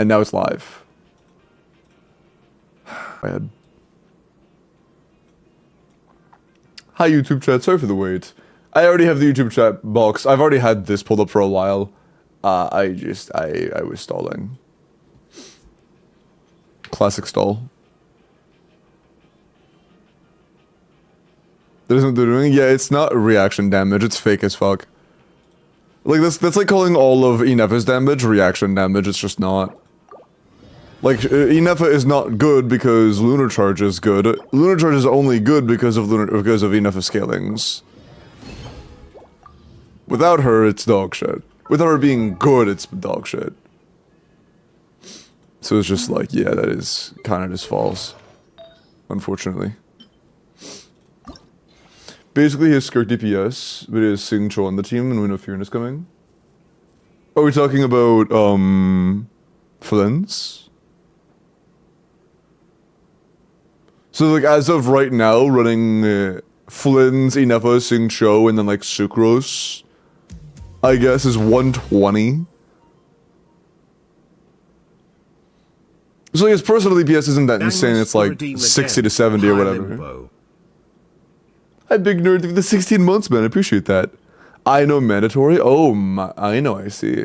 And now it's live. Bad. Hi YouTube chat, sorry for the wait. I already have the YouTube chat box. I've already had this pulled up for a while. I was stalling. Classic stall. That isn't what they're doing? Yeah, it's not reaction damage, it's fake as fuck. Like, that's like calling all of Inefa's damage reaction damage, it's just not. Like, Inefa is not good because Lunar Charge is good. Lunar Charge is only good because of Inefa scalings. Without her, it's dog shit. Without her being good, it's dog shit. So it's just like, yeah, that is kind of just false. Unfortunately. Basically, he has Skirk DPS, but he has Sing Cho on the team, and we know Furin is coming. Are we talking about, Flins? So, like, as of right now, running, Flins, Inefa, Sing Cho, and then, like, Sucrose, I guess, is 120. So, his personal DPS isn't that insane, it's like 60 to 70 or whatever. Hi, big nerd, for the 16 months, man. I appreciate that. I know mandatory? Oh, my, I know, I see.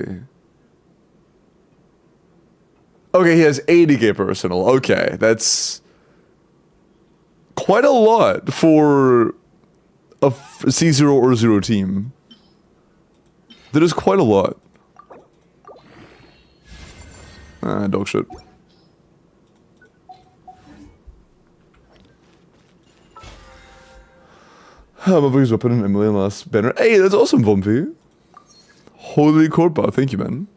Okay, he has 80k personal. Okay, that's quite a lot for a C0 or 0 team. That is quite a lot. Ah, dog shit. Motherfucker's weapon and Emily last banner. Hey, that's awesome, Vumpy. Holy Corpa, thank you, man.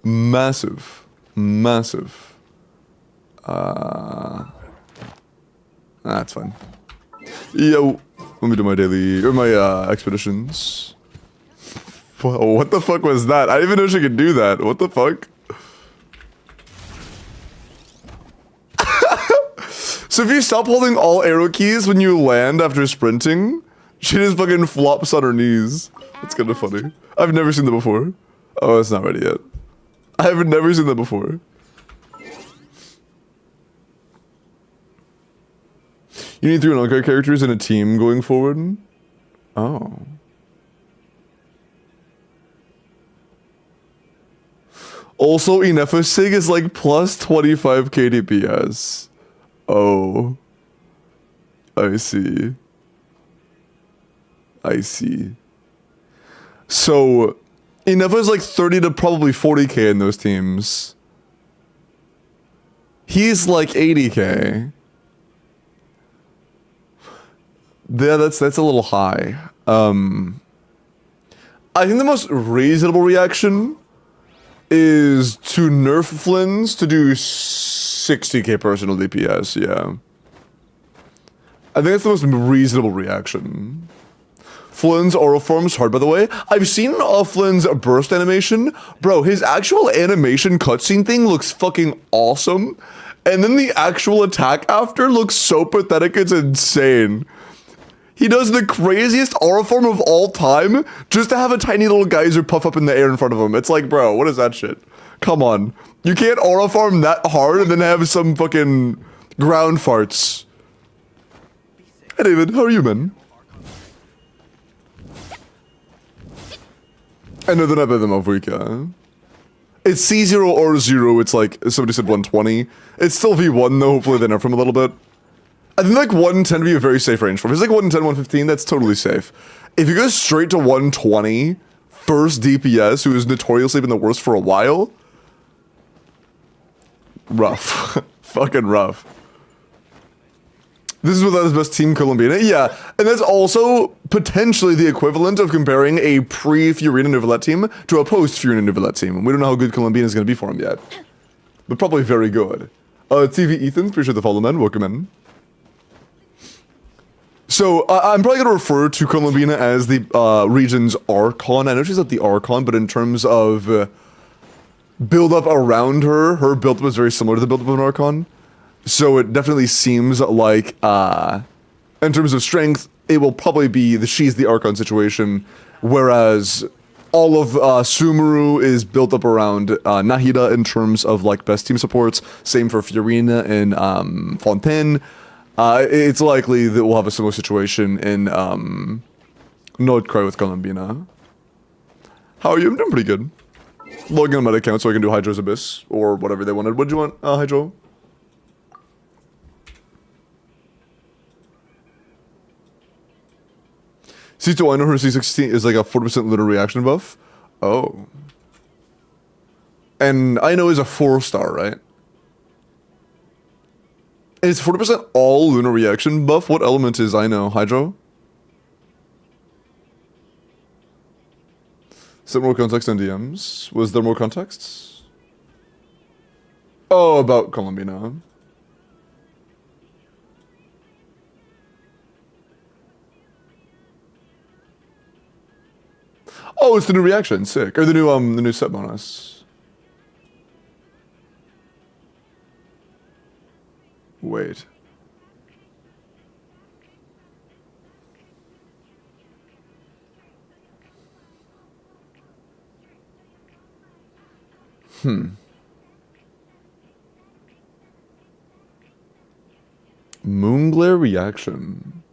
Massive. Massive. That's fine. Yo, let me do my daily, or my, expeditions. Whoa, what the fuck was that? I didn't even know she could do that. What the fuck? So if you stop holding all arrow keys when you land after sprinting, she just fucking flops on her knees. That's kind of funny. I've never seen that before. Oh, it's not ready yet. I've never seen that before. You need 3 non-card characters in a team going forward? Oh. Also, Inefa Sig is like plus 25 KDPS. Oh. I see. I see. So, Inefa is like 30 to probably 40k in those teams. He's like 80k. Yeah, that's a little high. I think the most reasonable reaction is to nerf Flins to do 60k personal DPS, yeah. I think that's the most reasonable reaction. Flynn's aura form's hard, by the way. I've seen Flynn's burst animation. Bro, his actual animation cutscene thing looks fucking awesome. And then the actual attack after looks so pathetic, it's insane. He does the craziest aura form of all time just to have a tiny little geyser puff up in the air in front of him. It's like, bro, what is that shit? Come on. You can't aura farm that hard and then have some fucking ground farts. Hey David, how are you, man? I know they're not better than Mavuika. It's C0 or 0, it's like, somebody said 120. It's still V1 though, hopefully they nerf him a little bit. I think like 110 would be a very safe range for him. If it's like 110, 115, that's totally safe. If you go straight to 120, first DPS, who has notoriously been the worst for a while, rough. Fucking rough. This is without his best team, Colombina. Yeah, and that's also potentially the equivalent of comparing a pre-Fiorina Neuvillette team to a post-Fiorina Neuvillette team. We don't know how good Colombina is going to be for him yet. But probably very good. TV Ethan, appreciate the follow, man. Welcome in. So, I'm probably going to refer to Colombina as the region's Archon. I know she's not the Archon, but in terms of build-up around her, her build-up was very similar to the build-up of an Archon. So it definitely seems like, in terms of strength, it will probably be she's the Archon situation, whereas all of Sumeru is built up around Nahida in terms of like best team supports. Same for Fiorina and Fontaine. It's likely that we'll have a similar situation in Nordcry with Columbina. How are you? I'm doing pretty good. Logging on my account so I can do Hydra's Abyss or whatever they wanted. What do you want, Hydro? C2, I know her C16 is like a 40% lunar reaction buff. Oh. And I know is a 4-star, right? It's 40% all lunar reaction buff. What element is I know, Hydro? Is there more context on DMs? Was there more context? Oh, about Columbina. Oh, it's the new reaction, sick. Or the new set bonus. Wait. Moonglare reaction.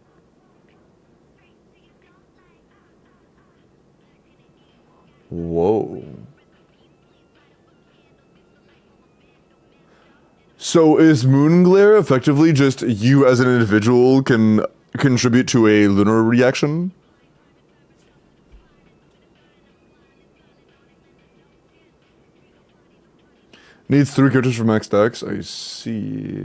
Whoa. So is Moonglare effectively just you as an individual can contribute to a lunar reaction? Needs 3 characters for max dex? I see.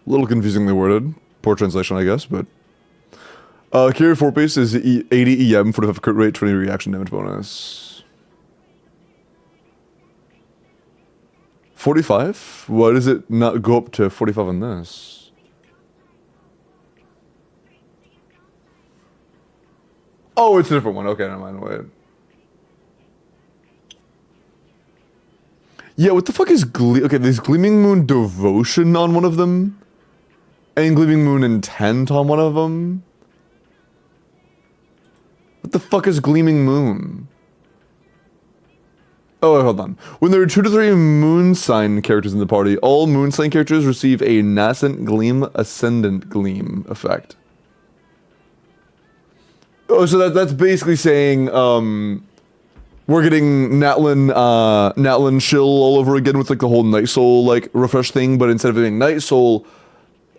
A little confusingly worded. Poor translation, I guess, but... carry 4 piece is 80 EM, 45 crit rate, 20 reaction damage bonus. 45? Why does it not go up to 45 on this? Oh, it's a different one. Okay, never mind. Wait. Yeah, what the fuck is okay, there's Gleaming Moon Devotion on one of them. And Gleaming Moon Intent on one of them. What the fuck is Gleaming Moon? Oh, wait, hold on. When there are 2 to 3 moon sign characters in the party, all moon sign characters receive a nascent gleam, ascendant gleam effect. Oh, so that's basically saying, we're getting Natlin Shill all over again with like the whole Night Soul like refresh thing, but instead of being Night Soul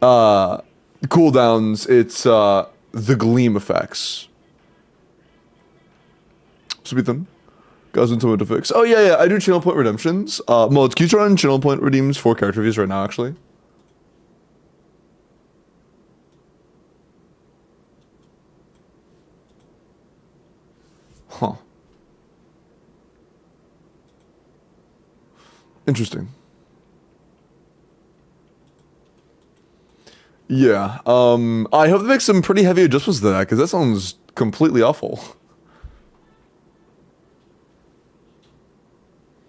cooldowns, it's the Gleam effects. SUBATHON. Guys into to fix. Oh yeah, I do channel point redemptions. Mods, can you try on channel point redeems for character views right now actually? Huh. Interesting. Yeah, I hope they make some pretty heavy adjustments to that, because that sounds completely awful.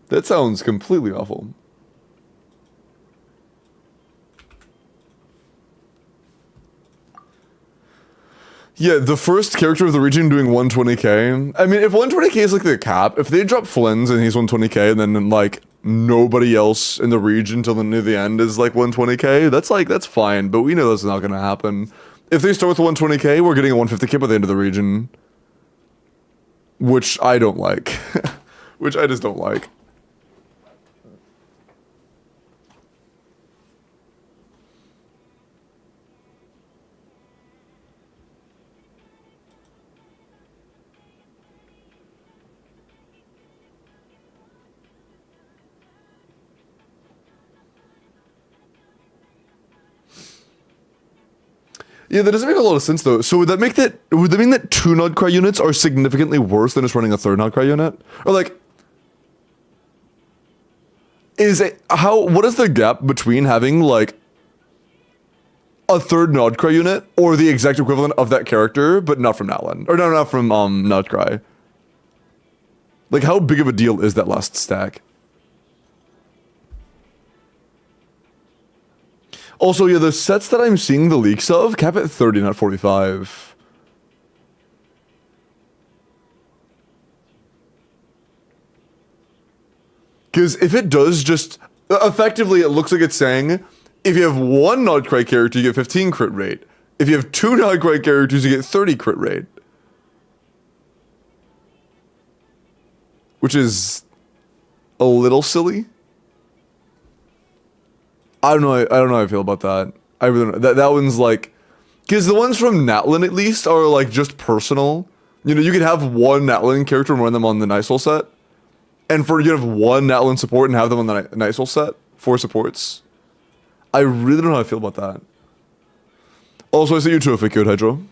That sounds completely awful. Yeah, the first character of the region doing 120k. I mean, if 120k is like the cap, if they drop Flynn's and he's 120k and then like nobody else in the region till near the end is like 120k, that's fine, but we know that's not gonna happen. If they start with 120k, we're getting a 150k by the end of the region. Which I don't like. Which I just don't like. Yeah, that doesn't make a lot of sense though. So would that mean that 2 Nodcry units are significantly worse than just running a 3rd Nodcry unit? Or like, what is the gap between having like a 3rd Nodcry unit or the exact equivalent of that character, but not from Natlin? Or no, not from Nodcry. Like, how big of a deal is that last stack? Also, yeah, the sets that I'm seeing the leaks of cap at 30, not 45. Because if it does just... Effectively, it looks like it's saying, if you have one Nodcry character, you get 15 crit rate. If you have two Nodcry characters, you get 30 crit rate. Which is a little silly. I don't know how I feel about that. I really don't know. That one's like... Because the ones from Natlin, at least, are like just personal. You know, you could have one Natlin character and run them on the Niceal set. And you could have one Natlin support and have them on the Niceal set. 4 supports. I really don't know how I feel about that. Also, I see you too, if I could, Hydro.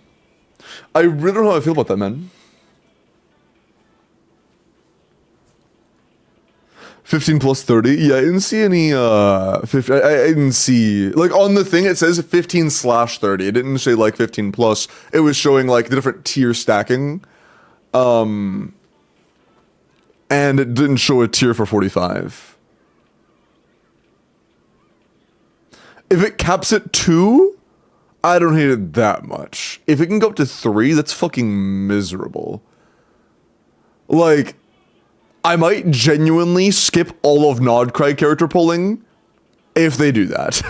I really don't know how I feel about that, man. 15 plus 30? Yeah, I didn't see any, 50, I didn't see, like, on the thing it says 15/30. It didn't say, like, 15 plus. It was showing, like, the different tier stacking. And it didn't show a tier for 45. If it caps at 2, I don't hate it that much. If it can go up to 3, that's fucking miserable. Like... I might genuinely skip all of Nodcry character pulling if they do that.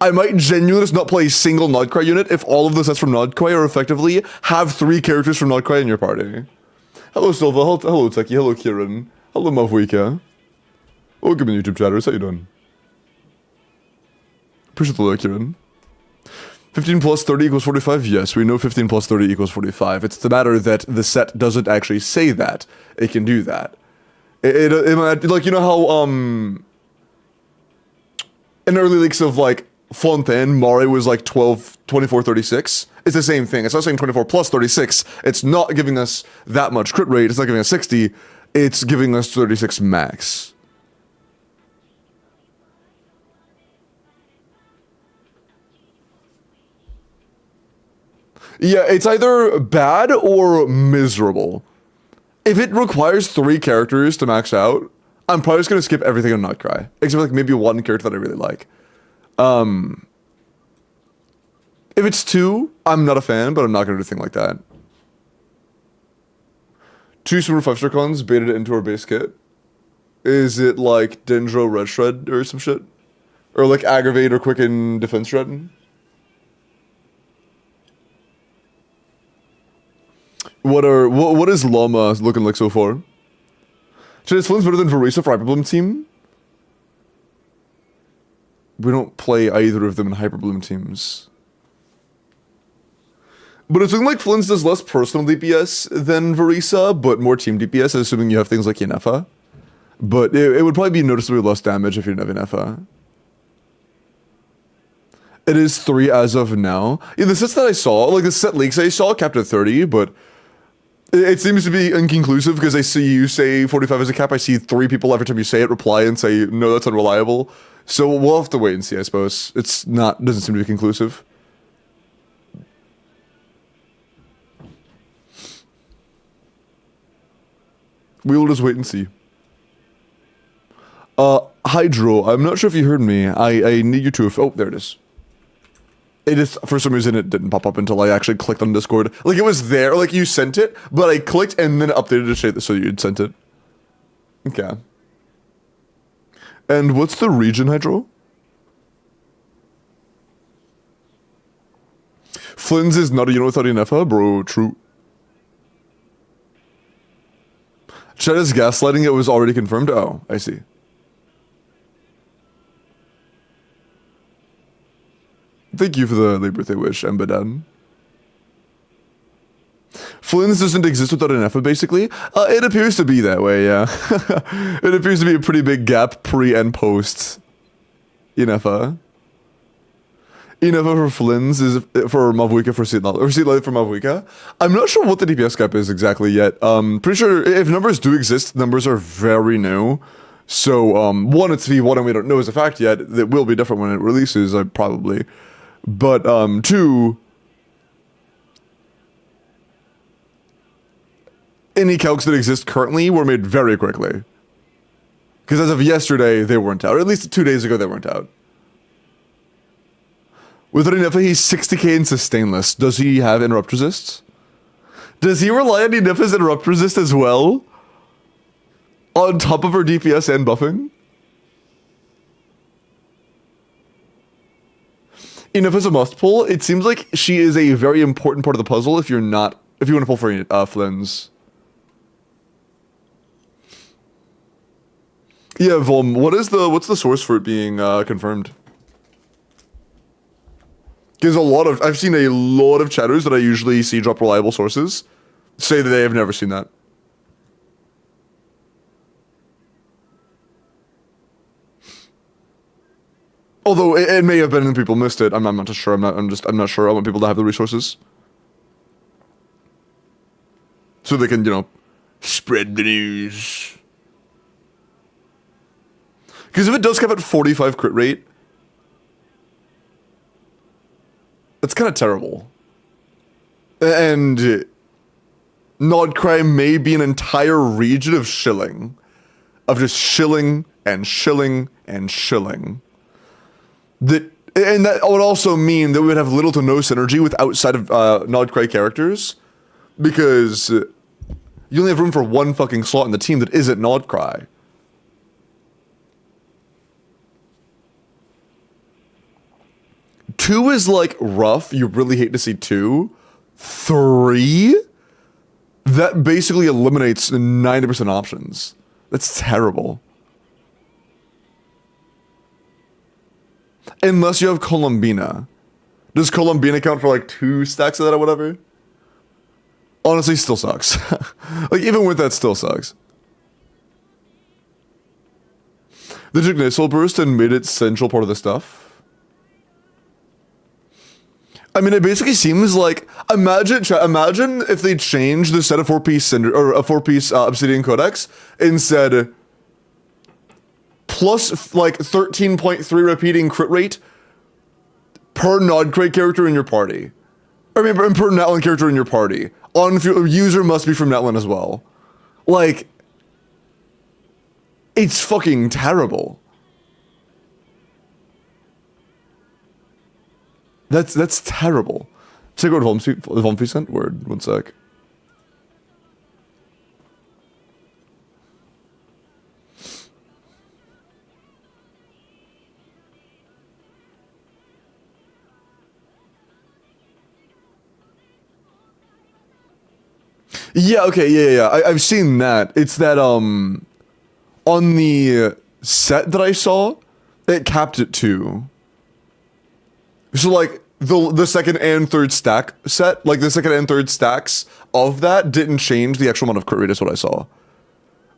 I might genuinely just not play a single Nodcry unit if all of the sets from Nodcry are effectively have 3 characters from Nodcry in your party. Hello Silva, hello Techie, hello Kieran, hello Mavwika. Welcome in YouTube chatters, how you doing? Appreciate the look, Kieran. 15 plus 30 equals 45? Yes, we know 15 plus 30 equals 45. It's the matter that the set doesn't actually say that. It can do that. It like, you know how, in early leaks of, like, Fontaine, Mare was, like, 24, 36? It's the same thing. It's not saying 24 plus 36. It's not giving us that much crit rate. It's not giving us 60. It's giving us 36 max. Yeah, it's either bad or miserable. If it requires 3 characters to max out, I'm probably just going to skip everything and not cry. Except for like maybe one character that I really like. If it's 2, I'm not a fan, but I'm not going to do a thing like that. 2 Super 5-star cons baited it into our base kit. Is it like Dendro Red Shred or some shit? Or like Aggravate or Quicken Defense Shred? What is Llama looking like so far? Should this Flynn's better than Verisa for Hyperbloom team? We don't play either of them in Hyperbloom teams. But it's looking like Flynn's does less personal DPS than Verisa, but more team DPS, assuming you have things like Yennefa. But it would probably be noticeably less damage if you didn't have Yennefa. It is 3 as of now. Yeah, the sets that I saw, like the set leaks I saw, capped at 30, but it seems to be inconclusive because I see you say 45 as a cap. I see 3 people every time you say it reply and say, no, that's unreliable. So we'll have to wait and see, I suppose. Doesn't seem to be conclusive. We will just wait and see. Hydro, I'm not sure if you heard me. I need you to, oh, there it is. It is, for some reason, it didn't pop up until I actually clicked on Discord. Like, it was there, like, you sent it, but I clicked and then updated to say that so you'd sent it. Okay. And what's the region, Hydro? Flynn's is not a unit without Yennefa? Bro, true. Chat is gaslighting, it was already confirmed? Oh, I see. Thank you for the late birthday wish, Embadan. Flynn's doesn't exist without an Yennefa, basically? It appears to be that way, yeah. It appears to be a pretty big gap pre and post Yennefa. Yennefa for Flynn's is for Mavwika for Seat Light for Mavwika. I'm not sure what the DPS gap is exactly yet. Pretty sure if numbers do exist, numbers are very new. So, 1, it's V1 and we don't know as a fact yet. It will be different when it releases, probably. But, 2, any calcs that exist currently were made very quickly. Because as of yesterday, they weren't out. Or at least 2 days ago, they weren't out. With Enifa, he's 60k in sustainless. Does he have interrupt resist? Does he rely on Enifa's interrupt resist as well? On top of her DPS and buffing? Enifa's a must pull. It seems like she is a very important part of the puzzle if you want to pull for Flynn's. Yeah, Volm, what's the source for it being confirmed? Because I've seen a lot of chatters that I usually see drop reliable sources say that they have never seen that. Although it may have been and people missed it. I'm not sure. I'm not sure. I want people to have the resources. So they can, spread the news. Because if it does cap at 45 crit rate, that's kind of terrible. And Nodcry may be an entire region of shilling. Of just shilling and shilling and shilling. And that would also mean that we would have little to no synergy with outside of Nodcry characters. Because you only have room for one fucking slot in the team that isn't Nodcry. 2 is like rough. You really hate to see 2. 3? That basically eliminates 90% options. That's terrible. Unless you have Columbina. Does Columbina count for like 2 stacks of that or whatever? Honestly, still sucks. Like, even with that, still sucks. The Jignassal burst and made it central part of the stuff. I mean, it basically seems like imagine if they changed the set of 4-piece Cinder or a 4-piece Obsidian Codex and said plus like 13.3 repeating crit rate per Nodcray character in your party, I mean per Natlan character in your party. User must be from Natlan as well. Like, it's fucking terrible. That's terrible. Check out Volmfi sent word. 1 sec. Yeah. Okay. Yeah. I've seen that. It's that on the set that I saw, it capped it too. So like the second and third stack set, like the second and third stacks of that didn't change the actual amount of crit rate is what I saw.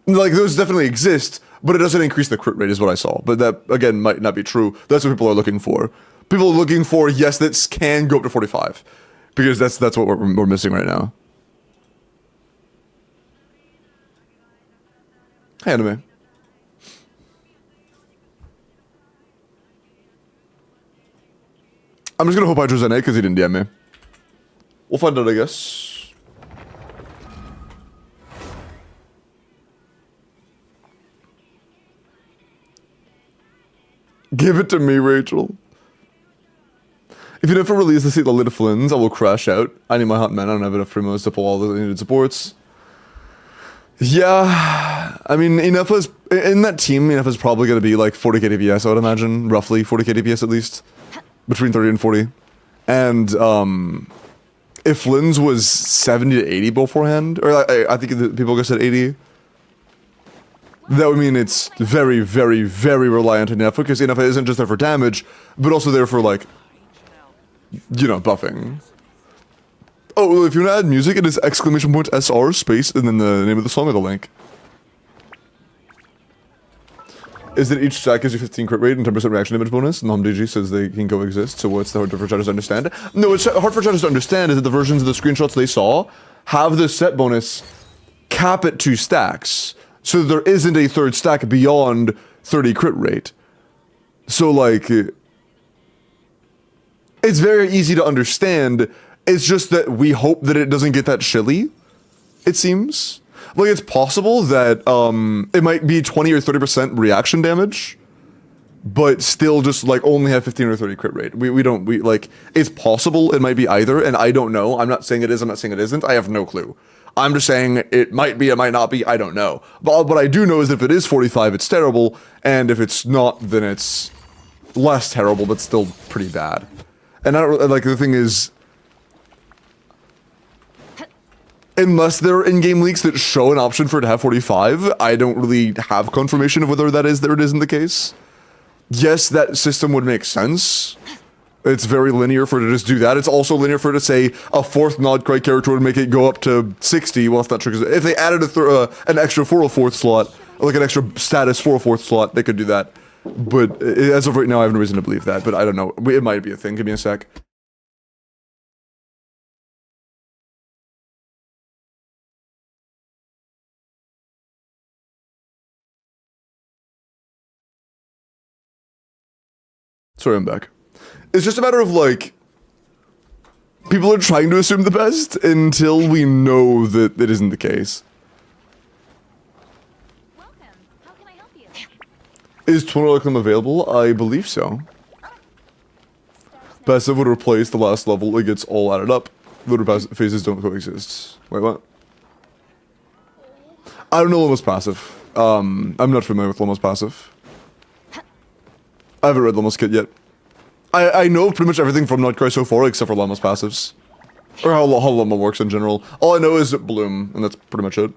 Like those definitely exist, but it doesn't increase the crit rate is what I saw. But that again might not be true. That's what people are looking for. People are looking for, yes, that can go up to 45. Because that's what we're missing right now. Hey, anime. I'm just gonna hope I chose NA because he didn't DM me. We'll find out, I guess. Give it to me, Rachel. If you never release the seat the lid Flynn's, I will crash out. I need my hot man. I don't have enough primos to pull all the needed supports. Yeah, I mean, Inefa's in that team. Inefa's probably gonna be like 40k DPS, I would imagine, roughly 40k DPS at least. Between 30 and 40. And if Flynn's was 70 to 80 beforehand, or I think the people just said 80, that would mean it's very, very, very reliant on Inefa, because Inefa isn't just there for damage, but also there for, like, buffing. Oh, well, if you want to add music, it is !SR space, and then the name of the song or the link. Is that each stack gives you 15 crit rate and 10% reaction damage bonus, and the HomeDG says they can coexist, so what's the hard for chatters to understand? No, what's hard for chatters to understand is that the versions of the screenshots they saw have the set bonus cap at 2 stacks, so there isn't a third stack beyond 30 crit rate. So, like, it's very easy to understand, it's just that we hope that it doesn't get that chilly, it seems. Like, it's possible that it might be 20 or 30% reaction damage but still just like only have 15 or 30 crit rate. We like, it's possible it might be either, and I don't know. I'm not saying it is, I'm not saying it isn't. I have no clue. I'm just saying it might be, it might not be, I don't know. But what I do know is if it is 45, it's terrible, and if it's not, then it's less terrible, but still pretty bad. And I don't, like, the thing is, unless there are in-game leaks that show an option for it to have 45, I don't really have confirmation of whether that is, there it isn't the case. Yes, that system would make sense. It's very linear for it to just do that. It's also linear for it to say a fourth Nodcry character would make it go up to 60. Well, if that triggers, if they added an extra 404th slot, like an extra status 404th slot, they could do that. But as of right now, I have no reason to believe that. But I don't know. It might be a thing. Give me a sec. Sorry, I'm back. It's just a matter of, like, people are trying to assume the best until we know that it isn't the case. Welcome. How can I help you? Is Twin available? I believe so. Passive would replace the last level. It gets all added up. Voter phases don't coexist. Wait, what? I don't know Loma's passive. I'm not familiar with Loma's passive. I haven't read Loma's kit yet. I know pretty much everything from Nodcry so far except for Llama's passives. Or how Llama works in general. All I know is Bloom, and that's pretty much it.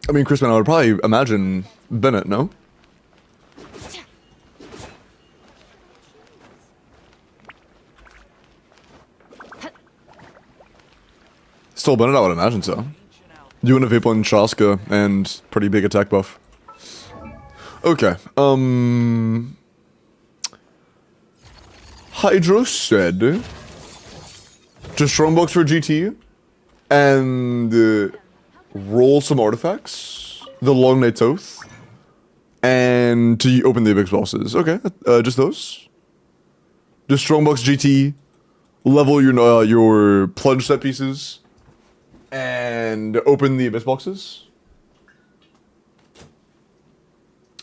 I mean, Chris, man, I would probably imagine Bennett, no? Still Bennett, I would imagine so. You and a Vape on Chaska, and pretty big attack buff. Okay, Hydro said just Strongbox for GT and roll some artifacts, the Long Night's Oath, and to open the Abyss bosses. Okay, just those. Just Strongbox GT, level your plunge set pieces, and open the Abyss boxes.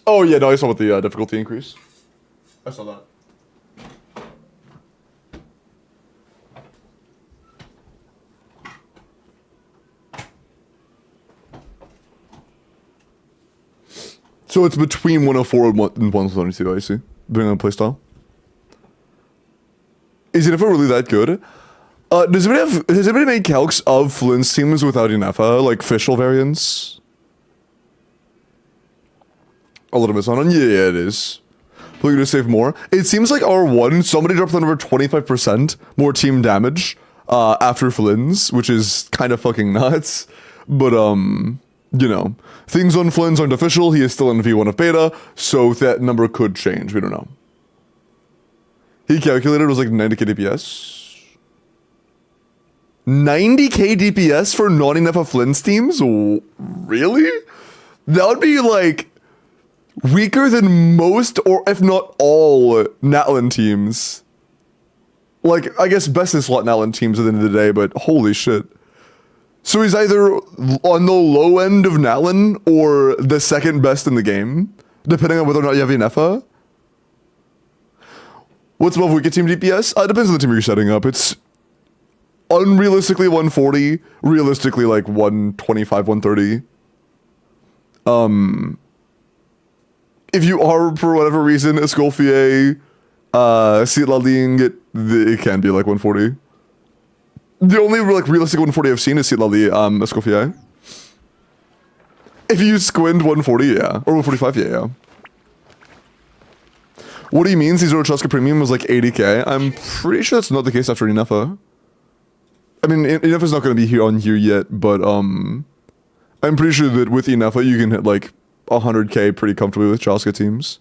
Oh yeah, no, I saw with the difficulty increase. I saw that. So it's between 104 and 122, I see. Depending on playstyle. Is Inefa really that good? Has anybody made calcs of Flint's teams without Inefa, like official variants? A little bit on. Yeah, it is. We're gonna save more. It seems like R1, somebody dropped the number 25% more team damage after Flynn's, which is kind of fucking nuts. But, you know, things on Flynn's aren't official. He is still in V1 of beta, so that number could change. We don't know. He calculated it was like 90k DPS. 90k DPS for not enough of Flynn's teams? Really? That would be like weaker than most, or if not all, Natlan teams. Like, I guess best in slot Natlan teams at the end of the day, but holy shit. So he's either on the low end of Natlan or the second best in the game, depending on whether or not you have Inefa. What's above Wicked Team DPS? Depends on the team you're setting up. It's unrealistically 140, realistically like 125, 130. If you are, for whatever reason, Escoffier, Citlaling, it can be like 140. The only like realistic 140 I've seen is Citlali, Escoffier. If you squint 140, yeah. Or 145, yeah. What do you mean Caesar Chaska Premium was like 80k? I'm pretty sure that's not the case after Inefa. I mean, Inefa's not going to be here on here yet, but I'm pretty sure that with Inefa you can hit like 100k pretty comfortably with Chaska teams.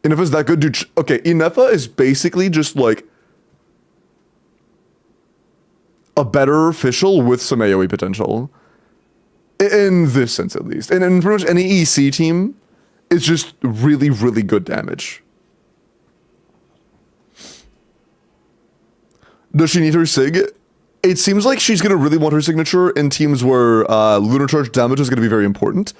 Inefa's that good, dude. Okay, Inefa is basically just like a better official with some AoE potential. In this sense, at least. And in pretty much any EC team, it's just really, really good damage. Does she need her Sig? it seems like she's gonna really want her signature in teams where lunar charge damage is gonna be very important.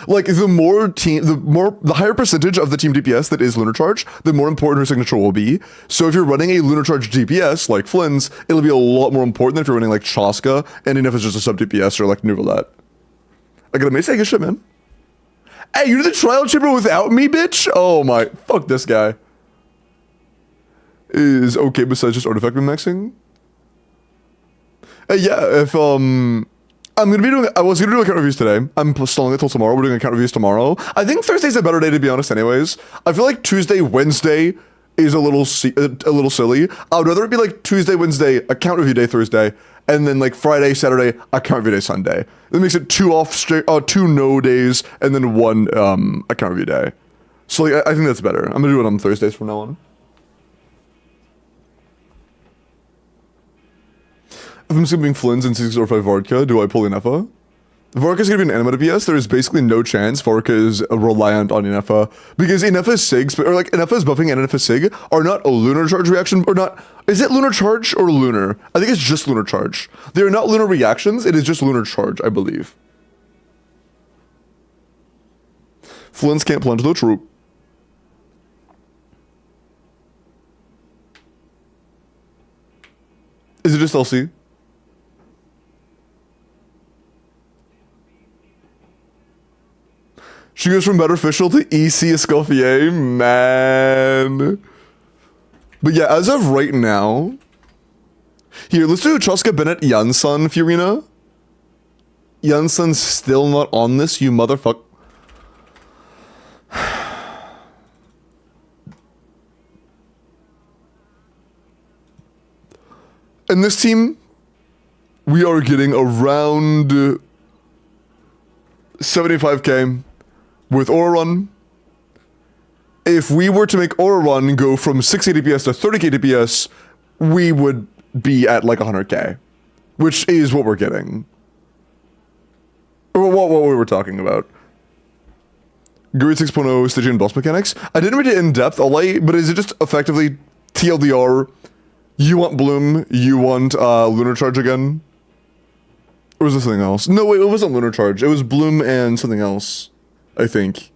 Like the higher percentage of the team DPS that is lunar charge, the more important her signature will be. So if you're running a lunar charge DPS like Flynn's, it'll be a lot more important than if you're running like Chaska, and even if it's just a sub DPS or like Nuvalet. I got amazing shit, man. Hey, you did the trial chamber without me, bitch? Oh my, fuck this guy. Is okay besides just artifact min-maxing? Yeah, if I was gonna do account reviews today. I'm stalling it till tomorrow. We're doing account reviews tomorrow. I think Thursday's a better day, to be honest, anyways. I feel like Tuesday, Wednesday is a little silly. I would rather it be like Tuesday, Wednesday, account review day Thursday, and then like Friday, Saturday, account review day Sunday. That makes it two no days, and then one account review day. So like, I think that's better. I'm gonna do it on Thursdays from now on. If I'm skipping Flynn's and 605 Vodka, do I pull Inefa? Varka's gonna be an anima DPS. There is basically no chance Varka is reliant on Inefa because Inefa's Sigs, or like Inefa's buffing and Inefa's Sig are not a lunar charge reaction, or not. Is it lunar charge or lunar? I think it's just lunar charge. They are not lunar reactions. It is just lunar charge, I believe. Flynn's can't plunge though, true. Is it just LC? She goes from Beneficial to EC Escoffier, man. But yeah, as of right now, here, let's do Chaska Bennett Janssen Fiorina. Janssen's still not on this, you motherfucker. In this team, we are getting around 75k with Aura Run. If we were to make Aura Run go from 60k DPS to 30k DPS, we would be at like 100k, which is what we're getting. Or what we were talking about. Grid 6.0 Stygian boss mechanics. I didn't read it in depth, but is it just effectively TLDR? You want Bloom, you want Lunar Charge again? Or was this something else? No, wait, it wasn't Lunar Charge. It was Bloom and something else, I think.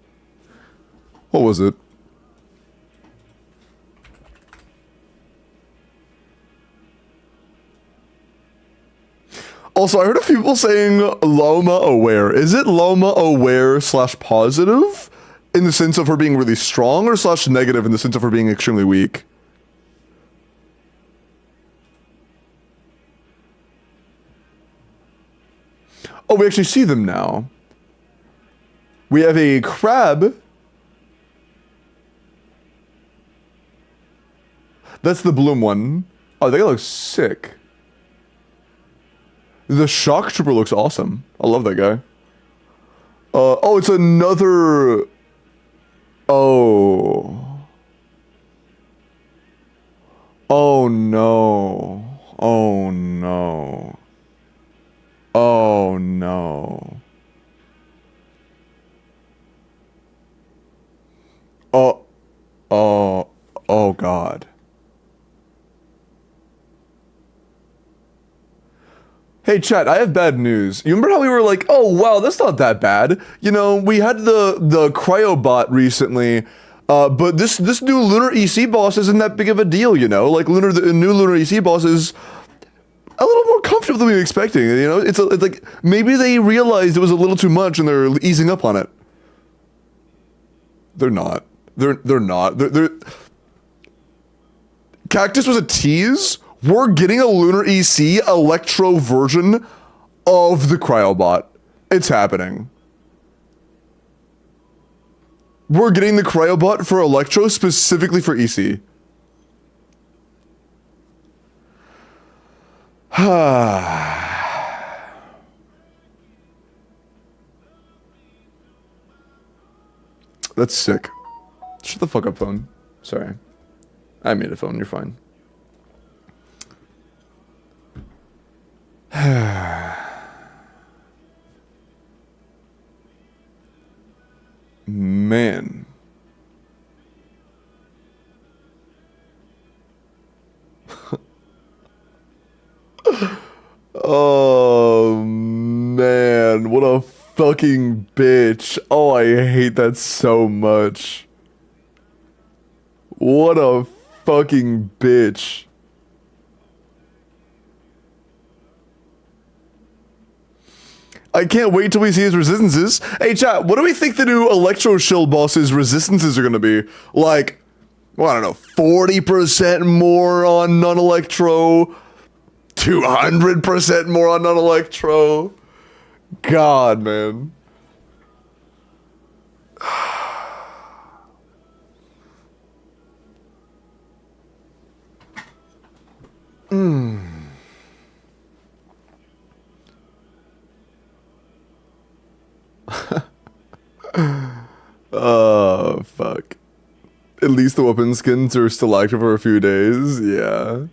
What was it? Also, I heard of people saying Loma aware. Is it Loma aware / positive in the sense of her being really strong, or / negative in the sense of her being extremely weak? Oh, we actually see them now. We have a crab. That's the Bloom one. Oh, that guy looks sick. The Shock Trooper looks awesome. I love that guy. Oh, it's another... Oh. Oh, no. Oh, no. Oh, no. Oh, God. Hey, chat, I have bad news. You remember how we were like, oh, wow, that's not that bad? You know, we had the Cryobot recently, but this new Lunar EC boss isn't that big of a deal, you know? Like, the new Lunar EC boss is a little more comfortable than we were expecting, you know? It's like, maybe they realized it was a little too much and they're easing up on it. They're not. They're not. Cactus was a tease. We're getting a Lunar EC Electro version of the Cryobot. It's happening. We're getting the Cryobot for Electro specifically for EC. That's sick. Shut the fuck up, phone. Sorry. I made a phone, you're fine. Man. Oh, man. What a fucking bitch. Oh, I hate that so much. What a fucking bitch. I can't wait till we see his resistances. Hey, chat, what do we think the new Electro Shield boss's resistances are gonna be? Like, well, I don't know, 40% more on non-Electro, 200% more on non-Electro. God, man. Oh, fuck. At least the weapon skins are still active for a few days. Yeah.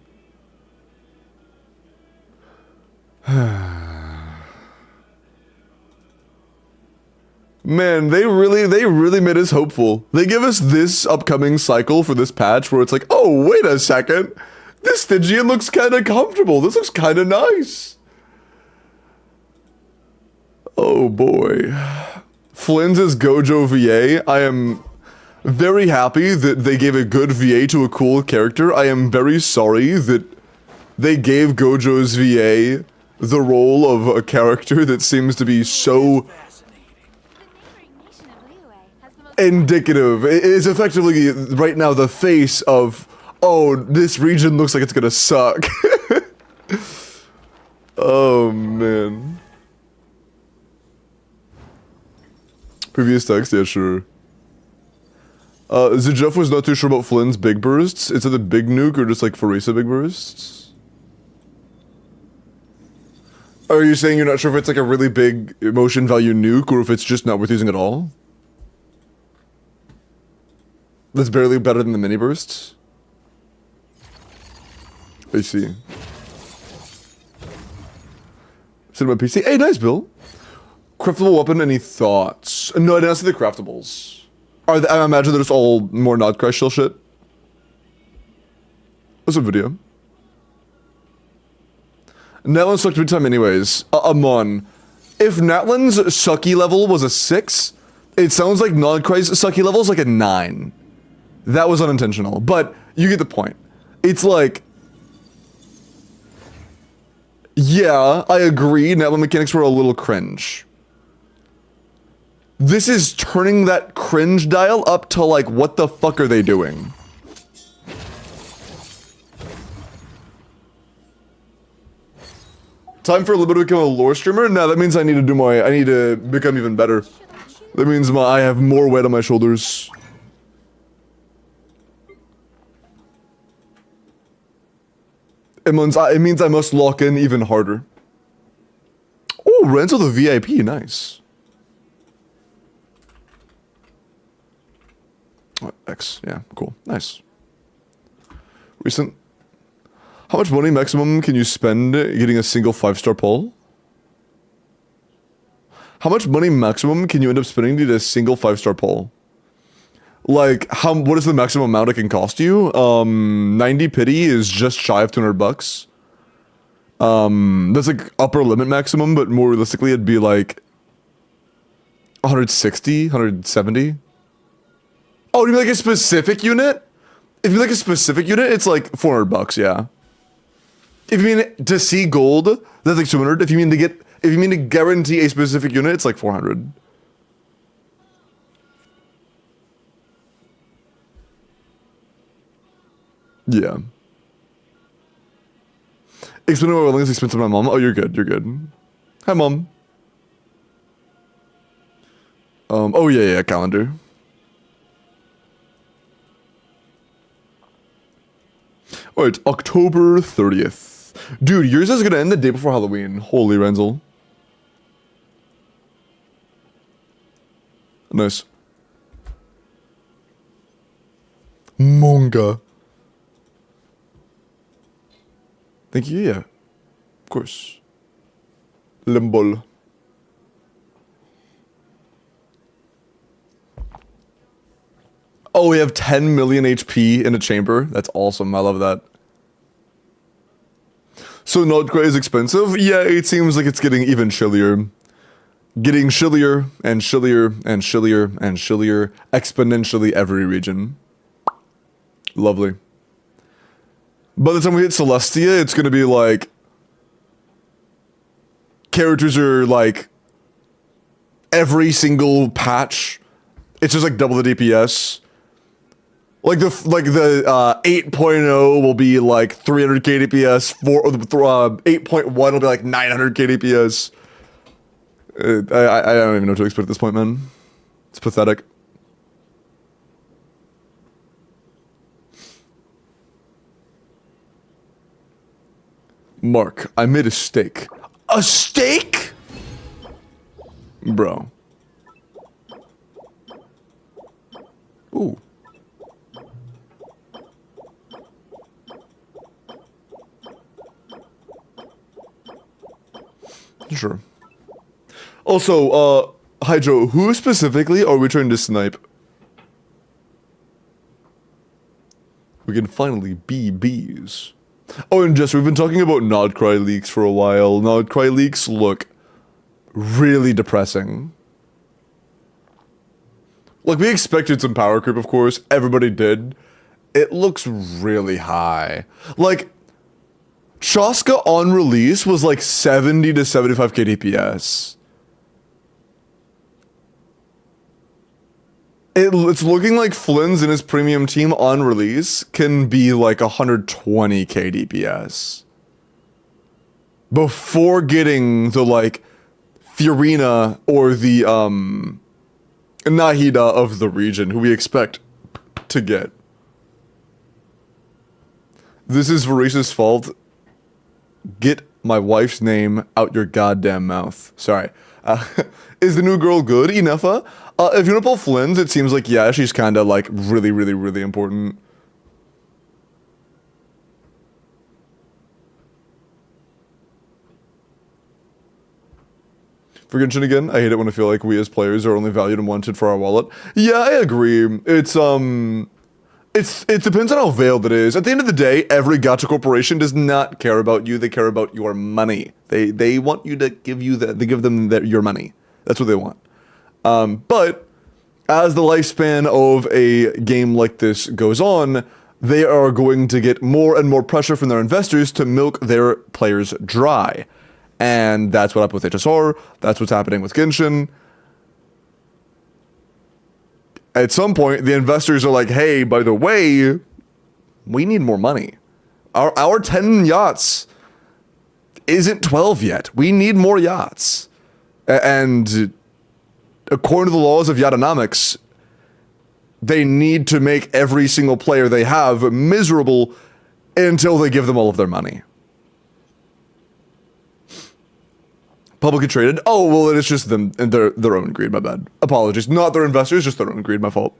Man, they really made us hopeful. They give us this upcoming cycle for this patch where it's like, oh, wait a second. This Stygian looks kind of comfortable. This looks kind of nice. Oh, boy. Flynn's is Gojo VA. I am very happy that they gave a good VA to a cool character. I am very sorry that they gave Gojo's VA the role of a character that seems to be so The neighboring nation of Liyue has the most indicative. It is effectively right now the face of, oh, this region looks like it's gonna suck. Oh, man. Previous text, yeah, sure. Jeff was not too sure about Flynn's big bursts. Is it the big nuke or just like Farisa big bursts? Are you saying you're not sure if it's like a really big emotion value nuke or if it's just not worth using at all? That's barely better than the mini bursts? I see. Cinema PC. Hey, nice, Bill. Craftable weapon, any thoughts? No, I didn't see the craftables. Are they, I imagine they're just all more not crush shell shit. What's up, video? Natlan's sucked big time anyways. Amon. If Natlan's sucky level was a 6, it sounds like non-Christ sucky level is like a 9. That was unintentional, but you get the point. It's like... Yeah, I agree, Natlan mechanics were a little cringe. This is turning that cringe dial up to like, what the fuck are they doing? Time for a little bit to become a lore streamer? No, that means I need to become even better. That means I have more weight on my shoulders. It means I must lock in even harder. Oh, Renzo the VIP, nice. Oh, X, yeah, cool, nice. Recent. How much money maximum can you spend getting a single 5-star poll? How much money maximum can you end up spending to get a single 5-star poll? Like, what is the maximum amount it can cost you? 90 pity is just shy of 200 bucks. That's like upper limit maximum, but more realistically it'd be like 160, 170. Oh, you mean like a specific unit? If you mean like a specific unit, it's like 400 bucks, yeah. If you mean to see gold, that's like 200. If you mean to guarantee a specific unit, it's like 400. Yeah. Explaining why wedding is expensive to my mom. Oh, you're good, you're good. Hi, mom. Oh yeah, calendar. Alright, October 30th. Dude, yours is gonna end the day before Halloween. Holy Renzel. Nice. Manga. Thank you, yeah. Of course. Limbol. Oh, we have 10 million HP in a chamber. That's awesome. I love that. So Nordcry is expensive? Yeah, it seems like it's getting even chillier. Getting chillier and chillier and chillier and chillier exponentially every region. Lovely. By the time we hit Celestia, it's gonna be like characters are like every single patch. It's just like double the DPS. Like the 8.0 will be like 300k DPS. 8.1 will be like 900k DPS. I don't even know what to expect at this point, man. It's pathetic. Mark, I made a steak. A steak? Bro. Ooh. Sure. Also, Hydro, who specifically are we trying to snipe? We can finally be bees. Oh, and Jess, we've been talking about Nodcry leaks for a while. Nodcry leaks look really depressing. Like, we expected some power creep, of course. Everybody did. It looks really high. Like, Chaska on release was like 70 to 75k DPS. It's looking like Flynn's and his premium team on release can be like 120k DPS. Before getting the like Fiorina or the Nahida of the region, who we expect to get. This is Voracious' fault. Get my wife's name out your goddamn mouth. Sorry. Is the new girl good, Inefa? If you want to pull Flynn's, it seems like, yeah, she's kind of like really, really, really important. For Genshin again, I hate it when I feel like we as players are only valued and wanted for our wallet. Yeah, I agree. It depends on how veiled it is. At the end of the day, every gacha corporation does not care about you. They care about your money. They want you to give them your money. That's what they want. But as the lifespan of a game like this goes on, they are going to get more and more pressure from their investors to milk their players dry. And that's what happened with HSR. That's what's happening with Genshin. At some point, the investors are like, hey, by the way, we need more money. Our 10 yachts isn't 12 yet. We need more yachts. And according to the laws of Yatonomics, they need to make every single player they have miserable until they give them all of their money. Publicly traded? Oh, well, it's just them and their own greed, my bad. Apologies. Not their investors, just their own greed, my fault.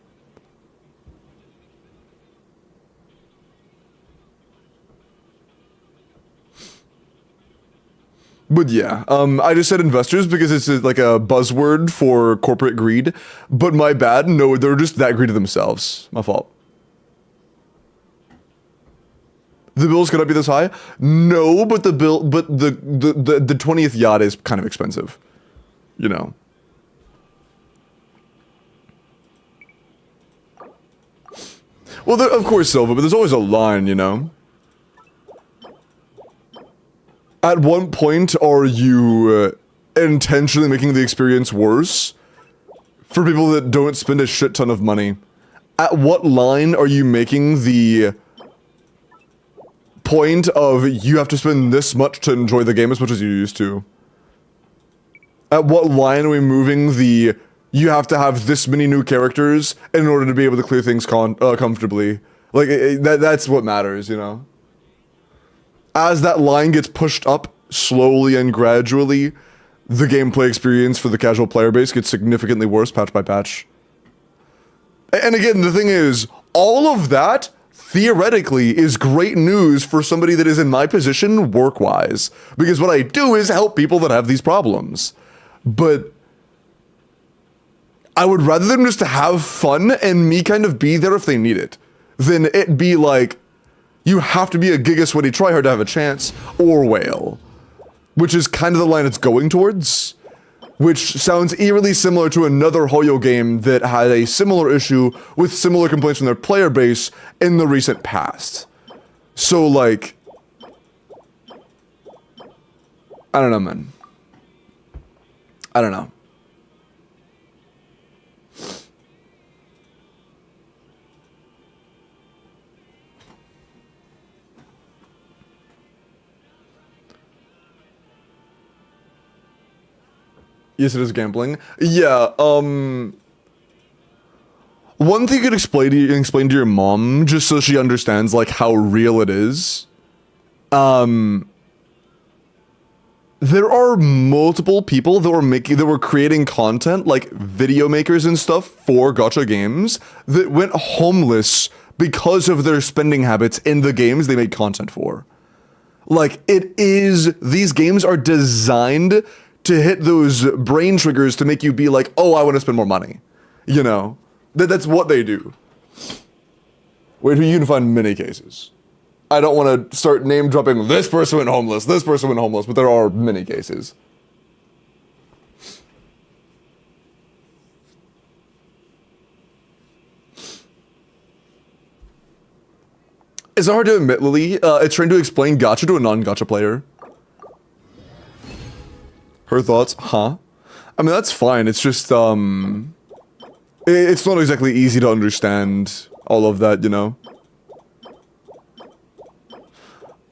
But yeah, I just said investors because it's like a buzzword for corporate greed. But my bad, no, they're just that greedy themselves. My fault. The bills could not be this high? No, but the 20th yacht is kind of expensive. You know. Well, of course, Silva, but there's always a line, you know? At what point are you intentionally making the experience worse for people that don't spend a shit ton of money? At what line are you making the point of you have to spend this much to enjoy the game as much as you used to? At what line are we moving the you have to have this many new characters in order to be able to clear things comfortably? Like, that's what matters, you know? As that line gets pushed up slowly and gradually, the gameplay experience for the casual player base gets significantly worse patch by patch. And again, the thing is, all of that theoretically is great news for somebody that is in my position work-wise, because what I do is help people that have these problems. But I would rather them just to have fun and me kind of be there if they need it, than it be like, You have to be a giga sweaty tryhard to have a chance, or whale. Which is kind of the line it's going towards. Which sounds eerily similar to another Hoyo game that had a similar issue with similar complaints from their player base in the recent past. So, like... I don't know, man. I don't know. Yes, it is gambling. Yeah, one thing you could explain to your mom, just so she understands, like, how real it is. There are multiple people that were creating content, like video makers and stuff, for gacha games, that went homeless because of their spending habits in the games they made content for. Like, these games are designed to hit those brain triggers to make you be like, oh, I want to spend more money. You know? That's what they do. Wait, you can find many cases. I don't want to start name dropping this person went homeless, but there are many cases. It's hard to admit, Lily. It's trying to explain gacha to a non-gacha player. Her thoughts? Huh? I mean, that's fine. It's just, it's not exactly easy to understand all of that, you know?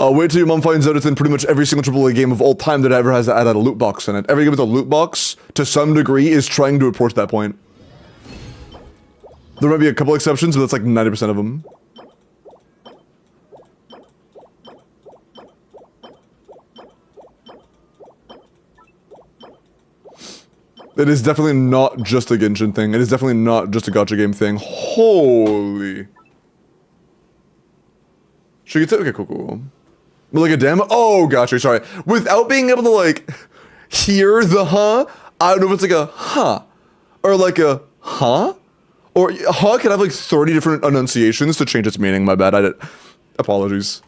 Wait till your mom finds out it's in pretty much every single AAA game of all time that ever has added a loot box in it. Every game with a loot box, to some degree, is trying to approach that point. There might be a couple exceptions, but that's like 90% of them. It is definitely not just a Genshin thing. It is definitely not just a gacha game thing. Holy. Should we get to... Okay, cool. But like a demo? Oh, gotcha, sorry. Without being able to, like, hear the huh, I don't know if it's like a huh. Or like a huh? Or huh can have like 30 different enunciations to change its meaning. My bad, apologies.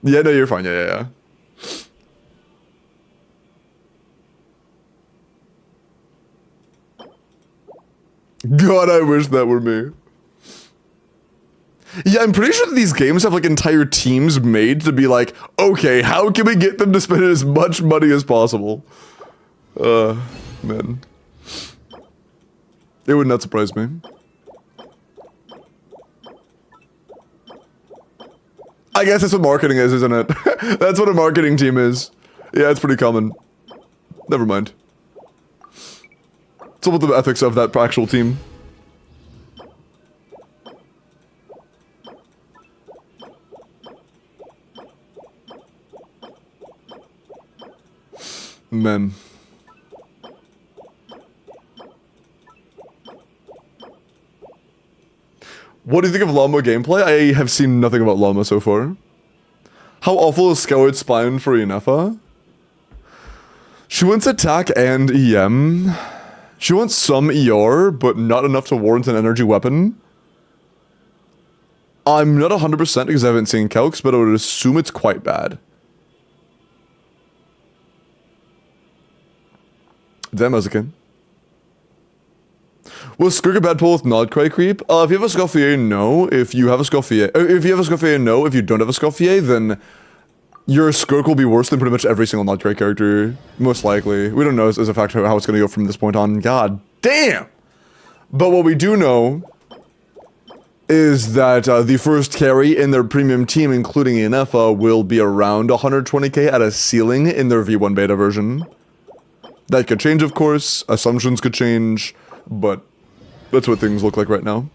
Yeah, no, you're fine. Yeah. God, I wish that were me. Yeah, I'm pretty sure that these games have like entire teams made to be like, okay, how can we get them to spend as much money as possible? Man. It would not surprise me. I guess that's what marketing is, isn't it? That's what a marketing team is. Yeah, it's pretty common. Never mind. It's about the ethics of that actual team. Man. What do you think of Llama gameplay? I have seen nothing about Llama so far. How awful is Scoured Spine for Yennefer? She wants attack and EM. She wants some ER, but not enough to warrant an energy weapon. I'm not 100% because I haven't seen calcs, but I would assume it's quite bad. Damn, Ezekin. Was Skirk a bad pull with Nodcry creep? If you have a Scoffier, no. If you have a Scoffier, if you have a Scoffier, no. If you don't have a Scoffier, then your Skirk will be worse than pretty much every single Nodcry character. Most likely. We don't know as a fact how it's going to go from this point on. God damn! But what we do know is that the first carry in their premium team, including Yennefer, will be around 120k at a ceiling in their V1 beta version. That could change, of course. Assumptions could change, but that's what things look like right now.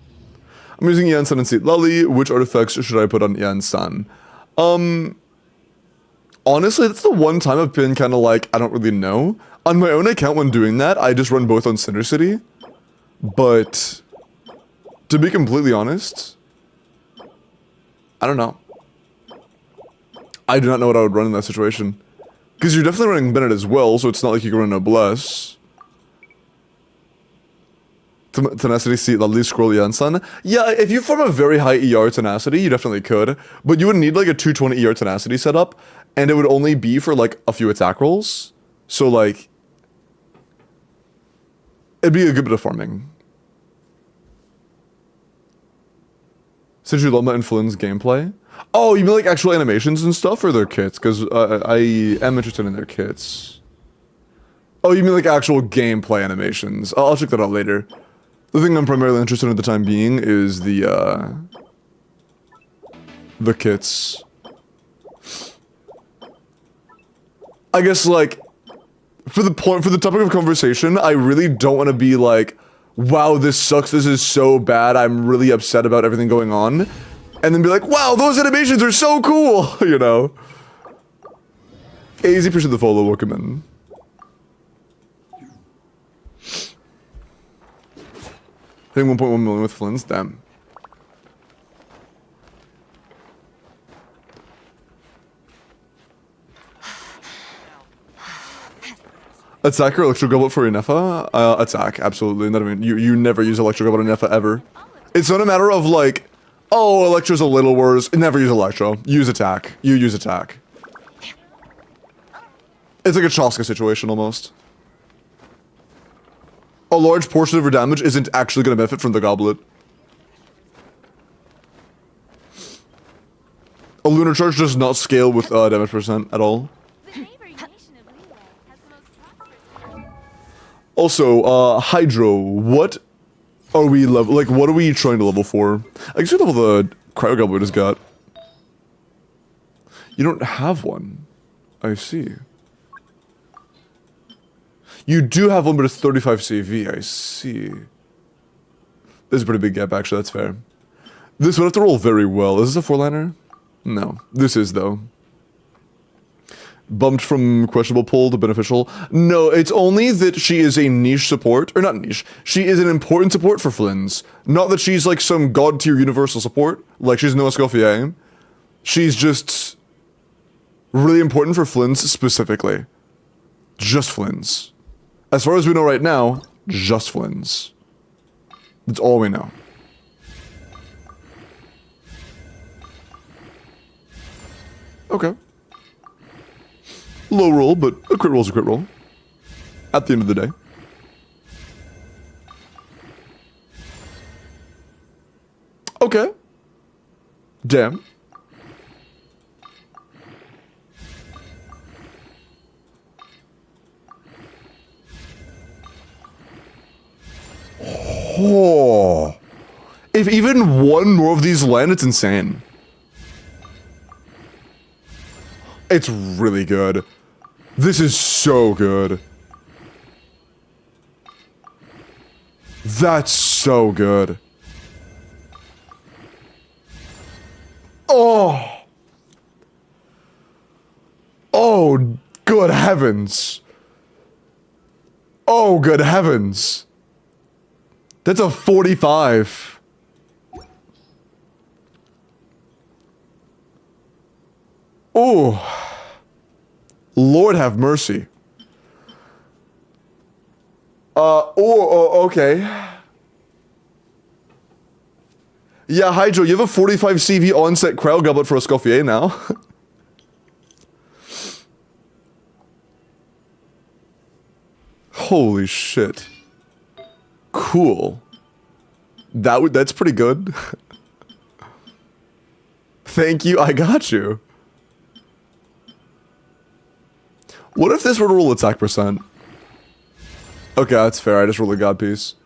I'm using Yan-san and Seat Lully. Which artifacts should I put on Yan-san? Honestly, that's the one time I've been kind of like, I don't really know. On my own account when doing that, I just run both on Cinder City. But to be completely honest, I don't know. I do not know what I would run in that situation. Because you're definitely running Bennett as well, so it's not like you can run Noblesse. Tenacity seat, lovely scroll Yansan. Yeah, if you form a very high ER tenacity, you definitely could. But you would need like a 220 ER tenacity setup, and it would only be for like a few attack rolls. So like, it'd be a good bit of farming. Since you love my influence gameplay. Oh, you mean like actual animations and stuff, or their kits? Because I am interested in their kits. Oh, you mean like actual gameplay animations? I'll check that out later. The thing I'm primarily interested in at the time being is the kits. I guess like, for the topic of conversation, I really don't want to be like, wow, this sucks, this is so bad, I'm really upset about everything going on. And then be like, wow, those animations are so cool, you know? Easy appreciate the follow, welcome in. Hitting 1.1 million with Flynn's, damn. Attack or Electro Goblet for your Nefa? Attack, absolutely. Not even, you never use Electro Goblet on Nefa ever. It's not a matter of like, oh, Electro's a little worse. Never use Electro. Use attack. You use attack. It's like a Chaska situation almost. A large portion of your damage isn't actually going to benefit from the goblet. A lunar charge does not scale with damage percent at all. The neighboring nation of Liyue has the most prosperous. Also, Hydro, what are we level? Like, what are we trying to level for? I guess we level the Cryo Goblet has got. You don't have one. I see. You do have one, but it's 35 CV. I see. This is a pretty big gap, actually. That's fair. This would have to roll very well. Is this a 4-liner? No. This is, though. Bumped from questionable pull to beneficial. No, it's only that she is a niche support. Or not niche. She is an important support for Flynn's. Not that she's like some god-tier universal support. Like she's no Escoffier. She's just really important for Flynn's specifically. Just Flynn's. As far as we know right now, just Flynn's. That's all we know. Okay. Low roll, but a crit roll's a crit roll. At the end of the day. Okay. Damn. Oh. If even one more of these land, it's insane. It's really good. This is so good. That's so good. Oh. Oh, good heavens. Oh, good heavens. That's a 45. Oh. Lord have mercy. Okay. Yeah, Hydro, you have a 45 CV onset Cryo Goblet for a Escoffier now. Holy shit. Cool. That's pretty good. Thank you, I got you. What if this were to roll attack percent? Okay, that's fair. I just rolled a god piece.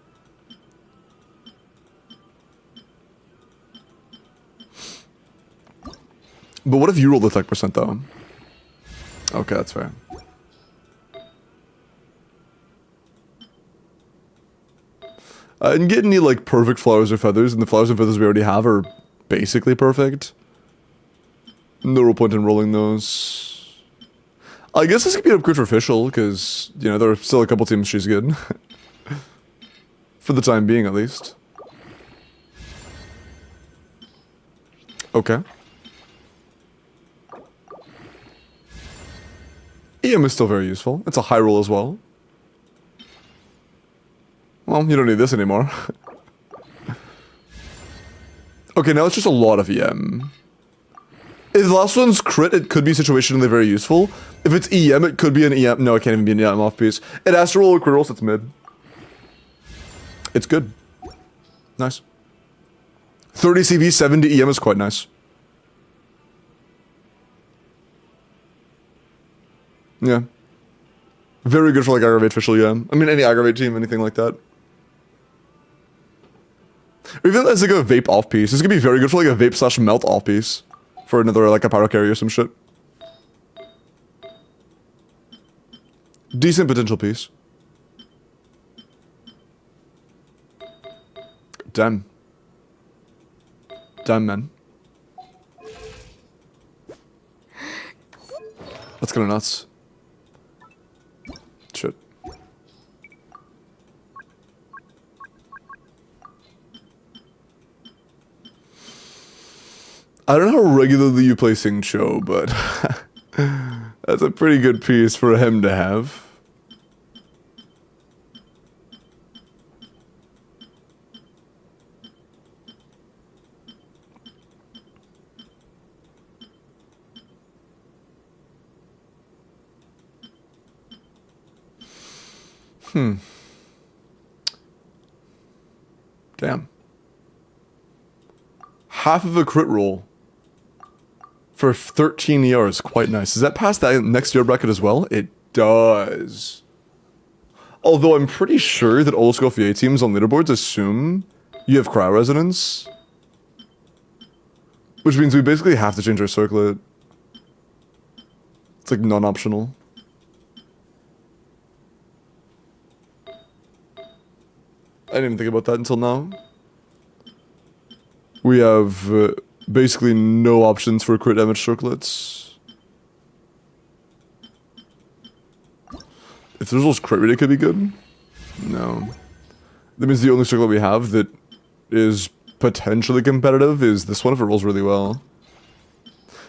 But what if you rolled attack percent though? Okay, that's fair. I didn't get any like perfect flowers or feathers, and the flowers and feathers we already have are basically perfect. No real point in rolling those. I guess this could be an upgrade for official, because, you know, there are still a couple teams she's good. For the time being, at least. Okay. EM is still very useful. It's a high roll as well. Well, Well, you don't need this anymore. Okay, now it's just a lot of EM. If the last one's crit, it could be situationally very useful. If it's EM, it could be an EM. No, it can't even be an EM off piece. It has to roll a crit roll, so it's mid. It's good. Nice. 30 CV, 70 EM is quite nice. Yeah. Very good for like aggravate official EM. I mean, any aggravate team, anything like that. Or even as like a vape off piece. This could be very good for like a vape slash melt off piece. For another like a power carry or some shit. Decent potential piece. Damn. Damn, man. That's kind of nuts. Shit. I don't know how regularly you play Sing Cho, but that's a pretty good piece for him to have. Damn. Half of a crit roll for 13 ER is quite nice. Does that pass that next year bracket as well? It does. Although I'm pretty sure that all School VA teams on leaderboards assume you have cryo resonance. Which means we basically have to change our circlet. It's like non-optional. I didn't even think about that until now. We have basically no options for crit damage circlets. If there's those crit rate, it could be good. No. That means the only circlet we have that is potentially competitive is this one if it rolls really well.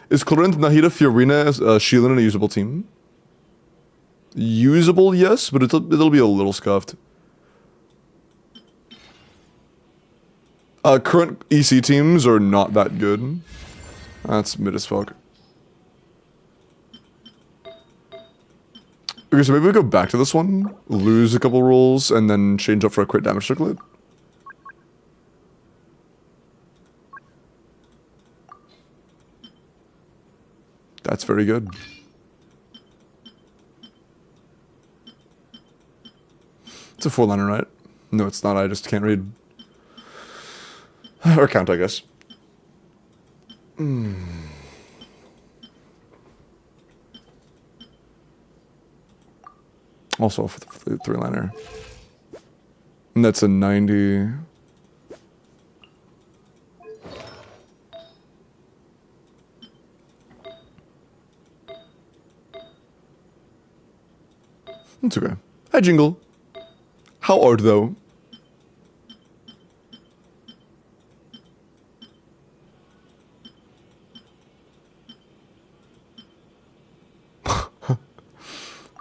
Is Corinth, Nahida, Fiorina, Sheelan a usable team? Usable, yes, but it'll be a little scuffed. Current EC teams are not that good. That's mid as fuck. Okay, so maybe we go back to this one, lose a couple rolls, and then change up for a crit damage circlet. That's very good. It's a 4-liner, right? No, it's not. I just can't read. Or count, I guess. Also for the 3-liner. And that's a 90. It's okay. Hi, Jingle. How art thou?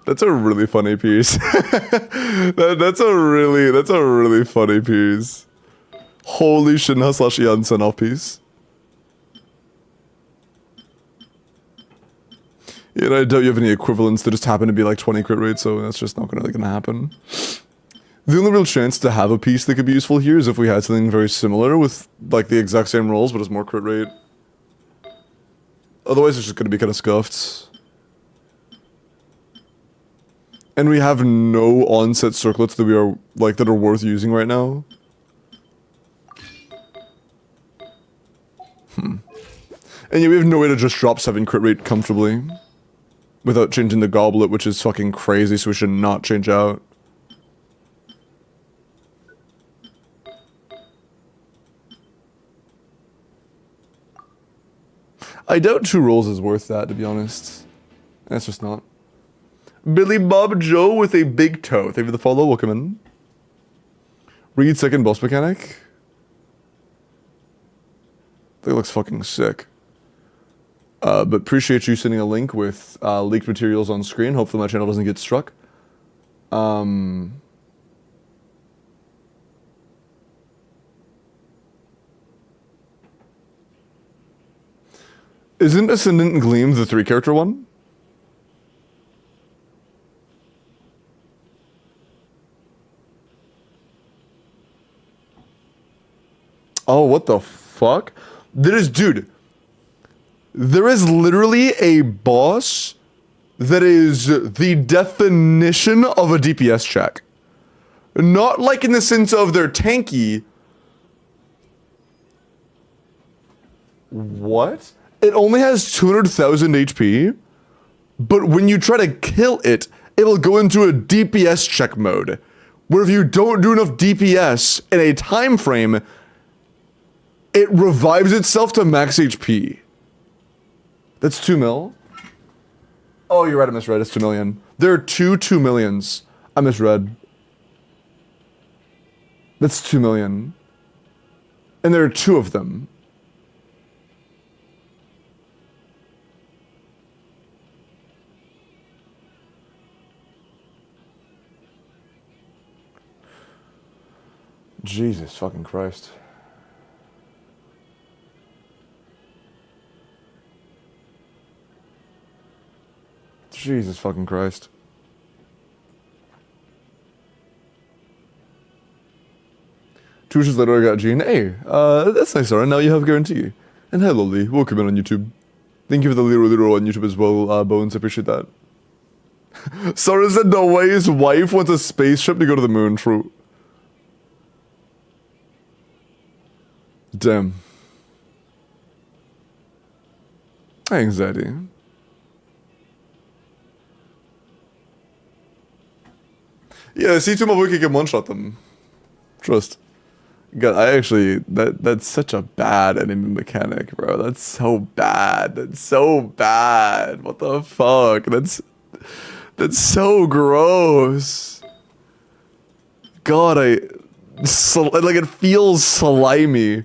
That's a really funny piece. that's a really funny piece. Holy Shinha slash Janssen off piece. Yeah, and I doubt you have any equivalents that just happen to be like 20 crit rate, so that's just not gonna happen. The only real chance to have a piece that could be useful here is if we had something very similar with like the exact same rolls but it's more crit rate. Otherwise it's just gonna be kind of scuffed. And we have no onset circlets that we are like that are worth using right now. And yeah, we have no way to just drop 7 crit rate comfortably without changing the goblet, which is fucking crazy, so we should not change out. I doubt 2 rolls is worth that, to be honest. That's just not. Billy Bob Joe with a big toe. Thank you for the follow. Welcome in. Read second boss mechanic. That looks fucking sick. But appreciate you sending a link with leaked materials on screen. Hopefully my channel doesn't get struck. Isn't Ascendant Gleam the 3-character one? Oh, what the fuck? Dude, there is literally a boss that is the definition of a DPS check. Not like in the sense of they're tanky. What? It only has 200,000 HP, but when you try to kill it, it will go into a DPS check mode, where if you don't do enough DPS in a time frame, it revives itself to max HP. That's 2 mil? Oh, you're right, I misread. It's 2 million. There are 2 millions. I misread. That's 2 million. And there are 2 of them. Jesus fucking Christ. Jesus fucking Christ. Two wishes later I got Gene. Hey, that's nice, Sarah. Now you have guarantee. And hello, Lee. Welcome in on YouTube. Thank you for the little on YouTube as well, Bones. I appreciate that. Sarah said no way his wife wants a spaceship to go to the moon. True. Damn. Anxiety. Yeah, see, 2 my boy can one-shot them. Trust. God, I actually, that's such a bad enemy mechanic, bro. That's so bad. That's so bad. What the fuck? That's so gross. God, like it feels slimy.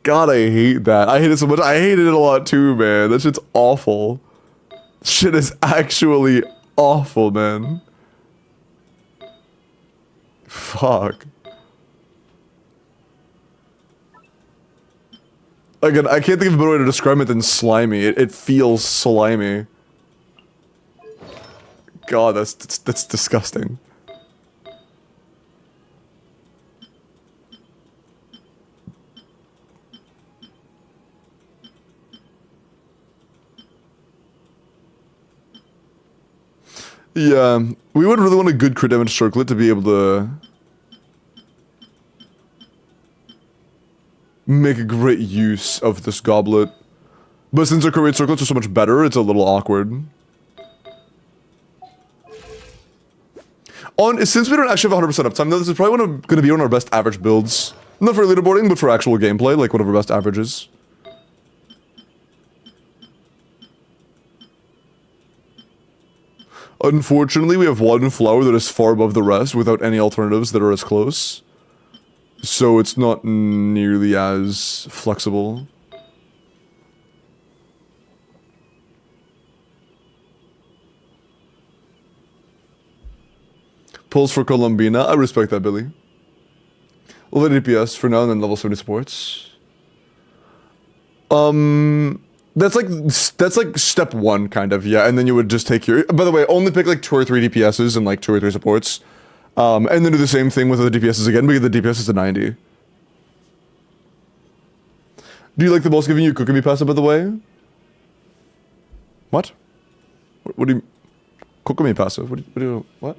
God, I hate that. I hate it so much. I hated it a lot too, man. That shit's awful. Shit is actually awful, man. Fuck. Again, I can't think of a better way to describe it than slimy. It feels slimy. God, that's disgusting. Yeah, we would really want a good crit damage circlet to be able to make a great use of this goblet. But since our crit rate circlets are so much better, it's a little awkward. Since we don't actually have 100% uptime, though, this is probably going to be one of our best average builds. Not for leaderboarding, but for actual gameplay, like one of our best averages. Unfortunately, we have one flower that is far above the rest without any alternatives that are as close. So it's not nearly as flexible. Pulls for Columbina. I respect that, Billy. Level DPS for now and then level 70 supports. That's like step 1, kind of, yeah, and then you would just take your... By the way, only pick like 2 or 3 DPSs and like 2 or 3 supports. And then do the same thing with the DPSs again, because the DPS is a 90. Do you like the boss giving you Kokomi passive, by the way? What? What do you... Kokomi passive? What?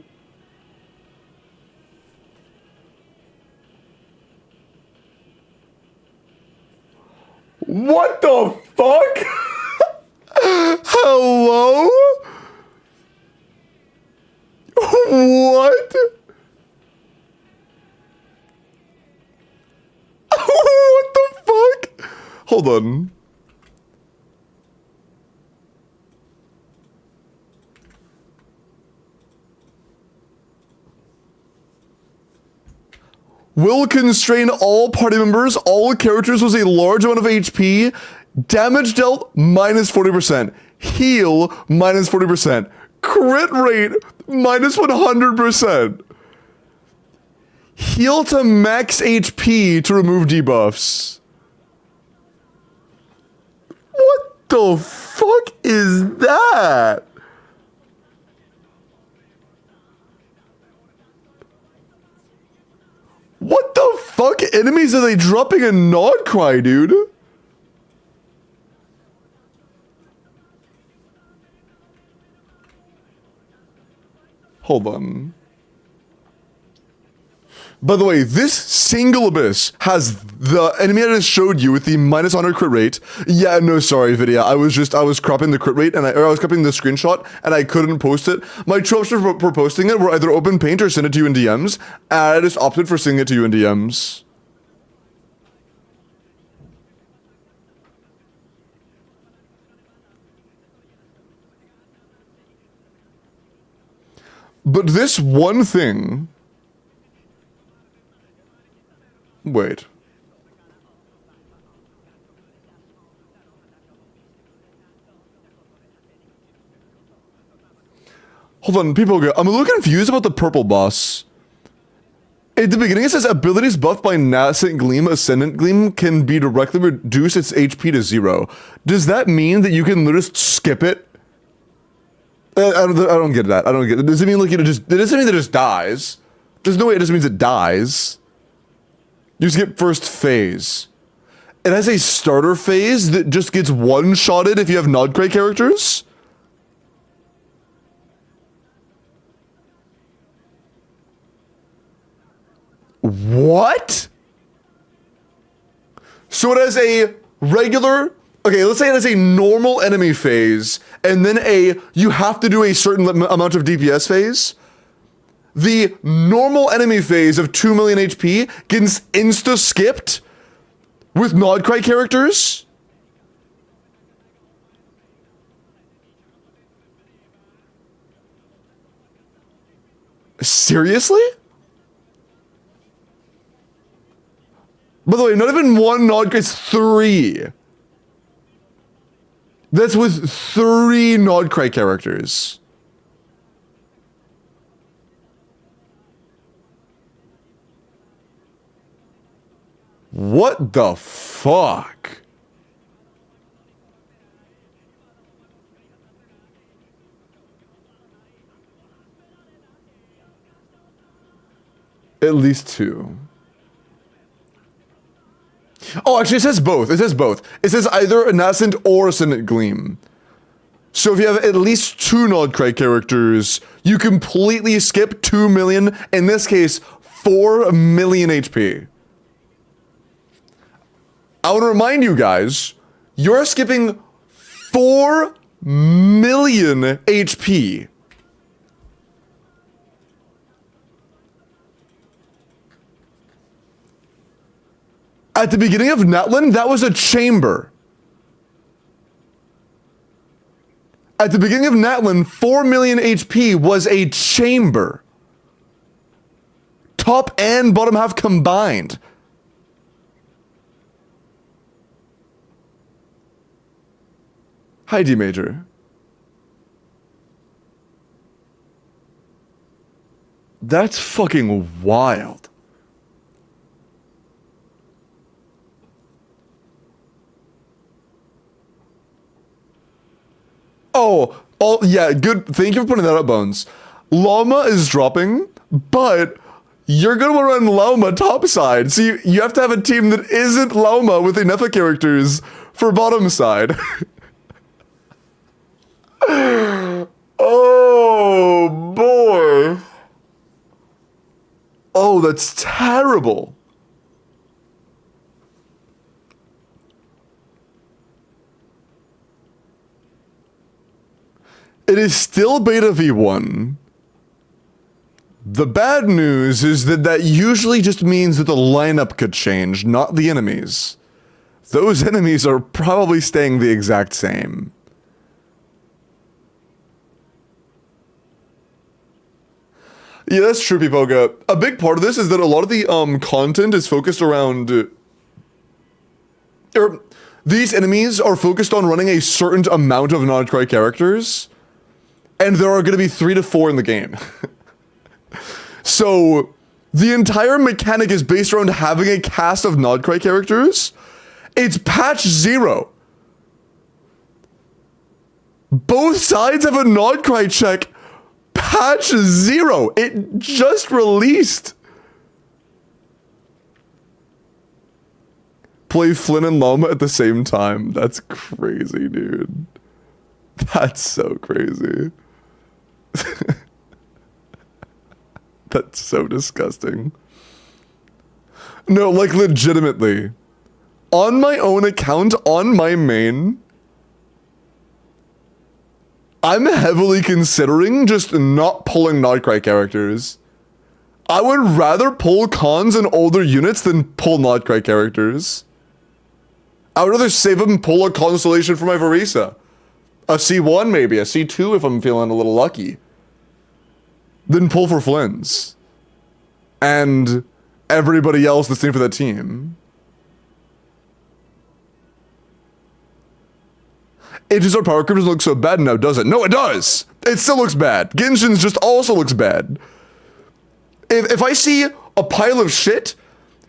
What the fuck? Hello? What? What the fuck? Hold on. Will constrain all party members, all characters was a large amount of HP, damage dealt minus 40%, heal minus 40%, crit rate minus 100%. Heal to max HP to remove debuffs. What the fuck is that? What the fuck enemies are they dropping in Nodcry, dude? Hold on. By the way, this single abyss has the enemy I just showed you with the -100 crit rate. Yeah, no, sorry, video. I was cropping the crit rate and I was cropping the screenshot and I couldn't post it. My two options for posting it were either open paint or send it to you in DMs. And I just opted for sending it to you in DMs. But this one thing... Wait. Hold on, people go. I'm a little confused about the purple boss. At the beginning it says abilities buffed by Nascent Gleam, Ascendant Gleam can be directly reduce its HP to 0. Does that mean that you can literally just skip it? I don't get that. I don't get it. Does it mean like it doesn't mean that it just dies? There's no way it just means it dies. You skip first phase. It has a starter phase that just gets one-shotted if you have Nodcray characters? What? So it has a regular... Okay, let's say it has a normal enemy phase, and then you have to do a certain amount of DPS phase. The normal enemy phase of 2 million HP gets insta-skipped with Nodcry characters? Seriously? By the way, not even one Nodcray, it's 3. That's with 3 Nodcry characters. What the fuck? At least 2. Oh, actually, it says both. It says both. It says either a Nascent or Ascendant Gleam. So if you have at least 2 Nodcry characters, you completely skip 2 million, in this case, 4 million HP. I want to remind you guys, you're skipping 4 million HP. At the beginning of Natlan, that was a chamber. At the beginning of Natlan, 4 million HP was a chamber. Top and bottom half combined. Hi, D Major. That's fucking wild. Oh, yeah, good. Thank you for putting that up, Bones. Llama is dropping, but you're gonna want to run Llama topside. So you have to have a team that isn't Llama with enough characters for bottom side. Oh, boy. Oh, that's terrible. It is still beta v1. The bad news is that usually just means that the lineup could change, not the enemies. Those enemies are probably staying the exact same. Yeah, that's true, Pipoga. A big part of this is that a lot of the content is focused around... these enemies are focused on running a certain amount of Nodcry characters, and there are going to be 3 to 4 in the game. So, the entire mechanic is based around having a cast of Nodcry characters. It's patch 0. Both sides have a Nodcry check. Patch 0. It just released. Play Flynn and Llama at the same time. That's crazy, dude. That's so crazy. That's so disgusting. No, like legitimately. On my own account, on my main, I'm heavily considering just not pulling Nodcry characters. I would rather pull cons and older units than pull Nodcry characters. I would rather save them and pull a constellation for my Varisa. A C1 maybe, a C2 if I'm feeling a little lucky. Then pull for Flynn's. And everybody else that's in for that team. It just our power creep doesn't look so bad now, does it? No, it does! It still looks bad. Genshin's just also looks bad. If I see a pile of shit,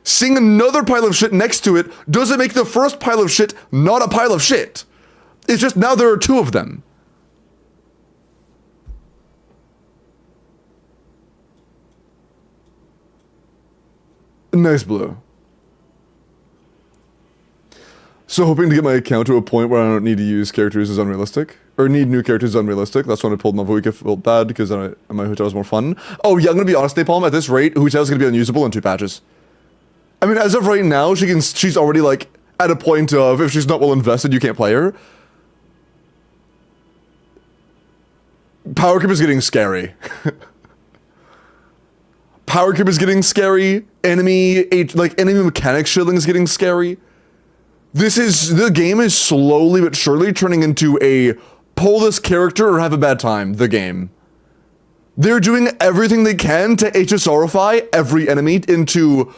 seeing another pile of shit next to it doesn't make the first pile of shit not a pile of shit. It's just now there are two of them. Nice blue. So hoping to get my account to a point where I don't need to use characters as unrealistic. Or need new characters as unrealistic. That's when I pulled Mavuika, felt bad because then my Huta was more fun. Oh yeah, I'm gonna be honest, Napalm, at this rate, Huta is gonna be unusable in 2 patches. I mean, as of right now, she's already like at a point of if she's not well invested, you can't play her. Power creep is getting scary. Power creep is getting scary. Enemy mechanic shielding is getting scary. The game is slowly but surely turning into a pull this character or have a bad time, the game. They're doing everything they can to HSRify every enemy into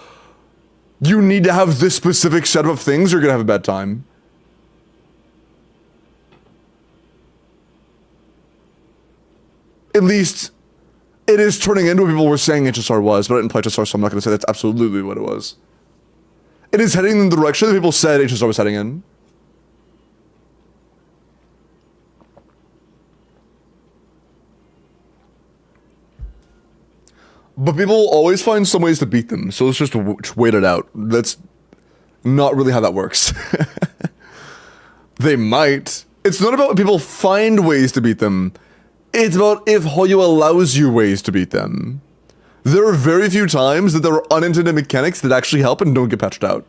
you need to have this specific set of things or you're gonna have a bad time. At least it is turning into what people were saying HSR was, but I didn't play HSR, so I'm not gonna say that's absolutely what it was. It is heading in the direction that people said HSR was heading in. But people will always find some ways to beat them, so let's just wait it out. That's not really how that works. They might. It's not about people find ways to beat them. It's about if Hoyo allows you ways to beat them. There are very few times that there are unintended mechanics that actually help and don't get patched out.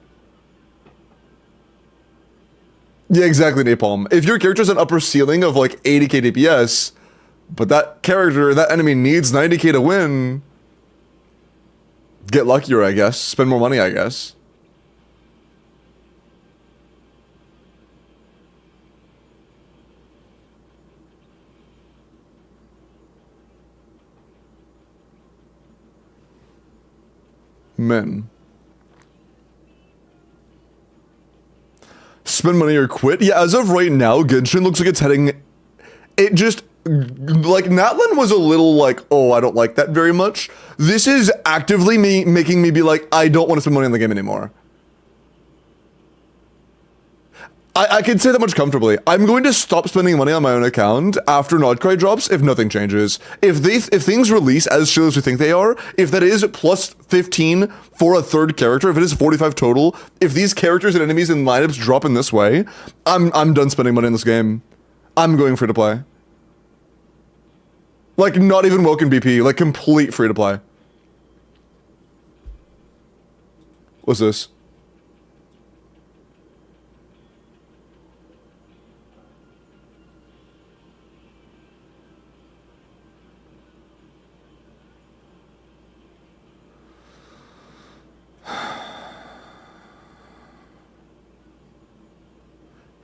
Yeah, exactly, Napalm. If your character's an upper ceiling of like 80k DPS, but that enemy needs 90k to win, get luckier, I guess. Spend more money, I guess. Men. Spend money or quit? Yeah, as of right now, Genshin looks like it's heading... It just... Like, Natlan was a little like, oh, I don't like that very much. This is actively making me be like, I don't want to spend money on the game anymore. I can say that much comfortably. I'm going to stop spending money on my own account after Nodcry drops if nothing changes. If things release as chill as we think they are, if that is plus 15 for a third character, if it is 45 total, if these characters and enemies and lineups drop in this way, I'm done spending money in this game. I'm going free to play. Like, not even Woken BP, like complete free to play. What's this?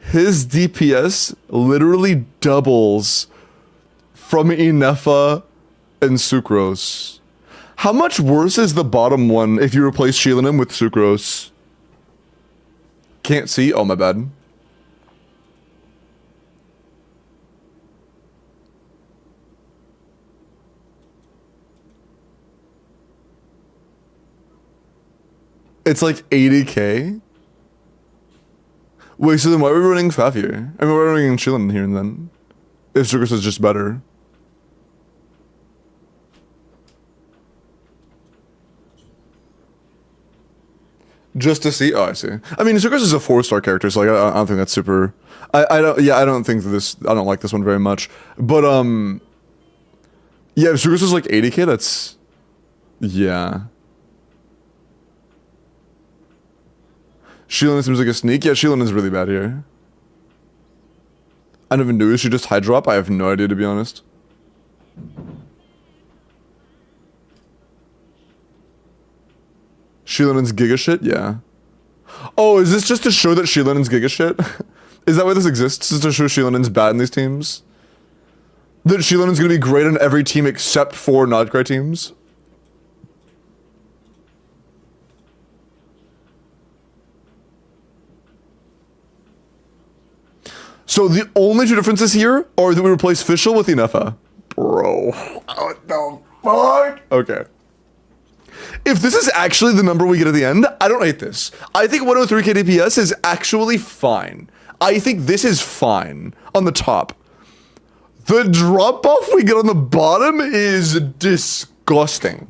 His DPS literally doubles from Inefa and Sucrose. How much worse is the bottom one if you replace Shielding with Sucrose? Can't see? Oh, my bad. It's like 80k? Wait, so then why are we running Fafir? I mean, we're running Shielding here and then. if Circus is just better. Just to see. Oh, I see. I mean, Circus is a 4-star character, so like I don't think that's super. I don't. Yeah, I don't think this. I don't like this one very much. But yeah, if Circus is like 80k, that's yeah. Sheilin seems like a sneak. Yeah, Sheilin is really bad here. I don't even know. Is she just high drop? I have no idea, to be honest. Sheilin's Giga shit? Yeah. Oh, is this just to show that Sheilin's Giga shit? Is that why this exists? Is to show Sheilin's bad in these teams? That Sheilin's gonna be great on every team except for Nodcry teams? So the only two differences here are that we replace Fischl with Inefa. Bro. What the fuck? Okay. If this is actually the number we get at the end, I don't hate this. I think 103k DPS is actually fine. I think this is fine on the top. The drop off we get on the bottom is disgusting.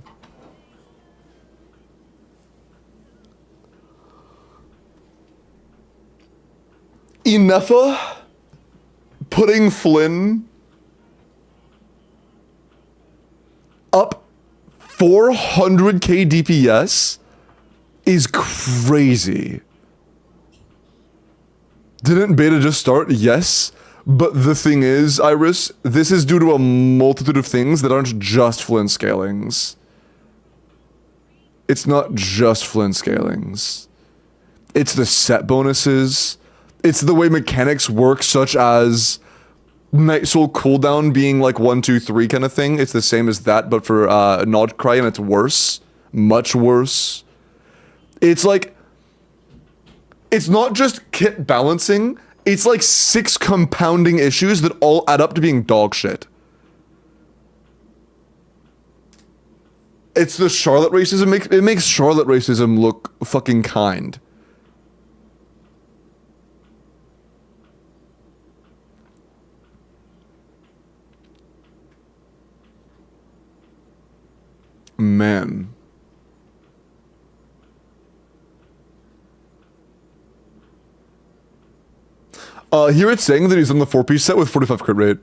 Inefa putting Flynn up 400k DPS is crazy. Didn't beta just start? Yes. But the thing is, Iris, this is due to a multitude of things that aren't just Flynn scalings. It's not just Flynn scalings. It's the set bonuses. It's the way mechanics work, such as Night Soul cooldown being like 1, 2, 3 kind of thing. It's the same as that, but for Nodcry, and it's worse. Much worse. It's like, it's not just kit balancing, it's like 6 compounding issues that all add up to being dog shit. It's the Charlotte racism, it makes Charlotte racism look fucking kind. Man. Here it's saying that he's on the 4-piece set with 45 crit rate.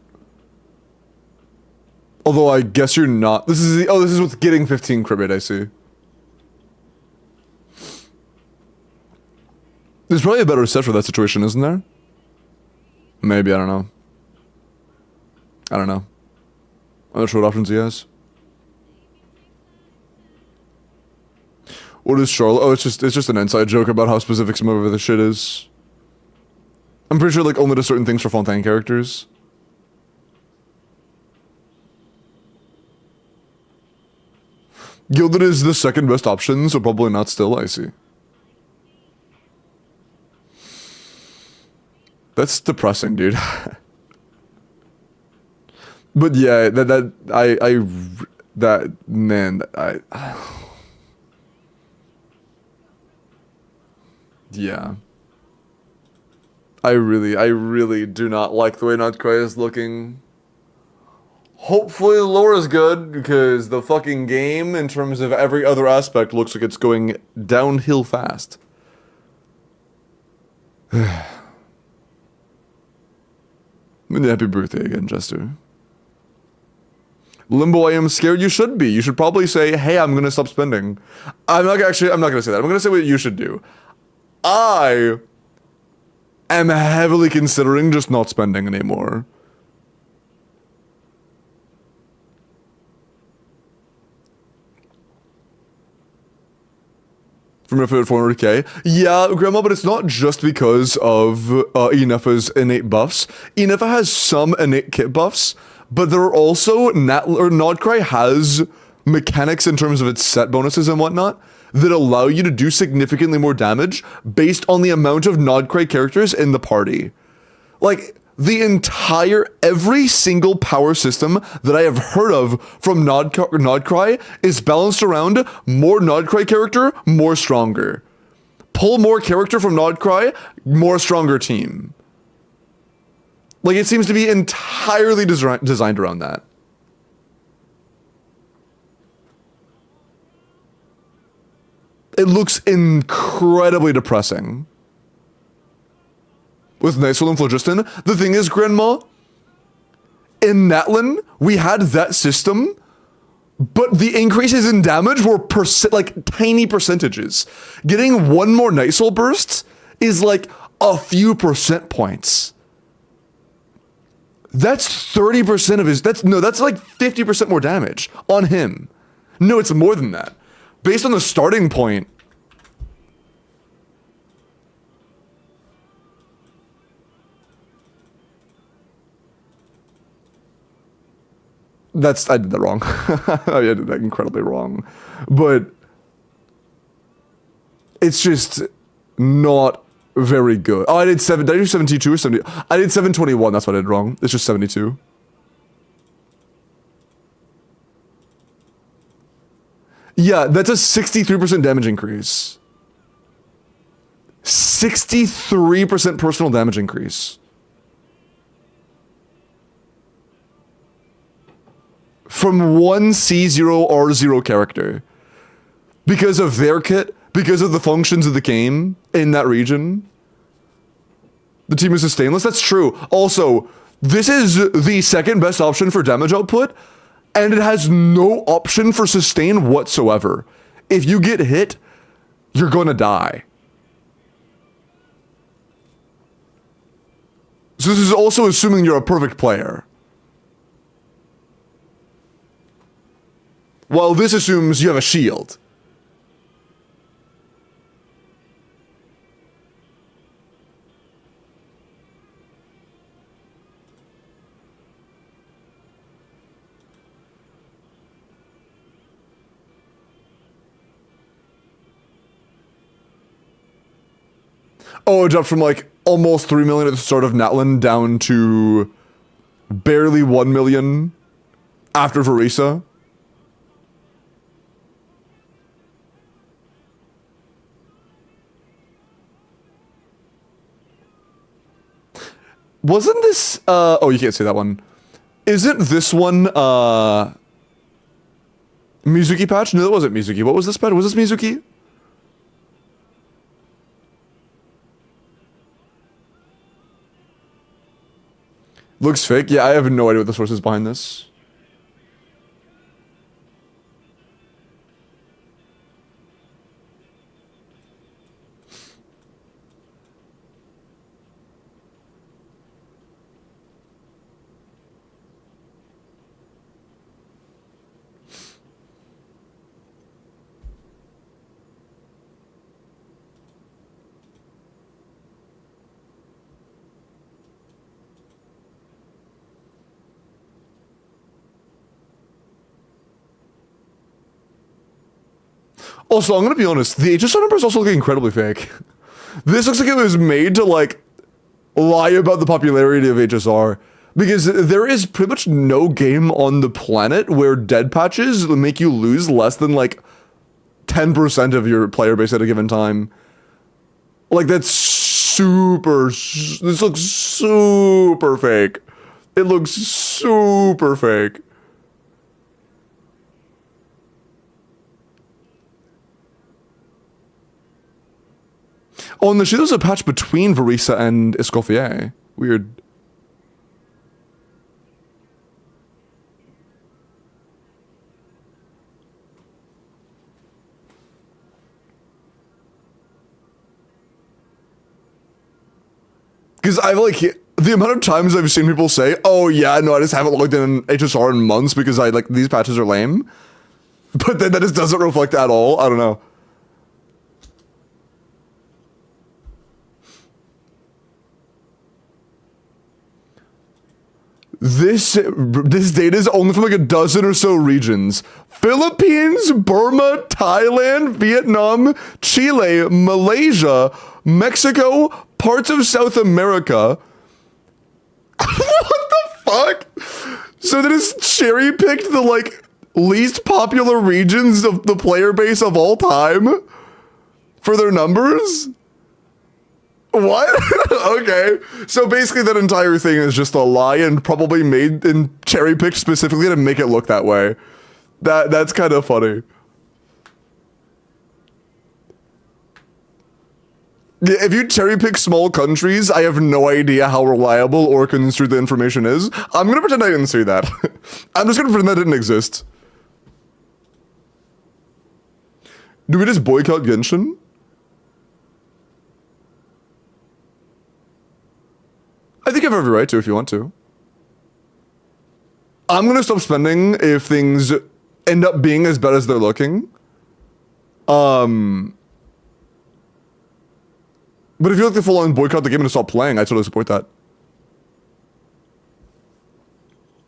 Although I guess you're not. This is the, oh, this is with getting 15 crit rate, I see. There's probably a better set for that situation, isn't there? Maybe, I don't know. I don't know. I'm not sure what options he has. What is Charlotte? Oh, it's just an inside joke about how specific some of the shit is. I'm pretty sure like only to certain things for Fontaine characters. Gilded is the second best option, so probably not still, I see. That's depressing, dude. But yeah, yeah. I really do not like the way Nodcry is looking. Hopefully the lore is good, because the fucking game, in terms of every other aspect, looks like it's going downhill fast. Happy birthday again, Jester. Limbo, I am scared. You should be. You should probably say, hey, I'm gonna stop spending. I'm not gonna say that. I'm gonna say what you should do. I am heavily considering just not spending anymore. From if at 400k? Yeah, Grandma, but it's not just because of Inefa's innate buffs. Inefa has some innate kit buffs, but there are also Nodcry has mechanics in terms of its set bonuses and whatnot that allow you to do significantly more damage based on the amount of Nodcry characters in the party. Like, every single power system that I have heard of from Nodcry is balanced around more Nodcry character, more stronger. Pull more character from Nodcry, more stronger team. Like, it seems to be entirely designed around that. It looks incredibly depressing. With Nicefield and Phlogiston. The thing is, Grandma, in Natlan, we had that system, but the increases in damage were like tiny percentages. Getting one more Night Soul burst is like a few percent points. That's 30% of his, that's like 50% more damage on him. No, it's more than that. Based on the starting point. I did that wrong. I did that incredibly wrong. But it's just not very good. Oh, did I do 72 or 70? I did 721, that's what I did wrong. It's just 72. Yeah, that's a 63% damage increase. 63% personal damage increase. From one C0R0 character. Because of their kit, because of the functions of the game in that region. The team is sustainless, that's true. Also, this is the second best option for damage output, and it has no option for sustain whatsoever. If you get hit, you're gonna die. So this is also assuming you're a perfect player. While this assumes you have a shield. Oh, it dropped from like almost 3 million at the start of Natlan down to barely 1 million after Verisa. Wasn't this, oh, you can't say that one. Isn't this one, Mizuki patch? No, that wasn't Mizuki. What was this patch? Was this Mizuki? Looks fake. Yeah, I have no idea what the source is behind this. Also, I'm gonna be honest, the HSR numbers also look incredibly fake. This looks like it was made to, like, lie about the popularity of HSR. Because there is pretty much no game on the planet where dead patches make you lose less than, like, 10% of your player base at a given time. Like, that's this looks super fake. It looks super fake. Oh, and there's a patch between Verisa and Escoffier. Weird. Because I've like, the amount of times I've seen people say, oh yeah, no, I just haven't logged in HSR in months because I like, these patches are lame. But then that just doesn't reflect at all. I don't know. This data is only from like a dozen or so regions. Philippines, Burma, Thailand, Vietnam, Chile, Malaysia, Mexico, parts of South America. What the fuck? So they just cherry-picked the like least popular regions of the player base of all time for their numbers? What? Okay. So basically that entire thing is just a lie and probably made and cherry picked specifically to make it look that way. That's kind of funny. Yeah, if you cherry pick small countries, I have no idea how reliable or construed the information is. I'm gonna pretend I didn't see that. I'm just gonna pretend that didn't exist. Do we just boycott Genshin? I think you have every right to if you want to. I'm gonna stop spending if things end up being as bad as they're looking. But if you like to full-on boycott the game and stop playing, I totally support that.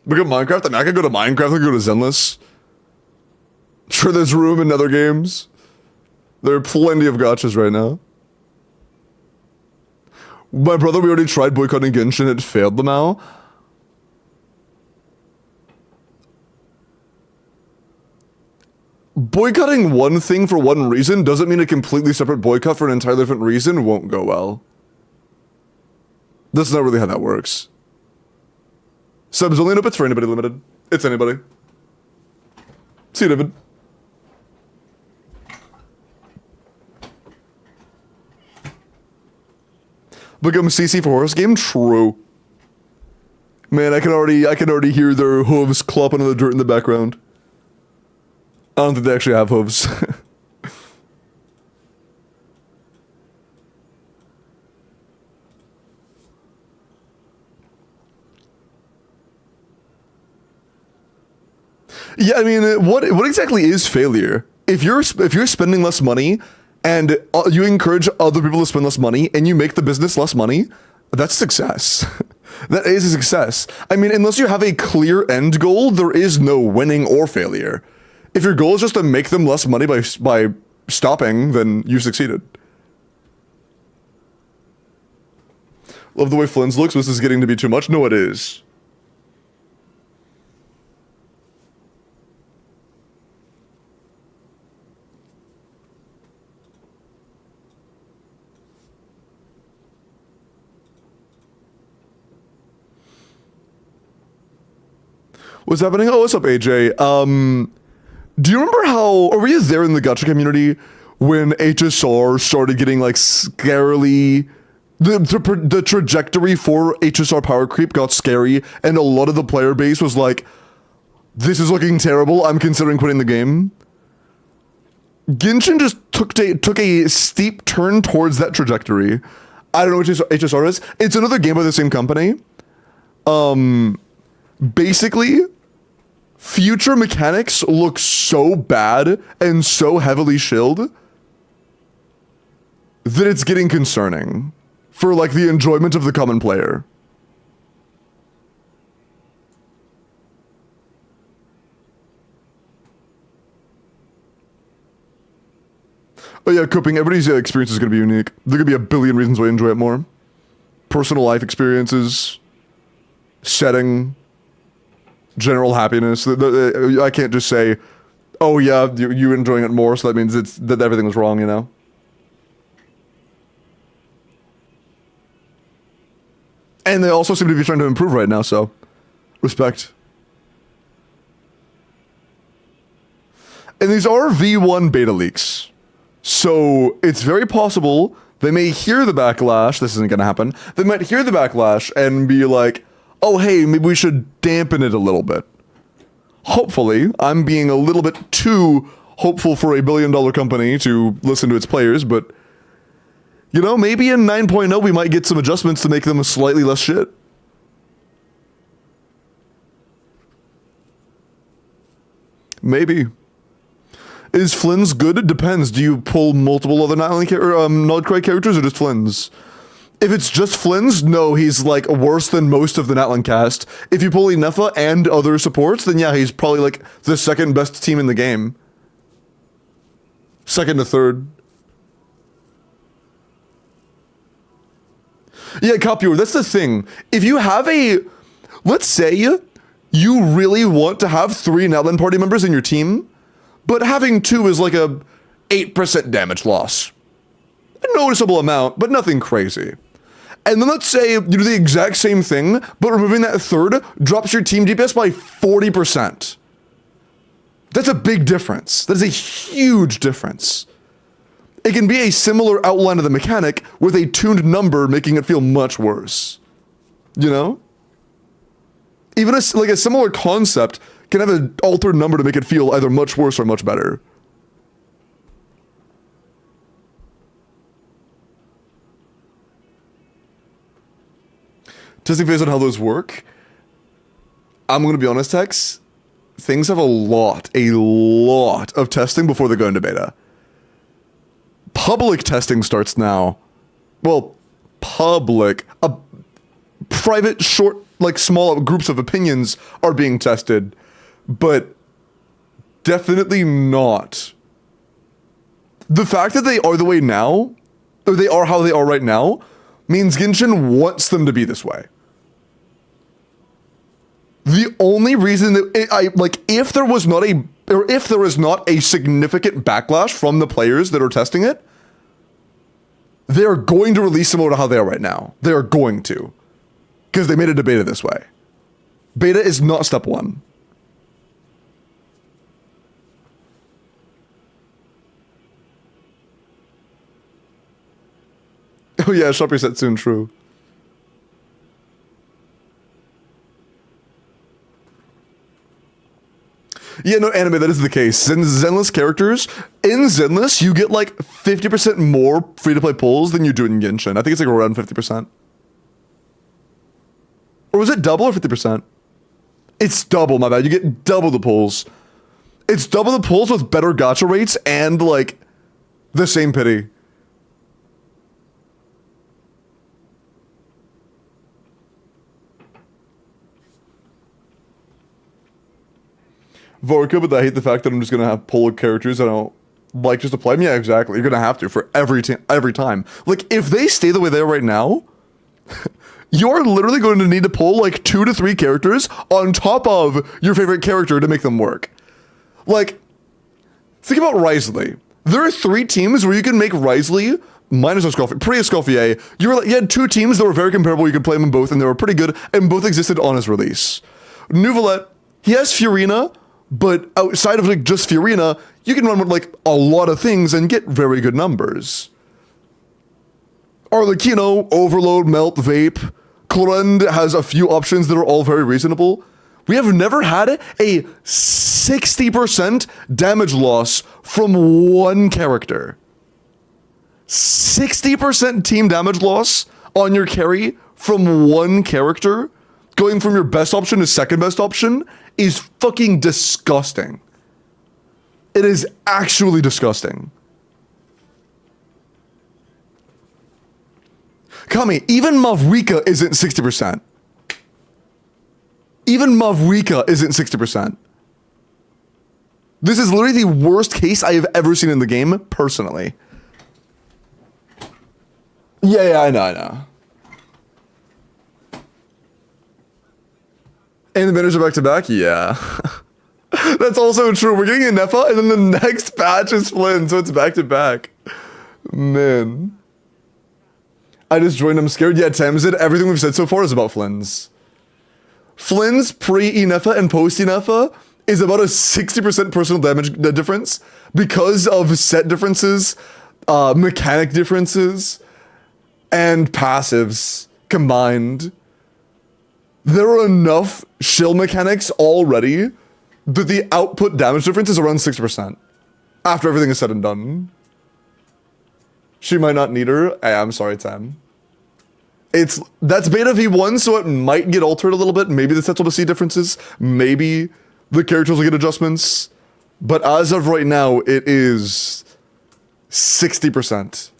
Look at Minecraft. I mean, I could go to Minecraft, I could go to Zenless. Sure, there's room in other games. There are plenty of gachas right now. My brother, we already tried boycotting Genshin, it failed them now. Boycotting one thing for one reason doesn't mean a completely separate boycott for an entirely different reason won't go well. That's not really how that works. Subs only up, it's for anybody limited. It's anybody. See you, David. Become CC for horse game? True. Man, I can already hear their hooves clopping on the dirt in the background. I don't think they actually have hooves. Yeah, I mean, what exactly is failure? If you're spending less money and you encourage other people to spend less money and you make the business less money, that's success. That is a success. I mean, unless you have a clear end goal, there is no winning or failure. If your goal is just to make them less money by stopping, then you've succeeded. Love the way Flynn's looks. This is getting to be too much. No, it is. What's happening? Oh, what's up, AJ? Do you remember how, or were you there in the gacha community when HSR started getting like scarily, the trajectory for HSR power creep got scary and a lot of the player base was like, this is looking terrible, I'm considering quitting the game? Genshin just took a steep turn towards that trajectory. I don't know what HSR is. It's another game by the same company. Basically, future mechanics look so bad and so heavily shilled that it's getting concerning for like the enjoyment of the common player. Oh yeah, coping. Everybody's experience is going to be unique. There could be a billion reasons why you enjoy it more. Personal life experiences, setting, general happiness. I can't just say, oh yeah, you enjoying it more, so that means that everything was wrong, you know? And they also seem to be trying to improve right now, so respect. And these are V1 beta leaks. So it's very possible they may hear the backlash. This isn't going to happen. They might hear the backlash and be like, oh, hey, maybe we should dampen it a little bit. Hopefully, I'm being a little bit too hopeful for a billion-dollar company to listen to its players, but, you know, maybe in 9.0 we might get some adjustments to make them slightly less shit. Maybe. Is Flynn's good? It depends. Do you pull multiple other Nodcry characters or just Flynn's? If it's just Flynn's, no, he's like worse than most of the Natlan cast. If you pull Inefa and other supports, then yeah, he's probably like the second best team in the game. Second to third. Yeah, Copier, that's the thing. If you have let's say you really want to have 3 Natlan party members in your team, but having 2 is like a 8% damage loss. A noticeable amount, but nothing crazy. And then let's say you do the exact same thing, but removing that third drops your team DPS by 40%. That's a big difference. That is a huge difference. It can be a similar outline of the mechanic with a tuned number making it feel much worse. You know? Even a similar concept can have an altered number to make it feel either much worse or much better. Testing phase on how those work. I'm going to be honest, Tex. Things have a lot of testing before they go into beta. Public testing starts now. Well, public. Private, short, small groups of opinions are being tested, but definitely not. The fact that they are the way now, or they are how they are right now, means Genshin wants them to be this way. The only reason that if there is not a significant backlash from the players that are testing it, they are going to release similar to how they are right now. They are going to. Because they made it a beta this way. Beta is not step one. Oh yeah, shop reset soon, true. Yeah, no, anime, that is the case. Zenless characters, in Zenless, you get 50% more free-to-play pulls than you do in Genshin. I think it's around 50%. Or was it double or 50%? It's double, my bad. You get double the pulls. It's double the pulls with better gacha rates and, the same pity. Vorka, but I hate the fact that I'm just gonna have pull characters I don't like just to play them. Yeah, exactly. You're gonna have to for every time. If they stay the way they are right now, you're literally going to need to pull 2 to 3 characters on top of your favorite character to make them work. Think about Wriothesley. There are 3 teams where you can make Wriothesley minus Escoffier, pre-Escoffier. You had 2 teams that were very comparable. You could play them in both, and they were pretty good, and both existed on his release. Nuvolette, he has Fiorina, but outside of just Fiorina, you can run with a lot of things and get very good numbers. Arlecchino, Overload, Melt, Vape. Clorend has a few options that are all very reasonable. We have never had a 60% damage loss from one character. 60% team damage loss on your carry from one character, going from your best option to second best option, is fucking disgusting. It is actually disgusting. Kami, even Mavwika isn't 60%. Even Mavwika isn't 60%. This is literally the worst case I have ever seen in the game, personally. Yeah, I know. And the banners are back to back? Yeah. That's also true. We're getting a Nefa, and then the next patch is Flynn, so it's back to back. Man. I just joined, I'm scared. Yeah, Tamzid, everything we've said so far is about Flynn's. Flynn's pre-Enefa and post-Enefa is about a 60% personal damage difference because of set differences, mechanic differences, and passives combined. There are enough shield mechanics already that the output damage difference is around 6% after everything is said and done. She might not need her. I'm sorry, Tam. That's beta V1, so it might get altered a little bit. Maybe the sets will see differences. Maybe the characters will get adjustments. But as of right now, it is 60%.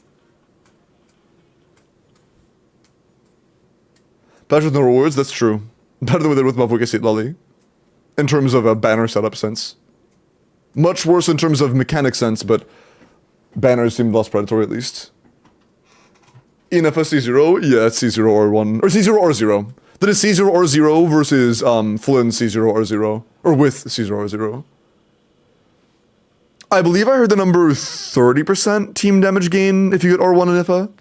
Patch with no rewards, that's true. Better than we did with Mavuka Seat Lolly. In terms of a banner setup sense. Much worse in terms of mechanic sense, but banners seem less predatory at least. ENF C0? Yeah, it's C0 or 1. Or C0 or 0. That is C0 or 0 versus Flynn C0 or 0. Or with C0 or 0. I believe I heard the number 30% team damage gain if you get R1 and IFA.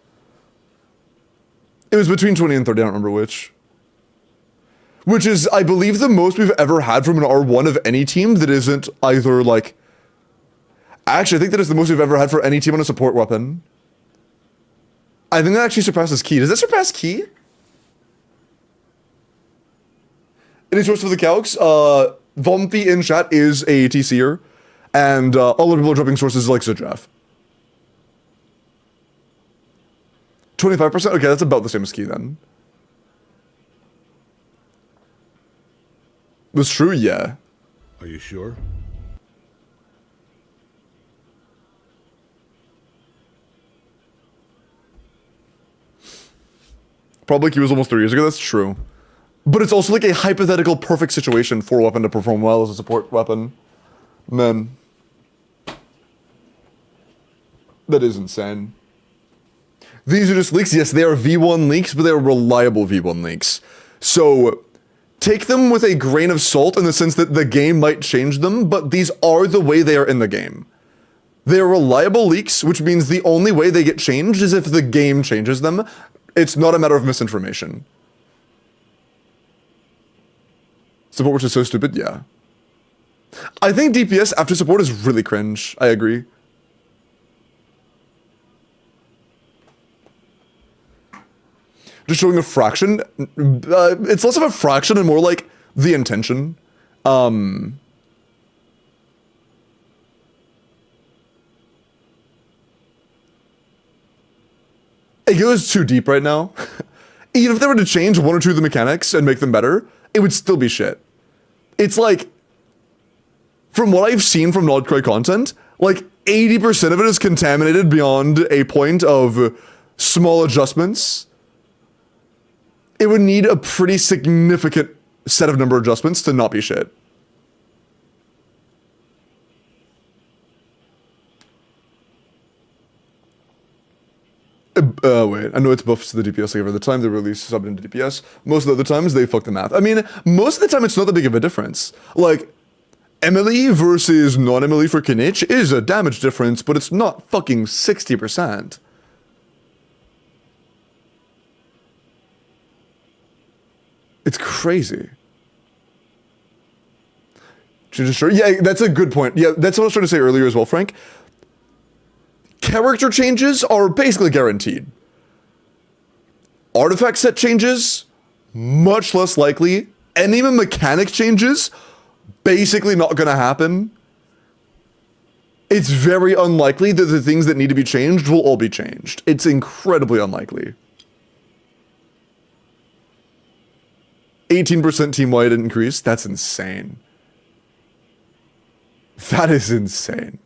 It was between 20 and 30, I don't remember which. Which is, I believe, the most we've ever had from an R1 of any team that isn't either, like... Actually, I think that is the most we've ever had for any team on a support weapon. I think that actually surpasses Key. Does that surpass Key? Any source for the calcs? Vomthi in chat is a TC'er, and all the people are dropping sources like Zijaf. 25%? Okay, that's about the same as Key then. Was true, yeah. Are you sure? Probably Q was almost 3 years ago, that's true. But it's also like a hypothetical perfect situation for a weapon to perform well as a support weapon. Man. That is insane. These are just leaks. Yes, they are V1 leaks, but they are reliable V1 leaks. So, take them with a grain of salt in the sense that the game might change them, but these are the way they are in the game. They are reliable leaks, which means the only way they get changed is if the game changes them. It's not a matter of misinformation. Support which is so stupid, yeah. I think DPS after support is really cringe. I agree. Just showing a fraction. It's less of a fraction and more like the intention. It goes too deep right now. Even if they were to change one or two of the mechanics and make them better, it would still be shit. It's like, from what I've seen from Nodcry content, like 80% of it is contaminated beyond a point of small adjustments. It would need a pretty significant set of number adjustments to not be shit. Wait, I know it's buffs to the DPS like every other time they release sub into DPS. Most of the other times they fuck the math. I mean, most of the time it's not that big of a difference. Like, Emily versus non-Emily for Kinich is a damage difference, but it's not fucking 60%. It's crazy. Sure. Yeah, that's a good point. Yeah, that's what I was trying to say earlier as well, Frank. Character changes are basically guaranteed. Artifact set changes, much less likely. And even mechanic changes, basically not gonna happen. It's very unlikely that the things that need to be changed will all be changed. It's incredibly unlikely. 18% team-wide increase, that's insane. That is insane.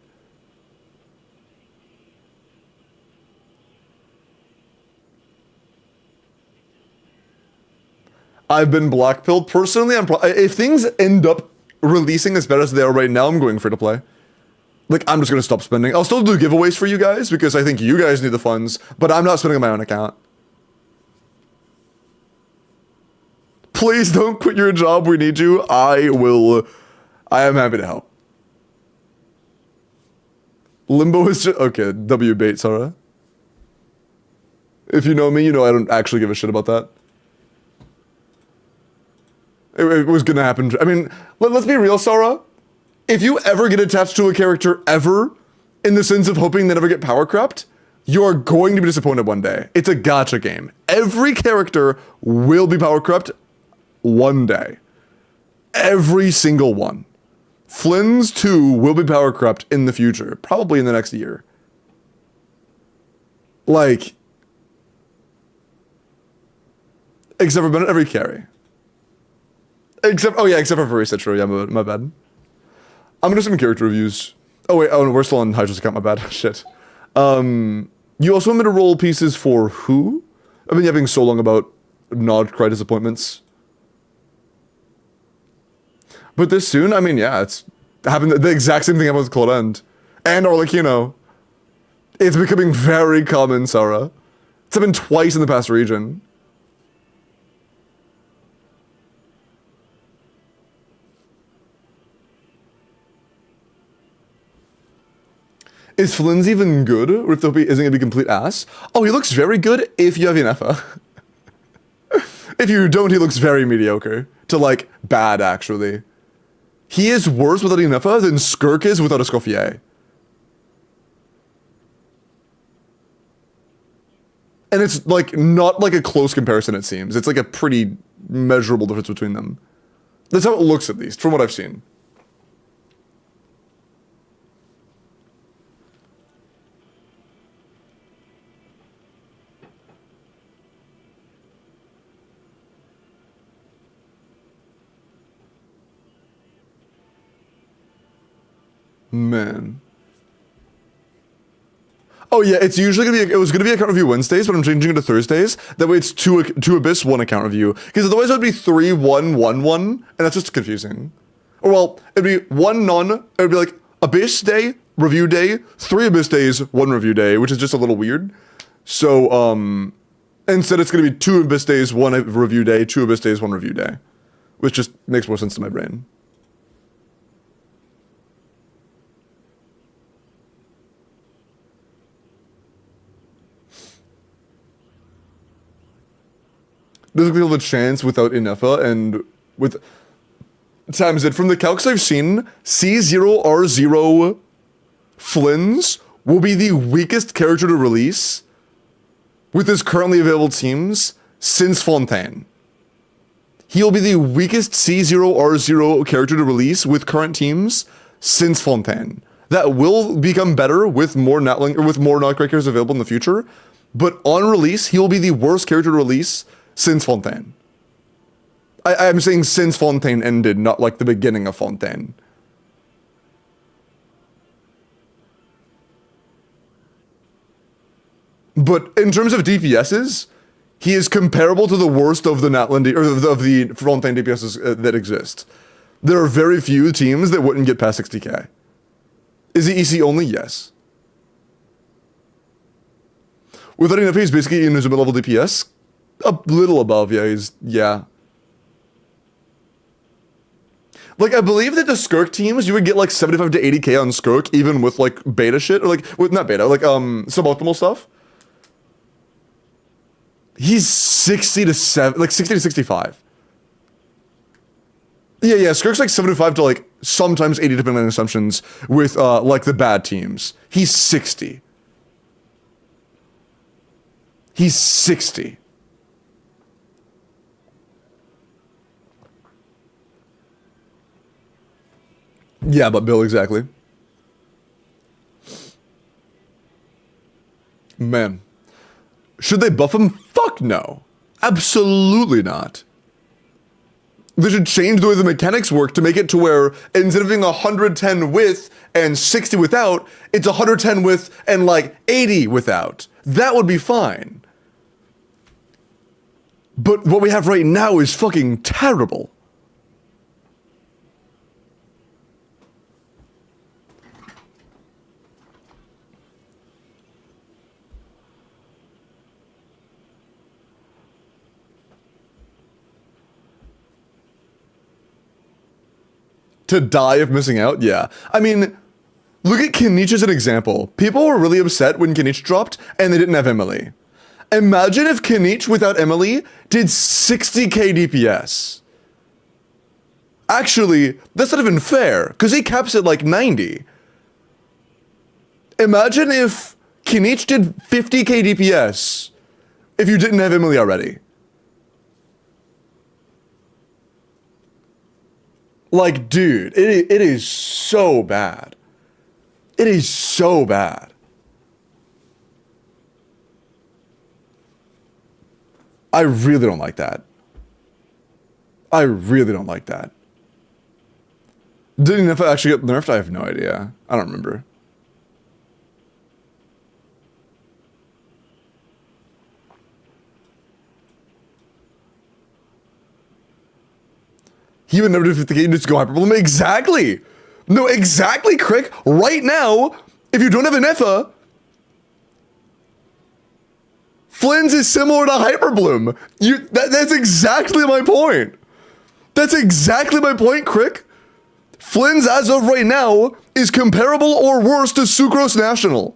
I've been blackpilled. Personally, if things end up releasing as bad as they are right now, I'm going free to play. Like, I'm just gonna stop spending. I'll still do giveaways for you guys because I think you guys need the funds, but I'm not spending on my own account. Please don't quit your job. We need you. I am happy to help. Limbo is just... Okay, W bait, Sarah. If you know me, you know I don't actually give a shit about that. It was gonna happen. I mean, let's be real, Sarah. If you ever get attached to a character ever, in the sense of hoping they never get power crept, you are going to be disappointed one day. It's a gacha game. Every character will be power crept one day. Every single one. Flynn's 2 will be power crept in the future. Probably in the next year. Like... Except for Bennett, every carry. Except for Furry Citro, yeah, my bad. I'm gonna do some character reviews. Oh wait, no, we're still on Hydra's account, my bad, shit. You also want me to roll pieces for who? I've been yapping so long about Nodcry disappointments. But this soon, I mean, yeah, it's happened, the exact same thing happened with Cold End. And Orlikino. It's becoming very common, Sarah. It's happened twice in the past region. Is Flynn's even good, or if the OP isn't gonna be complete ass? Oh, he looks very good if you have Yennefer. If you don't, he looks very mediocre. To like, bad actually. He is worse without Yennefer than Skirk is without Escoffier. And it's like, not like a close comparison it seems. It's like a pretty measurable difference between them. That's how it looks at least, from what I've seen. Man. Oh yeah, it's usually gonna be, it was gonna be account review Wednesdays, but I'm changing it to Thursdays. That way it's two Abyss, one account review. Because otherwise it would be 3, 1, 1, 1, and that's just confusing. Or well, it'd be one none, it would be like Abyss day, review day, 3 Abyss days, 1 review day, which is just a little weird. So, instead it's gonna be 2 Abyss days, 1 review day, 2 Abyss days, 1 review day. Which just makes more sense to my brain. Doesn't feel the chance without Yennefer and with times it from the calcs I've seen, C0R0 Flynn's will be the weakest character to release with his currently available teams since Fontaine. He'll be the weakest C0R0 character to release with current teams since Fontaine. That will become better with more Natling or with more Nutcrackers available in the future, but on release, he'll be the worst character to release since Fontaine. I'm saying since Fontaine ended, not like the beginning of Fontaine. But in terms of DPSs, he is comparable to the worst of the Natland or of the Fontaine DPSs that exist. There are very few teams that wouldn't get past 60k. Is he EC only? Yes. Without enough, he's basically in his mid-level DPS. A little above, yeah, yeah. Like, I believe that the Skirk teams, you would get like 75 to 80k on Skirk, even with like beta shit, or like, with, not beta, like suboptimal stuff. He's 60 to 65. Yeah, Skirk's like 75 to like sometimes 80 depending on assumptions with like the bad teams. He's 60. He's 60. Yeah, but Bill, exactly. Man. Should they buff him? Fuck no. Absolutely not. They should change the way the mechanics work to make it to where instead of being 110 with and 60 without, it's 110 with and like 80 without. That would be fine. But what we have right now is fucking terrible. To die of missing out? Yeah. I mean, look at Kinich as an example. People were really upset when Kinich dropped and they didn't have Emily. Imagine if Kinich without Emily did 60k DPS. Actually, that's not even fair, because he caps at like 90. Imagine if Kinich did 50k DPS if you didn't have Emily already. Like, dude, it is so bad. It is so bad. I really don't like that. I really don't like that. Didn't if I actually get nerfed? I have no idea. I don't remember. He would never do 50k, just go hyper. Exactly. No, exactly, Crick. Right now, if you don't have an Effa, Flynn's is similar to Hyperbloom. That's exactly my point. That's exactly my point, Crick. Flynn's, as of right now, is comparable or worse to Sucrose National.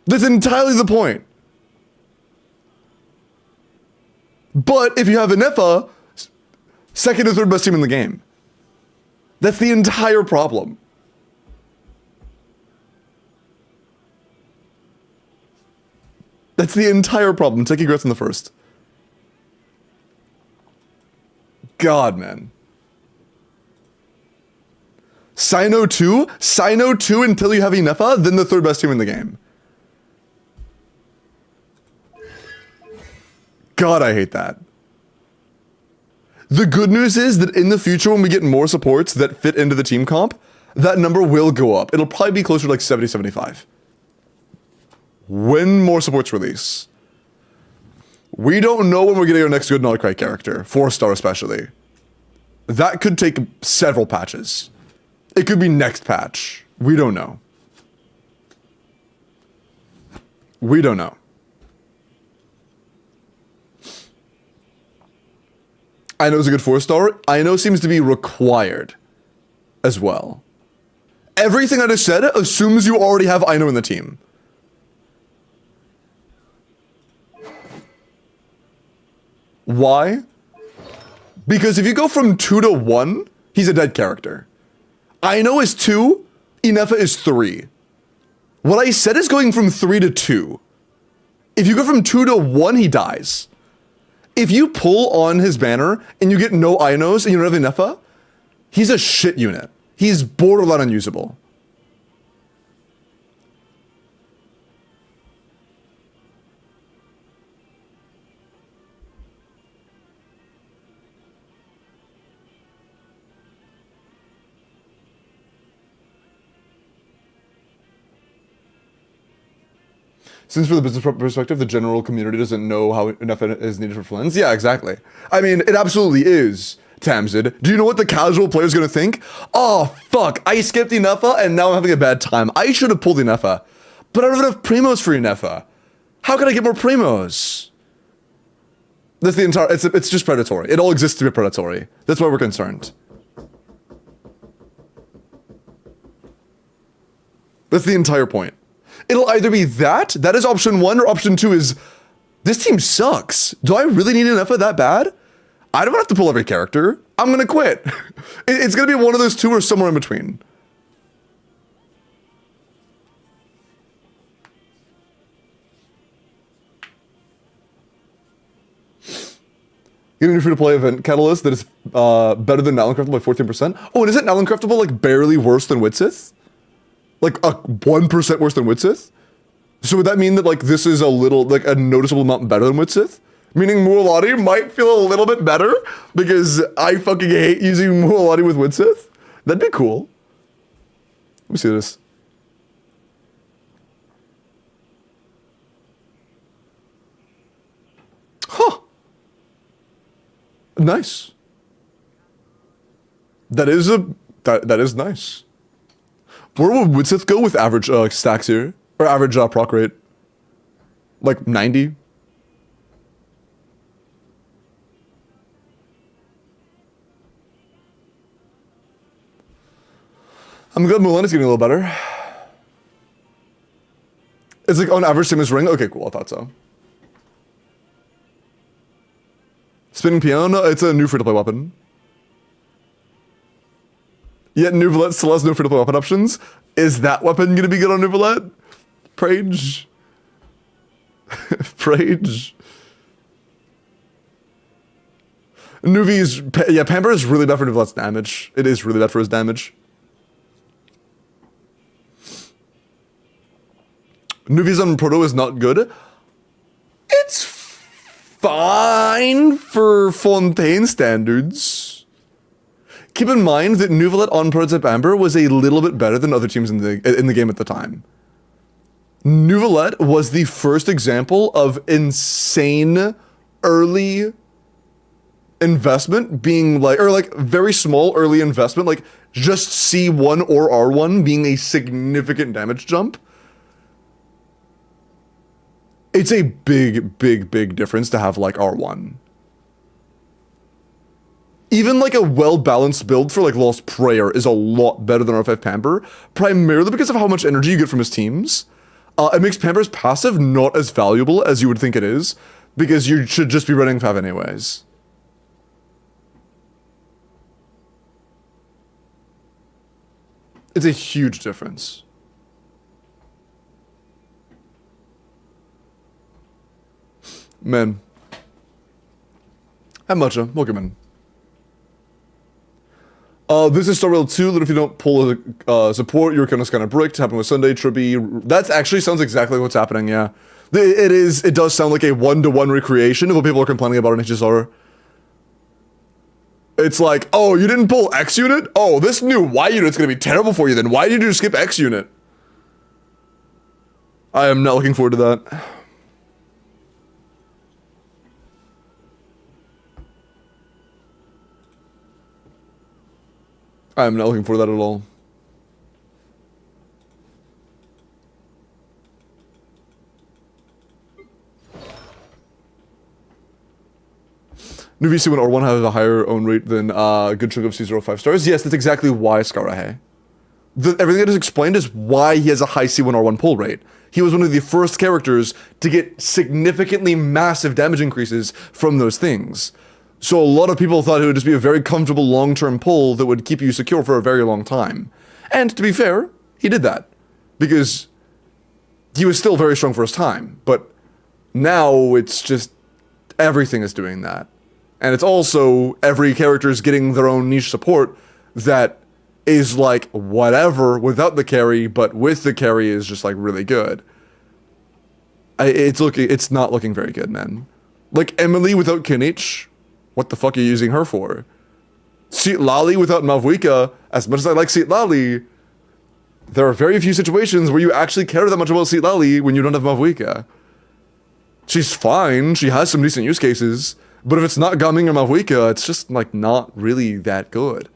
That's entirely the point. But if you have Inefa, second or third best team in the game. That's the entire problem. That's the entire problem. Take Grets in the first. God, man. Sino 2? Sino 2 until you have Inefa, then the third best team in the game. God, I hate that. The good news is that in the future, when we get more supports that fit into the team comp, that number will go up. It'll probably be closer to like 70, 75. When more supports release. We don't know when we're getting our next good Not Cry character, 4-star especially. That could take several patches. It could be next patch. We don't know. We don't know. I know it's a good 4-star. I know seems to be required as well. Everything I just said assumes you already have I know in the team. Why? Because if you go from 2 to 1, he's a dead character. I know is 2, Inefa is 3. What I said is going from 3 to 2. If you go from 2 to 1, he dies. If you pull on his banner and you get no Inos and you don't have Inefa, he's a shit unit. He's borderline unusable. Since for the business perspective, the general community doesn't know how enough is needed for Flynn's. Yeah, exactly. I mean, it absolutely is, Tamzid. Do you know what the casual player is going to think? Oh, fuck, I skipped Inefa and now I'm having a bad time. I should have pulled Inefa, but I don't have enough primos for Inefa. How can I get more primos? That's the entire, it's just predatory. It all exists to be predatory. That's why we're concerned. That's the entire point. It'll either be that is option 1, or option 2 is, this team sucks. Do I really need an Inefa that bad? I don't have to pull every character. I'm gonna quit. It's gonna be one of those two or somewhere in between. Get a new free-to-play event catalyst that is better than Now Uncraftable by 14%. Oh, and isn't Now Uncraftable like barely worse than Witsith? Like a 1% worse than Witsith? So would that mean that like this is a little, like a noticeable amount better than Witsith? Meaning Mualati might feel a little bit better because I fucking hate using Mualati with Witsith? That'd be cool. Let me see this. Huh. Nice. That is nice. Where would Witsith go with average stacks here? Or average proc rate? Like 90? I'm glad Mulan is getting a little better. It's like on average same as Ring? Okay, cool, I thought so. Spinning Piano, it's a new free-to-play weapon. Yet Nuvolette still has no free-to-play weapon options. Is that weapon gonna be good on Nuvolette? Prage? Prage? Nuvi's, yeah, Pamper is really bad for Nuvolette's damage. It is really bad for his damage. Nuvi's on Proto is not good. It's fine for Fontaine standards. Keep in mind that Nuvolette on Prototype Amber was a little bit better than other teams in the game at the time. Nuvolette was the first example of insane early investment being like, or like very small early investment, like just C1 or R1 being a significant damage jump. It's a big, big, big difference to have like R1. even like a well-balanced build for like Lost Prayer is a lot better than R5 Pamper, primarily because of how much energy you get from his teams. It makes Pamper's passive not as valuable as you would think it is, because you should just be running Fav anyways. It's a huge difference. Man. Hi Matcha, welcome in. This is Star Rail 2, that if you don't pull a support, your account is kind of bricked. Happened with Sunday, Trippy. That actually sounds exactly what's happening, yeah. It does sound like a one-to-one recreation of what people are complaining about in HSR. It's like, oh, you didn't pull X unit? Oh, this new Y unit's gonna be terrible for you then. Why did you skip X unit? I am not looking forward to that. I am not looking for that at all. New VC when R1 has a higher own rate than a good chunk of C0 5 stars. Yes, that's exactly why Skarahe. Everything I just explained is why he has a high C1 R1 pull rate. He was one of the first characters to get significantly massive damage increases from those things. So a lot of people thought it would just be a very comfortable long-term pull that would keep you secure for a very long time. And to be fair, he did that. Because he was still very strong for his time. But now it's just everything is doing that. And it's also every character is getting their own niche support that is like whatever without the carry, but with the carry is just like really good. It's not looking very good, man. Like Emily without Kinich, what the fuck are you using her for? Seat Lali without Mavwika, as much as I like Seat Lali, there are very few situations where you actually care that much about Seat Lali when you don't have Mavwika. She's fine, she has some decent use cases, but if it's not Gaming or Mavwika, it's just like not really that good.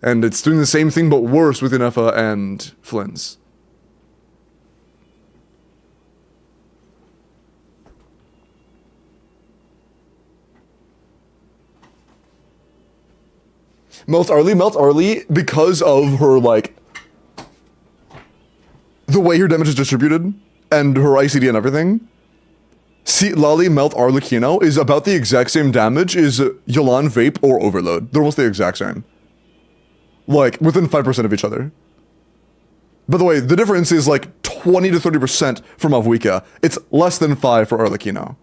And it's doing the same thing but worse with Inefa and Flynn's. Melt Arlie, because of her, like, the way her damage is distributed, and her ICD and everything, Lali Melt Arlecchino is about the exact same damage as Yolan Vape or Overload. They're almost the exact same. Like, within 5% of each other. By the way, the difference is like 20 to 30% for Mavwika. It's less than 5 for Arlecchino.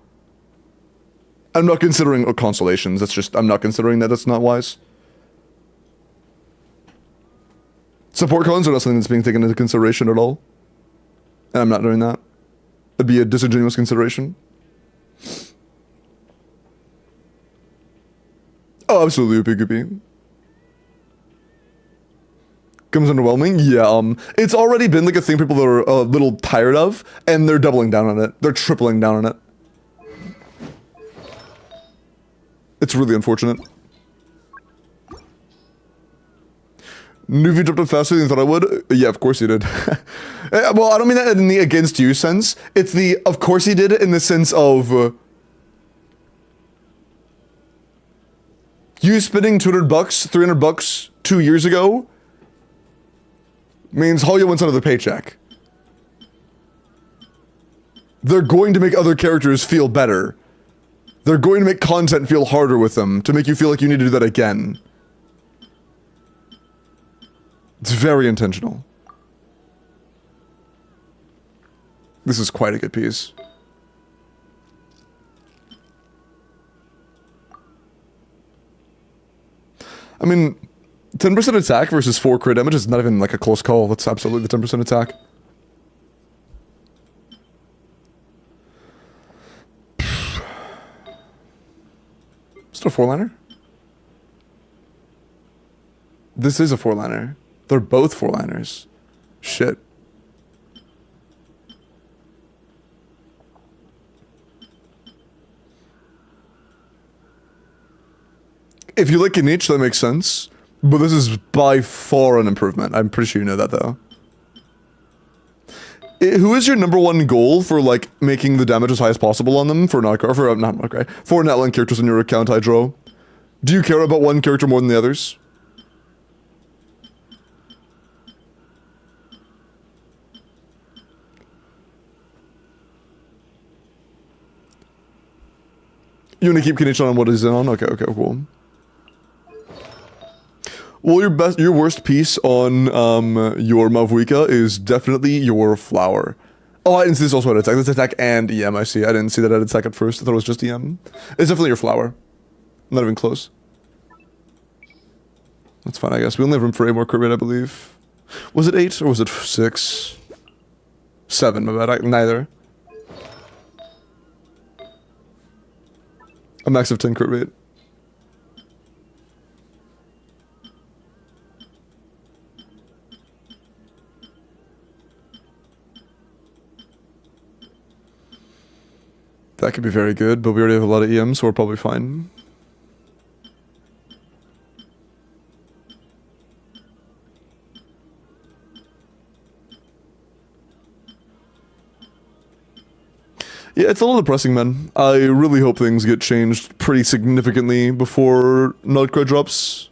I'm not considering constellations, that's just, I'm not considering that, that's not wise. Support cons are not something that's being taken into consideration at all. And I'm not doing that. It'd be a disingenuous consideration. Oh, absolutely, Goopy. Comes underwhelming? Yeah, it's already been like a thing people are a little tired of, and they're doubling down on it. They're tripling down on it. It's really unfortunate. Nuvi dropped it faster than you thought I would? Yeah, of course he did. Well, I don't mean that in the against you sense. It's the, of course he did, in the sense of... you spending $200, $300 2 years ago means Hoya wants another paycheck. They're going to make other characters feel better. They're going to make content feel harder with them to make you feel like you need to do that again. It's very intentional. This is quite a good piece. I mean, 10% attack versus 4 crit damage is not even like a close call. That's absolutely the 10% attack. Is it a 4-liner? This is a 4-liner. They're both 4-liners. Shit. If you like a niche, that makes sense. But this is by far an improvement. I'm pretty sure you know that, though. Who is your #1 goal for, like, making the damage as high as possible on them for Netline characters on your account, Hydro? Do you care about one character more than the others? You want to keep Kenichi on what he's in on? Okay, okay, cool. Well, your worst piece on your Mavuika is definitely your flower. Oh, I didn't see this also had attack. That's attack and EM, I see. I didn't see that at attack at first. I thought it was just EM. It's definitely your flower. Not even close. That's fine, I guess. We only have room for 8 more crit rate, I believe. Was it 8 or was it 6? 7, my bad. Neither. A max of 10 crit rate. That could be very good, but we already have a lot of EM, so we're probably fine. Yeah, it's a little depressing, man. I really hope things get changed pretty significantly before Nutcracker drops.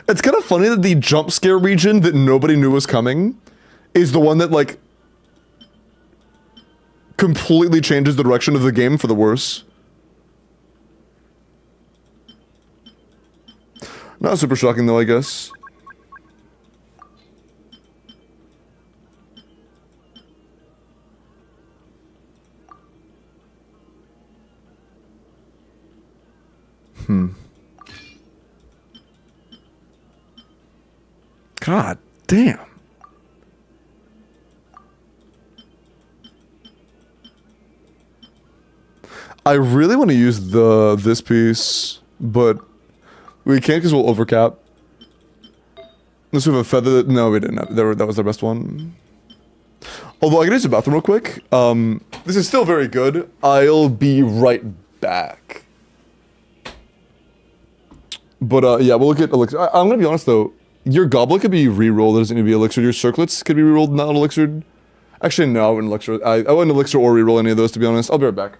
It's kind of funny that the jump scare region that nobody knew was coming is the one that, like, completely changes the direction of the game for the worse. Not super shocking, though, I guess. God damn. I really want to use this piece, but we can't because we'll overcap. Unless we have a feather that... No, we didn't have... That was the best one. Although, I can use the bathroom real quick. This is still very good. I'll be right back. But, yeah, we'll look at elixir. I'm gonna be honest, though. Your goblet could be re-rolled. It doesn't need to be elixir. Your circlets could be re-rolled, not elixired. Actually, no, I wouldn't elixir. I wouldn't elixir or re-roll any of those, to be honest. I'll be right back.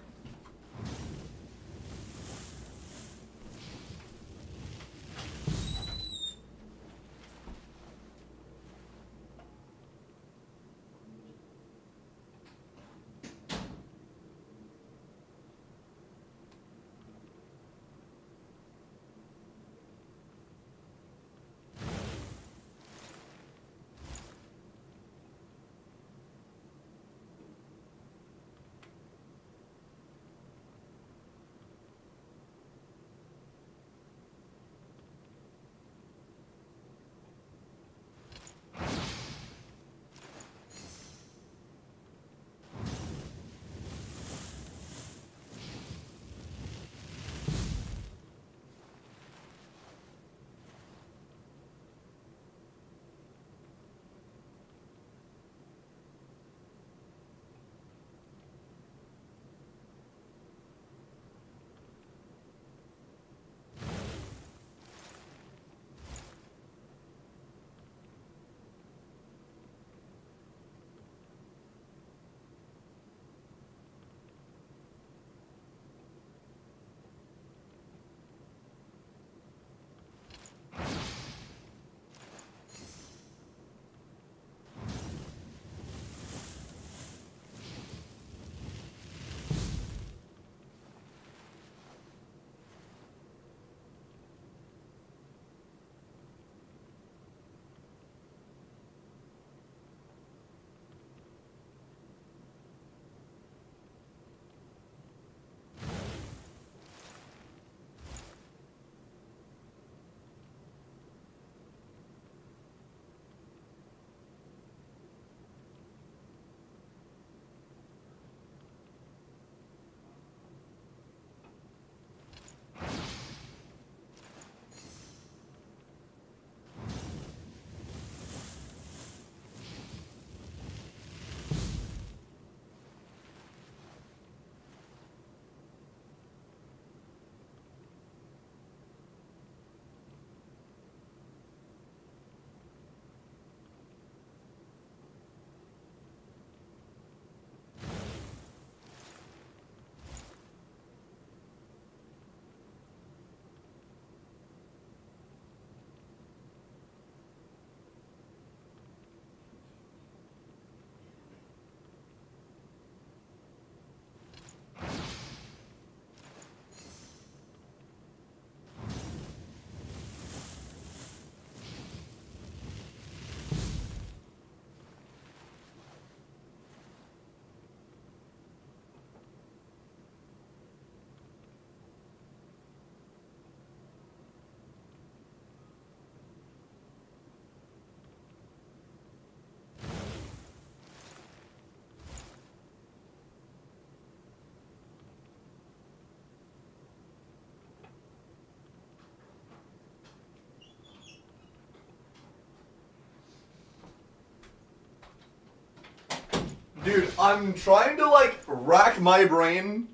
Dude, I'm trying to, like, rack my brain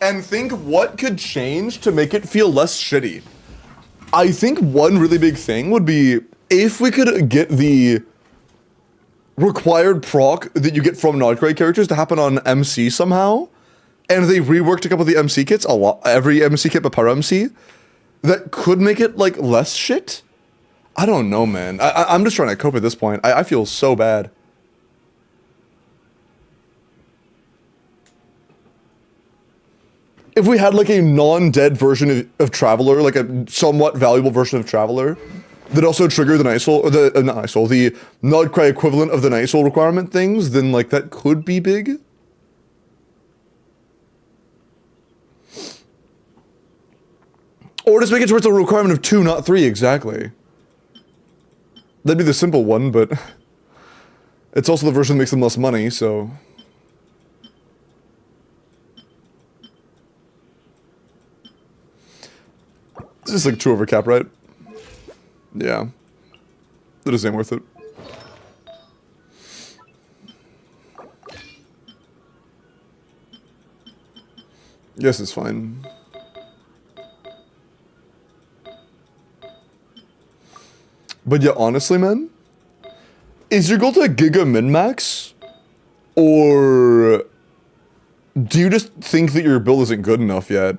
and think what could change to make it feel less shitty. I think one really big thing would be if we could get the required proc that you get from Nodcry characters to happen on MC somehow, and they reworked a couple of the MC kits, a lot, every MC kit but Pyro MC, that could make it, like, less shit? I don't know, man. I'm just trying to cope at this point. I feel so bad. If we had, like, a non-dead version of Traveler, like a somewhat valuable version of Traveler, that also triggered the Night Soul, or the, not Night Soul, the Nodcry equivalent of the Night Soul requirement things, then, like, that could be big. Or just make it towards a requirement of 2, not 3, exactly. That'd be the simple one, but it's also the version that makes them less money, so... This is like 2 over cap, right? Yeah. That just ain't worth it. Yes, it's fine. But yeah, honestly, man, is your goal to Giga min-max? Or do you just think that your build isn't good enough yet?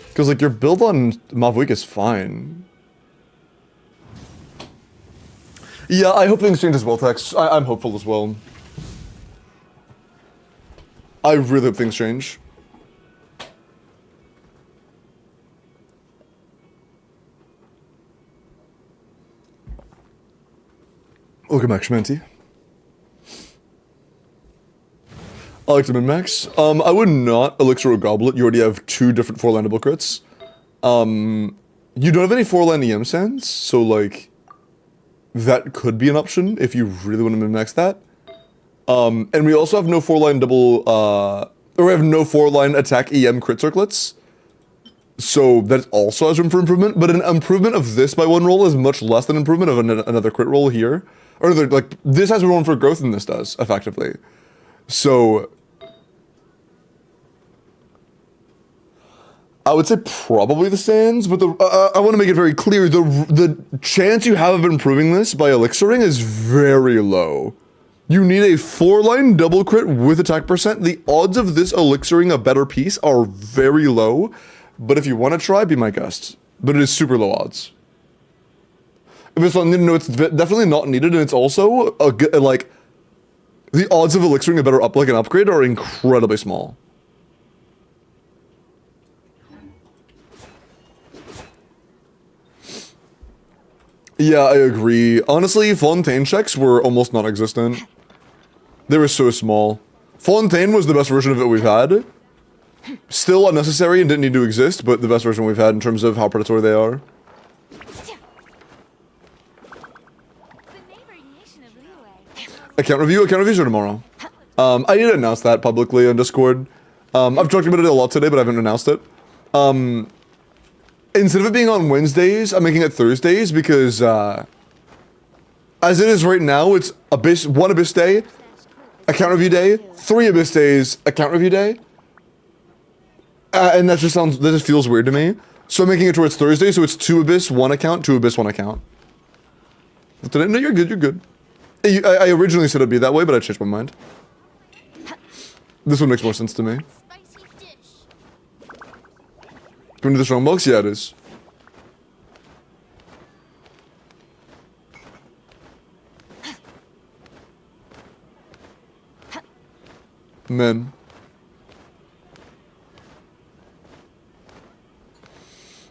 Because, like, your build on Mavweek is fine. Yeah, I hope things change as well, Tex. I'm hopeful as well. I really hope things change. Welcome back, Schmanty. I like to min-max. I would not Elixir or Goblet. You already have 2 different 4-landable crits. You don't have any 4-land EM sands, so, like, that could be an option if you really want to min-max that. And we also have no 4-line double, or we have no 4-line attack EM crit circlets. So that also has room for improvement, but an improvement of this by 1 roll is much less than improvement of another crit roll here. Or, like, this has room for growth than this does, effectively. So, I would say probably the sands, but I want to make it very clear, the chance you have of improving this by elixiring is very low. You need a 4-line double crit with attack percent. The odds of this elixiring a better piece are very low, but if you want to try, be my guest. But it is super low odds. If it's not needed, no, it's definitely not needed, and it's also, like, the odds of elixiring a better an upgrade are incredibly small. Yeah, I agree. Honestly, Fontaine checks were almost non-existent. They were so small. Fontaine was the best version of it we've had. Still unnecessary and didn't need to exist, but the best version we've had in terms of how predatory they are. Account reviews are tomorrow. I need to announce that publicly on Discord. I've talked about it a lot today, but I haven't announced it. Instead of it being on Wednesdays, I'm making it Thursdays because, as it is right now, it's 1 Abyss Day, account review day, 3 Abyss Days, account review day. And that just feels weird to me. So I'm making it towards Thursday, so it's 2 Abyss, 1 account, 2 Abyss, 1 account. No, you're good, you're good. I originally said it'd be that way, but I changed my mind. This one makes more sense to me. Going to the strongbox? Yeah, it is. Men.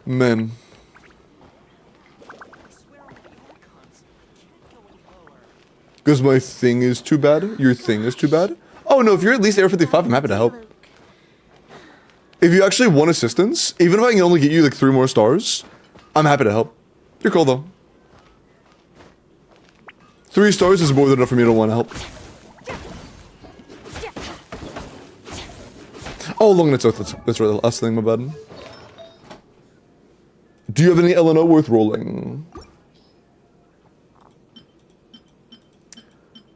Men. Because my thing is too bad? Your thing is too bad? Oh no, if you're at least Air 55, I'm happy to help. If you actually want assistance, even if I can only get you like 3 more stars, I'm happy to help. You're cool though. 3 stars is more than enough for me to want to help. Oh, long night south, that's right, the last thing, my bad. Do you have any LNO worth rolling?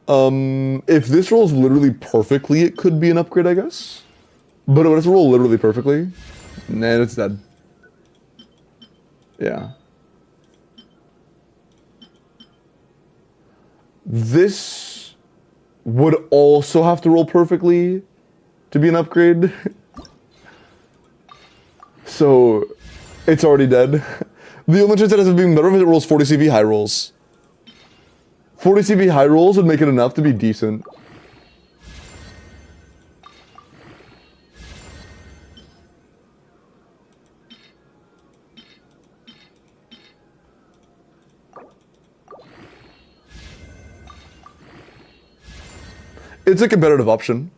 If this rolls literally perfectly, it could be an upgrade, I guess. But it would have to roll literally perfectly. Nah, it's dead. Yeah. This would also have to roll perfectly to be an upgrade. So, it's already dead. The only chance it has of being better if it rolls 40 CV high rolls. 40 CV high rolls would make it enough to be decent. It's a competitive option.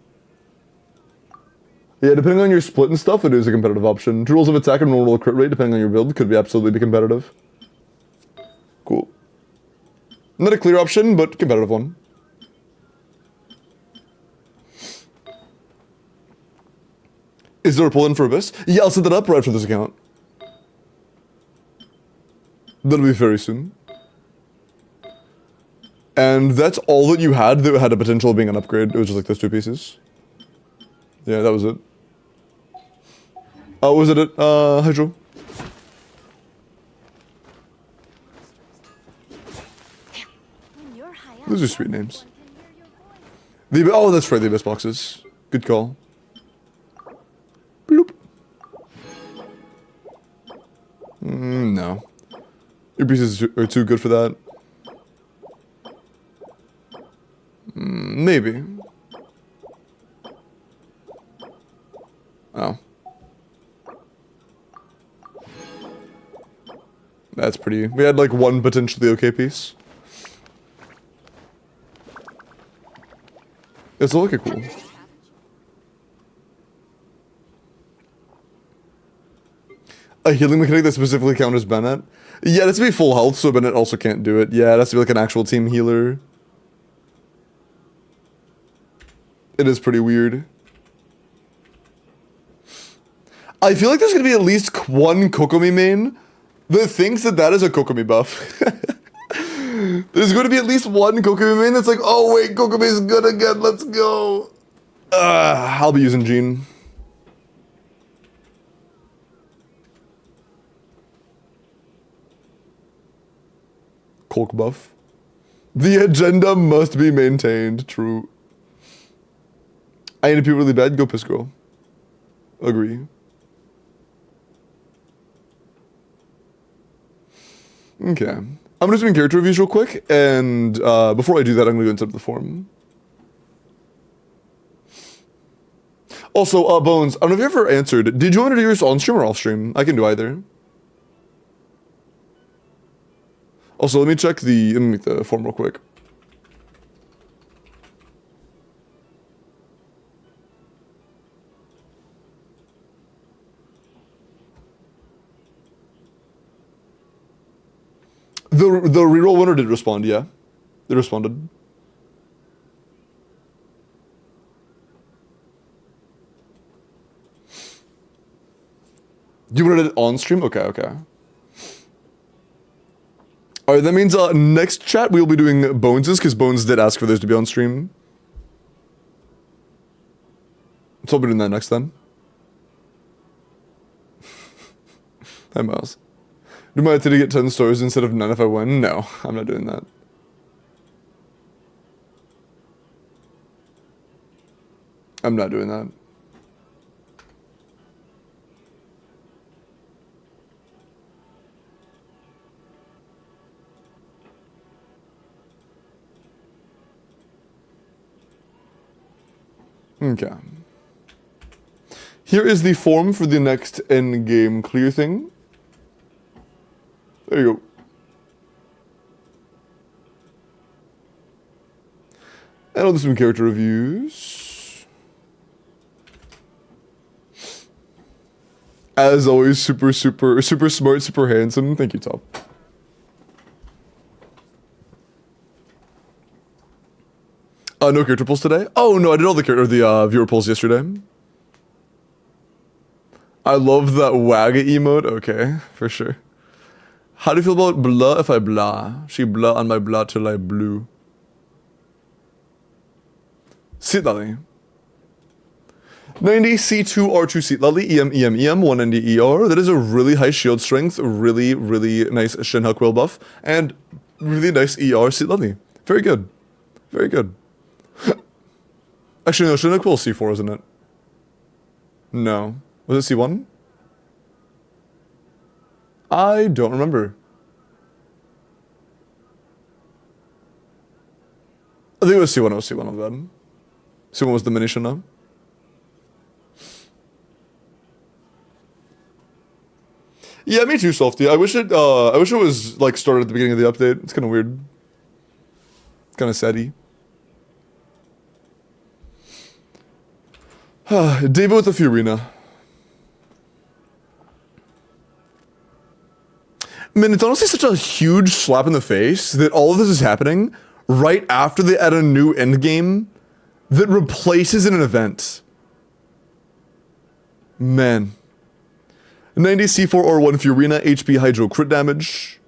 Yeah, depending on your split and stuff, it is a competitive option. 2 rolls of attack and 1 roll of crit rate, depending on your build, could be absolutely be competitive. Cool. Not a clear option, but competitive one. Is there a pull-in for Abyss? Yeah, I'll set that up right for this account. That'll be very soon. And that's all that you had that had a potential of being an upgrade. It was just like those 2 pieces. Yeah, that was it. Was it Hydro? When you're high up, Those are sweet names. everyone can hear your voice. Oh, that's right, the Abyss boxes. Good call. Bloop. No. Your pieces are too good for that. Maybe. Oh. That's pretty. We had like 1 potentially okay piece. It's looking cool. A healing mechanic that specifically counters Bennett? Yeah, it has to be full health, so Bennett also can't do it. Yeah, it has to be like an actual team healer. It is pretty weird. I feel like there's gonna be at least 1 Kokomi main that thinks that that is a Kokomi buff. There's gonna be at least 1 Kokomi main that's like, oh wait, Kokomi's good again, let's go. I'll be using Jean. Colk buff. The agenda must be maintained, true. I need to pee really bad, go piss girl. Agree. Okay. I'm gonna do some character reviews real quick, and before I do that, I'm gonna go into the forum. Also, Bones, I don't know if you ever answered. Did you want to do yours on stream or off stream? I can do either. Also, let me check the form real quick. The reroll winner did respond, yeah. They responded. You wanted it on stream? Okay, okay. Alright, that means next chat we'll be doing Bones's, because Bones did ask for those to be on stream. So I'll be doing that next then. Hi, Miles. Do my to get 10 stars instead of 9 if I win? No, I'm not doing that. I'm not doing that. Okay. Here is the form for the next endgame clear thing. There you go. And I'll do some character reviews. As always, super smart, super handsome. Thank you, Top. No character polls today? Oh no, I did all the viewer polls yesterday. I love that wag emote. Okay, for sure. How do you feel about blah if I blah? She blah on my blah till I blue. Seat Lally. 90 C2 R2 Seat Lally, EM, 190 ER. That is a really high shield strength, really, really nice Shinha Quill buff, and really nice ER Seat Lally. Very good. Very good. Actually, no, Shinha Quill C4, isn't it? No. Was it C1? I don't remember. I think it was C1, of that. C1 was the mini Shinha. Yeah, me too, Softy. I wish it was like started at the beginning of the update. It's kind of weird. It's kind of saddy. David with the Fiorina. Man, it's honestly such a huge slap in the face that all of this is happening right after they add a new endgame that replaces an event. Man. 90 C4 R1 Fiorina, HP Hydro crit damage.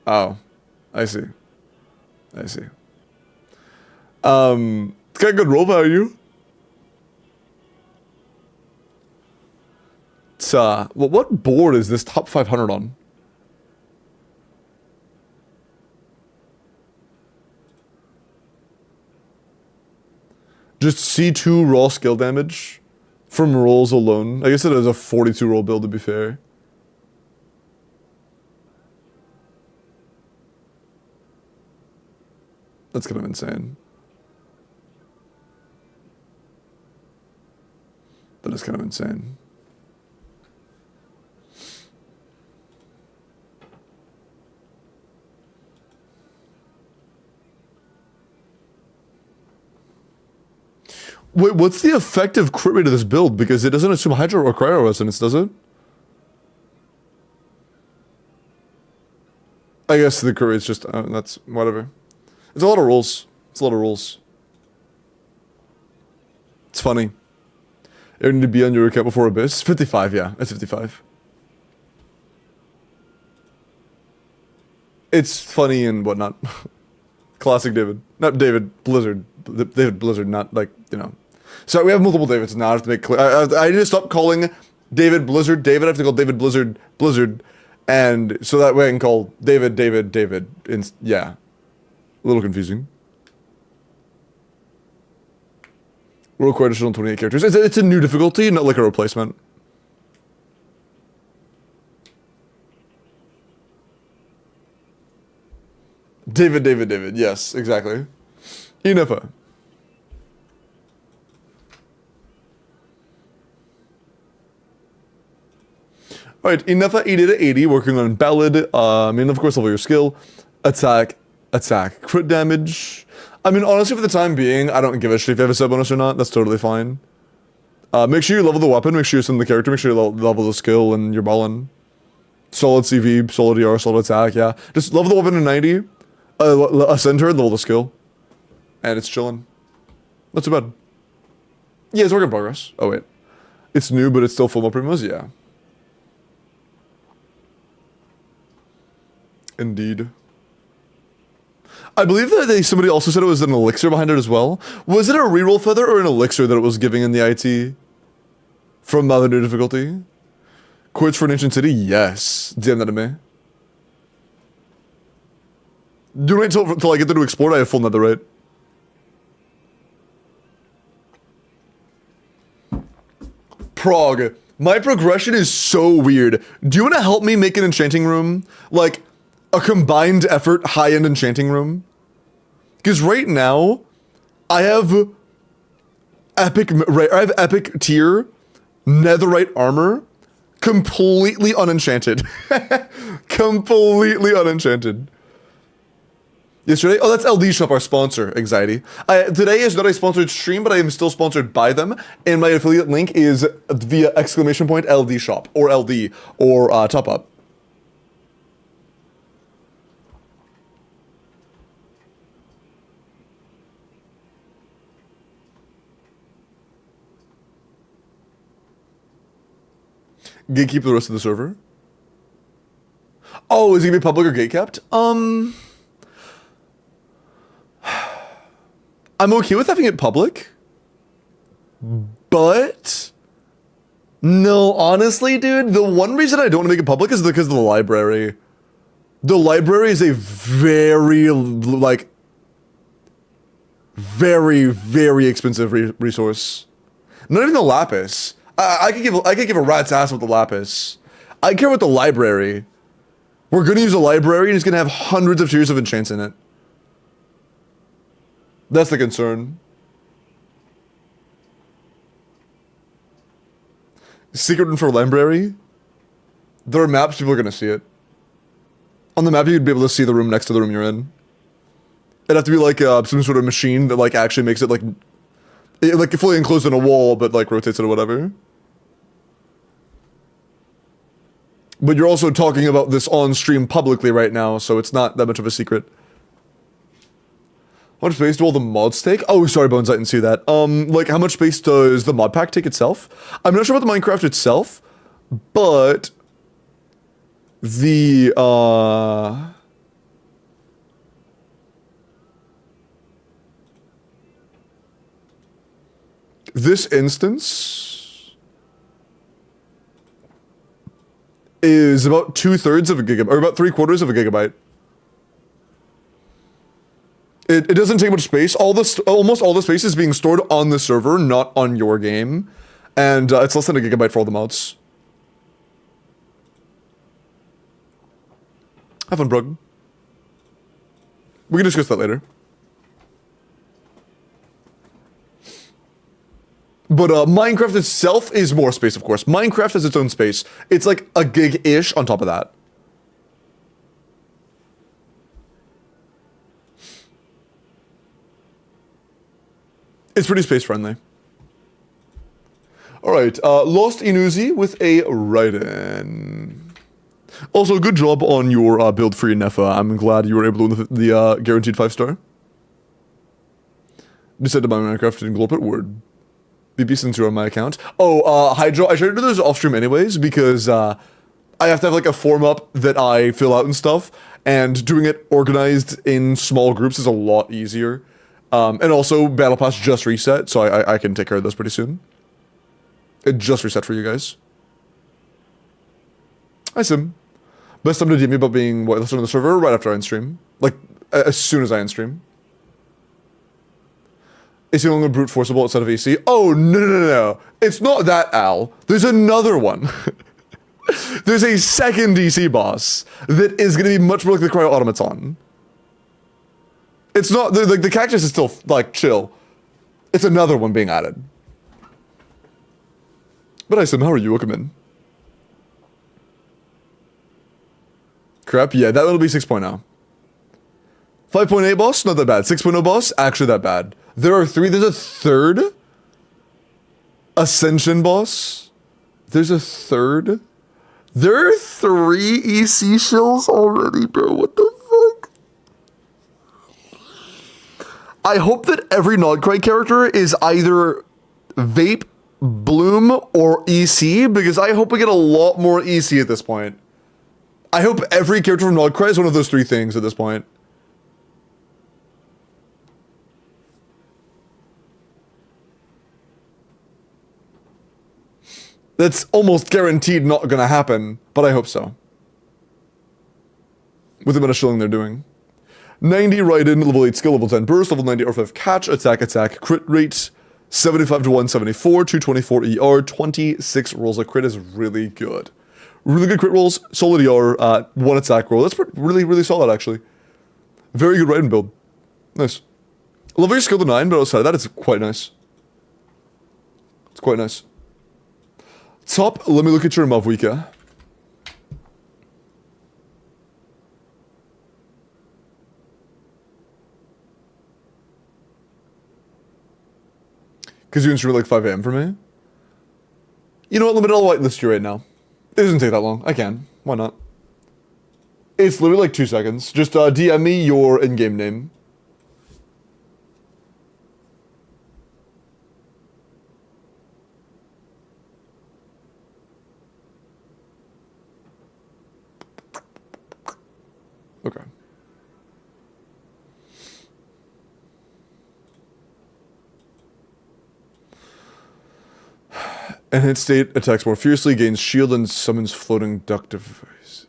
Oh, I see. I see. It's got good roll value. It's, what board is this top 500 on? Just C2 raw skill damage from rolls alone. I guess it is a 42 roll build, to be fair. That's kind of insane. That is kind of insane. Wait, what's the effective crit rate of this build? Because it doesn't assume Hydro or Cryo Resonance, does it? I guess the crit rate's just, that's whatever. It's a lot of rolls. It's a lot of rolls. It's funny. You need to be on your account before Abyss. 55, yeah. It's 55. It's funny and whatnot. Classic David. Not David Blizzard. David Blizzard, not like, you know. Sorry, we have multiple Davids now. I have to make clear. I need to stop calling David Blizzard David. I have to call David Blizzard Blizzard. And so that way I can call David David David. Yeah. A little confusing. We'll require additional 28 characters. It's a new difficulty, not like a replacement. David, David, David. Yes, exactly. Enough. Alright, enough 80 to 80, working on Ballad. I mean, of course, level your skill. Attack, crit damage. I mean, honestly, for the time being, I don't give a shit if you have a sub bonus or not. That's totally fine. Make sure you level the weapon, make sure you send the character, make sure you level the skill, and you're ballin'. Solid CV, solid ER, solid attack, yeah. Just level the weapon to 90, ascend her, and level the skill. And it's chillin'. Not too bad. Yeah, it's work in progress. Oh, wait. It's new, but it's still full of primos? Yeah. Indeed. I believe that somebody also said it was an elixir behind it as well. Was it a reroll feather or an elixir that it was giving in the IT? From the new difficulty? Quartz for an ancient city? Yes. Damn that to me. Do wait till I get there to explore. I have full netherite. Prague. My progression is so weird. Do you want to help me make an enchanting room? Like, a combined effort high-end enchanting room? Because right now, I have epic tier netherite armor completely unenchanted. Completely unenchanted. Yesterday? Oh, that's LD Shop, our sponsor, Anxiety. Today is not a sponsored stream, but I am still sponsored by them, and my affiliate link is via ! LD Shop, or LD, or Top Up. Gatekeep the rest of the server? Oh, is it gonna be public or gatekept? I'm okay with having it public, but no, honestly, dude, the one reason I don't want to make it public is because of the library. The library is a very, like, very, very expensive resource. Not even the lapis. I could give a rat's ass with the lapis. I care about the library. We're gonna use a library and it's gonna have hundreds of tiers of enchants in it. That's the concern. Secret room for library. There are maps, people are gonna see it. On the map, you'd be able to see the room next to the room you're in. It'd have to be like some sort of machine that like actually makes it like fully enclosed in a wall, but like rotates it or whatever. But you're also talking about this on stream publicly right now, so it's not that much of a secret. How much space do all the mods take? Oh, sorry, Bones, I didn't see that. Like, how much space does the mod pack take itself? I'm not sure about the Minecraft itself, but the, this instance is about 2/3 of a gigabyte, or about 3/4 of a gigabyte. It doesn't take much space. Almost all the space is being stored on the server, not on your game. And it's less than a gigabyte for all the mods. Have fun, Brug. We can discuss that later. But Minecraft itself is more space, of course. Minecraft has its own space. It's like a gig-ish on top of that. It's pretty space friendly. Alright, Lost Inuzi with a write-in. Also, good job on your build for your Nefa. I'm glad you were able to win the guaranteed 5-star. Decided to buy Minecraft and Glop it, word. BB since you're on my account. Oh, Hydro, I try to do those off stream anyways because I have to have like a form up that I fill out and stuff, and doing it organized in small groups is a lot easier. And also, Battle Pass just reset, so I can take care of those pretty soon. It just reset for you guys. Hi, Sim. Best time to DM me about being whitelisted on the server right after I end stream. Like, as soon as I end stream. AC only brute forceable outside of AC. Oh, no. It's not that, Al. There's another one. There's a second DC boss that is going to be much more like the Cryo Automaton. It's not, the cactus is still, like, chill. It's another one being added. But I said, how are you? Welcome in. Crap, yeah, that will be 6.0. 5.8 boss, not that bad. 6.0 boss, actually that bad. There's a third Ascension boss. There's a third. There are 3 EC shills already, bro. What the fuck? I hope that every Nodcry character is either Vape, Bloom, or EC, because I hope we get a lot more EC at this point. I hope every character from Nodcry is one of those 3 things at this point. That's almost guaranteed not gonna happen, but I hope so. With the amount of shilling they're doing. 90 Raiden, level 8 skill, level 10 burst, level 90 R5 catch, attack, crit rate, 75 to 174, 224 ER, 26 rolls. A crit is really good. Really good crit rolls, solid ER, 1 attack roll. That's really solid, actually. Very good Raiden build. Nice. Level your skill to 9, but outside of that, it's quite nice. It's quite nice. Top, let me look at your Mavwika. Because you instrument like 5 AM for me? You know what, Limited, I'll whitelist you right now. It doesn't take that long. I can. Why not? It's literally like 2 seconds. Just DM me your in-game name. Okay. And hit state attacks more fiercely, gains shield, and summons floating duct device.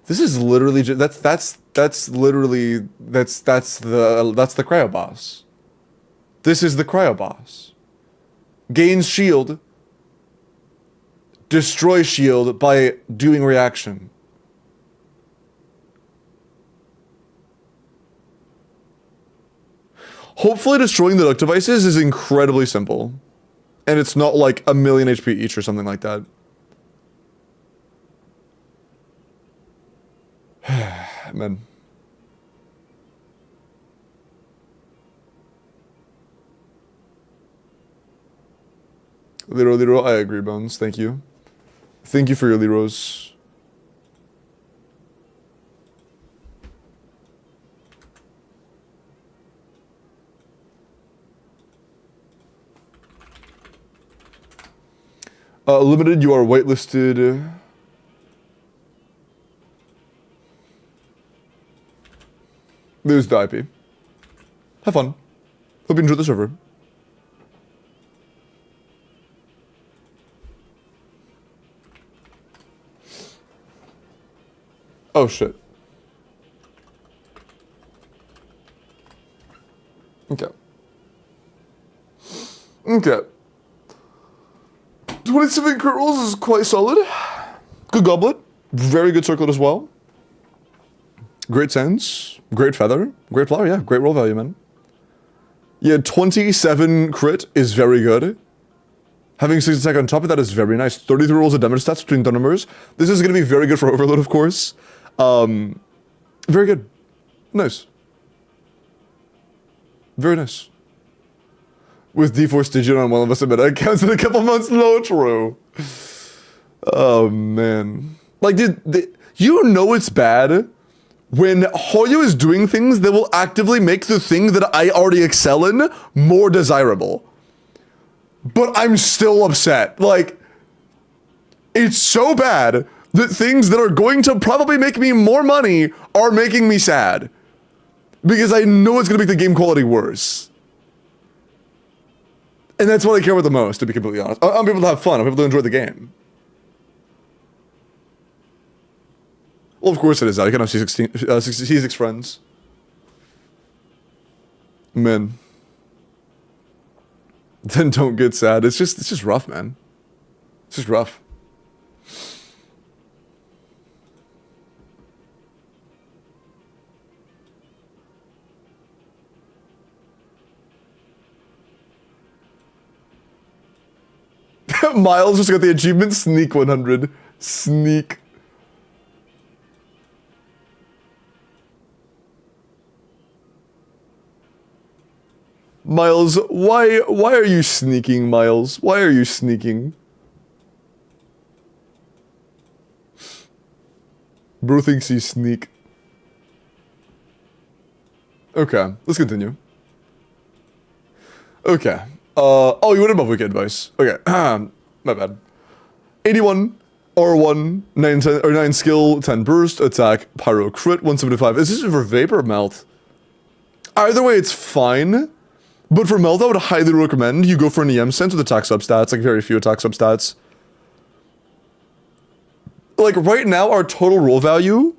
This is literally that's literally the cryo boss. This is the cryo boss. Gains shield. Destroy shield by doing reaction. Hopefully destroying the duct devices is incredibly simple. And it's not like 1,000,000 HP each or something like that. Man. Lero, I agree, Bones. Thank you. Thank you for your Leros. Limited, you are whitelisted. Lose the IP. Have fun. Hope you enjoyed the server. Oh shit. Okay. Okay. 27 crit rolls is quite solid. Good goblet. Very good circlet as well. Great sense. Great feather. Great flower, yeah. Great roll value, man. Yeah, 27 crit is very good. Having 6 attack on top of that is very nice. 33 rolls of damage stats between Thundermers. This is going to be very good for Overload, of course. Very good. Nice. Very nice. With D4 Stygian on one of us, I bet it counts in a couple months. No, true. Oh, man. Like, dude, you know it's bad when Hoyo is doing things that will actively make the thing that I already excel in more desirable. But I'm still upset. Like, it's so bad that things that are going to probably make me more money are making me sad. Because I know it's going to make the game quality worse. And that's what I care about the most, to be completely honest. I want people to have fun. I want people to enjoy the game. Well, of course it is that. I can have C6 friends. Man. Then don't get sad. It's just rough, man. It's just rough. Miles just got the achievement Sneak 100. Sneak. Miles, why are you sneaking, Miles? Why are you sneaking? Bro thinks he's sneak. Okay, let's continue. Okay. Oh, you went above wicked advice. Okay, my bad. 81, R1, 9 skill, 10 burst, attack, pyro crit, 175. Is this for Vapor or Melt? Either way, it's fine. But for Melt, I would highly recommend you go for an EM sense with attack substats, like very few attack substats. Like right now, our total roll value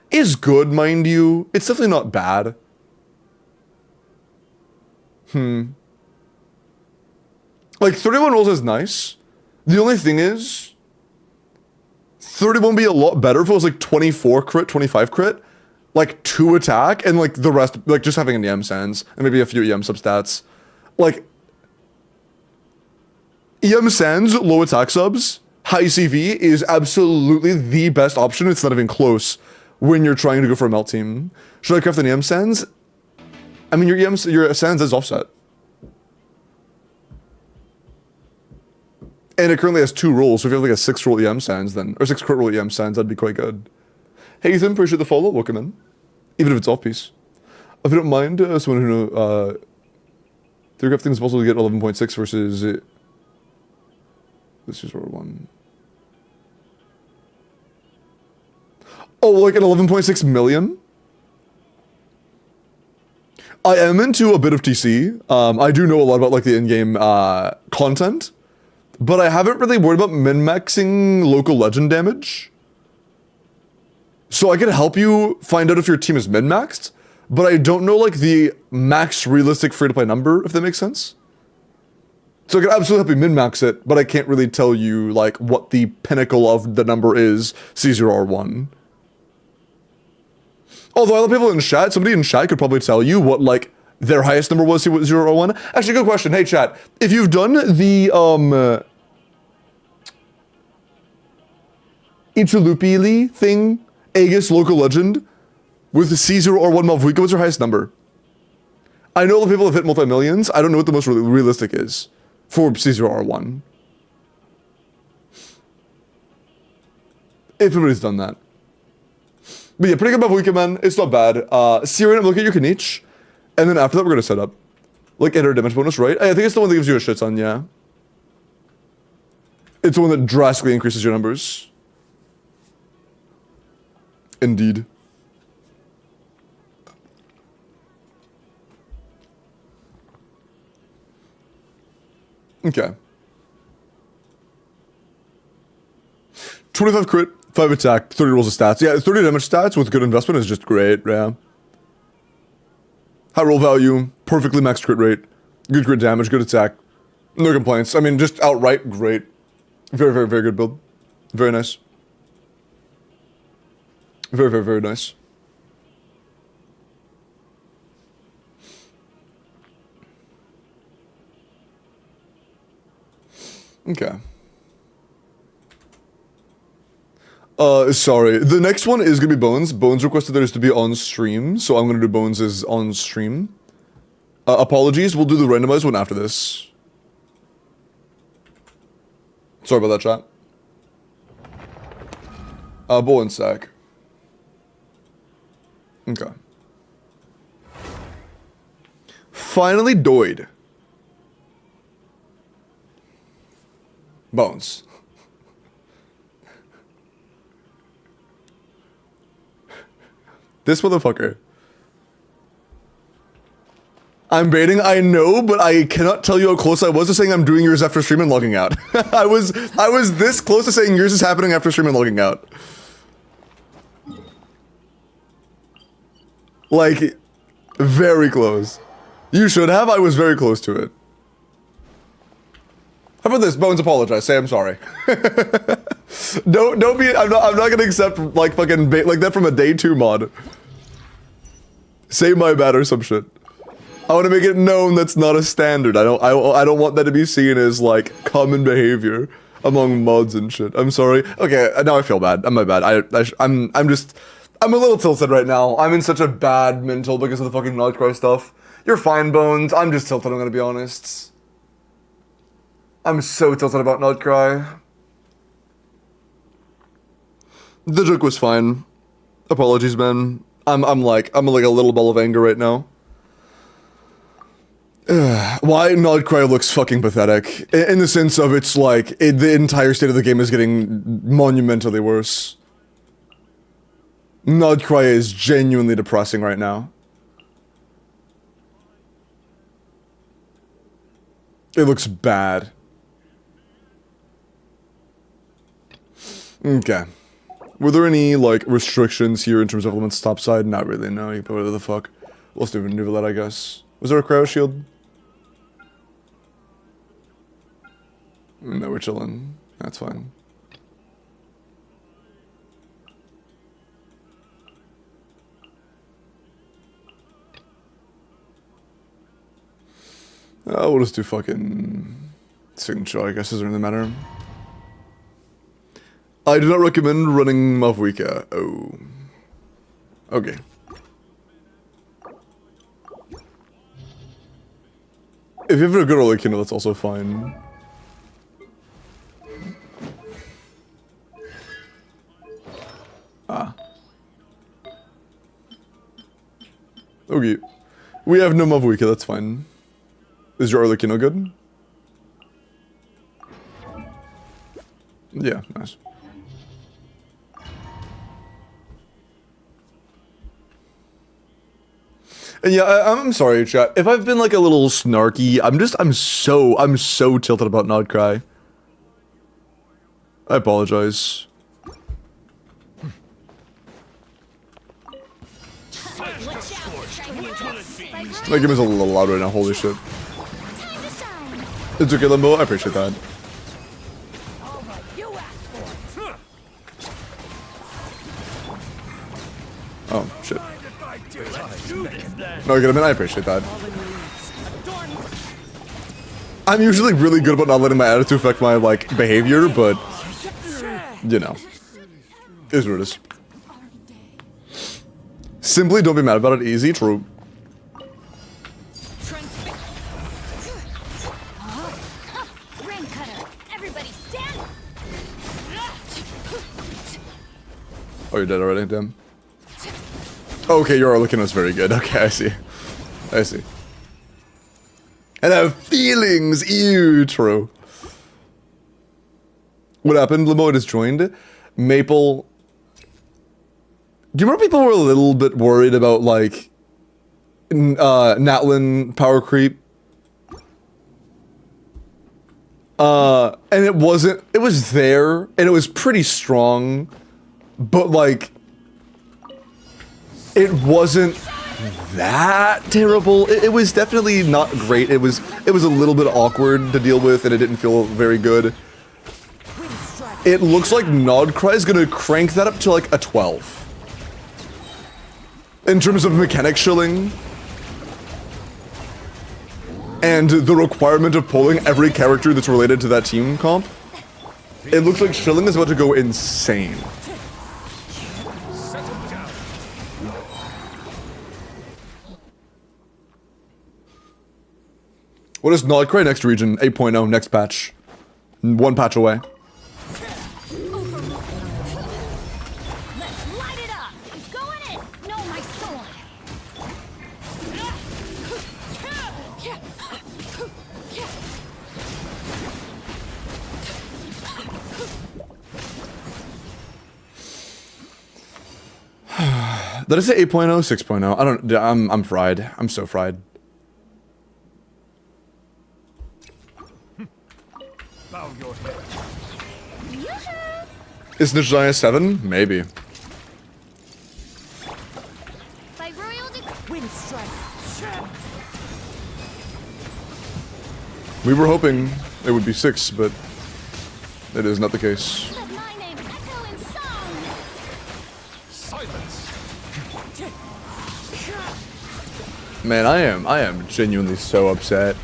is good, mind you. It's definitely not bad. Like 31 rolls is nice. The only thing is, 31 would be a lot better if it was like 24 crit, 25 crit. Like 2 attack, and like the rest, like just having an EM sense, and maybe a few EM substats. Like, EM sense, low attack subs, high CV is absolutely the best option. It's not even close when you're trying to go for a melt team. Should I craft an EM sense? I mean, your sense is offset. And it currently has 2 rolls, so if you have like a 6 roll EM sense, then, or 6 crit roll EM sense, that'd be quite good. Hey Ethan, appreciate the follow, welcome in. Even if it's off piece. If you don't mind, someone who knows, the crafting is possible to get 11.6 versus, this is one. Oh, like an 11.6 million? I am into a bit of TC. I do know a lot about like the in-game content. but I haven't really worried about min-maxing local legend damage. So I can help you find out if your team is min-maxed, but I don't know like the max realistic free-to-play number, if that makes sense. So I can absolutely help you min-max it, but I can't really tell you like what the pinnacle of the number is, C0R1. Although other people in chat, somebody in chat could probably tell you what like their highest number was, C0R1. Actually, good question. Hey chat, if you've done the Ichilupili thing, Aegis local legend, with the C0R1 Malvuika, what's your highest number? I know the people have hit multi-millions. I don't know what the most realistic is for C0R1. If anybody's done that. But yeah, pretty good Malvuika, man. It's not bad. Syrian, look at your Kanich. And then after that, we're going to set up. Like, enter damage bonus, right? I think it's the one that gives you a shit ton, yeah. It's the one that drastically increases your numbers. Indeed. Okay. 25 crit, 5 attack, 30 rolls of stats. Yeah, 30 damage stats with good investment is just great, yeah. High roll value, perfectly maxed crit rate, good crit damage, good attack. No complaints. I mean, just outright great. Very, very, very good build. Very nice. Very, very, very nice. Okay. Sorry. The next one is gonna be Bones. Bones requested theirs to be on stream, so I'm gonna do Bones is on stream. Apologies, we'll do the randomized one after this. Sorry about that, chat. Bowen sack. Okay. Finally doid. Bones. This motherfucker. I'm baiting, I know, but I cannot tell you how close I was to saying I'm doing yours after stream and logging out. I was this close to saying yours is happening after stream and logging out. Like, very close. You should have, I was very close to it. How about this? Bones, apologize. Say I'm sorry. Don't be. I'm not gonna accept like fucking bait like that from a day 2 mod. Say my bad or some shit. I want to make it known that's not a standard. I don't want that to be seen as like common behavior among mods and shit. I'm sorry. Okay, now I feel bad. My bad. I'm a little tilted right now. I'm in such a bad mental because of the fucking Nodcry stuff. You're fine, Bones. I'm just tilted. I'm gonna be honest. I'm so tilted about Nodcry. The joke was fine. Apologies, man. I'm like a little ball of anger right now. Why Nodcry looks fucking pathetic. In the sense of it's like, the entire state of the game is getting monumentally worse. Nodcry is genuinely depressing right now. It looks bad. Okay. Were there any, like, restrictions here in terms of elements topside? Not really, no. You can put whatever the fuck. We'll still maneuver that, I guess. Was there a cryo shield? No, we're chilling. That's fine. We'll just do fucking signature, I guess. Doesn't really matter. I do not recommend running Malvuika. Oh. Okay. If you have a good Olekino, that's also fine. Ah. Okay. We have no Malvuika, that's fine. Is your Olekino good? Yeah, nice. And yeah, I'm sorry, chat. If I've been like a little snarky, I'm so tilted about Nodcry. I apologize. My game is a little loud right now, holy shit. It's okay, Limbo, I appreciate that. Oh, shit. No, get him in, I appreciate that. I'm usually really good about not letting my attitude affect my, like, behavior, but... You know. It is what it is. Simply don't be mad about it, easy, true. Oh, you're dead already, damn. Okay, you're looking at us very good. Okay, I see. I see. And I have feelings! Ew, true. What happened? Limbo just joined. Maple... Do you remember people were a little bit worried about, like... Natlin power creep? And it wasn't... It was there, and it was pretty strong. But, like... It wasn't that terrible. It was definitely not great. It was a little bit awkward to deal with, and it didn't feel very good. It looks like Nodcry is gonna crank that up to like a 12. In terms of mechanic shilling. And the requirement of pulling every character that's related to that team comp. It looks like shilling is about to go insane. What is Nodcry next region? 8.0, next patch. 1 patch away. Let's light it up. I'm going in. Know my sword. Did I say 8.0? 6.0? I don't... I'm fried. I'm so fried. Bow your head. Is Nijaya 7? Maybe. By royal Wind strike. We were hoping it would be 6, but that is not the case. let my name echo in song. Silence. Man, I am genuinely so upset.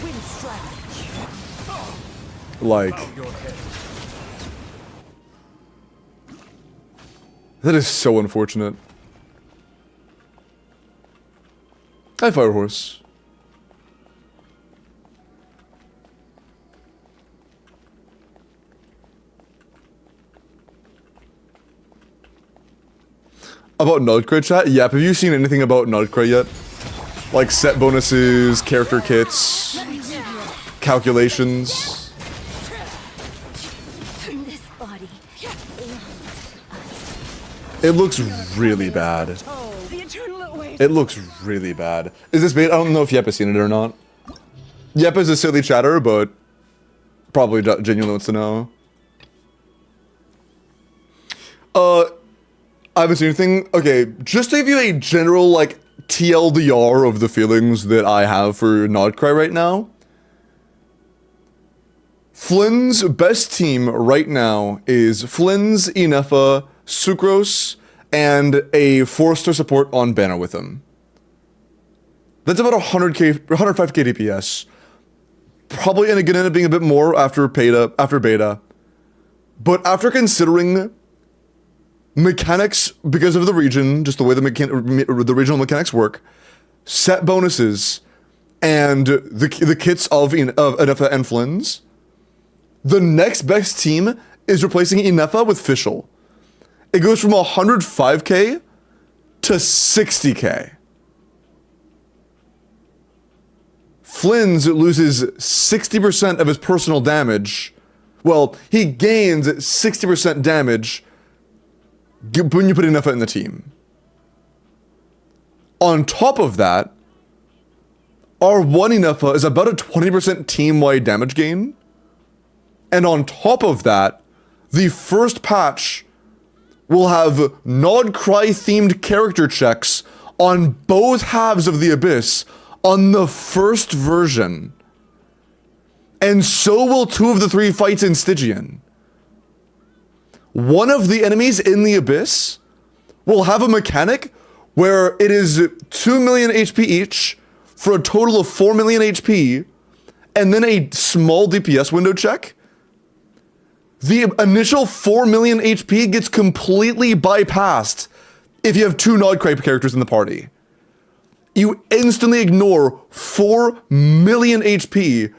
Wind strike. Like, Bow your head. that is so unfortunate. Hi, Firehorse. About Nodcray chat? Yep, have you seen anything about Nodcray yet? Like set bonuses, character kits, calculations. This body. It looks really bad. Oh, the eternal await. It looks really bad. Is this bait? I don't know if Yep has seen it or not. Yep is a silly chatter, but probably genuinely wants to know. I haven't seen anything. Okay, just to give you a general, like, TLDR of the feelings that I have for Nodcry right now. Flynn's best team right now is Flynn's, Inefa, Sucrose, and a 4-star support on banner with him. That's about 100k, 105k DPS. Probably gonna end up being a bit more after beta. But after considering mechanics, because of the region, just the way the regional mechanics work, set bonuses, and the kits of Inefa and Flynn's, the next best team is replacing Inefa with Fischl. It goes from 105k to 60k. Flynn's loses 60% of his personal damage. Well, he gains 60% damage when you put Inefa in the team. On top of that, our one Inefa is about a 20% team-wide damage gain. And on top of that, the first patch will have Nod Cry themed character checks on both halves of the Abyss on the first version. And so will 2 of the 3 fights in Stygian. One of the enemies in the Abyss will have a mechanic where it is 2 million HP each for a total of 4 million HP, and then a small DPS window check. The initial 4 million HP gets completely bypassed if you have 2 Nod Cry characters in the party. You instantly ignore 4 million HP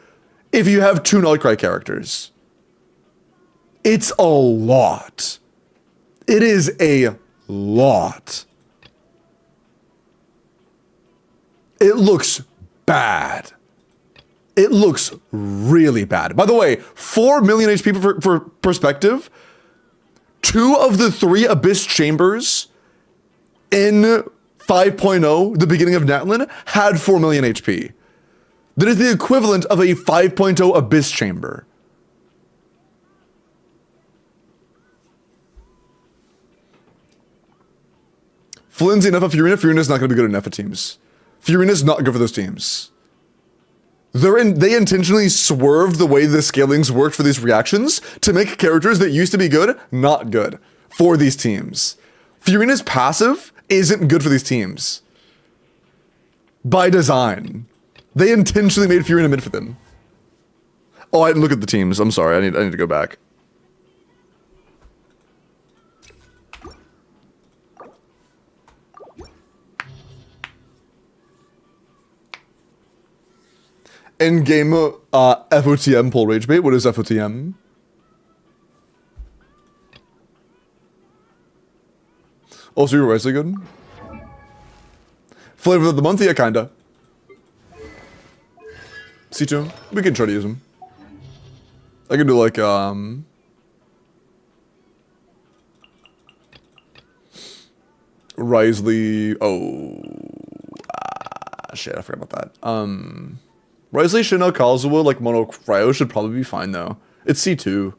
if you have 2 Nod Cry characters. It's a lot. It is a lot. It looks bad. It looks really bad. By the way, 4 million HP for perspective, 2 of the 3 Abyss chambers in 5.0, the beginning of Natlin, had 4 million HP. That is the equivalent of a 5.0 Abyss chamber. Flynn's enough of Furina. Furina's not going to be good enough at teams. Furina's not good for those teams. They intentionally swerved the way the scalings worked for these reactions to make characters that used to be good, not good for these teams. Furina's passive isn't good for these teams. By design. They intentionally made Furina mid for them. Oh, I didn't look at the teams. I'm sorry. I need to go back. In-game FOTM pull rage bait. What is FOTM? Also, you're really good. Flavor of the month? Yeah, kinda. C2? We can try to use them. I can do like, Risley... Oh... shit, I forgot about that. Risley, Shinnok, Kazuha, like Mono Cryo should probably be fine though. It's C2.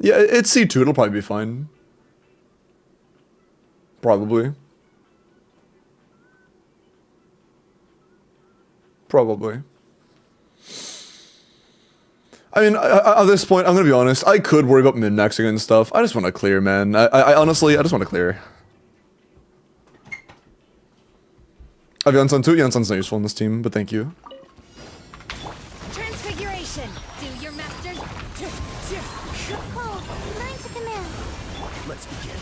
Yeah, it's C2, it'll probably be fine. Probably. Probably. I mean, at this point, I'm gonna be honest, I could worry about min-maxing and stuff. I just want to clear, man. I honestly, I just want to clear. I have Yansan too. Yansan's not useful in this team, but thank you. Transfiguration. Do your master's. Oh, mine to command. Let's begin.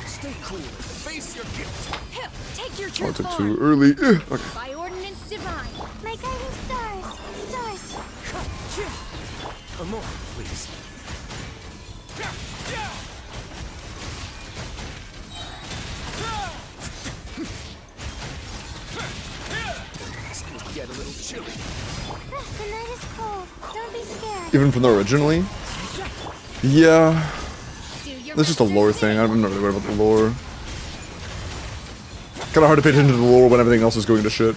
Stay cool and face your guilt. Take your Oh, true I took form. too early. Okay. By ordinance divine. My guiding stars. Stars. Come on, please. It's get a little chilly. The night is cold. Don't be scared. Even from the originally? Yeah. Do your That's just a lore master's thing. I'm not really worried about the lore. Kinda hard to pay attention to the lore when everything else is going to shit.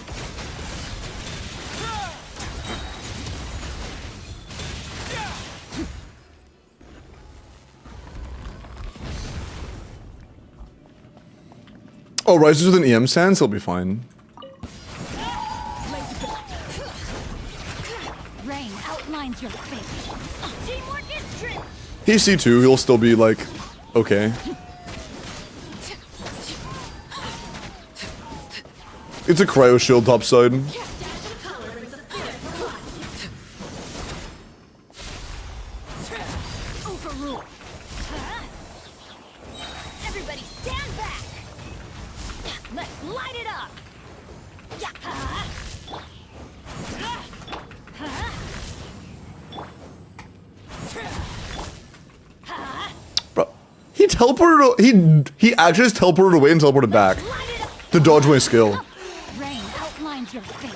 Oh, Rises with an EM stance? He'll be fine. Rain outlines your fate. Teamwork is true. He's C2, he'll still be like, okay. It's a cryo shield topside. Overrule. Everybody stand back. Let's light it up. Bro, he teleported, he actually just teleported away and teleported back to dodge my skill. Rain outlines your fate.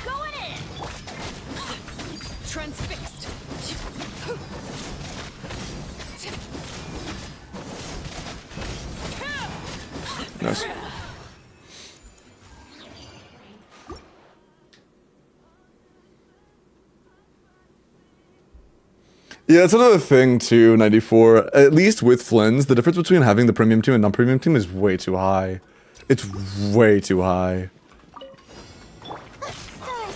Going in. Transfixed. Nice. Yeah, it's another thing too, 94. At least with Flynn's, the difference between having the premium team and non-premium team is way too high. It's way too high.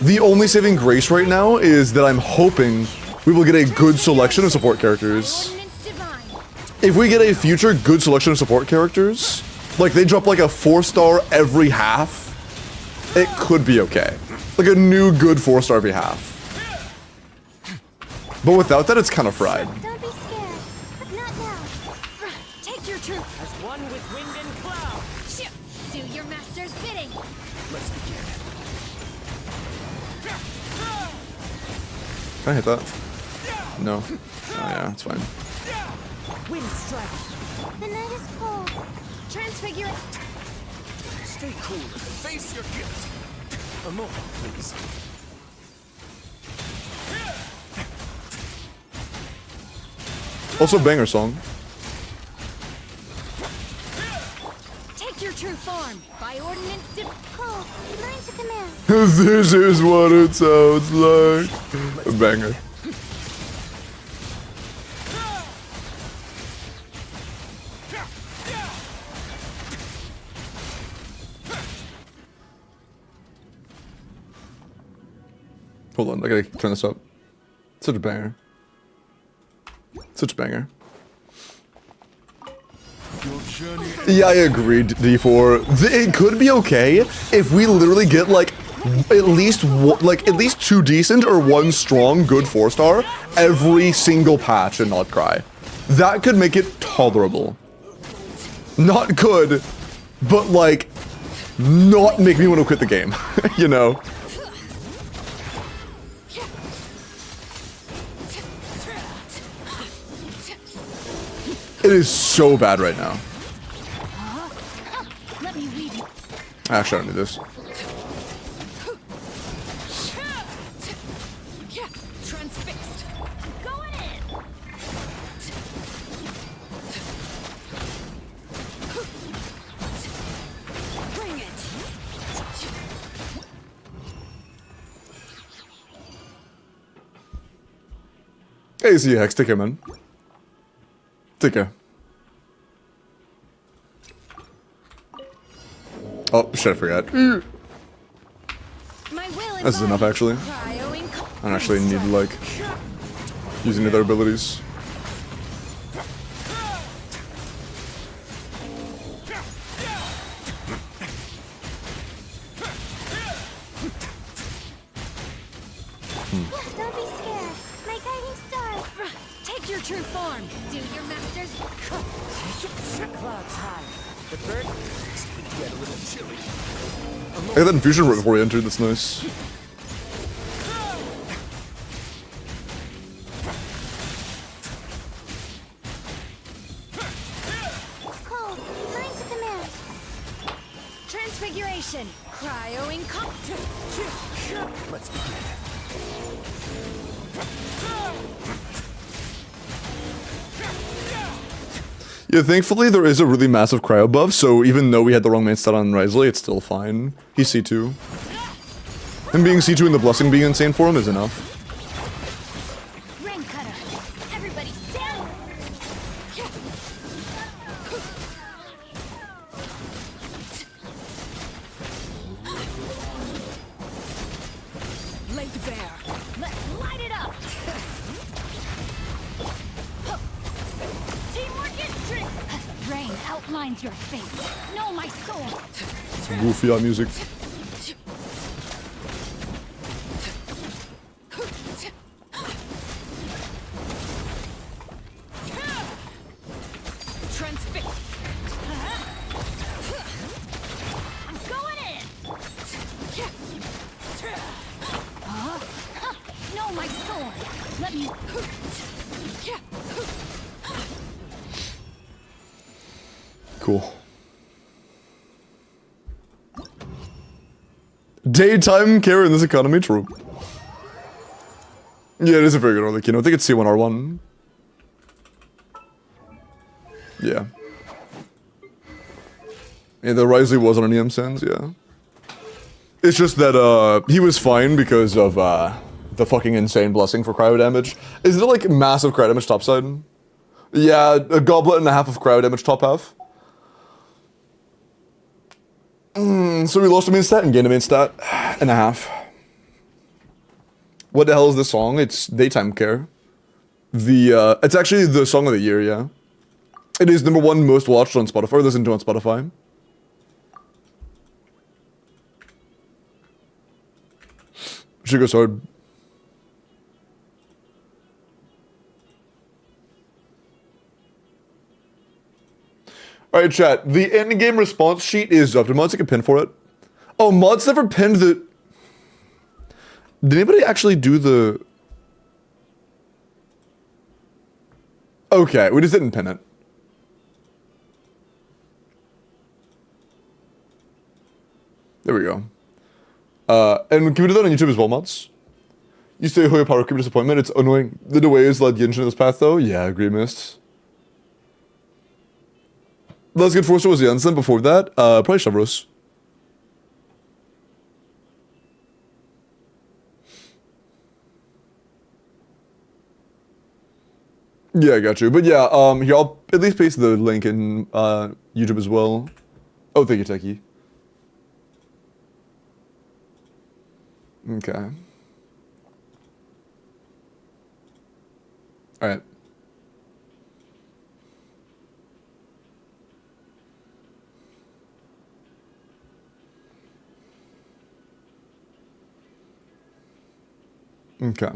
The only saving grace right now is that I'm hoping we will get a good selection of support characters. Ordnance divine. If we get a future good selection of support characters, like they drop like a 4-star every half, it could be okay. Like a new good 4-star every half. But without that, it's kind of fried. Don't be scared. Not now. Take your truth. As one with wind and cloud. Shoot. Do your master's bidding. Let's begin. Can I hit that? No. Oh yeah, it's fine. Wind strike. The night is cold. Transfigure it. Stay cool and face your gift. A moment, please. Also, banger song. Take your true form. By ordinance cold. Line to command. This is what it sounds like. A banger. Hold on, I gotta turn this up. Such a banger. Such a banger. Your journey. Yeah, I agreed, D4. It could be okay if we literally get like at least at least 2 decent or 1 strong good 4-star every single patch in Not Cry. That could make it tolerable. Not good, but like not make me want to quit the game. You know. It is so bad right now. Let me lead you. Actually, I don't need this. Transfixed. Going in. Bring it. Hey, see you, Hex. Take care, man. Take care. Oh, shit, I forgot. My will and This is enough, actually. Cryoing. I don't actually need, like, using other abilities. Don't be scared. My guiding star. Take your true form. Do your master's. Clouds high. The bird get a little chilly. I got that infusion right before we entered, that's nice. Cold. Line to command. Transfiguration. Cryoing. Let's begin. Yeah, thankfully there is a really massive cryo buff, so even though we had the wrong main stat on Risley, it's still fine. He's C2. Him being C2 and the blessing being insane for him is enough. Rain cutter. Everybody stand. Laid bare. Let's light it up. Teamwork is strength. Rain outlines your fate. Know my soul. Goofy eye music. Transfix. I'm going in. Know my soul. Let me. Cool. Daytime care in this economy, true. Yeah, it is a very good early keynote. I think it's C1R1. Yeah. Yeah, the Risley was on an EM Sands, yeah. It's just that he was fine because of the fucking insane blessing for cryo damage. Is it like massive cryo damage topside? Yeah, a goblet and a half of cryo damage top half. So we lost a main stat and gained a main stat and a half. What the hell is this song? It's Daytime Care. It's actually the song of the year, yeah. It is #1 most watched on Spotify, or listened to on Spotify. She goes hard. Alright, chat. The endgame response sheet is up. Did mods take a pin for it? Oh, mods never pinned the... Did anybody actually do the... Okay, we just didn't pin it. There we go. And can we do that on YouTube as well, mods? You say Hoyo Power Creep Disappointment, it's annoying. The ways led Genshin in this path though? Yeah, agree, missed. Last good Forster was Janssen. Before that, probably Shavros. Yeah, I got you. But yeah, here, I'll at least paste the link in YouTube as well. Oh, thank you, Techie. Okay. Alright. Okay.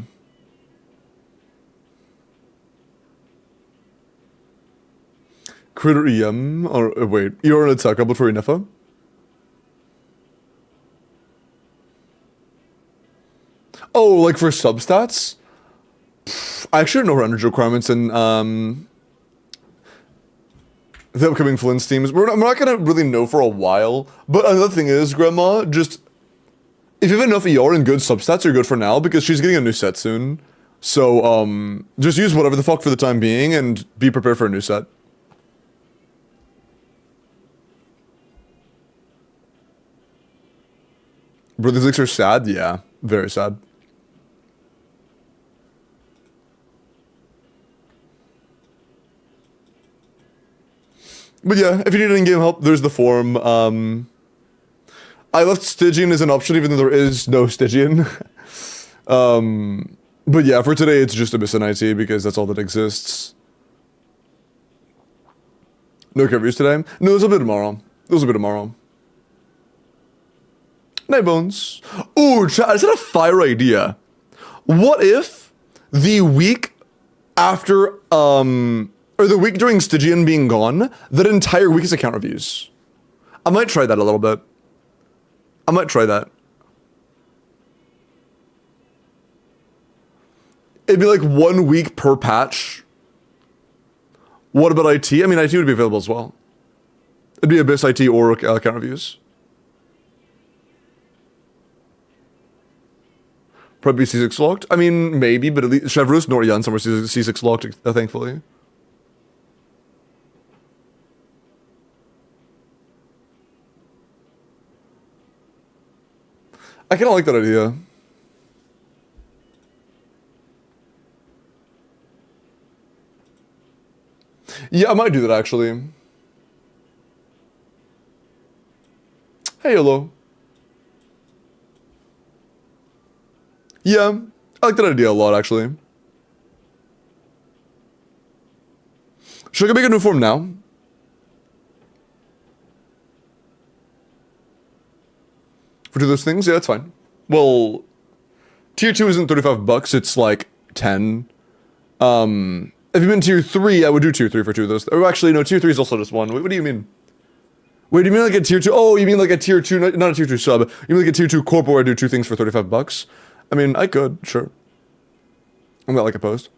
Critter EM, or wait, you're an attack couple for Inefa? Oh, like for substats? I actually don't know her energy requirements in the upcoming Flint's teams. I'm not gonna really know for a while. But another thing is, Grandma, just if you have enough ER and good substats, you're good for now because she's getting a new set soon. So just use whatever the fuck for the time being and be prepared for a new set. Bro, these leaks are sad? Yeah, very sad. But yeah, if you need in-game help, there's the forum. I left Stygian as an option even though there is no Stygian. But yeah, for today it's just Abyss and IT because that's all that exists. No reviews today? No, there's a bit tomorrow. There's a bit tomorrow. Night Bones. Ooh, chat, I just had a fire idea. What if the week after, or the week during Stygian being gone, that entire week is account reviews? I might try that a little bit. I might try that. It'd be like 1 week per patch. What about IT? I mean, IT would be available as well. It'd be Abyss, IT, or account reviews. Probably C6 locked? I mean, maybe, but at least Chevrolet's nor Jan somewhere C6 locked, thankfully. I kind of like that idea. Yeah, I might do that actually. Hey, hello. Yeah, I like that idea a lot actually. Should I make a new form now? For do those things? Yeah, that's fine. Well, tier 2 isn't $35, it's like 10. If you've been tier 3, I would do tier 3 for 2 of those. Oh, actually, no, tier 3 is also just 1. Wait, what do you mean? Wait, do you mean like a tier 2? Oh, you mean like a tier 2, not a tier 2 sub. You mean like a tier 2 corp where I do 2 things for $35? I mean, I could, sure. I'm not like opposed.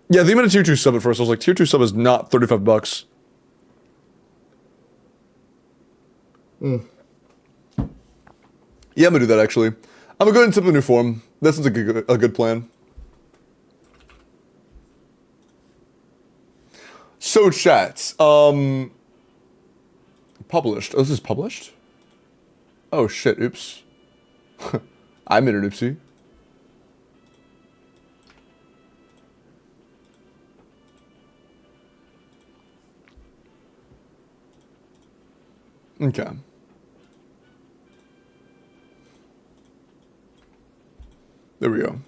Yeah, they made a tier 2 sub at first. I was like, tier 2 sub is not $35. Yeah, I'm gonna do that actually. I'm gonna go ahead and tip the new form. That sounds like a good plan. So chat, published. Oh, this is published? Oh shit, oops. I made an oopsie. Okay. There we go.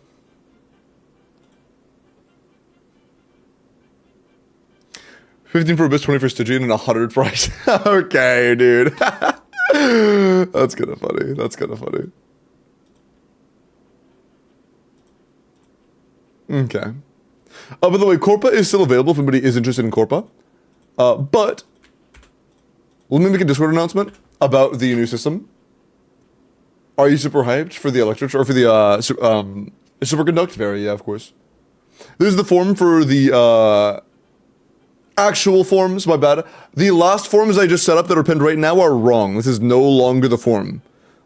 $15 for Abyss, 20 for Stygian, and 100 price. Okay, dude. That's kind of funny. That's kind of funny. Okay. By the way, Corpa is still available if anybody is interested in Corpa. But let me make a Discord announcement about the new system. Are you super hyped for the Electric or for the Superconduct? Very, yeah, of course. This is the form for the actual forms, my bad. The last forms I just set up that are pinned right now are wrong. This is no longer the form.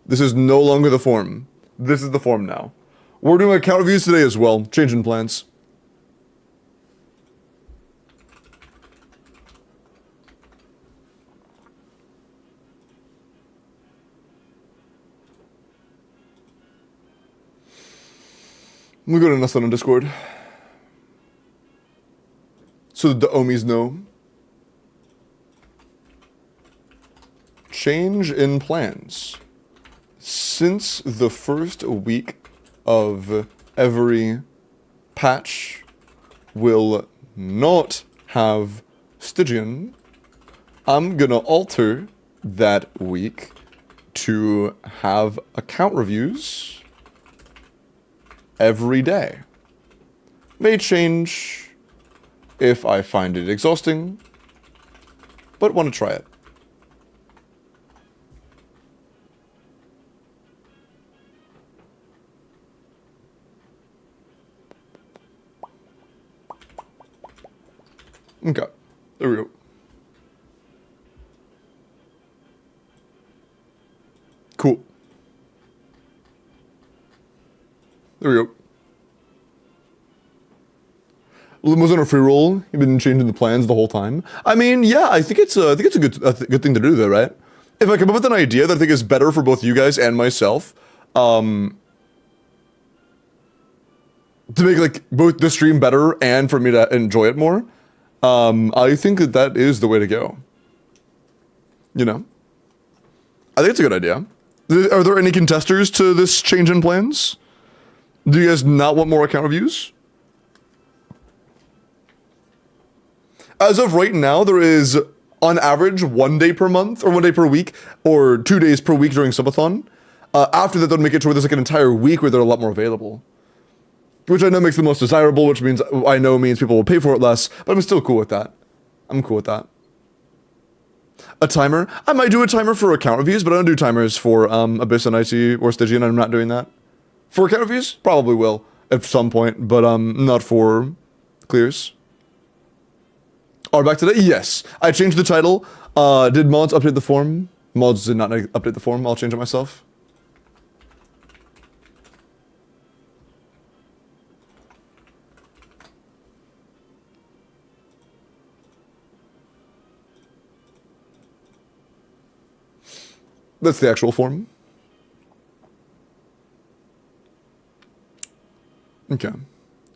This is no longer the form. This is the form now. We're doing account reviews today as well. Changing plans. We'll go to Nessun on Discord. So the Omis know. Change in plans. Since the first week of every patch will not have Stygian, I'm gonna alter that week to have account reviews every day. May change if I find it exhausting, but want to try it. Okay, there we go. Cool. There we go. Was on a free roll. You've been changing the plans the whole time. I mean, yeah, I think it's a good thing to do, though, right? If I come up with an idea that I think is better for both you guys and myself, to make like both the stream better and for me to enjoy it more, I think that is the way to go. You know, I think it's a good idea. Are there any contesters to this change in plans? Do you guys not want more account reviews? As of right now, there is, on average, 1 day per month, or 1 day per week, or 2 days per week during Subathon. After that, they'll make it to where there's like an entire week where they're a lot more available. Which I know makes the most desirable, which means, I know means people will pay for it less, but I'm still cool with that. I'm cool with that. A timer? I might do a timer for account reviews, but I don't do timers for Abyss and IT or Stygian, I'm not doing that. For account reviews? Probably will, at some point, but not for clears. Are back today? Yes. I changed the title. Did mods update the form? Mods did not update the form. I'll change it myself. That's the actual form. Okay.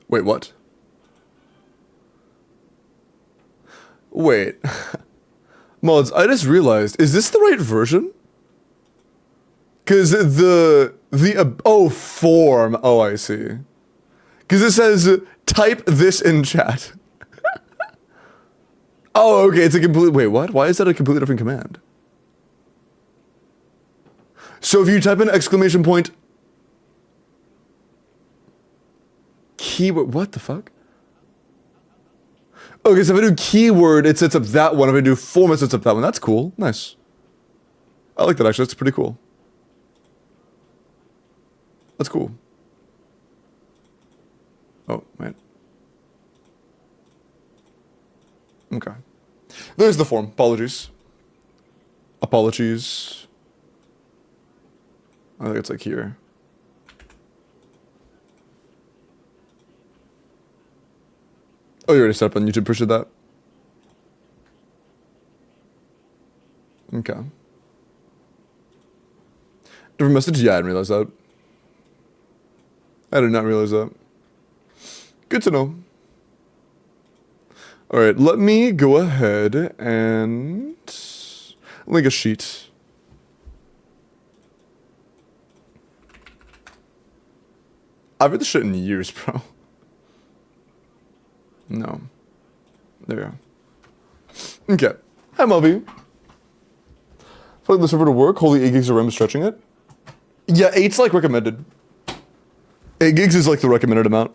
Wait, what? Wait. Mods, I just realized, is this the right version? Because oh, form. Oh, I see. Because it says, type this in chat. Oh, okay, it's a complete, wait, what? Why is that a completely different command? So if you type in exclamation point, keyword, what the fuck? Okay, so if I do keyword, it sets up that one. If I do form, it sets up that one. That's cool. Nice. I like that, actually. That's pretty cool. That's cool. Oh, man. Okay. There's the form. Apologies. Apologies. I think it's like here. Oh, you already set up on YouTube. Appreciate that. Okay. Different message? Yeah, I didn't realize that. I did not realize that. Good to know. Alright, let me go ahead and link a sheet. I've read this shit in years, bro. No. There you go. Okay. Hi, Moby. For the server to work, holy 8 gigs of RAM is stretching it. Yeah, 8's like recommended. 8 gigs is like the recommended amount.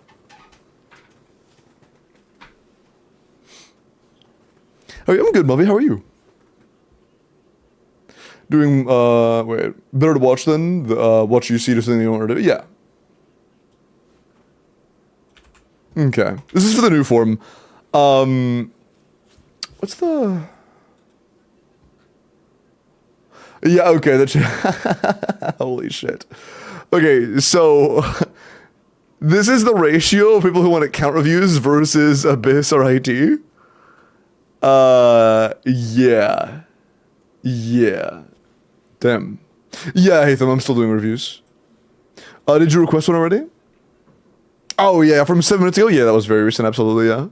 Okay, I'm good, Moby. How are you? Doing, wait, better to watch than watch you see to something you don't want to do? Yeah. Okay. This is for the new form. What's the... Yeah, okay, that's... Holy shit. Okay, so... This is the ratio of people who want account reviews versus Abyss or IT. Yeah. Yeah. Damn. Yeah, Hatham, I'm still doing reviews. Did you request one already? Oh, yeah, from 7 minutes ago? Yeah, that was very recent, absolutely, yeah.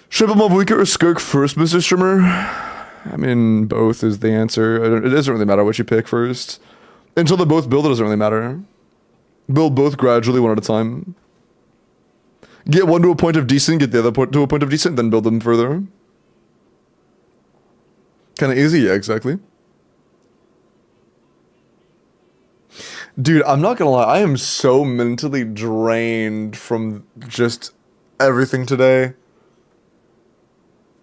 Should I put Mavwika or Skirk first, Mr. Streamer? I mean, both is the answer. It doesn't really matter what you pick first. Until they both build, it doesn't really matter. Build both gradually, one at a time. Get one to a point of decent, get the other to a point of decent, then build them further. Kinda easy, yeah, exactly. Dude, I'm not gonna lie, I am so mentally drained from just everything today.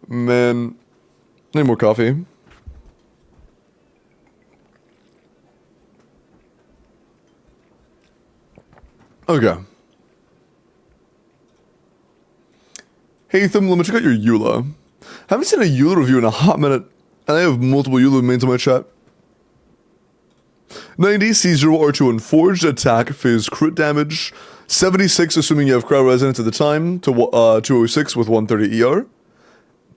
Man, need more coffee. Okay. Hatham, let me check out your Eula. Haven't seen a Eula review in a hot minute, and I have multiple Eula mains on my chat. 90 C0 R2 Unforged, attack, phase, crit damage. 76 assuming you have crowd resonance at the time, to 206 with 130 ER.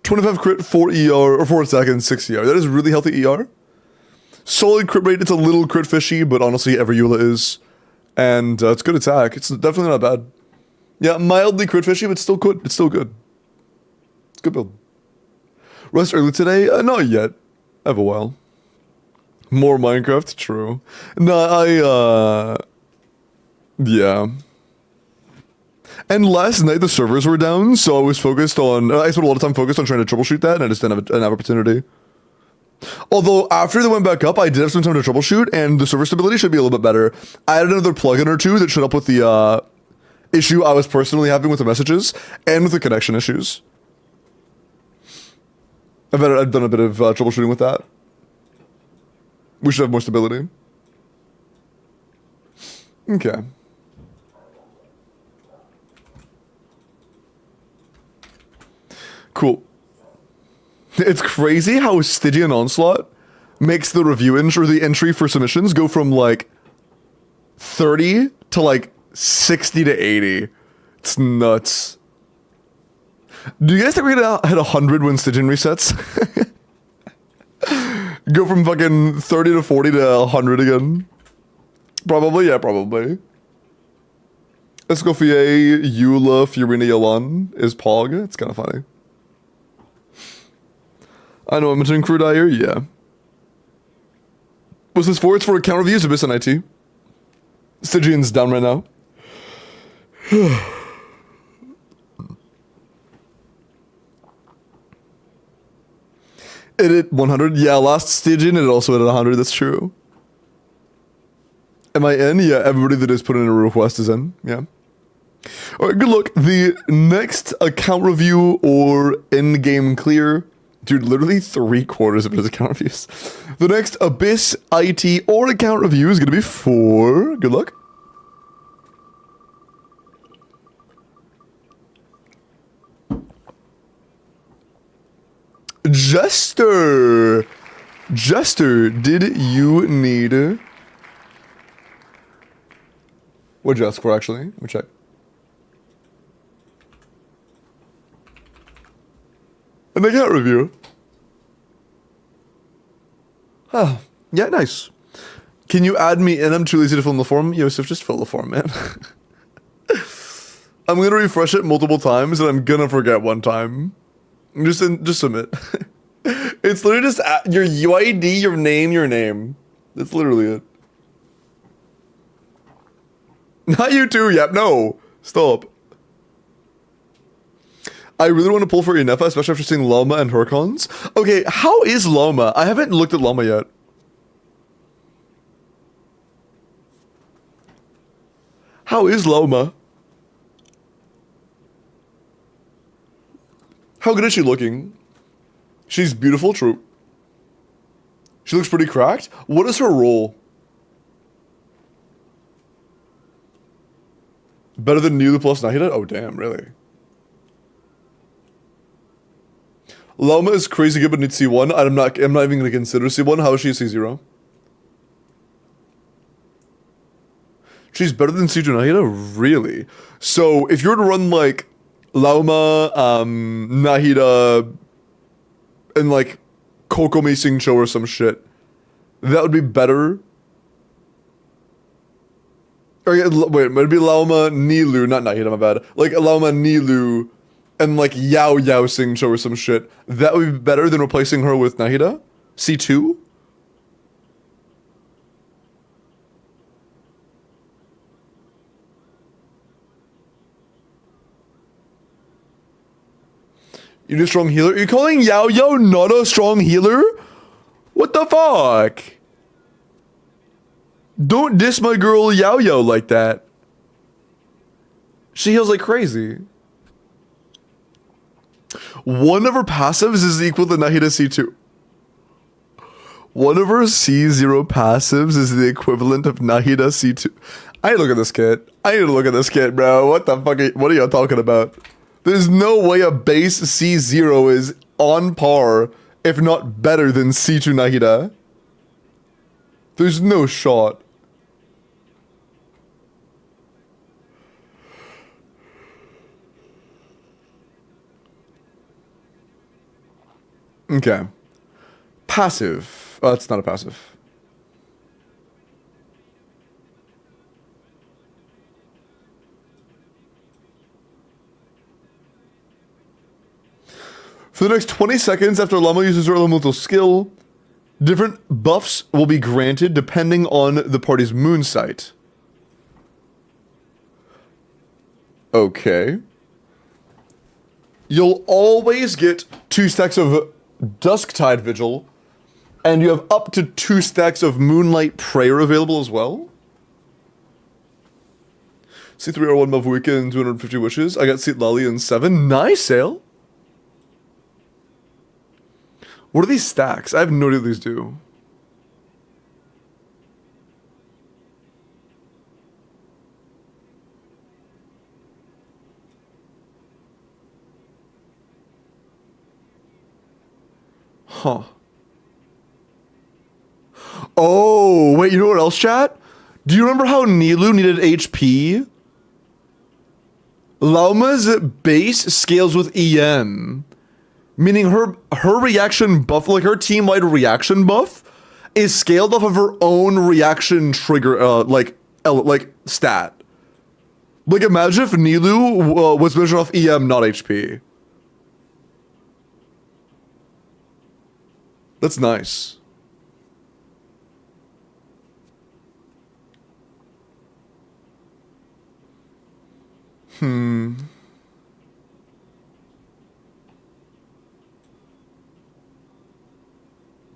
25 crit, 4 ER, or 4 attack and 6 ER. That is really healthy ER. Solid crit rate, it's a little crit fishy, but honestly every Eula is. And it's good attack, it's definitely not bad. Yeah, mildly crit fishy, but still good. It's still good. It's good build. Rest early today? Not yet. I have a while. More Minecraft? True. No, yeah. And last night the servers were down, so I was focused on... I spent a lot of time focused on trying to troubleshoot that, and I just didn't have an opportunity. Although, after they went back up, I did have some time to troubleshoot, and the server stability should be a little bit better. I added another plugin or two that should help with the, issue I was personally having with the messages, and with the connection issues. I've done a bit of troubleshooting with that. We should have more stability. Okay. Cool. It's crazy how Stygian Onslaught makes the review or the entry for submissions go from like 30 to like 60 to 80. It's nuts. Do you guys think we're gonna hit 100 when Stygian resets? Go from fucking 30 to 40 to 100 again? Probably, yeah, probably. Escoffier, Eula, Fiorina, Yalan is Pog. It's kind of funny. I know I'm mentioning Crude Ire, yeah. Was this for? It's for account reviews, Abyss and IT. Stygian's down right now. It hit 100. Yeah, last Stygian, it also hit 100. That's true. Am I in? Yeah, everybody that has put in a request is in. Yeah. Alright, good luck. The next account review or endgame clear. Dude, literally 3/4 of it is account reviews. The next Abyss, IT, or account review is going to be for... Good luck. Jester! Jester, did you need... What'd you ask for, actually? Let me check. An account review. Yeah, nice. Can you add me in? I'm too lazy to fill in the form. Yosef, just fill the form, man. I'm gonna refresh it multiple times and I'm gonna forget one time. Just submit. It's literally just your UID, your name. That's literally it. Not you too, yep, no. Stop. I really want to pull for Inefa, especially after seeing Loma and Hercons. Okay, how is Loma? I haven't looked at Loma yet. How is Loma? How good is she looking? She's beautiful, true. She looks pretty cracked. What is her role? Better than Nilu plus Nahida? Oh damn, really? Loma is crazy good but needs C1. I'm not even gonna consider C1. How is she a C0? She's better than C2 Nahida? Really? So if you were to run like Lauma, Nahida, and like Kokome Singcho or some shit, that would be better. Or, wait, it'd be Lauma, Nilu, not Nahida, my bad. Like Lauma, Nilu, and like Yao Singcho or some shit. That would be better than replacing her with Nahida? C2? You need a strong healer? You're calling Yao not a strong healer? What the fuck? Don't diss my girl Yao like that. She heals like crazy. One of her passives is equal to Nahida C2. One of her C0 passives is the equivalent of Nahida C2. I need to look at this kit. Bro. What the fuck? What are y'all talking about? There's no way a base C0 is on par, if not better than C2 Nahida. There's no shot. Okay. Passive. Oh, that's not a passive. For the next 20 seconds after Lama uses her elemental skill, different buffs will be granted depending on the party's moon site. Okay. You'll always get 2 stacks of Dusktide Vigil, and you have up to 2 stacks of Moonlight Prayer available as well. C3R1 Mavuika and 250 wishes. I got Seat Lali and 7. Nice, Sale. What are these stacks? I have no idea what these do. Huh. Oh, wait, you know what else, chat? Do you remember how Nilu needed HP? Lauma's base scales with EM. Meaning her reaction buff, like her team-wide reaction buff, is scaled off of her own reaction trigger, like stat. Like imagine if Nilu was measured off EM, not HP. That's nice.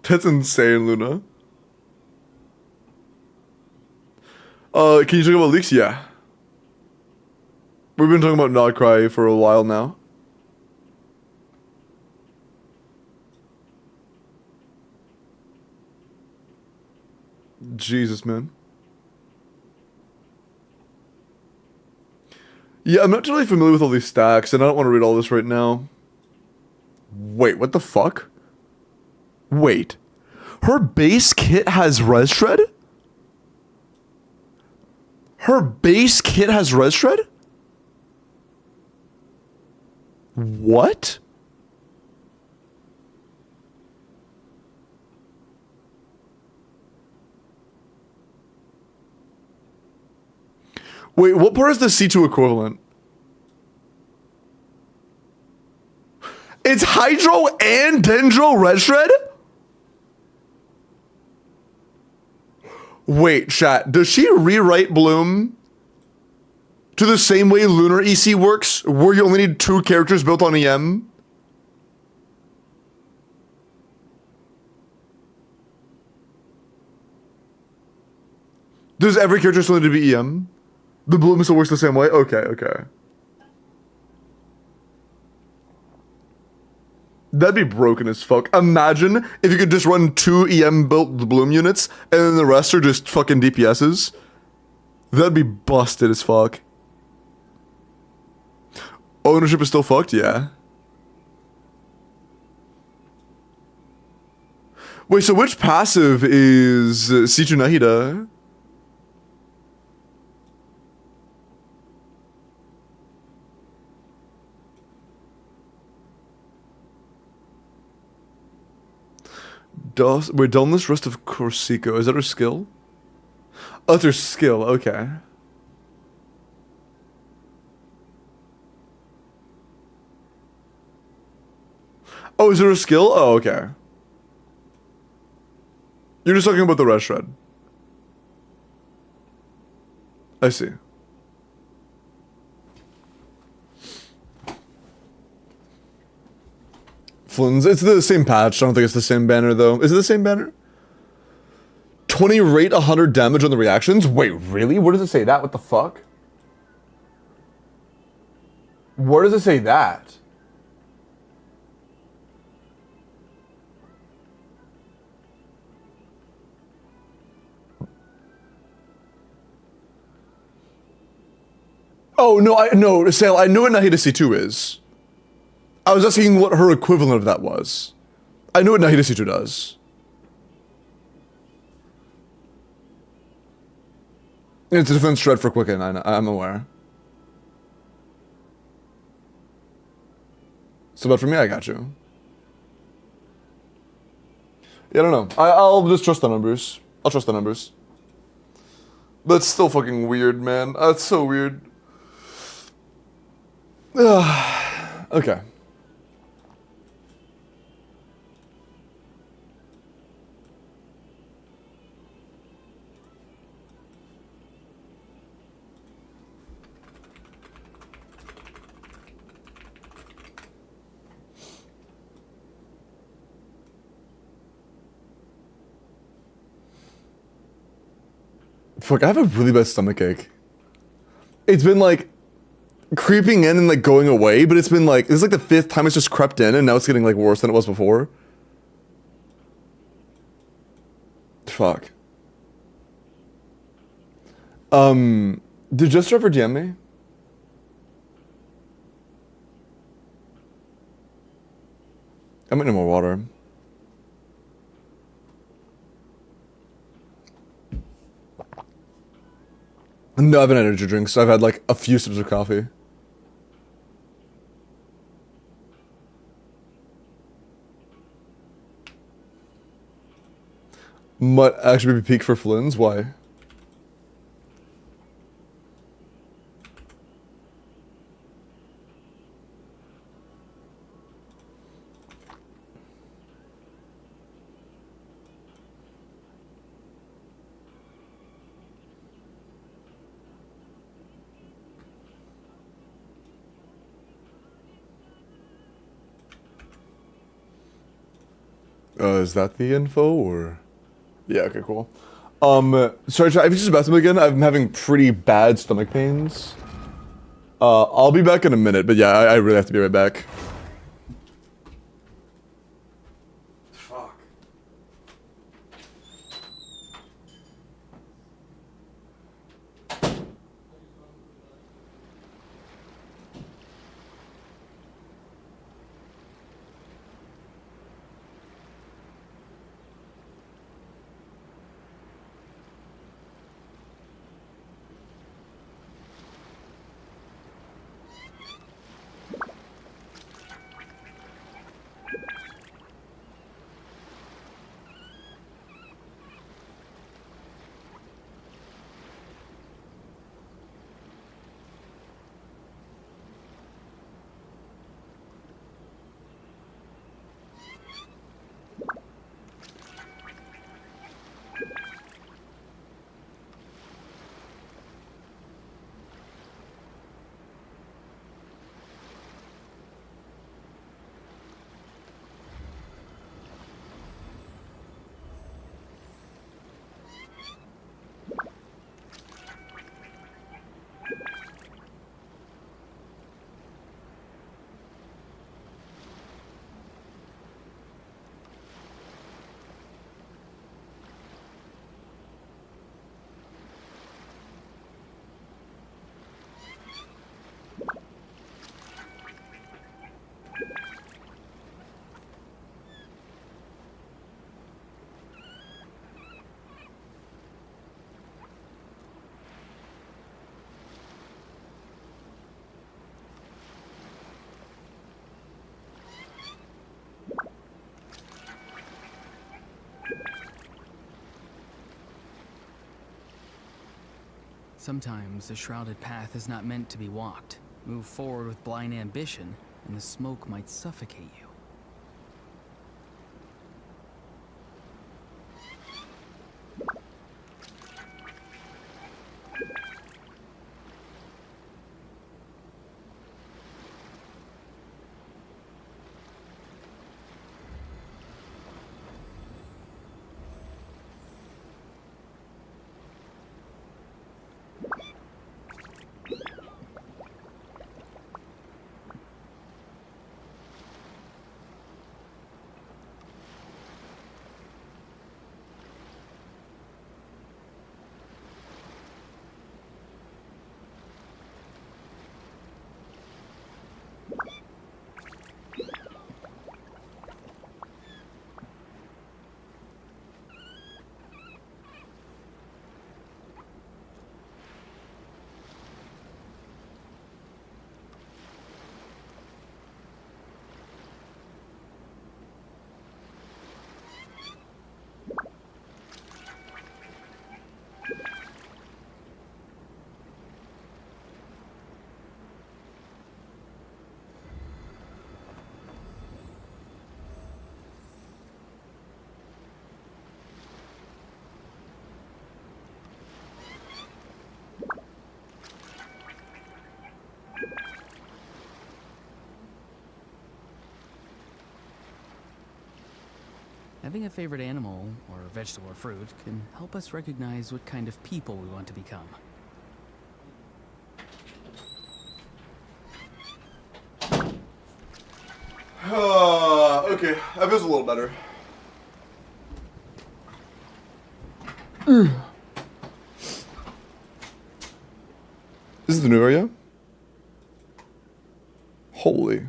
That's insane, Luna. Can you talk about leaks? Yeah. We've been talking about Nodcry for a while now. Jesus, man. Yeah, I'm not totally familiar with all these stacks, and I don't want to read all this right now. Wait, what the fuck? Wait. Her base kit has Res Shred? Her base kit has Res Shred? What? Wait, what part is the C2 equivalent? It's Hydro and Dendro Red Shred? Wait, chat, does she rewrite Bloom to the same way Lunar EC works, where you only need 2 characters built on EM? Does every character still need to be EM? The Bloom still works the same way? Okay, okay. That'd be broken as fuck. Imagine if you could just run 2 EM built Bloom units, and then the rest are just fucking DPSs. That'd be busted as fuck. Ownership is still fucked? Yeah. Wait, so which passive is C2 Nahida? Wait, Dullness Rust of Corsico. Is that her skill? Oh, that's her skill. Okay. Oh, is it her skill? Oh, okay. You're just talking about the Red Shred. I see. Flynn's. It's the same patch. I don't think it's the same banner, though. Is it the same banner? 20 rate, 100 damage on the reactions? Wait, really? Where does it say that? What the fuck? Where does it say that? Oh, no, Sale, I know what Nahida C2 is. I was asking what her equivalent of that was. I know what Nahida C2 does. It's a defense shred for Quicken, I'm aware. So, but for me, I got you. Yeah, I don't know. I'll just trust the numbers. I'll trust the numbers. That's still fucking weird, man. That's so weird. Okay. Fuck, I have a really bad stomachache. It's been like creeping in and like going away, but it's been like, this is like the 5th time it's just crept in and now it's getting like worse than it was before. Fuck. Did Just ever DM me? I might need more water. No, I haven't had energy drinks. I've had like a few sips of coffee. Might actually be peak for Flynn's. Why? Is that the info or? Yeah, okay, cool. Sorry, if you just about me again, I'm having pretty bad stomach pains. I'll be back in a minute, but yeah, I really have to be right back. Fuck. Sometimes the shrouded path is not meant to be walked. Move forward with blind ambition, and the smoke might suffocate you. Having a favorite animal, or vegetable or fruit, can help us recognize what kind of people we want to become. Okay, that feels a little better. This is the new area? Holy.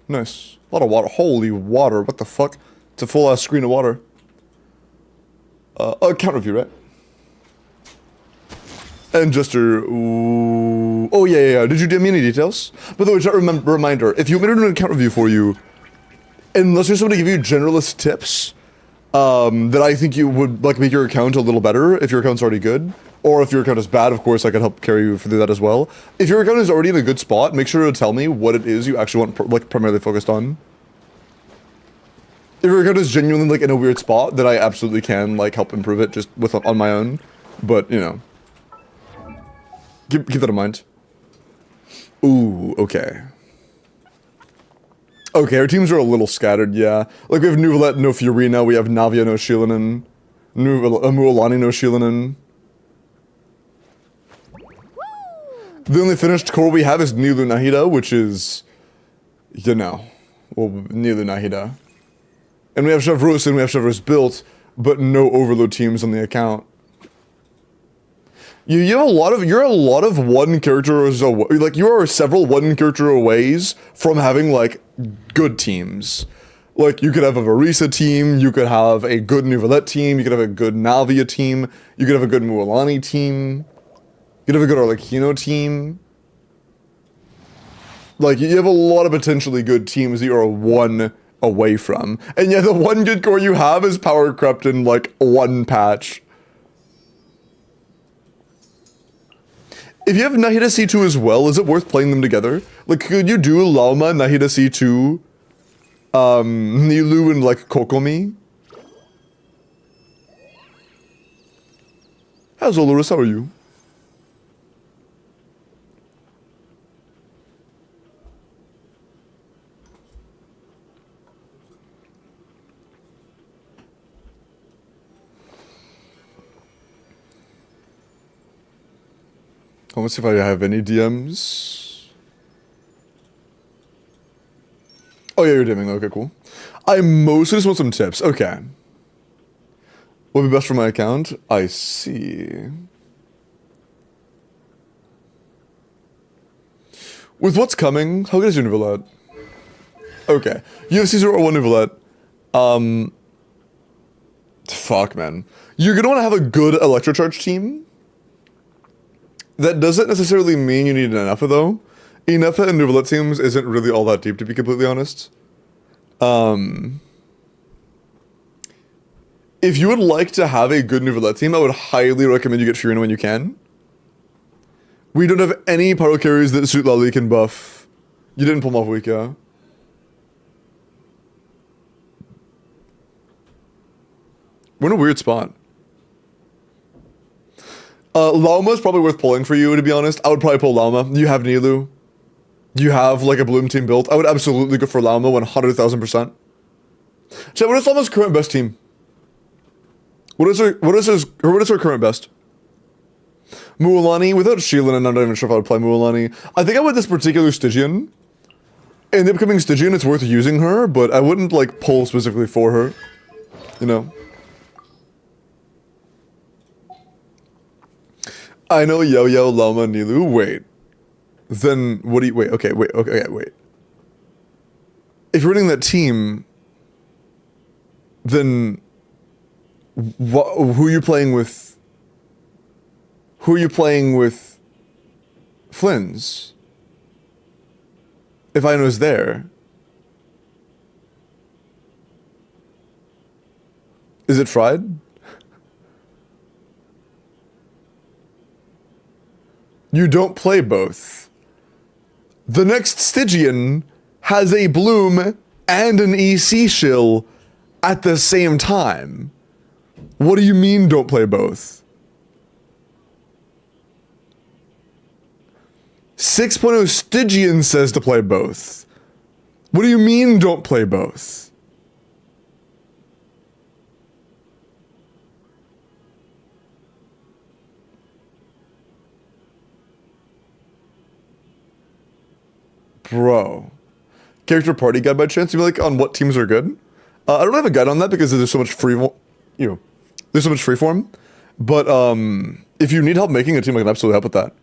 Nice. A lot of water. Holy water. What the fuck? It's a full ass screen of water. Account review, right? And Jester. Ooh. Oh, yeah. Did you give me any details? By the way, just reminder, if you want me to do an account review for you, unless there's somebody to give you generalist tips, that I think you would like make your account a little better if your account's already good. Or if your account is bad, of course, I can help carry you through that as well. If your account is already in a good spot, make sure to tell me what it is you actually want primarily focused on. If your account is genuinely like in a weird spot, then I absolutely can like help improve it just on my own. But you know, keep that in mind. Ooh, okay. Okay, our teams are a little scattered, yeah. Like we have Nuvalet, no Fiorina, we have Navia, no Shilanen, Mualani, no Shilanen. The only finished core we have is Nilu Nahida, which is, you know, well, Nilu Nahida. And we have Shavros and we have Shavros built, but no overload teams on the account. You're a lot of one characters away, like you are several one character aways from having like good teams. Like you could have a Varisa team, you could have a good Nuvalet team, you could have a good Navia team, you could have a good Mualani team, you could have a good Arlecchino team. Like you have a lot of potentially good teams that you are one away from. And yeah, the one good core you have is power crept in like one patch. If you have Nahida C2 as well, is it worth playing them together? Like, could you do Lauma, Nahida C2, Nilu, and like Kokomi? How's Olorus? How are you? I want to see if I have any DMs. Oh yeah, you're DMing. Okay, cool. I mostly just want some tips. Okay. What would be best for my account? I see. With what's coming, how good is your Nuvalet? Okay. UFC 001 Nuvalet. Fuck, man. You're gonna want to have a good Electrocharge team. That doesn't necessarily mean you need an Inefa, though. Inefa and Nuvalet teams isn't really all that deep, to be completely honest. If you would like to have a good Nuvalet team, I would highly recommend you get Fiorina when you can. We don't have any pyro carries that suit Lali can buff. You didn't pull him off weak, yeah? We're in a weird spot. Lauma is probably worth pulling for you, to be honest. I would probably pull Lauma. You have Nilu. You have, like, a Bloom team built. I would absolutely go for Lauma 100,000%. Chat, what is Lauma's current best team? What is her current best? Mualani, without Sheelan, and I'm not even sure if I would play Mualani. I think I would this particular Stygian. In the upcoming Stygian, it's worth using her, but I wouldn't, like, pull specifically for her. You know? I know Yo-Yo, Lauma, Nilu. Wait. Then, what do you... Wait, okay, wait. If you're running that team, then... who are you playing with? Who are you playing with Flynn's? If Ino's there. Is it fried? You don't play both. The next Stygian has a Bloom and an EC shill at the same time. What do you mean don't play both? 6.0 Stygian says to play both. What do you mean don't play both? Bro. Character party guide by chance? You mean like on what teams are good? I don't have a guide on that because there's so much there's so much freeform. But if you need help making a team, I can absolutely help with that.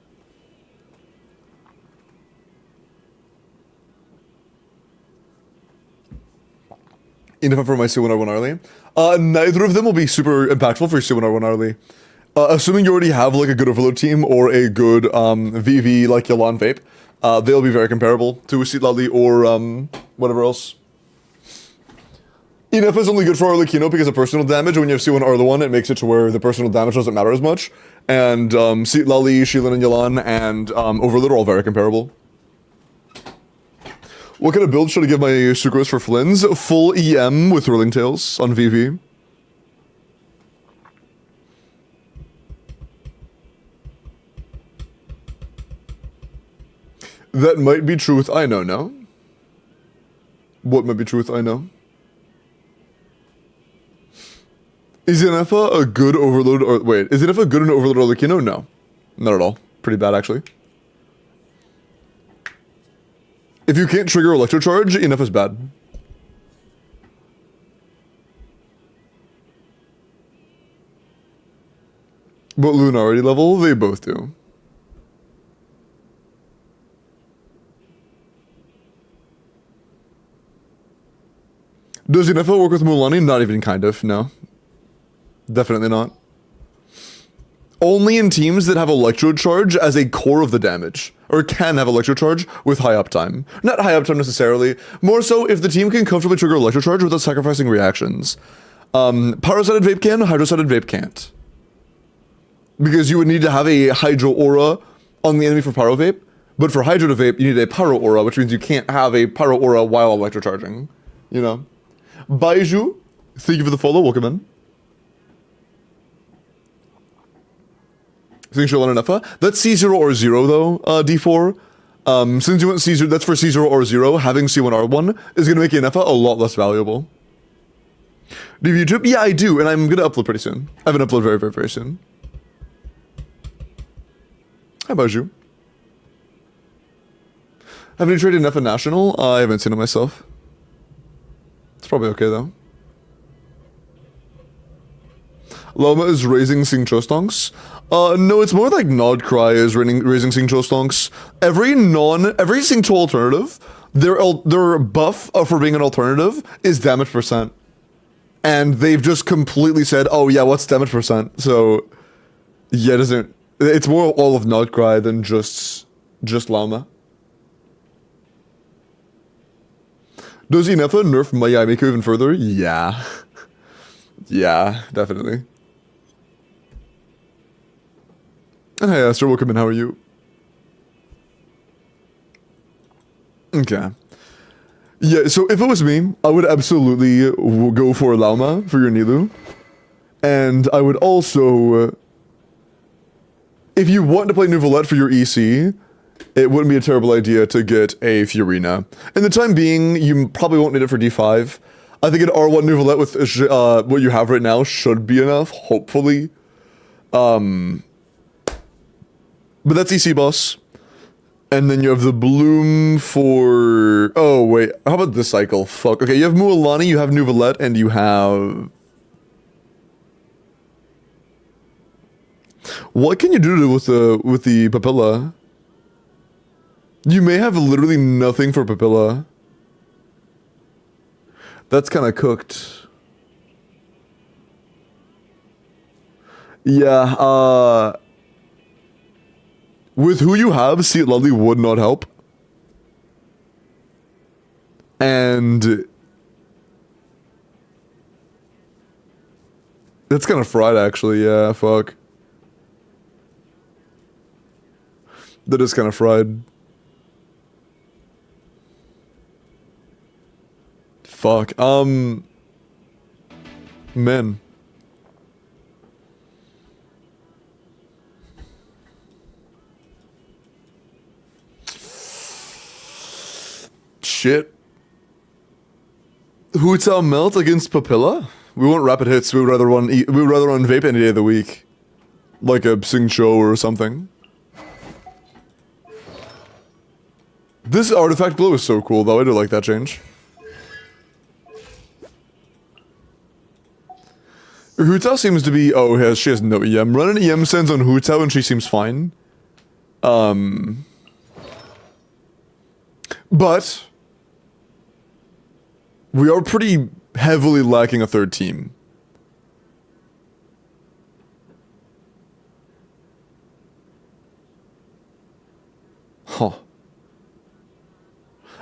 Enough for my C1R1 early. Neither of them will be super impactful for your C1R1 early. Assuming you already have like a good overload team or a good VV like Yalan Vape, they'll be very comparable to Seat Lali or whatever else. ENF is only good for early Kino because of personal damage. When you have C1 R1, it makes it to where the personal damage doesn't matter as much. And Seat Lali, Shilin, and Yalan, and Overload are all very comparable. What kind of build should I give my Sucrose for Flynn's? Full EM with Whirling Tails on VV. That might be true with Ino, no? What might be true with Ino? Is Inefa a good overload or wait, is Inefa good in overload or Lucino? No. Not at all. Pretty bad actually. If you can't trigger Electrocharge, Inefa's bad. But Lunarity level, they both do. Does Inefa work with Mualani? Not even kind of, no. Definitely not. Only in teams that have Electro Charge as a core of the damage. Or can have Electro Charge with high uptime. Not high uptime necessarily. More so if the team can comfortably trigger Electro Charge without sacrificing reactions. Pyro-sided Vape can, Hydro-sided Vape can't. Because you would need to have a Hydro Aura on the enemy for Pyro Vape. But for Hydro to Vape, you need a Pyro Aura, which means you can't have a Pyro Aura while Electro Charging. You know? Baiju, thank you for the follow, welcome in. Think she'll learn Inefa? That's C0 or 0 though, D4. Since you went C0, that's for C0 or 0, having C1R1 is going to make Inefa a lot less valuable. Do you have YouTube? Yeah, I do, and I'm going to upload pretty soon. I have an upload very, very, very soon. How about you? Haven't you traded Inefa National? I haven't seen it myself. It's probably okay though. Loma is raising Sing Chostonks. No, it's more like Nodcry is raising Sing Chostonks. Every Sing Cho alternative, their buff for being an alternative is damage percent. And they've just completely said, oh yeah, what's damage percent? So, yeah, it's more all of Nodcry than just Lama. Does Inefa nerf Mayamiko even further? Yeah. Yeah, definitely. And hey Esther, welcome in, how are you? Okay. Yeah, so if it was me, I would absolutely go for Lauma for your Nilu. And I would also... if you want to play Neuvillette for your EC, it wouldn't be a terrible idea to get a Fiorina. In the time being, you probably won't need it for D5. I think an R1 Neuvillette with what you have right now should be enough, hopefully. But that's EC boss. And then you have the Bloom for... oh, wait. How about this cycle? Fuck. Okay, you have Mualani, you have Neuvillette, and you have... what can you do with the Papilla? You may have literally nothing for Papilla. That's kind of cooked. Yeah, with who you have, See It Lovely would not help. And... that's kind of fried, actually. Yeah, fuck. That is kind of fried. Fuck. Men. Shit. Hu-Tao Melt against Papilla? We want rapid hits. We would rather run Vape any day of the week. Like a Sing Cho or something. This artifact glow is so cool, though. I do like that change. Hu-Tao seems to be... oh, she has no EM. Run an EM sense on Hu-Tao and she seems fine. But... we are pretty heavily lacking a third team. Huh.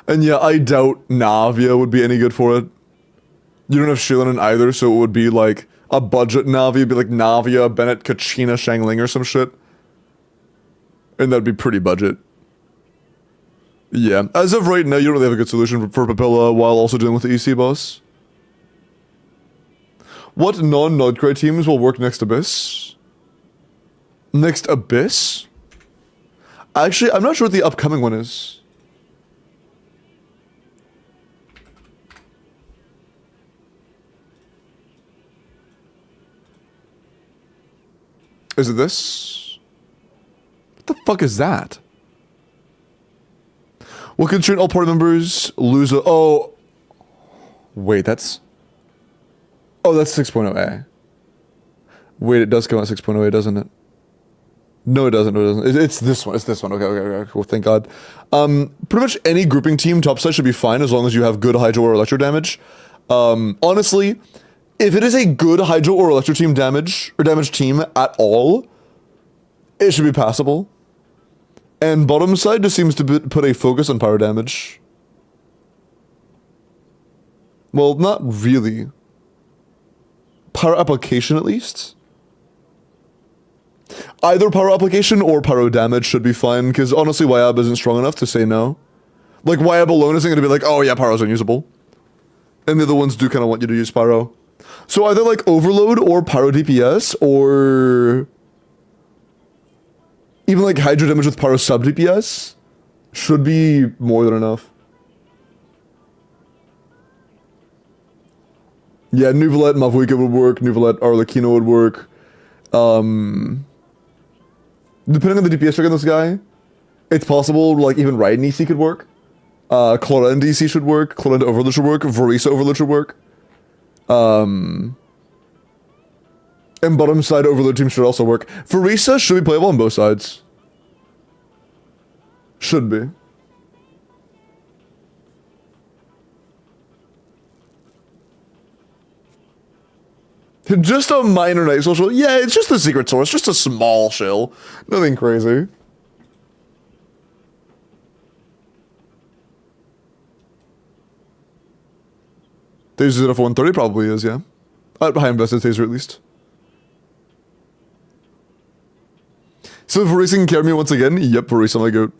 And yeah, I doubt Navia would be any good for it. You don't have Shilanen either, so it would be like a budget Navia. It'd be like Navia, Bennett, Kachina, Shangling or some shit. And that'd be pretty budget. Yeah, as of right now, you don't really have a good solution for Papilla while also dealing with the EC boss. What non-Nodcry teams will work next Abyss? Next Abyss? Actually, I'm not sure what the upcoming one is. Is it this? What the fuck is that? Will constrain all party members lose a... oh. Wait, that's... oh, that's 6.0A. Wait, it does come out 6.0A, doesn't it? No, it doesn't. No, it doesn't. It's this one. It's this one. Okay, cool. Thank God. Pretty much any grouping team topside should be fine as long as you have good Hydro or Electro damage. Honestly, if it is a good Hydro or Electro team damage, or damage team at all, it should be passable. And bottom side just seems to put a focus on pyro damage. Well, not really. Pyro application, at least. Either pyro application or pyro damage should be fine, because honestly, YAB isn't strong enough to say no. Like, YAB alone isn't going to be like, oh yeah, pyro's unusable. And the other ones do kind of want you to use pyro. So either like overload or pyro DPS, or... even like Hydro damage with pyro sub DPS should be more than enough. Yeah, Neuvillette Mavuika would work, Neuvillette Arlecchino would work. Depending on the DPS check on this guy, it's possible like even Raiden EC could work. Clorend EC should work, Clorend Overload should work, Varisa Overload should work. And bottom side Overload team should also work. Varisa should be playable on both sides. Should be. Just a minor night social. Yeah, it's just a secret source. Just a small shill. Nothing crazy. Taser's at F130 probably is, yeah. At high invested Taser at least. So Varisa can carry me once again? Yep, Varisa my goat.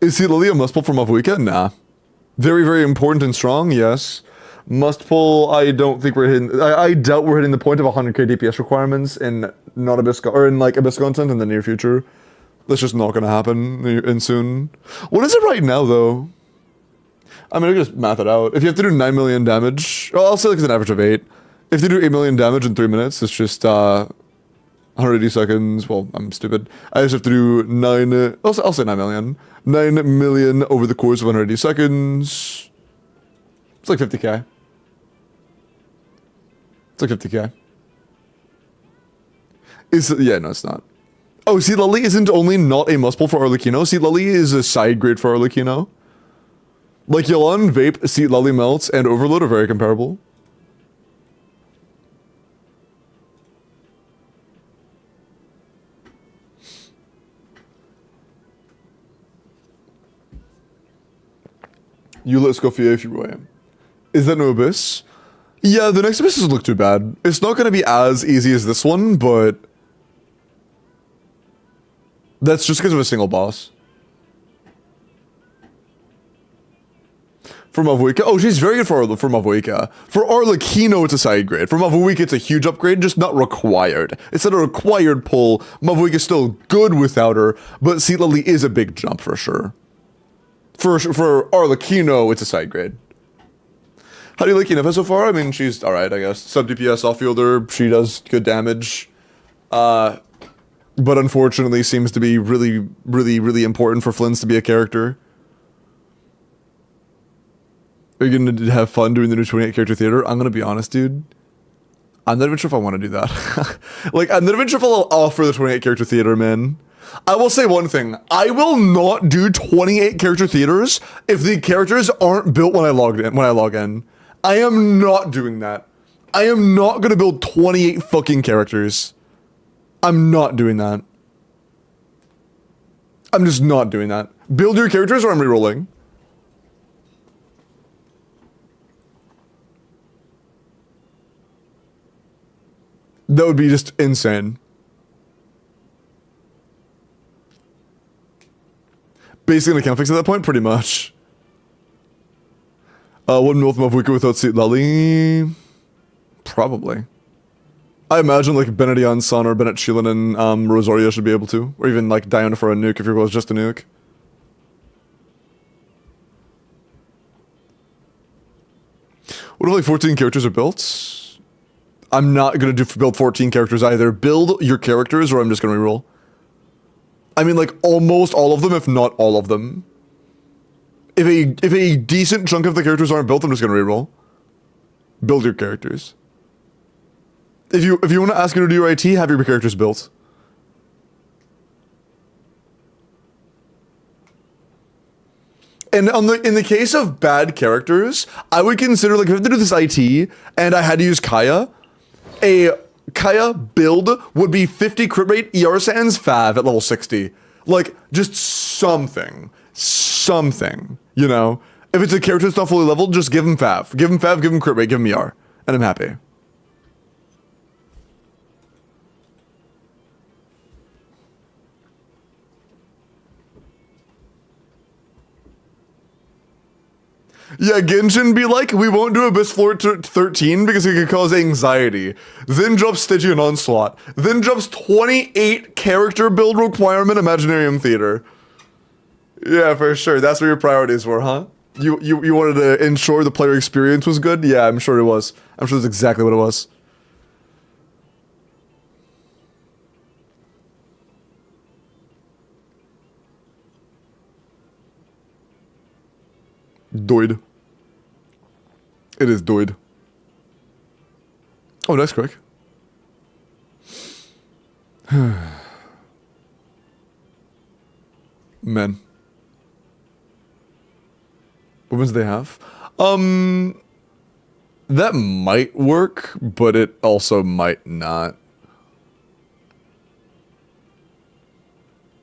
Is he Lily a must pull from Mavuika? Nah. Very, very important and strong, yes. Must pull, I don't think we're hitting, I doubt we're hitting the point of 100k DPS requirements in not Abyss, or in like Abyss content in the near future. That's just not gonna happen in soon. What is it right now though? I mean, I can just math it out. If you have to do 9 million damage, well, I'll say like it's an average of 8. If you do 8 million damage in 3 minutes, it's just 180 seconds. Well, I'm stupid. I just have to do 9, I'll say 9 million. 9 million over the course of 180 seconds. It's like 50k. It's like 50k. Yeah, no, it's not. Oh, see, Lily isn't only not a must pull for Arlecchino. See, Lily is a side grade for Arlecchino. Like, Yelan, Vape, Seat Lully Melts, and Overload are very comparable. You let Scofier if you were. Is that no Abyss? Yeah, the next Abyss doesn't look too bad. It's not going to be as easy as this one, but that's just because of a single boss. For Mavuika? Oh, she's very good for Mavuika. For Arlecchino, it's a side grade. For Mavuika, it's a huge upgrade, just not required. It's not a required pull. Mavuika's still good without her, but Seat Lily is a big jump for sure. For Arlecchino, it's a side grade. How do you like Yennefer so far? I mean, she's alright, I guess. Sub DPS off-fielder, she does good damage. But unfortunately seems to be really, really, really important for Flynn's to be a character. Are you gonna have fun doing the new 28 character theater? I'm gonna be honest, dude. I'm not even sure if I want to do that. Like, I'm not even sure if I'll offer the 28 character theater, man. I will say one thing. I will not do 28 character theaters if the characters aren't built when I log in. I am not doing that. I am not gonna build 28 fucking characters. I'm not doing that. I'm just not doing that. Build your characters or I'm rerolling. That would be just insane. Basically an account fix at that point, pretty much. One mil from Mavuika without Seat Lully? Probably. I imagine like Benedion Sun or Bennett Sheelan and Rosario should be able to. Or even like Diana for a nuke if your goal is just a nuke. What if like 14 characters are built? I'm not gonna build 14 characters either. Build your characters or I'm just gonna reroll. I mean, like, almost all of them, if not all of them. If a decent chunk of the characters aren't built, I'm just gonna reroll. Build your characters. If you want to ask me to do your IT, have your characters built. And in the case of bad characters, I would consider, like, if I have to do this IT, and I had to use Kaya, a Kaya build would be 50 crit rate, ER Sans, Fav at level 60. Like, just something. Something, you know? If it's a character that's not fully leveled, just give him Fav. Give him Fav, give him crit rate, give him ER. And I'm happy. Yeah, Genshin be like, we won't do Abyss Floor 13 because it could cause anxiety. Then drops Stygian Onslaught. Then drops 28 character build requirement Imaginarium Theater. Yeah, for sure. That's what your priorities were, huh? You wanted to ensure the player experience was good? Yeah, I'm sure it was. I'm sure that's exactly what it was. Doid. It is doid. Oh, that's quick. Men. Weapons they have? That might work, but it also might not.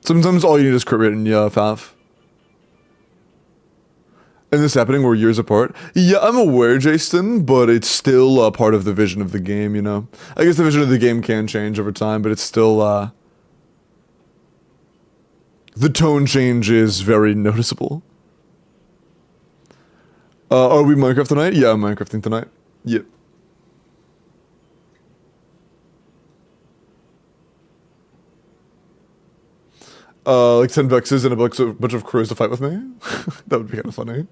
Sometimes all you need is crit rate and Fav. And this happening we're years apart? Yeah, I'm aware, Jason, but it's still a part of the vision of the game, you know? I guess the vision of the game can change over time, but it's still, The tone change is very noticeable. Are we Minecraft tonight? Yeah, I'm Minecrafting tonight. Yep. Like 10 vexes and a bunch of crews to fight with me? That would be kind of funny.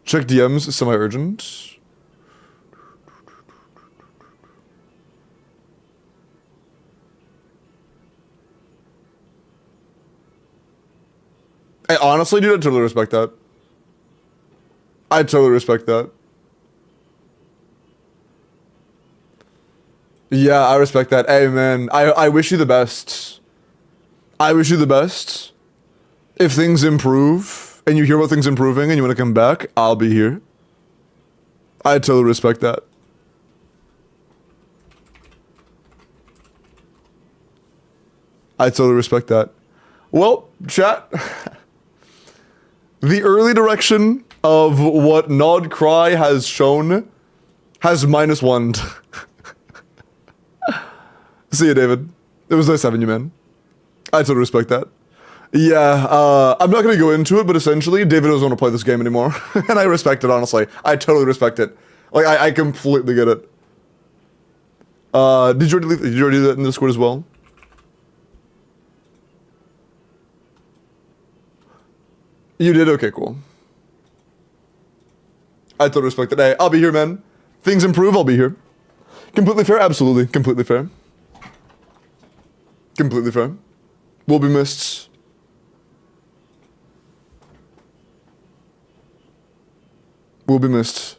Check DMs, semi-urgent. I honestly, dude, I totally respect that. I totally respect that. Yeah, I respect that. Hey, man, I wish you the best. I wish you the best. If things improve, and you hear about things improving, and you want to come back, I'll be here. I totally respect that. I totally respect that. Well, chat. The early direction of what Nod Cry has shown has -1. See you, David. It was nice having you, man. I totally respect that. Yeah, I'm not gonna go into it, but essentially, David doesn't want to play this game anymore. And I respect it, honestly. I totally respect it. Like, I completely get it. Did you already do that in Discord as well? You did? Okay, cool. I totally respect it. Hey, I'll be here, man. Things improve, I'll be here. Completely fair? Absolutely. Completely fair. Completely fair. Will be missed. Will be missed.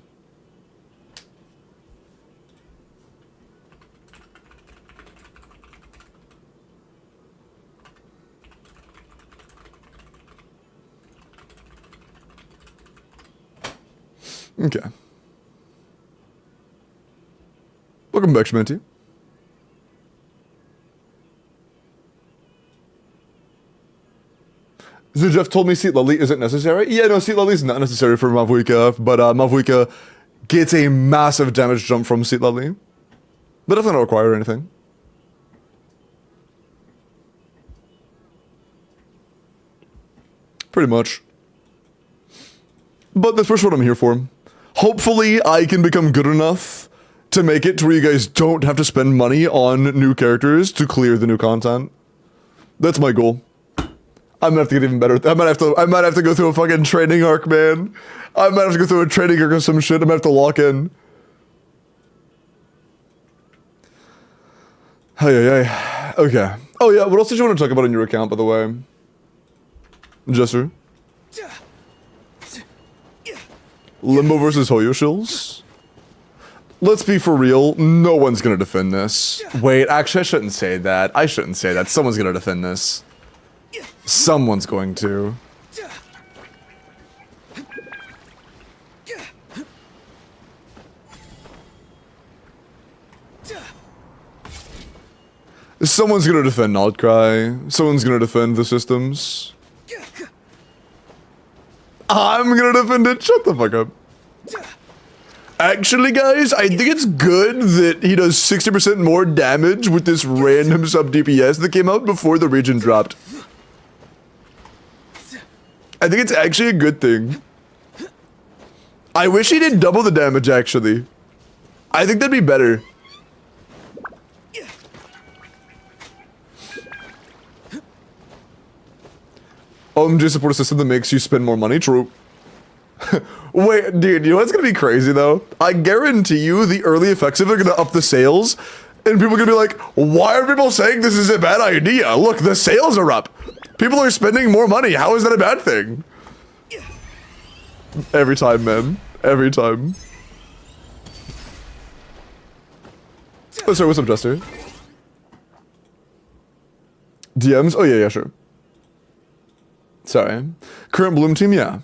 Okay. Welcome back, Schminty. So Jeff told me Seat Lily isn't necessary. Yeah, no, Seat Lily is not necessary for Mavuika, but Mavuika gets a massive damage jump from Seat Lily. But doesn't require anything. Pretty much. But that's for what I'm here for. Hopefully, I can become good enough to make it to where you guys don't have to spend money on new characters to clear the new content. That's my goal. I'm gonna have to get even better. I might have to go through a fucking training arc, man. I might have to go through a training arc or some shit. I might have to lock in. Hey. Okay. Oh yeah, what else did you want to talk about on your account, by the way? Jester? Limbo versus Hoyo Shills? Let's be for real, no one's gonna defend this. Wait, actually I shouldn't say that. I shouldn't say that. Someone's gonna defend this. Someone's going to. Someone's gonna defend Nodcry. Someone's gonna defend the systems. I'm gonna defend it. Shut the fuck up. Actually, guys, I think it's good that he does 60% more damage with this random sub DPS that came out before the region dropped. I think it's actually a good thing. I wish he did double the damage, actually. I think that'd be better. OMG support a system that makes you spend more money? True. Wait, dude, you know what's gonna be crazy, though? I guarantee you the early effects of it are gonna up the sales, and people are gonna be like, why are people saying this is a bad idea? Look, the sales are up. People are spending more money. How is that a bad thing? Every time, man. Every time. Oh, sorry, what's up, Jester? DMs? Oh, yeah, sure. Sorry. Current Bloom team, yeah.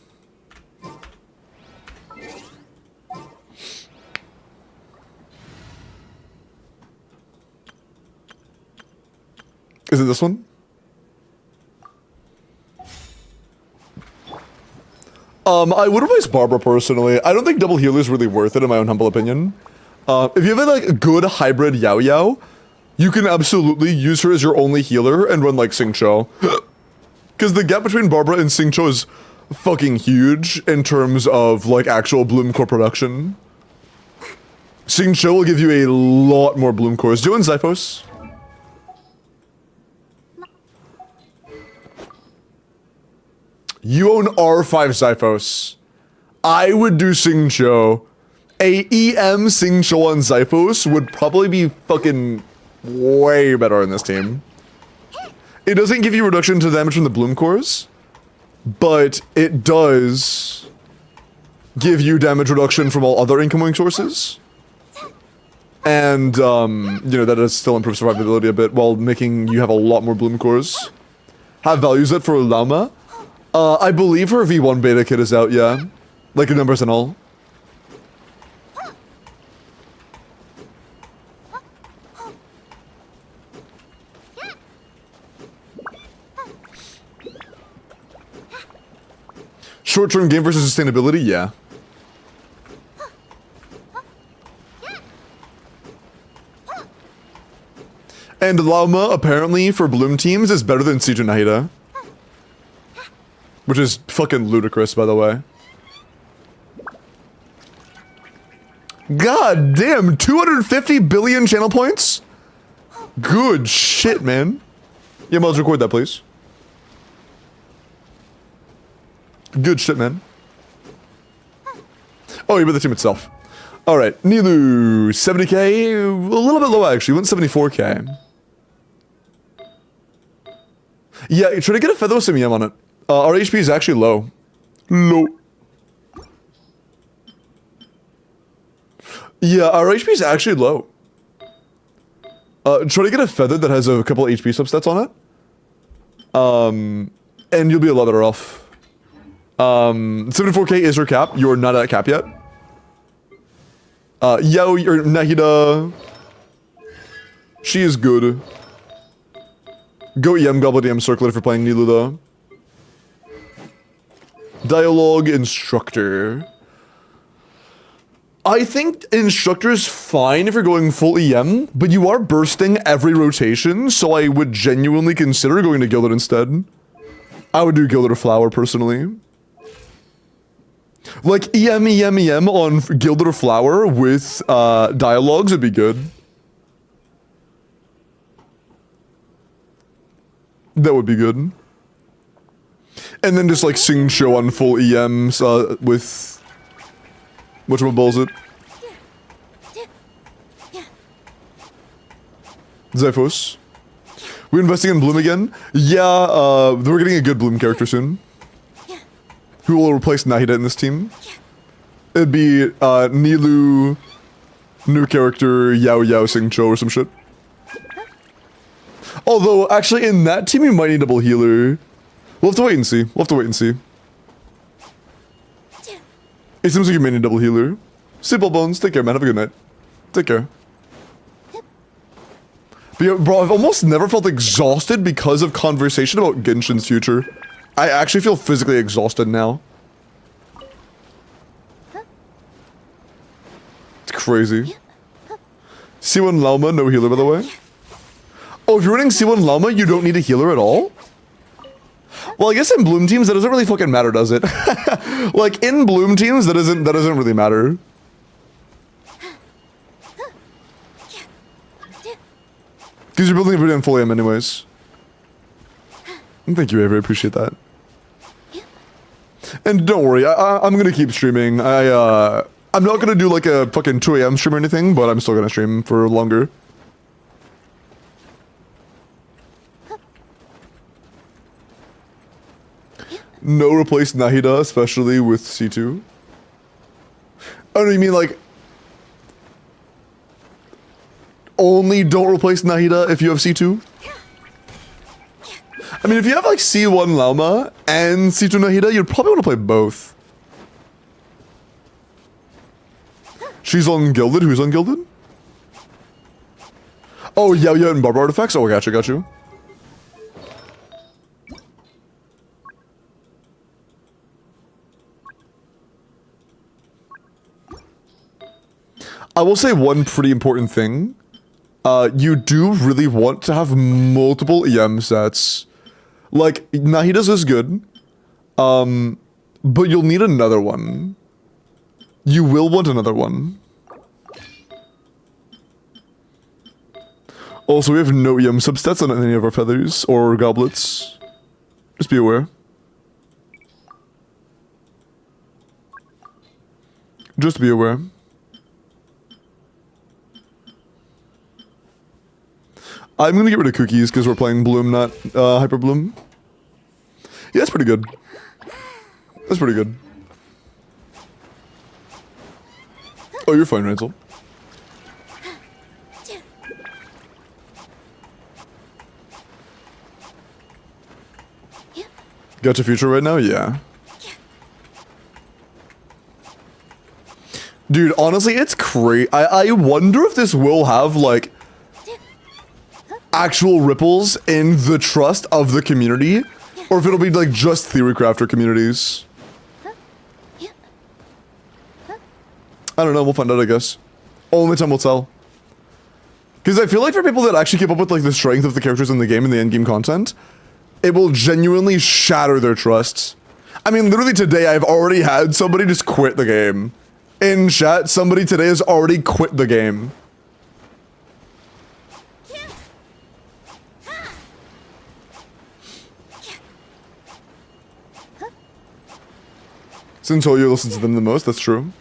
Is it this one? I would replace Barbara personally. I don't think double healer is really worth it in my own humble opinion. If you have like a good hybrid Yao Yao, You can absolutely use her as your only healer and run like Xingqiu. Because the gap between Barbara and Xingqiu is fucking huge in terms of like actual Bloom Core production. Xingqiu will give you a lot more Bloom Cores. Do you own Zyphos? You own R5 Zyphos. I would do Xingqiu. A EM Xingqiu on Zyphos would probably be fucking way better in this team. It doesn't give you reduction to damage from the Bloom Cores, but it does give you damage reduction from all other incoming sources. And, you know, that does still improve survivability a bit while making you have a lot more Bloom Cores. Have values that for Llama? I believe her V1 beta kit is out, yeah. Like the numbers and all. Short-term game versus sustainability, yeah. And Llama, apparently, for Bloom teams, is better than Siege Nahida. Which is fucking ludicrous, by the way. God damn, 250 billion channel points? Good shit, man. Yeah, Miles, record that, please. Good shit, man. Oh, you're with the team itself. Alright, Nilu, 70k, a little bit low actually, went 74k. Yeah, try to get a Feather with some EM on it. Our HP is actually low. Low. Yeah, our HP is actually low. Try to get a Feather that has a couple of HP substats on it. And you'll be a lot better off. 74k is her cap. You're not at cap yet. Yao or Nahida. She is good. Go EM Goblet EM Circlet for playing Nilu though. Dialogue Instructor. I think Instructor's fine if you're going full EM, but you are bursting every rotation, so I would genuinely consider going to Gilded instead. I would do Gilded or Flower personally. Like EM on Gilded or Flower with dialogues would be good. That would be good. And then just like Xingqiu on full EMs with whatchamabulls it? Zyphos. We're investing in Bloom again? Yeah, we're getting a good Bloom character soon. Who will replace Nahida in this team? It'd be Nilu, new character, Yao Xingqiu or some shit. Although, actually, in that team, you might need double healer. We'll have to wait and see. We'll have to wait and see. It seems like you may need double healer. Simple Bones, take care, man. Have a good night. Take care. But yeah, bro, I've almost never felt exhausted because of conversation about Genshin's future. I actually feel physically exhausted now. It's crazy. C1 Llama, no healer, by the way. Oh, if you're running C1 Llama, you don't need a healer at all? Well, I guess in Bloom teams, that doesn't really fucking matter, does it? Like, in Bloom teams, that doesn't really matter. Because you're building everything on full AM anyways. Thank you, Avery, I appreciate that. And don't worry, I'm gonna keep streaming. I'm not gonna do like a fucking 2 AM stream or anything, but I'm still gonna stream for longer. No replace Nahida, especially with C2. Oh no, you mean like... only don't replace Nahida if you have C2? I mean, if you have like C1 Llama and C2 Nahida, you'd probably want to play both. She's on Gilded? Who's on Gilded? Oh, Yao and Barber artifacts? Oh, got you. I will say one pretty important thing. you do really want to have multiple EM sets. Like, Nahida's is good, but you'll need another one. You will want another one. Also, we have no EM substats on any of our feathers or goblets. Just be aware. Just be aware. I'm gonna get rid of cookies because we're playing Bloom, not Hyper Bloom. Yeah, that's pretty good. That's pretty good. Oh, you're fine, Ransel. Gotcha future right now? Yeah. Dude, honestly, it's crazy. I wonder if this will have, like, actual ripples in the trust of the community, or if it'll be, like, just theory crafter communities. I don't know, we'll find out, I guess. Only time will tell. Because I feel like for people that actually keep up with, like, the strength of the characters in the game and the endgame content, it will genuinely shatter their trust. I mean, literally today I've already had somebody just quit the game. In chat, somebody today has already quit the game. Since Hoyo listens to them the most, that's true.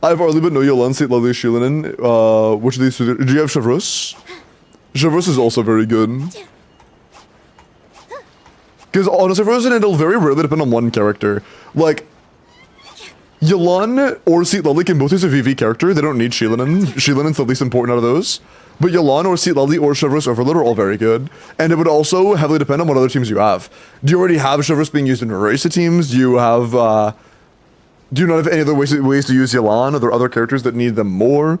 I have Arlie but no Yolan, St. Lovely, Shilinen. Which of these two? Do you have Chevrus? Chevrus is also very good. Because honestly, Frozen, it'll very rarely depend on one character. Like, Yolan or Seat Lovely can both use a VV character. They don't need Shilinen. Shilinen's the least important out of those. But Yolan or Seat Lovely or Chevrus Overload are all very good. And it would also heavily depend on what other teams you have. Do you already have Chevrus being used in Racer teams? Do you have, do you not have any other ways to use Yolan? Are there other characters that need them more?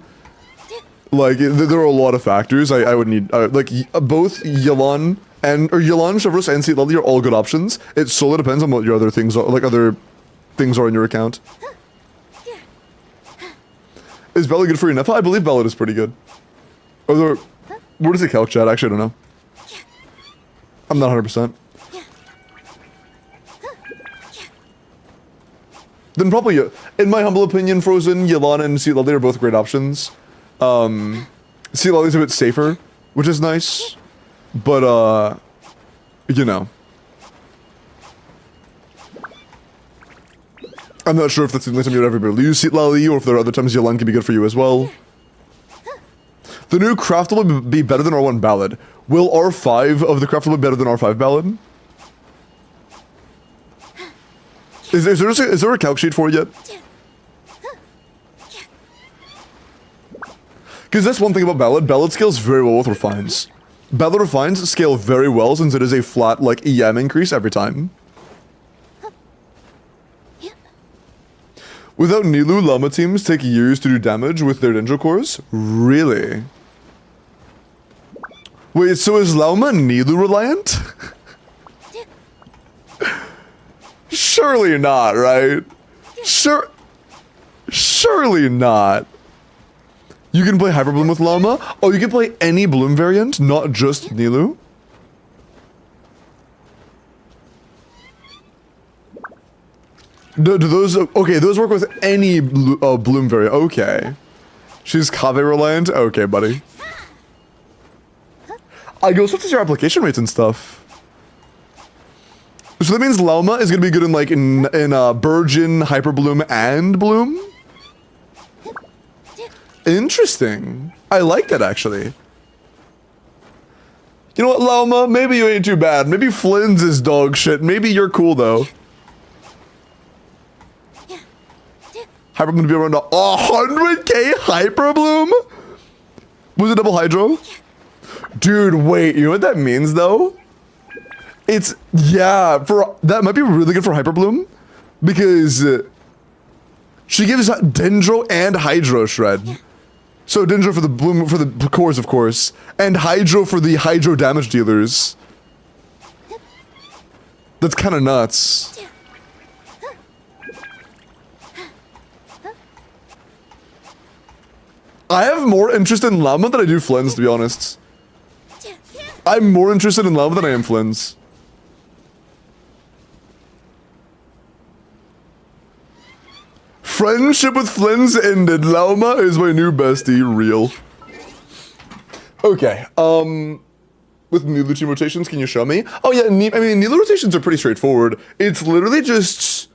Like, there are a lot of factors. I would need, like, both Yolan or Yolan, Chevrus, and Seat Lovely are all good options. It solely depends on what your other things are, like, other things are in your account. Is Bella good for your Nepha? I believe Bella is pretty good. Are there, where does it calc chat? Actually, I don't know. I'm not 100%. Then probably, in my humble opinion, Frozen, Yolan, and Seat Lovely are both great options. Seat Lovely's a bit safer, which is nice. But, you know. I'm not sure if that's the only time you'd ever be able to use Seat Lovely, or if there are other times Yolan can be good for you as well. The new craftable will be better than R1 Ballad. Will R5 of the craftable be better than R5 Ballad? Is there a calc sheet for it yet? Because that's one thing about Ballad. Ballad scales very well with Refines. Ballad Refines scale very well since it is a flat, like, EM increase every time. Without Nilu, Llama teams take years to do damage with their ninja cores? Really? Wait, so is Llama Nilu reliant? Surely not, right? Surely not. You can play Hyper Bloom with Llama? Oh, you can play any Bloom variant, not just Nilu? Do those, okay, those work with any Bloom variant, okay. She's Kave reliant? Okay, buddy. I go, what is your application rates and stuff? So that means Llama is gonna be good in, like, in Burgeon, Hyper Bloom, and Bloom? Interesting. I like that, actually. You know what, Llama? Maybe you ain't too bad. Maybe Flynn's is dog shit. Maybe you're cool, though. Hyper Bloom to be around 100k Hyper Bloom? Was it double Hydro? Dude, wait. You know what that means, though? It's, yeah, that might be really good for Hyper Bloom. Because she gives Dendro and Hydro Shred. So Dendro for the Bloom, for the cores, of course. And Hydro for the Hydro damage dealers. That's kind of nuts. I have more interest in Llama than I do Flynn's, to be honest. I'm more interested in Llama than I am Flynn's. Friendship with Flynn's ended. Llama is my new bestie. Real. Okay, with Nilu team rotations, can you show me? Oh yeah, I mean, Nilu rotations are pretty straightforward. It's literally just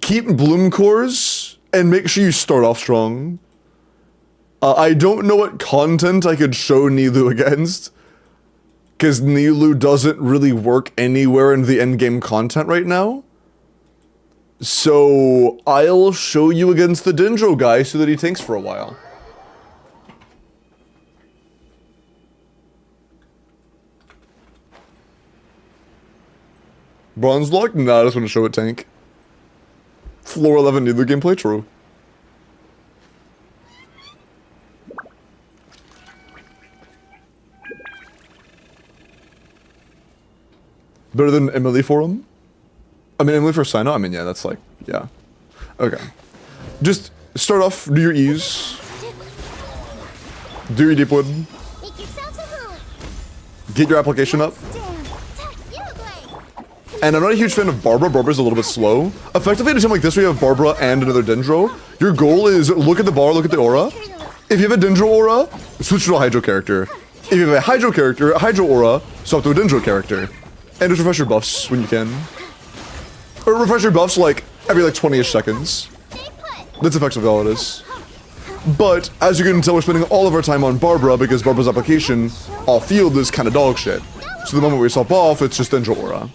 keep Bloom cores and make sure you start off strong. I don't know what content I could show Nilu against, because Nilu doesn't really work anywhere in the endgame content right now. So I'll show you against the Dendro guy so that he tanks for a while. Bronze lock? Nah, I just want to show it tank. Floor 11 Nilu gameplay, true. Better than Emily for him? I mean, Emily for Sino? I mean, yeah, that's like, yeah. Okay. Just start off, do your E's. Do your deep wood. Make yourselves a home. Get your application up. And I'm not a huge fan of Barbara. Barbara's a little bit slow. Effectively, in a team like this where you have Barbara and another Dendro, your goal is look at the bar, look at the aura. If you have a Dendro aura, switch to a Hydro character. If you have a Hydro character, a Hydro aura, swap to a Dendro character. And just refresh your buffs when you can. Or refresh your buffs like every like 20-ish seconds. That's effectively all it is. But as you can tell, we're spending all of our time on Barbara because Barbara's application off-field is kind of dog shit. So the moment we swap off, it's just Dendro aura.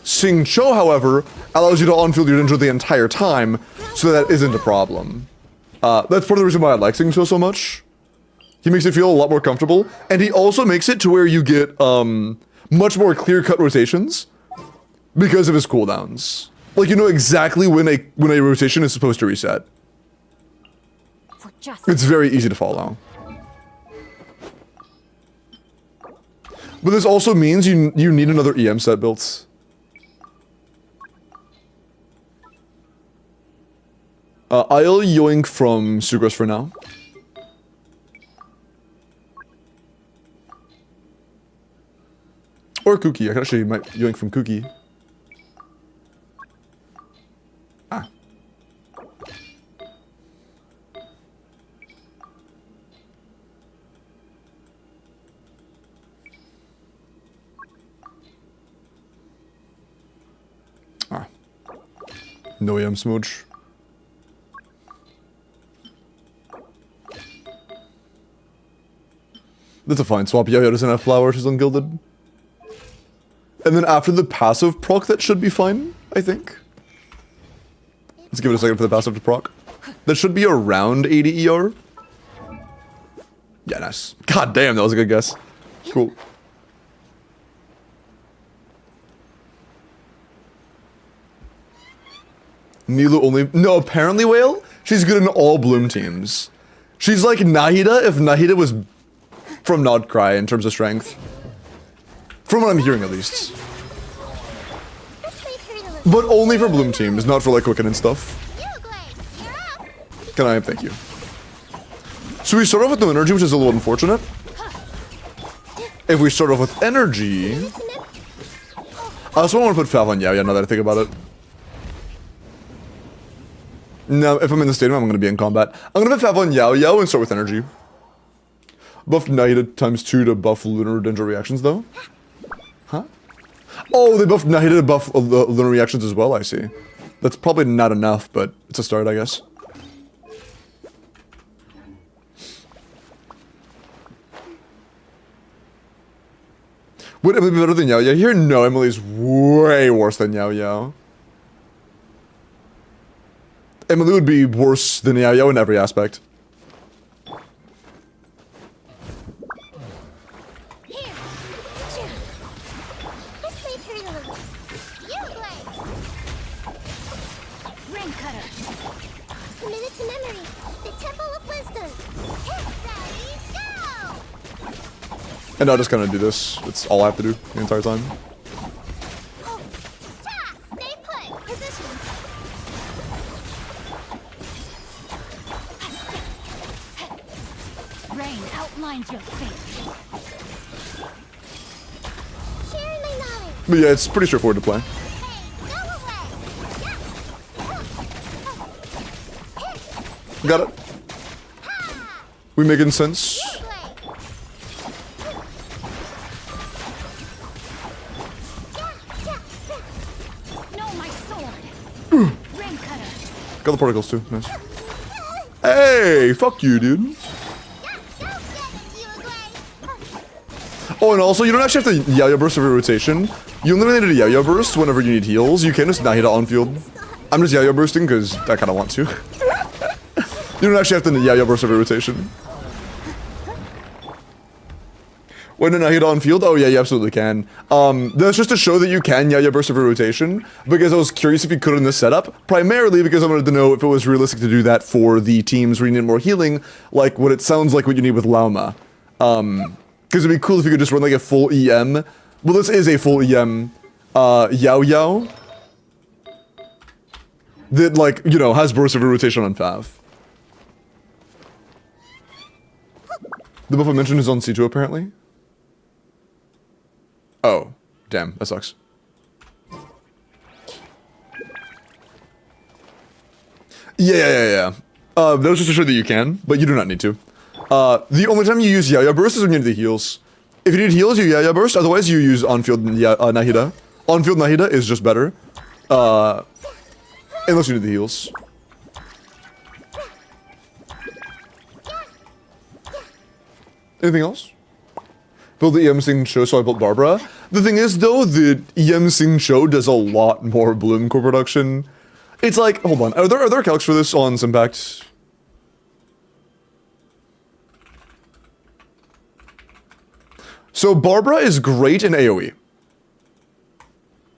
Sing Cho, however, allows you to on-field your Dendro the entire time, so that isn't a problem. That's part of the reason why I like Sing Cho so much. He makes it feel a lot more comfortable, and he also makes it to where you get much more clear-cut rotations because of his cooldowns. Like, you know exactly when a rotation is supposed to reset. It's very easy to follow. But this also means you need another EM set built. I'll yoink from Sucrose for now. Or Cookie. I can actually might yoink from Cookie. Ah. Ah. No EM smooch. That's a fine swap. Yo-Yo doesn't have flower, she's ungilded. And then after the passive proc, that should be fine, I think. Let's give it a second for the passive to proc. That should be around 80 ER. Yeah, nice. God damn, that was a good guess. Cool. Nilu only... No, apparently, Whale, she's good in all Bloom teams. She's like Nahida if Nahida was from Nodcry in terms of strength. From what I'm hearing, at least. But only for Bloom teams, not for like Quicken and stuff. Can I? Thank you. So we start off with no energy, which is a little unfortunate. If we start off with energy... I also want to put Fav on Yao, now that I think about it. No, if I'm in the stadium, I'm going to be in combat. I'm going to put Fav on Yao and start with energy. Buff Nahida ×2 to buff Lunar Dendro reactions, though. Huh? Oh, they buffed Nahida to buff Lunar reactions as well, I see. That's probably not enough, but it's a start, I guess. Would Emily be better than Yao Yao here? No, Emily's way worse than Yao Yao. Emily would be worse than Yao Yao in every aspect. And I'll just kind of do this. It's all I have to do the entire time. But yeah, it's pretty straightforward to play. Got it. We making sense? No, my sword. Rim cutter. Got the particles too. Nice. Hey, fuck you, dude. Oh, and also, you don't actually have to Yayo burst every rotation. You only need a Yayo burst whenever you need heals. You can just Nahida on field. I'm just Yayo bursting because I kind of want to. You don't actually have to Yayo burst every rotation. When a Nahida on field? Oh yeah, you absolutely can. That's just to show that you can Yayo burst every rotation, because I was curious if you could in this setup, primarily because I wanted to know if it was realistic to do that for the teams where you need more healing, like what it sounds like what you need with Lauma. Because it'd be cool if you could just run like a full EM. Well, this is a full EM, Yao Yao. That, like, you know, has burst every rotation on Fav. The buff I mentioned is on C2 apparently. Oh, damn, that sucks. Yeah. That was just to show that you can, but you do not need to. The only time you use Yaya Burst is when you need the heals. If you need heals, you Yaya Burst, otherwise you use on-field Nahida. On-field Nahida is just better. Unless you need the heals. Anything else? Build the EM Sing Show, so I built Barbara. The thing is, though, the EM Sing Show does a lot more Bloom core production. It's like, hold on, are there calcs for this on Simpact? So Barbara is great in AoE.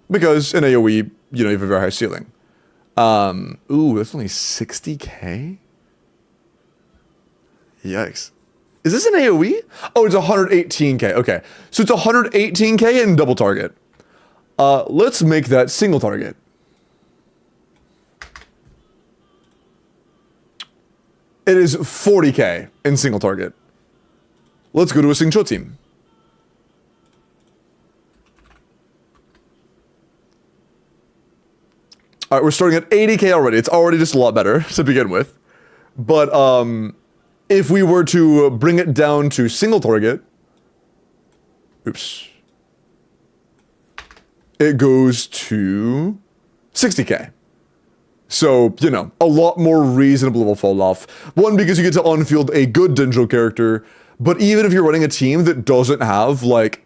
Because in AoE, you know, you have a very high ceiling. Ooh, that's only 60k? Yikes. Is this an AoE? Oh, it's 118k. Okay. So it's 118k in double target. Let's make that single target. It is 40k in single target. Let's go to a Sing Cho team. Alright, we're starting at 80k already. It's already just a lot better to begin with. But, if we were to bring it down to single target, oops, it goes to 60k. So, you know, a lot more reasonable of a fall off. One, because you get to on-field a good Denjo character, but even if you're running a team that doesn't have, like,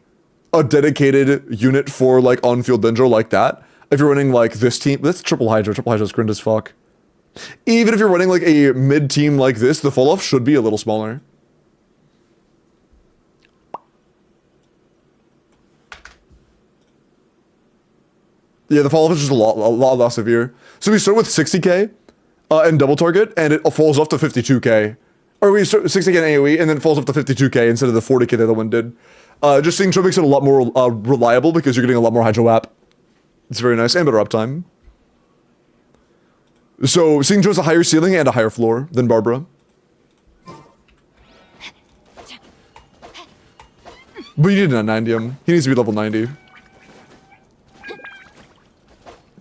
a dedicated unit for, like, on-field Denjo like that, if you're running, like, this team, that's Triple Hydra's grind as fuck. Even if you're running like a mid-team like this, the fall-off should be a little smaller. Yeah, the fall-off is just a lot less severe. So we start with 60k in double target, and it falls off to 52k. Or we start 60k in AoE, and then it falls off to 52k instead of the 40k the other one did. Just Sing Cho makes it a lot more reliable because you're getting a lot more Hydro App. It's very nice, and better uptime. So, Sing Cho has a higher ceiling and a higher floor than Barbara. But you need to 90 him. He needs to be level 90.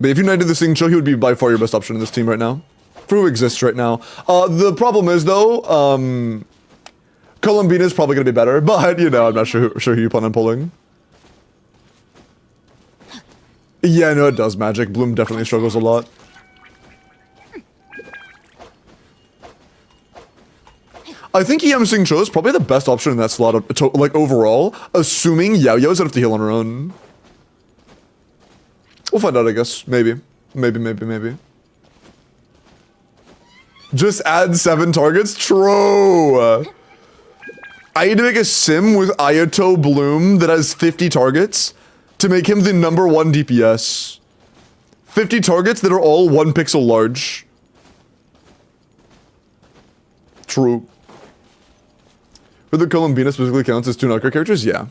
But if you 90 the Sing Cho, he would be by far your best option in this team right now. For who exists right now. The problem is, though, Columbina is probably going to be better, but, you know, I'm not sure who you plan on pulling. Yeah, no, it does magic. Bloom definitely struggles a lot. I think EM Sing Cho is probably the best option in that slot, like, overall, assuming Yao Yao's out of to heal on her own. We'll find out, I guess. Maybe. Maybe. Just add 7 targets? True! I need to make a sim with Ayato Bloom that has 50 targets to make him the #1 DPS. 50 targets that are all 1 pixel large. True. Whether Columbina specifically counts as 2 knockout characters? Yeah.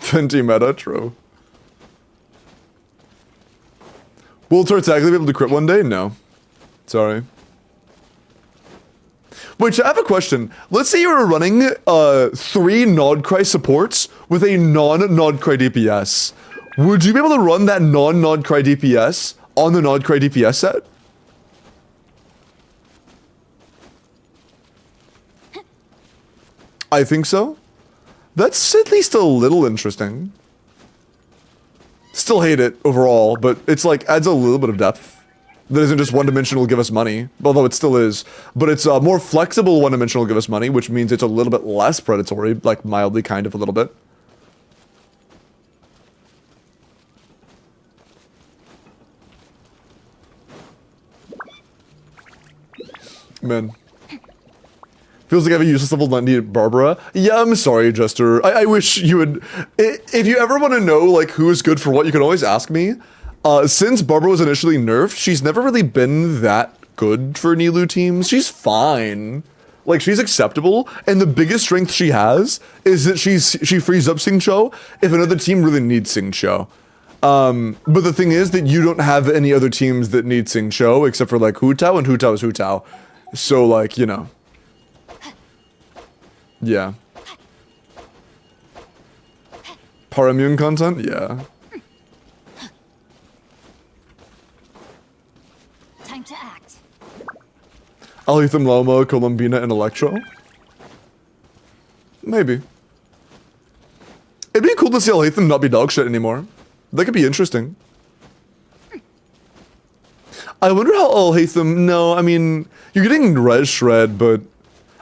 Fenty meta, true. Will Tartaglia be able to crit one day? No. Sorry. Wait, I have a question. Let's say you were running 3 Nodcry supports with a non-Nodcry DPS. Would you be able to run that non-Nodcry DPS on the Nodcry DPS set? I think so. That's at least a little interesting. Still hate it overall, but it's like adds a little bit of depth. That isn't just one-dimensional give us money, although it still is. But it's more flexible one-dimensional give us money, which means it's a little bit less predatory, like mildly, kind of, a little bit. Man. Feels like I have a useless level 90 Barbara. Yeah, I'm sorry, Jester. I wish you would... If you ever want to know, like, who's good for what, you can always ask me. Since Barbara was initially nerfed, she's never really been that good for Nilou teams. She's fine. Like, she's acceptable, and the biggest strength she has is that she frees up Xingqiu if another team really needs Xingqiu. But the thing is that you don't have any other teams that need Xingqiu except for, like, Hu Tao, and Hu Tao is Hu Tao. So, like, you know. Yeah. Paramune content? Yeah. Time to act. Alethum, Loma, Columbina, and Electro? Maybe. It'd be cool to see Alethum not be dog shit anymore. That could be interesting. I wonder how Alhaitham... No, I mean, you're getting Res Shred, but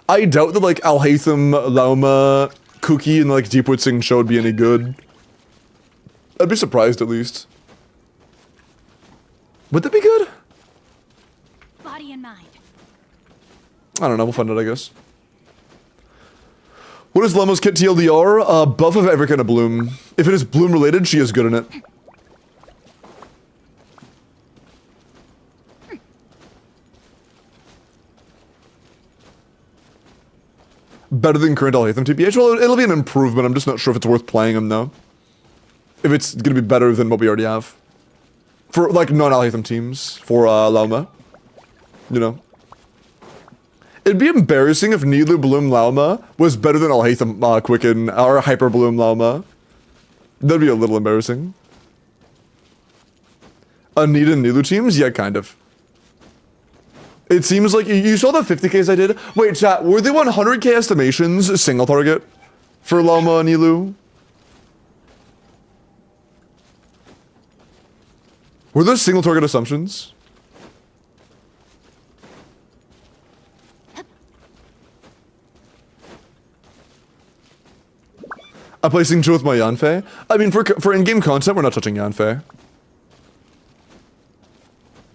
I doubt that, like, Alhaitham, Lauma, Cookie, and, like, Deepwood Xingqiu would be any good. I'd be surprised, at least. Would that be good? Body and mind. I don't know, we'll find out, I guess. What is Lauma's kit TLDR? Buff of every kind of bloom. If it is bloom related, she is good in it. Better than current Alhaitham TPH? Well, it'll be an improvement. I'm just not sure if it's worth playing him, though. If it's gonna be better than what we already have. For, like, non-Alhaitham teams. For, Lauma. You know? It'd be embarrassing if Nilou Bloom Lauma was better than Alhaitham Quicken, or Hyper Bloom Lauma. That'd be a little embarrassing. Anita and Nilou teams? Yeah, kind of. It seems like you saw the 50Ks I did. Wait, chat, were the 100K estimations a single target for Lauma and Nilou? Were those single target assumptions? I play Xingqiu with my Yanfei. I mean, for in-game content, we're not touching Yanfei.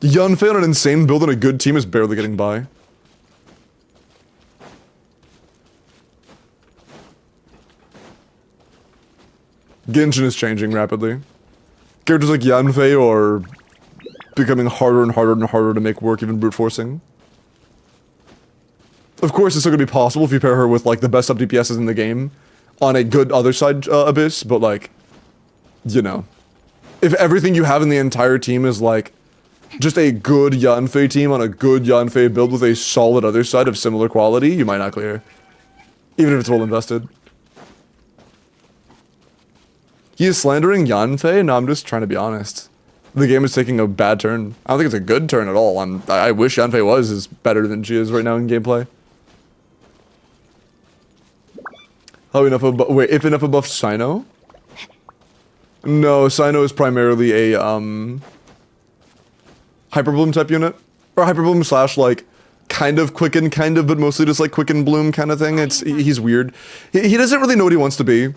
Yanfei on an insane build and a good team is barely getting by. Genshin is changing rapidly. Characters like Yanfei are becoming harder and harder and harder to make work, even brute forcing. Of course, it's still gonna be possible if you pair her with, like, the best sub DPSs in the game on a good other side Abyss, but, like, you know. If everything you have in the entire team is, like, just a good Yanfei team on a good Yanfei build with a solid other side of similar quality, you might not clear. Even if it's well invested. He is slandering Yanfei? No, I'm just trying to be honest. The game is taking a bad turn. I don't think it's a good turn at all. I wish Yanfei was as better than she is right now in gameplay. How enough of wait, if enough buff Sino? No, Sino is primarily a Hyperbloom type unit. Or Hyperbloom slash, like, kind of Quicken, kind of, but mostly just like Quicken Bloom kind of thing. He's weird. He doesn't really know what he wants to be.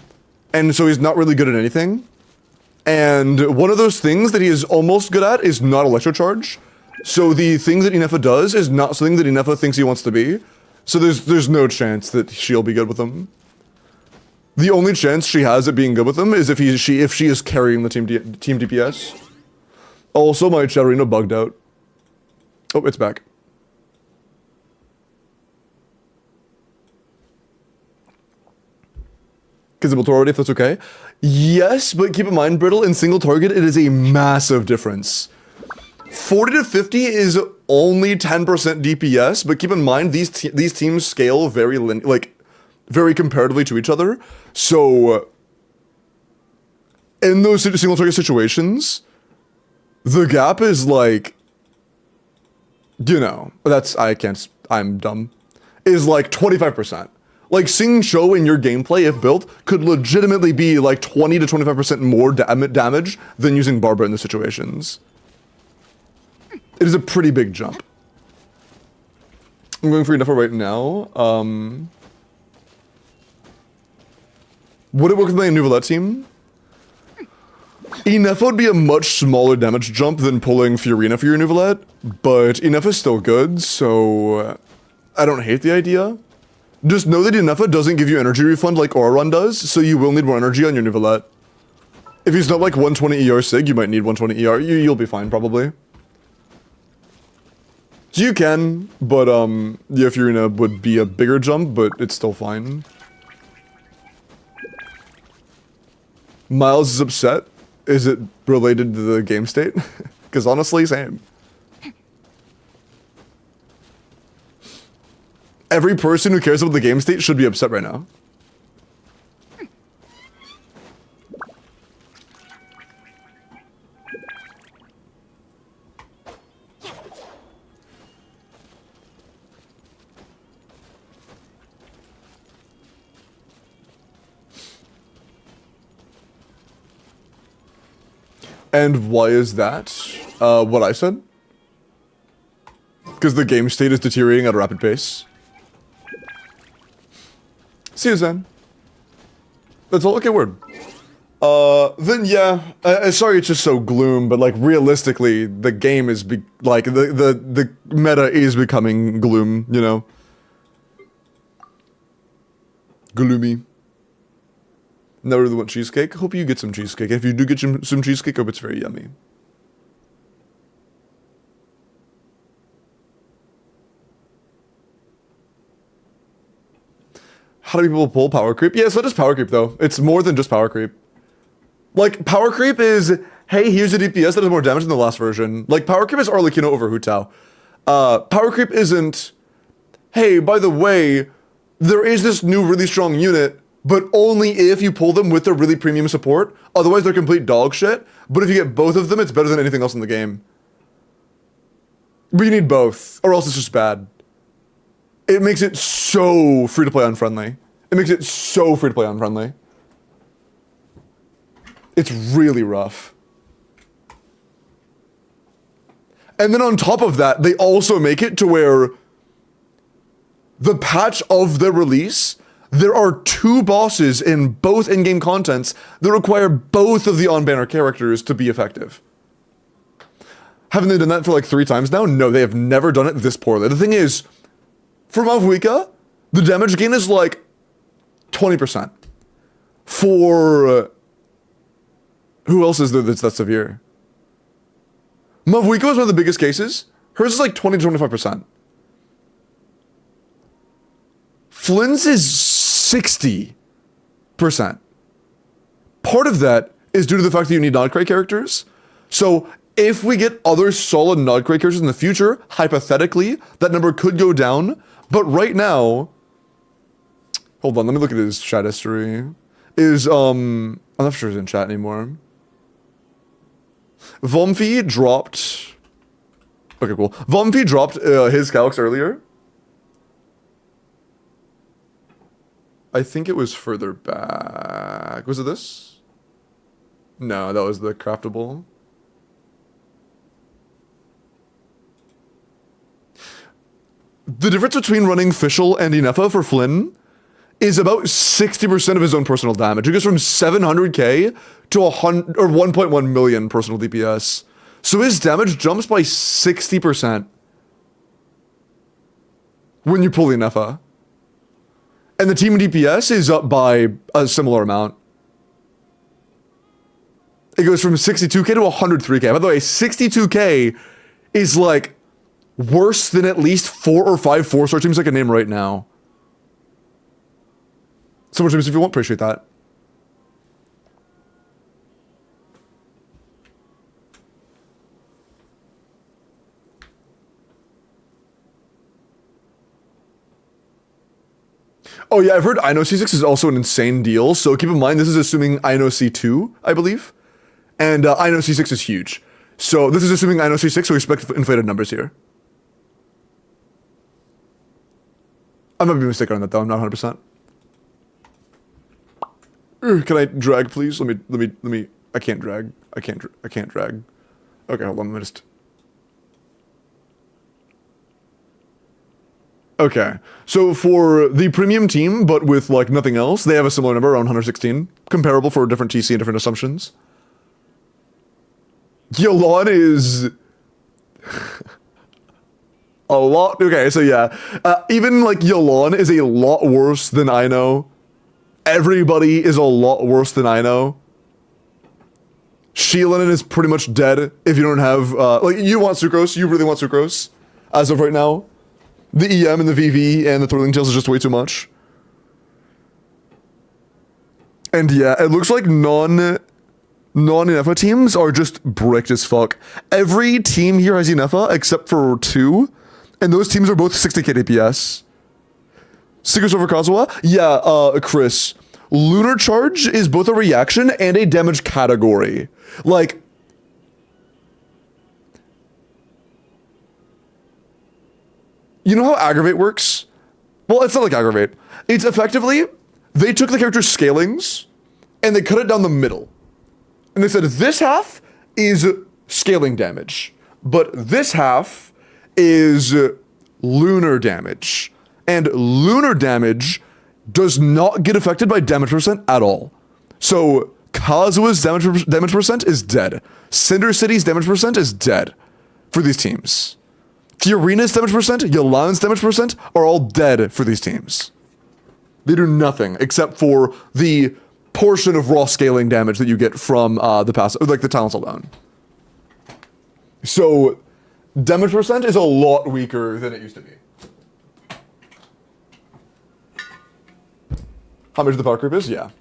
And so he's not really good at anything. And one of those things that he is almost good at is not Electro Charge. So the thing that Inefa does is not something that Inefa thinks he wants to be. So there's no chance that she'll be good with him. The only chance she has at being good with him is if she is carrying the team DPS. Also, my Chatterino bugged out. Oh, it's back. Kizable already, if that's okay. Yes, but keep in mind, Brittle, in single target, it is a massive difference. 40 to 50 is only 10% DPS, but keep in mind these teams scale very very comparatively to each other. So in those single target situations, the gap is like, you know, I'm dumb, is like 25%. Like, Sing Cho in your gameplay, if built, could legitimately be like 20 to 25% more damage than using Barbara in the situations. It is a pretty big jump. I'm going for Yennefer right now. Would it work with my Nouvellette team? Yennefer would be a much smaller damage jump than pulling Fiorina for your Nouvellette, but Yennefer is still good, so I don't hate the idea. Just know that Yennefer doesn't give you energy refund like Aura Run does, so you will need more energy on your Nouvellette. If he's not like 120 ER Sig, you might need 120 ER. You'll be fine, probably. So you can, but yeah, Fiorina would be a bigger jump, but it's still fine. Miles is upset. Is it related to the game state? Because honestly, same. Every person who cares about the game state should be upset right now. And why is that? What I said? Because the game state is deteriorating at a rapid pace. See you, Zen. That's all? Okay, word. Then yeah, sorry it's just so gloom, but like realistically, the game is the meta is becoming gloom, you know? Gloomy. Never really want cheesecake. Hope you get some cheesecake. If you do get some cheesecake, hope it's very yummy. How do people pull power creep? Yeah, it's not just power creep though. It's more than just power creep. Like, power creep is, hey, here's a DPS that does more damage than the last version. Like, power creep is Arlecchino over Hu Tao. Power creep isn't, hey, by the way, there is this new really strong unit, but only if you pull them with their really premium support. Otherwise, they're complete dog shit. But if you get both of them, it's better than anything else in the game. But you need both, or else it's just bad. It makes it so free-to-play unfriendly. It makes it so free-to-play unfriendly. It's really rough. And then on top of that, they also make it to where the patch of the release, there are 2 bosses in both in-game contents that require both of the on-banner characters to be effective. Haven't they done that for like 3 times now? No, they have never done it this poorly. The thing is, for Mavuika, the damage gain is like 20%. For who else is there that's that severe? Mavuika was one of the biggest cases. Hers is like 20 to 25%. Flynn's is 60%. Part of that is due to the fact that you need Nodcray characters. So if we get other solid Nodcray characters in the future, hypothetically, that number could go down. But right now, hold on, let me look at his chat history. I'm not sure he's in chat anymore. Vomfi dropped. Okay, cool. Vomfi dropped his calcs earlier. I think it was further back. Was it this? No, that was the craftable. The difference between running Fischl and Yennefer for Flynn is about 60% of his own personal damage. It goes from 700k to 1.1 million personal DPS. So his damage jumps by 60% when you pull Yennefer. And the team DPS is up by a similar amount. It goes from 62k to 103k. By the way, 62k is like worse than at least 4 or 5 4-star teams I can name right now. So much, if you won't appreciate that. Oh yeah, I've heard Ino C6 is also an insane deal, so keep in mind this is assuming Ino C2, I believe. And Ino C6 is huge. So this is assuming Ino C6, so we expect inflated numbers here. I might be mistaken on that though, I'm not 100%. Can I drag please? Let me, I can't drag. I can't drag. Okay, hold on, let me just. Okay, so for the premium team, but with like nothing else, they have a similar number, around 116. Comparable for different TC and different assumptions. Yelan is a lot. Okay, so yeah, even like Yelan is a lot worse than Ino. Everybody is a lot worse than Ino. Sheilin is pretty much dead if you don't have like you want Sucrose, you really want Sucrose as of right now. The EM and the VV and the Thrilling Tales is just way too much. And yeah, it looks like non-Inefa teams are just bricked as fuck. Every team here has Inefa except for 2, and those teams are both 60k DPS. Secrets over Kazuha? Yeah, Chris. Lunar Charge is both a reaction and a damage category. Like, you know how Aggravate works? Well, it's not like Aggravate. It's effectively, they took the character's scalings and they cut it down the middle. And they said, this half is scaling damage, but this half is lunar damage. And lunar damage does not get affected by damage percent at all. So Kazuha's damage percent is dead. Cinder City's damage percent is dead for these teams. Fiorina's damage percent, Yelan's damage percent are all dead for these teams. They do nothing except for the portion of raw scaling damage that you get from the passive, like the talents alone. So damage percent is a lot weaker than it used to be. How much the power creep is? Yeah.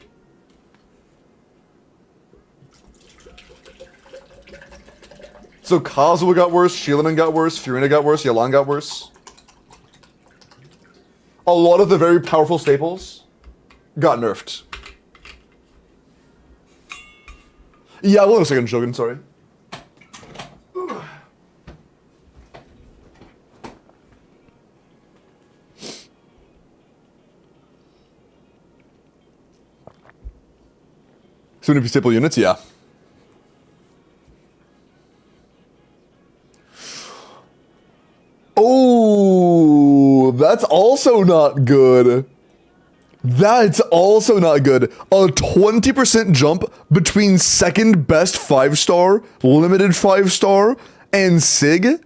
So Kazuha got worse, Sheilin got worse, Fiorina got worse, Yelan got worse. A lot of the very powerful staples got nerfed. Yeah, hold on a second, Shogun, sorry. So many staple units, yeah. Oh, that's also not good. That's also not good. A 20% jump between second best 5-star, limited 5-star, and Sig?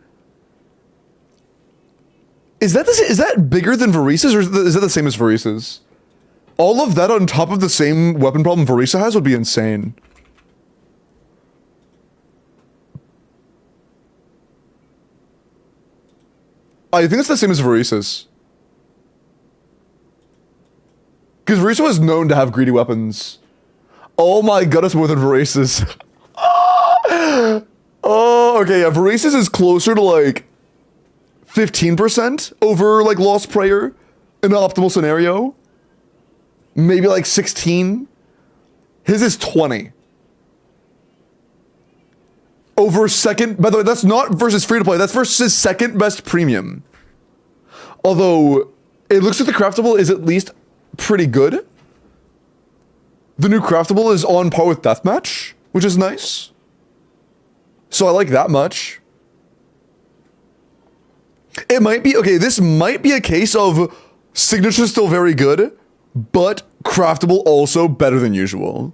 Is that bigger than Varisa's, or is that the same as Varisa's? All of that on top of the same weapon problem Varisa has would be insane. I think it's the same as Varisa's. Because Varisa was known to have greedy weapons. Oh my god, it's more than Varisa's. Oh, okay, yeah, Varisa's is closer to like 15% over like Lost Prayer in an optimal scenario. Maybe like 16. His is 20. Over second, by the way, that's not versus free to play, that's versus second best premium. Although, it looks like the craftable is at least pretty good. The new craftable is on par with Deathmatch, which is nice. So I like that much. It might be, okay, this might be a case of Signature still very good, but craftable also better than usual.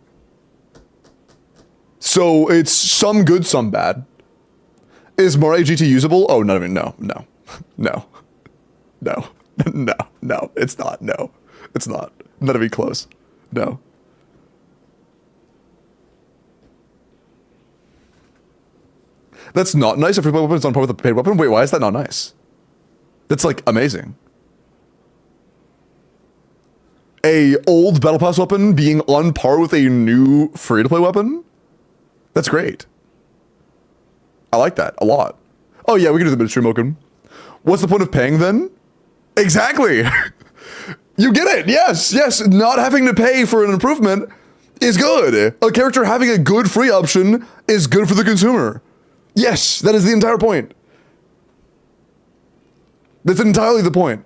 So it's some good, some bad. Is Moray GT usable? Oh, not even, no, it's not, no. It's not. Not even close. No. That's not nice. If free play weapon is on par with a paid weapon. Wait, why is that not nice? That's like amazing. A old battle pass weapon being on par with a new free to play weapon? That's great. I like that a lot. Oh yeah, we can do the midstream Oaken. What's the point of paying then? Exactly. You get it. Yes, yes. Not having to pay for an improvement is good. A character having a good free option is good for the consumer. Yes, that is the entire point. That's entirely the point.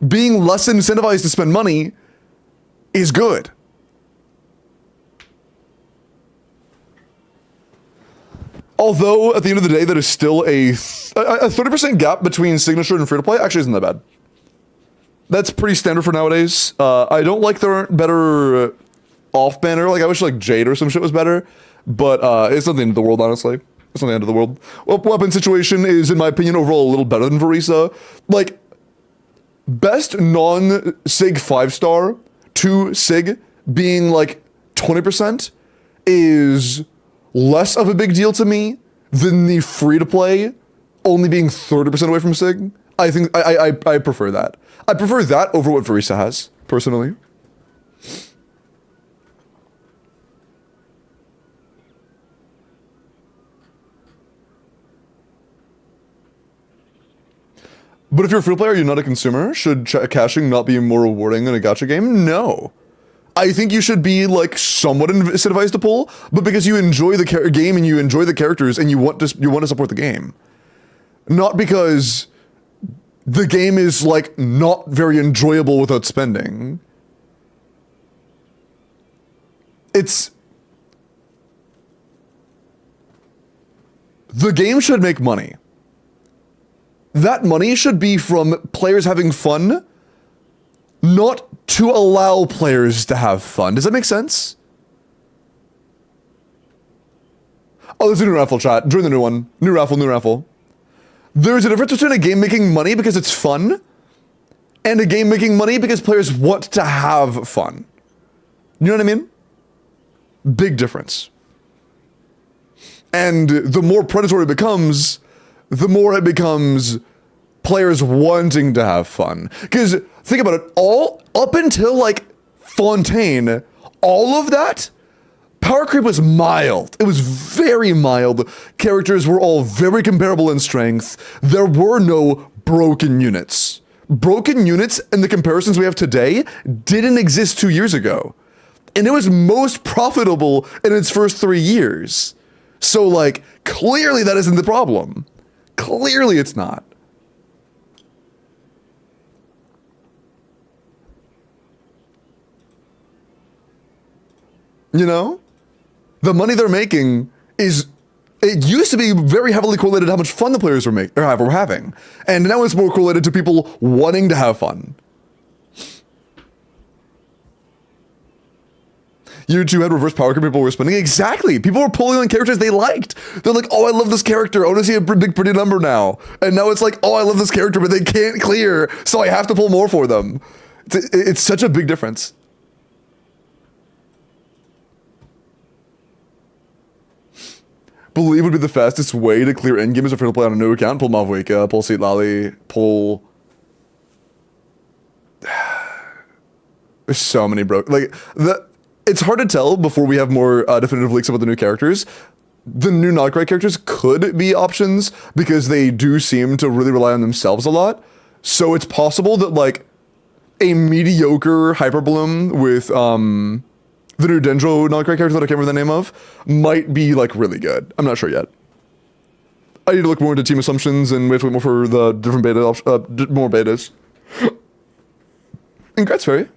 Being less incentivized to spend money is good. Although, at the end of the day, that is still a 30% gap between signature and free-to-play actually isn't that bad. That's pretty standard for nowadays. I don't like there aren't better off-banner. Like, I wish, like, Jade or some shit was better. But it's not the end of the world, honestly. It's not the end of the world. Weapon situation is, in my opinion, overall a little better than Varisa. Like, best non-Sig 5-star to Sig being, like, 20% is less of a big deal to me than the free-to-play only being 30% away from Sig. I think I prefer that. I prefer that over what Varisa has, personally. But if you're a free player, you're not a consumer. Should caching not be more rewarding than a gacha game? No. I think you should be, like, somewhat incentivized to pull, but because you enjoy the game and you enjoy the characters and you want to support the game. Not because the game is, like, not very enjoyable without spending. It's... The game should make money. That money should be from players having fun, not to allow players to have fun. Does that make sense? Oh, there's a new raffle, chat. Join the new one. New raffle, new raffle. There's a difference between a game making money because it's fun and a game making money because players want to have fun. You know what I mean? Big difference. And the more predatory it becomes, the more it becomes players wanting to have fun. Because think about it, all up until like Fontaine, all of that, power creep was mild. It was very mild. Characters were all very comparable in strength. There were no broken units. Broken units in the comparisons we have today didn't exist 2 years ago. And it was most profitable in its first 3 years. So like, clearly that isn't the problem. Clearly it's not. You know? The money they're making is, it used to be very heavily correlated to how much fun the players were having. And now it's more correlated to people wanting to have fun. Year 2 had reverse power creep, people were spending. Exactly. People were pulling on characters they liked. They're like, oh, I love this character. I want to see a big pretty number now. And now it's like, oh, I love this character, but they can't clear, so I have to pull more for them. It's such a big difference. Believe would be the fastest way to clear endgame is a free to play on a new account. Pull Mavweka, pull Seat Lally, pull... There's so many broke... Like, it's hard to tell before we have more definitive leaks about the new characters. The new Notcry characters could be options because they do seem to really rely on themselves a lot. So it's possible that, like, a mediocre Hyperbloom with, the new Dendro Notcry character that I can't remember the name of might be, like, really good. I'm not sure yet. I need to look more into team assumptions and wait more for the different beta, more betas. Congrats, Fairy.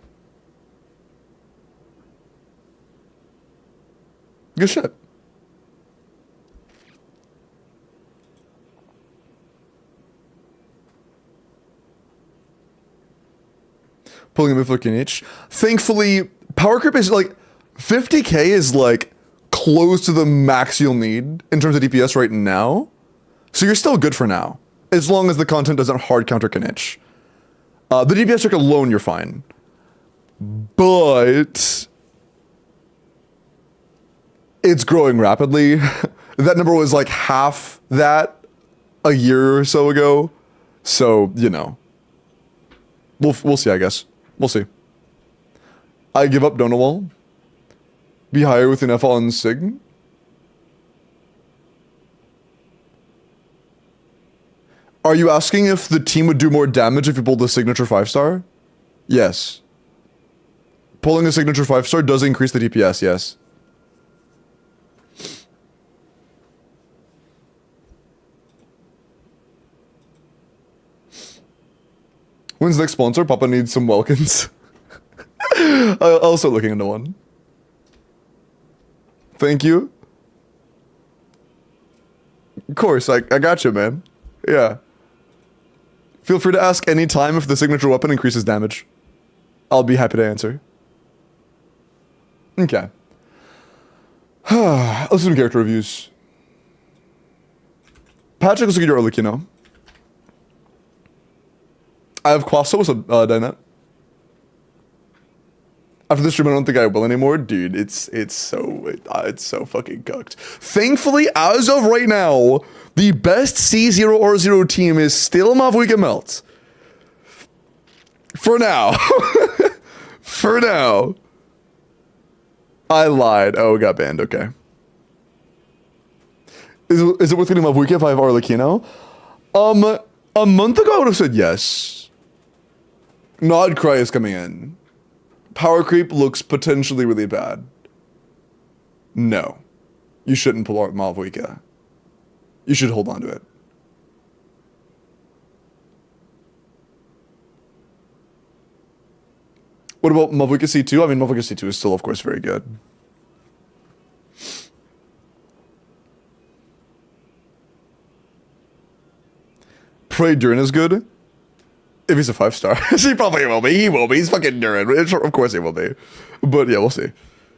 Good shit. Pulling a move looking each. Thankfully, power creep is like 50k is like close to the max you'll need in terms of DPS right now. So you're still good for now, as long as the content doesn't hard counter Kanich. The DPS trick alone, you're fine. But it's growing rapidly. That number was like half that a year or so ago. So, you know. We'll see, I guess. We'll see. I give up Donawall. Be higher with an F on Sig. Are you asking if the team would do more damage if you pulled the signature 5-star? Yes. Pulling a signature 5-star does increase the DPS, yes. When's the next sponsor? Papa needs some Welkins. I'll start looking into one. Thank you. Of course, I got you, man. Yeah. Feel free to ask any time if the signature weapon increases damage. I'll be happy to answer. Okay. Let's do some character reviews. Patrick, let's look at your Arlecchino. I have Quasso. What's up, Dinette? After this stream, I don't think I will anymore. Dude, it's so fucking cooked. Thankfully, as of right now, the best C0R0 team is still Mavuika Melt. For now. For now. I lied. Oh, got banned. Okay. Is it worth getting Mavuika if I have Arlecchino? A month ago, I would have said yes. Nod Cry is coming in. Power creep looks potentially really bad. No. You shouldn't pull out Mavuika. You should hold on to it. What about Mavuika C2? I mean, Mavuika C2 is still, of course, very good. Pray Durin is good. If he's a 5-star. He probably will be. He will be. He's fucking Durin. Of course he will be. But yeah, we'll see.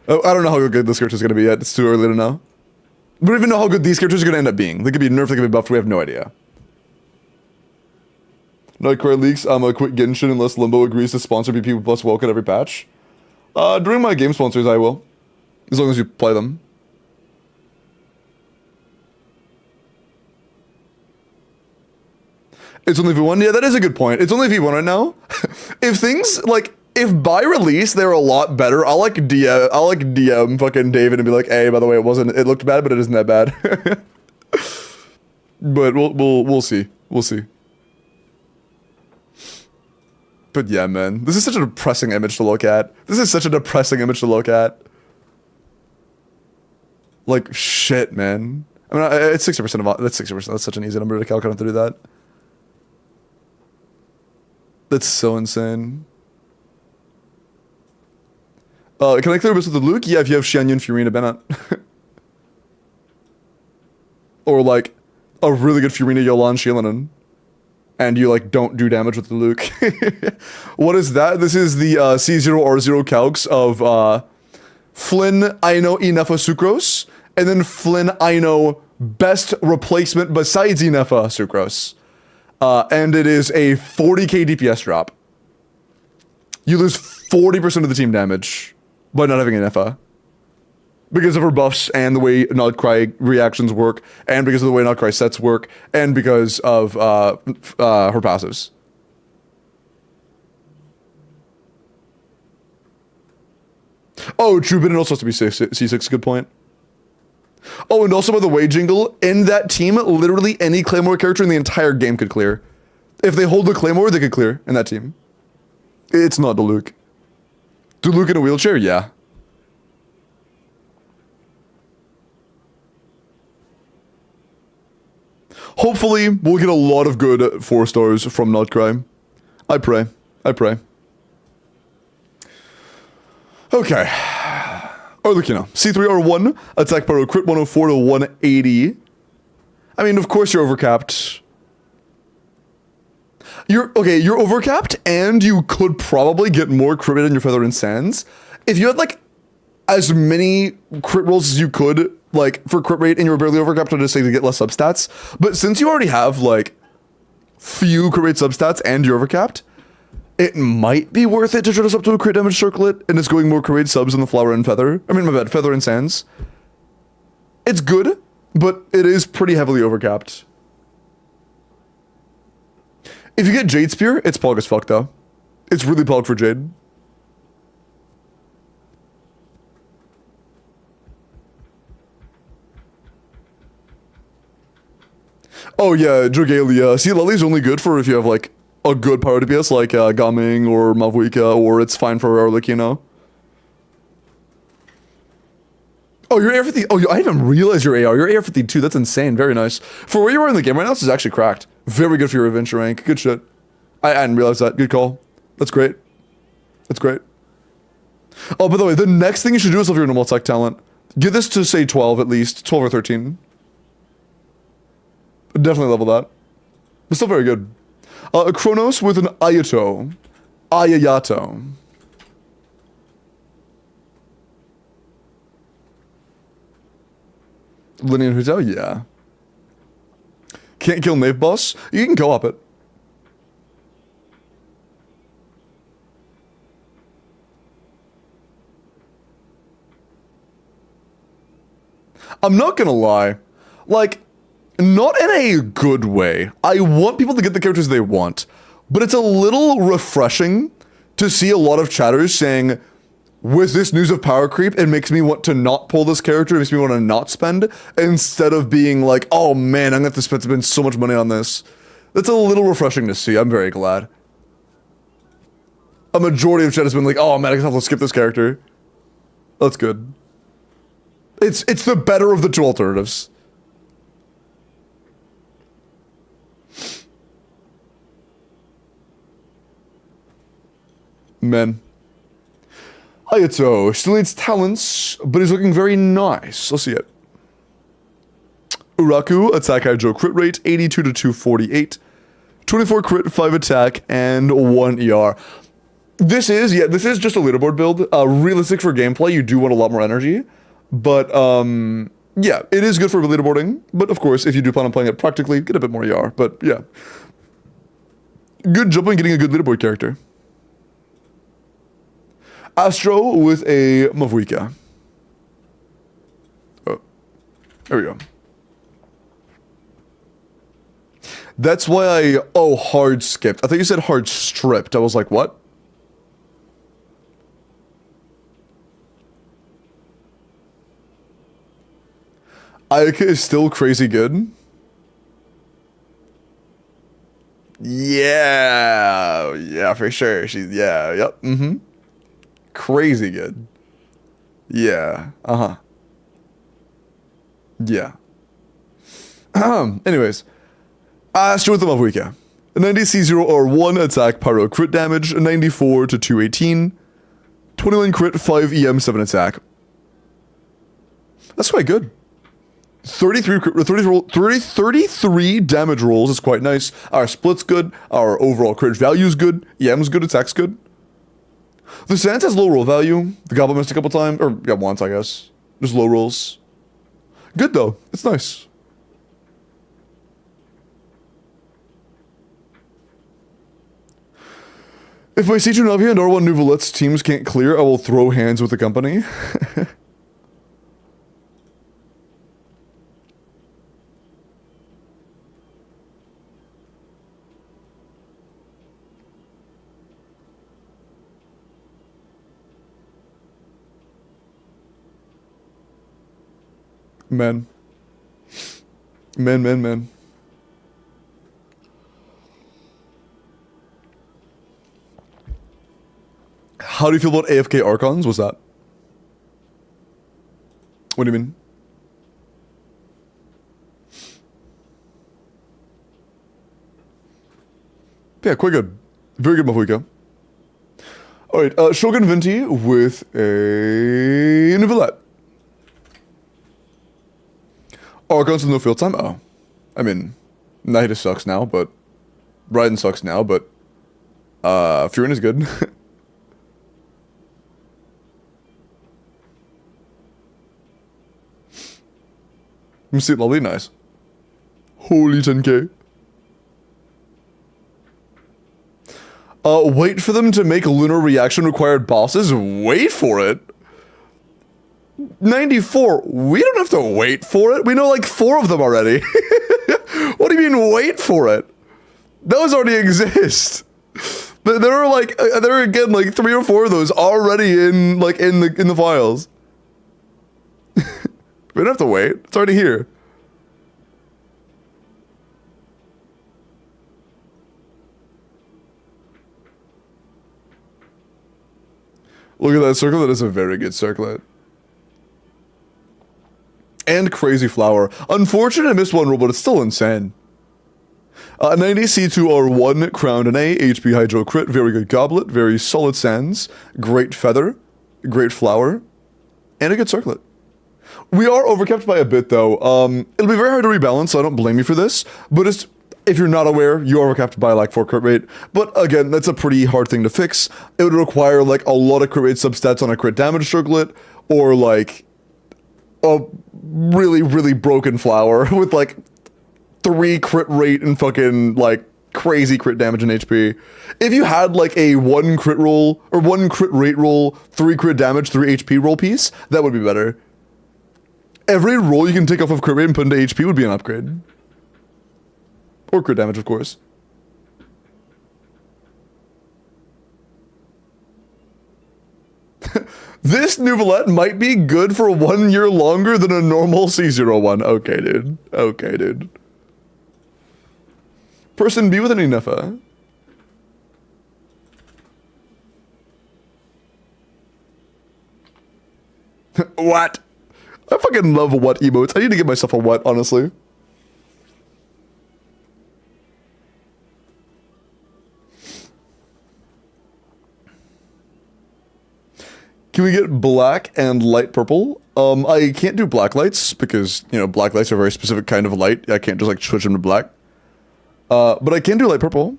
I don't know how good this character is going to be yet. It's too early to know. We don't even know how good these characters are going to end up being. They could be nerfed, they could be buffed. We have no idea. Nightcry leaks. I'm a quit Genshin unless Limbo agrees to sponsor BP plus Welk at every patch. During my game sponsors, I will. As long as you play them. It's only V1? Yeah, that is a good point. It's only V1 right now. If things, like, if by release they're a lot better, I'll like DM fucking David and be like, hey, by the way, it looked bad, but it isn't that bad. But we'll see. We'll see. But yeah, man. This is such a depressing image to look at. This is such a depressing image to look at. Like, shit, man. I mean, it's 60% of all. That's 60%. That's such an easy number to calculate. I don't have to do that. That's so insane. Can I clear this with the Luke? Yeah, if you have Xianyun, Furina, Bennett. Or like a really good Furina, Yolan, Shielanen. And you like don't do damage with the Luke. What is that? This is the C0R0 calcs of Flynn, Aino, Inefa, Sucrose. And then Flynn, Aino, best replacement besides Inefa, Sucrose. And it is a 40k DPS drop. You lose 40% of the team damage by not having an FA. Because of her buffs and the way Nodcry reactions work, and because of the way Nodcry sets work, and because of her passives. Oh, true, but it also has to be C6, good point. Oh, and also by the way, Jingle, in that team, literally any Claymore character in the entire game could clear. If they hold the Claymore, they could clear in that team. It's not Diluc. Diluc in a wheelchair? Yeah. Hopefully, we'll get a lot of good 4-stars from Notcry. I pray. I pray. Okay. Arlecchino. C3R1, attack power crit 104 to 180. I mean, of course you're overcapped. You're overcapped, and you could probably get more crit rate in your Feather and Sands. If you had, like, as many crit rolls as you could, like, for crit rate, and you were barely overcapped, I'd just say to get less substats. But since you already have, like, few crit rate substats and you're overcapped, it might be worth it to try to up to a crit damage circlet, and it's going more crit rate subs in the Flower and Feather. I mean, my bad, Feather and Sands. It's good, but it is pretty heavily overcapped. If you get Jade Spear, it's pog as fuck, though. It's really pog for Jade. Oh yeah, Dragalia. See, Lely's only good for if you have like a good power DPS like Gaming or Mavuika, or it's fine for Erlich, you know? Oh, you're AR-50. Oh, I didn't even realize you're AR. You're AR-52. That's insane. Very nice. For where you are in the game right now, this is actually cracked. Very good for your adventure rank. Good shit. I didn't realize that. Good call. That's great. That's great. Oh, by the way, the next thing you should do is level your normal tech talent. Get this to, say, 12 at least. 12 or 13. Definitely level that. But still very good. Kronos with an Ayato. Ayayato. Linear Hotel? Yeah. Can't kill Knave Boss? You can co-op it. I'm not gonna lie. Like, not in a good way. I want people to get the characters they want. But it's a little refreshing to see a lot of chatters saying, with this news of power creep, it makes me want to not pull this character, it makes me want to not spend, instead of being like, oh man, I'm gonna have to spend so much money on this. That's a little refreshing to see. I'm very glad. A majority of chat has been like, oh man, I guess I'll have to skip this character. That's good. It's the better of the two alternatives. Men. Ayato still needs talents, but he's looking very nice. Let's see it. Uraku, attack hydro crit rate, 82 to 248. 24 crit, 5 attack, and 1 ER. This is just a leaderboard build. Realistic for gameplay, you do want a lot more energy. But, yeah, it is good for leaderboarding. But, of course, if you do plan on playing it practically, get a bit more ER. But, yeah. Good job on getting a good leaderboard character. Astro with a Mavuika. Oh, there we go. That's why hard skipped. I thought you said hard stripped. I was like, what? Ayaka is still crazy good. Yeah, for sure. Yep, crazy good. Yeah, yeah. Anyways, Astro with the Mavuika. A 90 C0 or 1 attack pyro crit damage, a 94 to 218. 21 crit, 5 EM, 7 attack. That's quite good. 33 damage rolls is quite nice. Our split's good. Our overall crit value is good. EM's good. Attack's good. The Sans has low roll value. The Goblin missed a couple times. Or, yeah, once, I guess. Just low rolls. Good, though. It's nice. If my C2 Navi and R1 Nouvelette's teams can't clear, I will throw hands with the company. Men. How do you feel about AFK Archons? What's that? What do you mean? Yeah, quite good. Very good, Mafuika. Alright, Shogun Venti with a Novelette. Archons with no field time? Oh. I mean, Nihilus sucks now, but... Raiden sucks now, but... Furin is good. You see it, lovely, nice. Holy 10k. Wait for them to make lunar reaction required bosses? Wait for it? 94, we don't have to wait for it. We know like 4 of them already. What do you mean wait for it? Those already exist. But there are like, there are again like 3 or 4 of those already in like in the files. We don't have to wait. It's already here. Look at that circlet. That is a very good circlet. And crazy flower. Unfortunate I missed one roll, but it's still insane. 90 C2R1, crowned an A, HP Hydro crit, very good goblet, very solid sands, great feather, great flower, and a good circlet. We are overkept by a bit though. It'll be very hard to rebalance, so I don't blame you for this, but just, if you're not aware, you are overkept by like 4 crit rate, but again, that's a pretty hard thing to fix. It would require like a lot of crit rate substats on a crit damage circlet, or like a really, really broken flower with like 3 crit rate and fucking like crazy crit damage and HP. If you had like a 1 crit roll or 1 crit rate roll, 3 crit damage, 3 HP roll piece, that would be better. Every roll you can take off of crit rate and put into HP would be an upgrade. Or crit damage, of course. This Nouvelette might be good for 1 year longer than a normal C01. Okay, dude. Okay, dude. Person B with an Inefa. What? I fucking love what emotes. I need to give myself a what, honestly. Can we get black and light purple? I can't do black lights because, you know, black lights are a very specific kind of light. I can't just like switch them to black. But I can do light purple.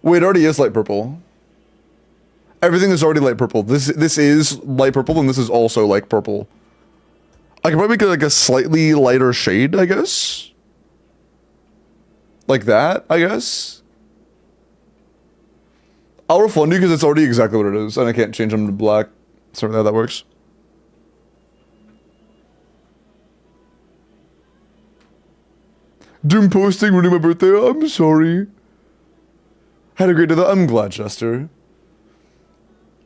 Wait, it already is light purple. Everything is already light purple. This is light purple, and this is also light purple. I can probably make it like a slightly lighter shade, I guess. Like that, I guess. I'll refund you because it's already exactly what it is, and I can't change them to black. Sorry, how that works. Doom posting ruining my birthday. I'm sorry. Had a great day. I'm glad, Chester.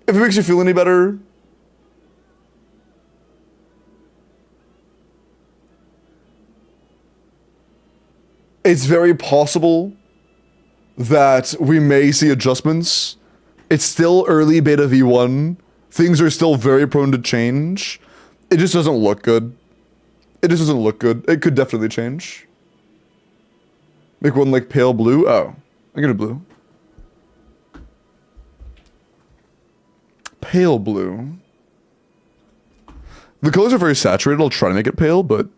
If it makes you feel any better, it's very possible that we may see adjustments. It's still early beta V1. Things are still very prone to change. It just doesn't look good. It just doesn't look good. It could definitely change. Make one like pale blue. Oh, I get a blue. Pale blue. The colors are very saturated. I'll try to make it pale, but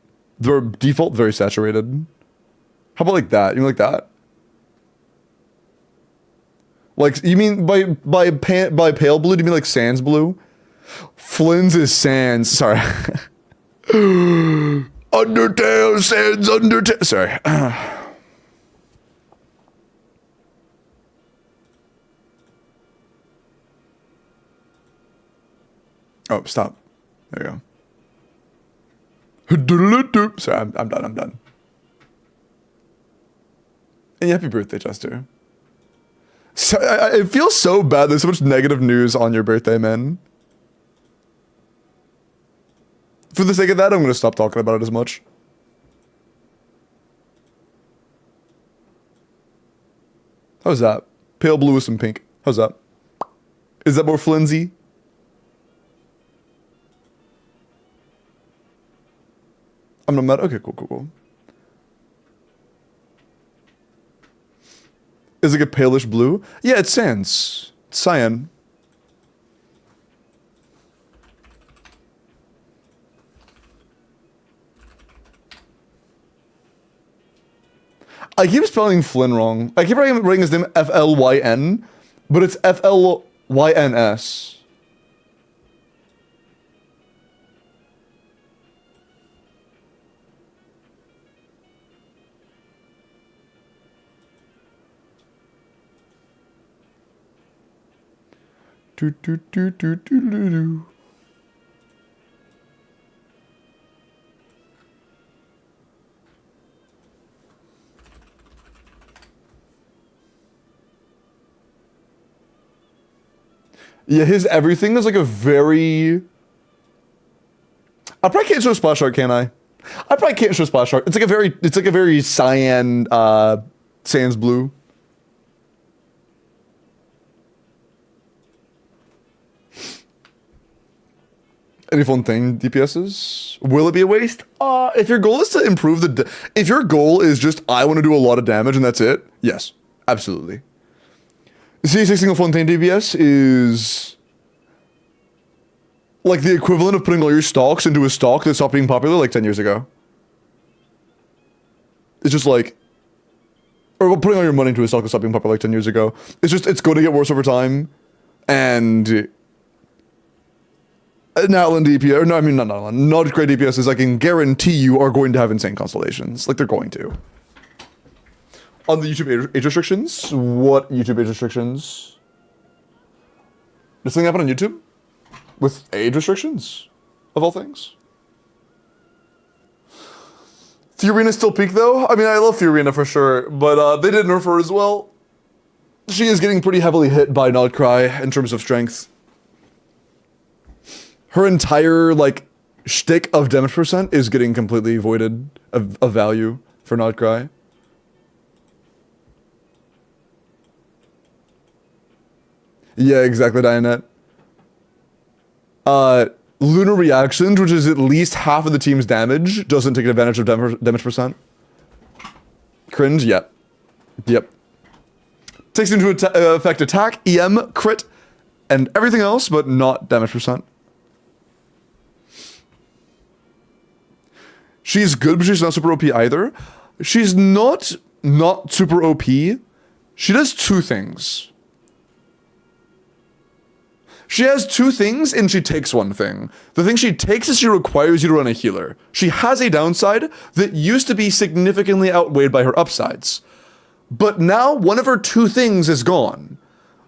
they're default very saturated. How about like that? You mean like that? Like, you mean by pale blue? Do you mean like sans blue? Flynn's is sans. Sorry. Undertale, sans Undertale. Sorry. Oh, stop. There you go. Sorry, I'm done. I'm done. And happy birthday, Chester. So, it feels so bad. There's so much negative news on your birthday, man. For the sake of that, I'm going to stop talking about it as much. How's that? Pale blue with some pink. How's that? Is that more flimsy? I'm not mad. Okay, cool. Is it like a palish blue? Yeah, it's sans. It's cyan. I keep spelling Flynn wrong. I keep writing his name F-L-Y-N, but it's F-L-Y-N-S. Do. Yeah, his everything is like a very... I probably can't show splash art, can I? I probably can't show splash art. It's like a very cyan, sans blue. Any Fontaine DPSs? Will it be a waste? If your goal is to improve if your goal is just, I want to do a lot of damage and that's it, yes, absolutely. C6 single Fontaine DPS is like the equivalent of putting all your stocks into a stock that stopped being popular like 10 years ago. It's just like, or putting all your money into a stock that stopped being popular like 10 years ago. It's just, it's going to get worse over time. And Natlan DPS, or no, I mean, not Natlan, not great DPSs, I can guarantee you are going to have insane constellations. Like, they're going to. On the YouTube age restrictions, what YouTube age restrictions? Does something happen on YouTube? With age restrictions, of all things? Fiorina still peak though? I mean, I love Fiorina for sure, but they did nerf her as well. She is getting pretty heavily hit by Nodcry in terms of strength. Her entire, like, shtick of damage percent is getting completely voided of value for Nodcry. Yeah, exactly, Dianette. Lunar Reactions, which is at least half of the team's damage, doesn't take advantage of damage percent. Cringe, yep. Yep. Takes into effect attack, EM, crit, and everything else, but not damage percent. She's good, but she's not super OP either. She's not super OP. She does two things. She has two things, and she takes one thing. The thing she takes is she requires you to run a healer. She has a downside that used to be significantly outweighed by her upsides. But now, one of her two things is gone.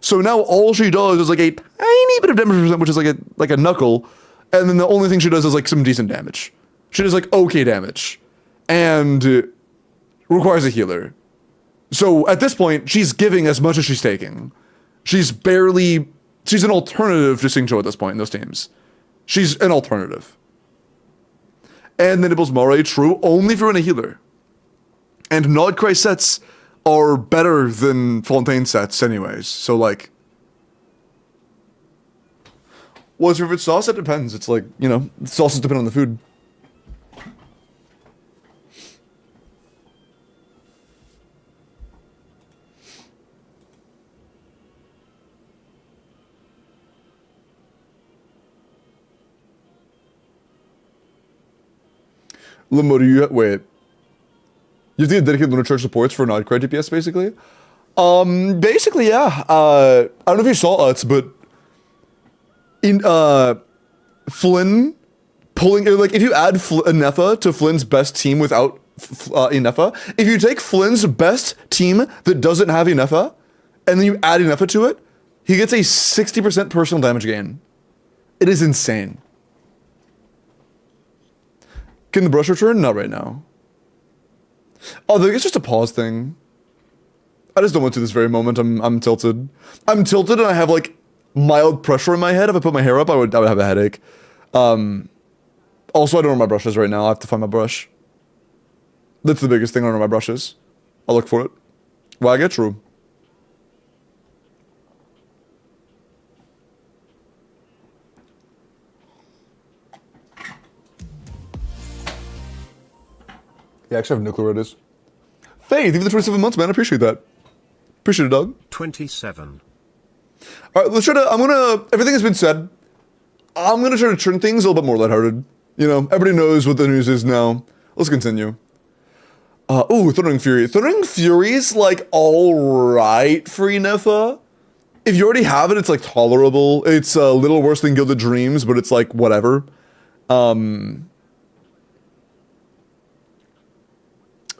So now all she does is like a tiny bit of damage percent, which is like a knuckle, and then the only thing she does is like some decent damage. She does like okay damage, and requires a healer. So at this point, she's giving as much as she's taking. She's an alternative to Xingqiu at this point in those teams. She's an alternative. And then Nibbles Moray, true, only if you're in a healer. And Nodcry sets are better than Fontaine sets anyways, so like... What's your favorite sauce? It depends. It's like, you know, sauces depend on the food. Limbo, wait. You have to get dedicated Lunar Charge supports for Nodcry DPS, basically? Basically, yeah. I don't know if you saw Utz, but in, Flynn pulling, like, if you add Inefa to Flynn's best team without Inefa, if you take Flynn's best team that doesn't have Inefa, and then you add Inefa to it, he gets a 60% personal damage gain. It is insane. Can the brush return? Not right now. Oh, I think it's just a pause thing. I just don't want to this very moment. I'm tilted. I'm tilted and I have like mild pressure in my head. If I put my hair up, I would have a headache. Also, I don't know where my brush is right now. I have to find my brush. That's the biggest thing. I don't know where my brush is. I'll look for it. Well, I get true. Yeah, actually, I have no clue where it is. Faith, even the 27 months, man. I appreciate that. Appreciate it, dog. 27. All right, let's try to. Everything has been said. I'm gonna try to turn things a little bit more lighthearted. You know, everybody knows what the news is now. Let's continue. Ooh, Thundering Fury. Thundering Fury's like alright for Inefa. If you already have it, it's like tolerable. It's a little worse than Gilded Dreams, but it's like whatever.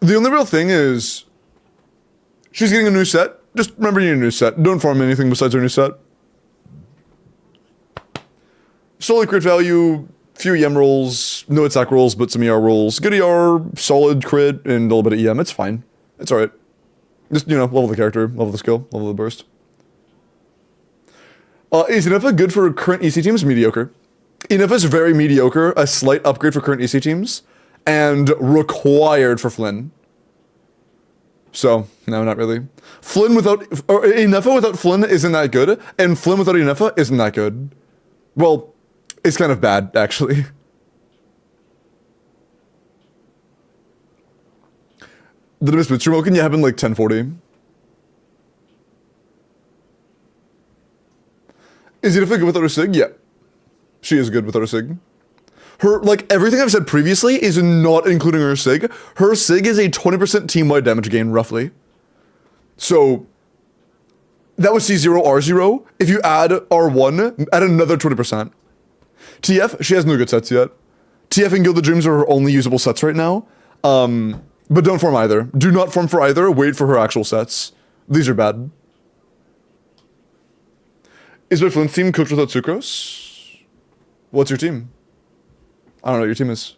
The only real thing is, she's getting a new set. Just remember your new set. Don't farm anything besides her new set. Solid crit value, few EM rolls, no attack rolls, but some ER rolls. Good ER, solid crit, and a little bit of EM. It's fine. It's alright. Just, you know, level the character, level the skill, level the burst. Is Inefa good for current EC teams? Mediocre. Inefa is very mediocre, a slight upgrade for current EC teams. And required for Flynn. So, no, not really. Flynn without, or Inefa without Flynn isn't that good, and Flynn without Inefa isn't that good. Well, It's kind of bad, actually. The Miss Bitcher can you happen like 1040? Is he definitely good without her sig? Yeah. She is good without her sig. Her, like, everything I've said previously is not including her sig. Her sig is a 20% team-wide damage gain, roughly. So, that was C0, R0. If you add R1, add another 20%. TF, she has no good sets yet. TF and Gilded Dreams are her only usable sets right now. But don't farm either. Do not farm for either. Wait for her actual sets. These are bad. Is my Flint's team cooked without sucrose? What's your team? I don't know what your team is.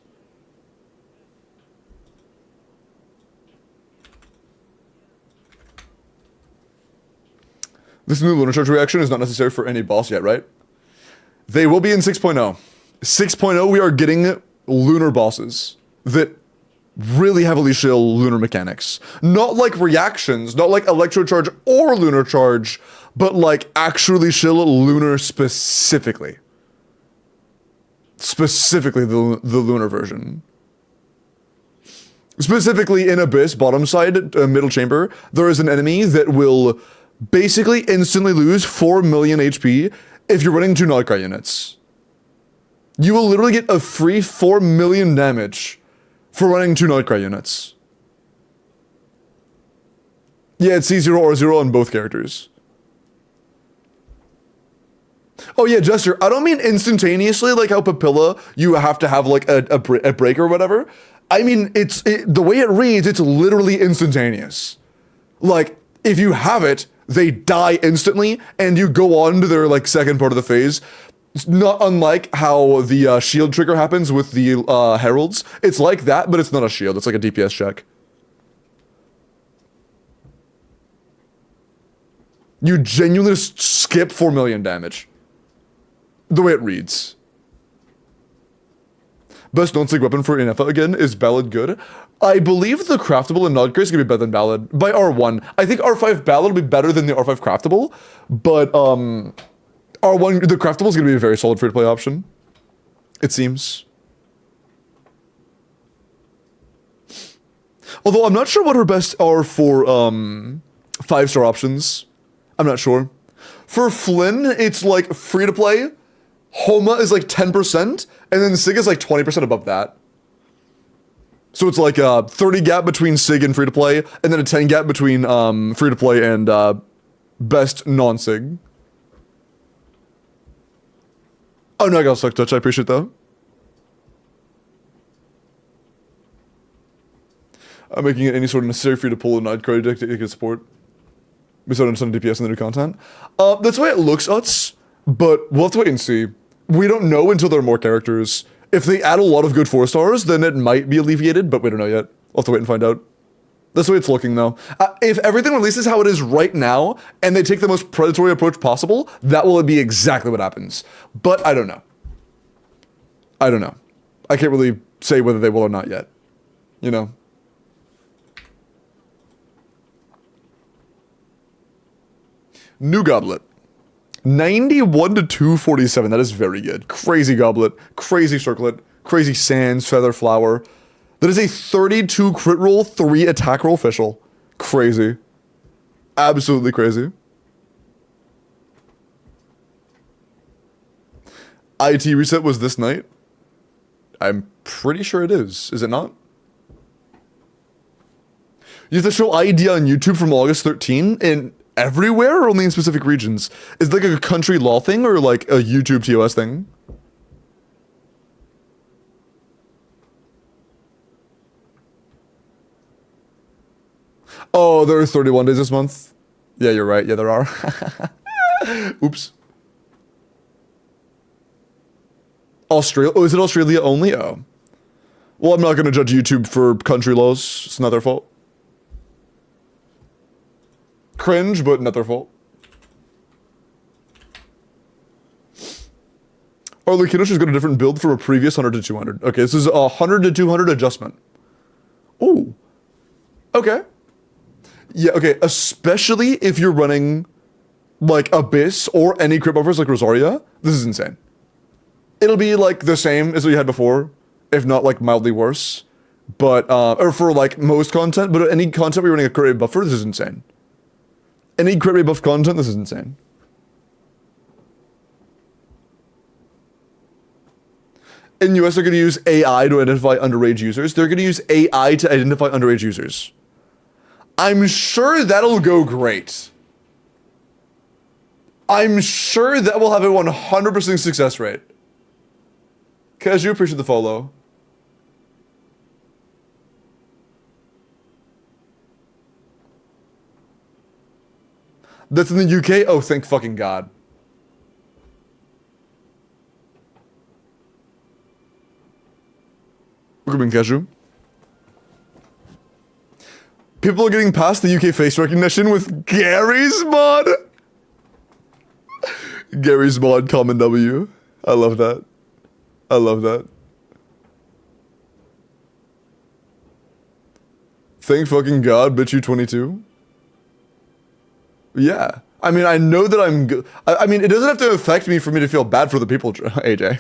This new Lunar Charge reaction is not necessary for any boss yet, right? They will be in 6.0. 6.0, we are getting lunar bosses that really heavily shill lunar mechanics. Not like reactions, not like Electro Charge or Lunar Charge, but like actually shill lunar specifically. Specifically the lunar version. Specifically in Abyss, bottom side, middle chamber, there is an enemy that will basically instantly lose 4 million HP if you're running 2 Nightcry units. You will literally get a free 4 million damage for running 2 Nightcry units. Yeah, it's C0 or 0 on both characters. Oh yeah, Jester, I don't mean instantaneously like how Papilla, you have to have like a break or whatever. I mean, the way it reads, it's literally instantaneous. Like, if you have it, they die instantly, and you go on to their like second part of the phase. It's not unlike how the shield trigger happens with the heralds. It's like that, but it's not a shield. It's like a DPS check. You genuinely just skip 4 million damage. The way it reads. Best non-sig weapon for Inefa again is Ballad good. I believe the craftable in Nodgrace is gonna be better than Ballad by R1. I think R5 Ballad will be better than the R5 craftable, but R1 the craftable is gonna be a very solid free-to-play option. It seems. Although I'm not sure what her best are for 5-star options. I'm not sure. For Flynn, it's like free-to-play. Homa is like 10%, and then Sig is like 20% above that. So it's like a 30 gap between Sig and free-to-play, and then a 10 gap between free-to-play and best non-Sig. Oh no, I got suck touch, I appreciate that. I'm making it any sort of necessary for you to pull a Nightcry deck to get support. We started on some DPS in the new content. That's the way it looks, Utz, but we'll have to wait and see. We don't know until there are more characters. If they add a lot of good 4-stars, then it might be alleviated, but we don't know yet. We'll have to wait and find out. That's the way it's looking, though. If everything releases how it is right now, and they take the most predatory approach possible, that will be exactly what happens. But I don't know. I don't know. I can't really say whether they will or not yet. You know? New Goblet. 91 to 247. That is very good. Crazy Goblet. Crazy Circlet. Crazy Sands. Feather Flower. That is a 32 crit roll, 3 attack roll official. Crazy. Absolutely crazy. IT reset was this night? I'm pretty sure it is. Is it not? You have to show ID on YouTube from August 13 and everywhere or only in specific regions? Is it like a country law thing or like a YouTube TOS thing? Oh, there are 31 days this month. Yeah, you're right. Yeah, there are. Oops. Australia? Oh, is it Australia only? Oh. Well, I'm not going to judge YouTube for country laws. It's not their fault. Cringe, but not their fault. Oh, Lucino's got a different build from a previous 100 to 200. Okay, this is a 100 to 200 adjustment. Ooh. Okay. Yeah, okay, especially if you're running, like, Abyss or any crit buffers like Rosaria. This is insane. It'll be like the same as what you had before, if not like mildly worse. But or for like most content, but any content where you're running a crit rate buffer, this is insane. Any crit rate buff content, this is insane. In US, they're going to use AI to identify underage users. They're going to use AI to identify underage users. I'm sure that'll go great. I'm sure that will have a 100% success rate. Kaz, you appreciate the follow. That's in the UK? Oh, thank fucking God. Welcome in, Keshu. People are getting past the UK face recognition with Gary's mod. Gary's mod, common W. I love that. I love that. Thank fucking God, bitch, you 22. Yeah. I mean, I know that I'm good. I mean, it doesn't have to affect me for me to feel bad for the people, AJ.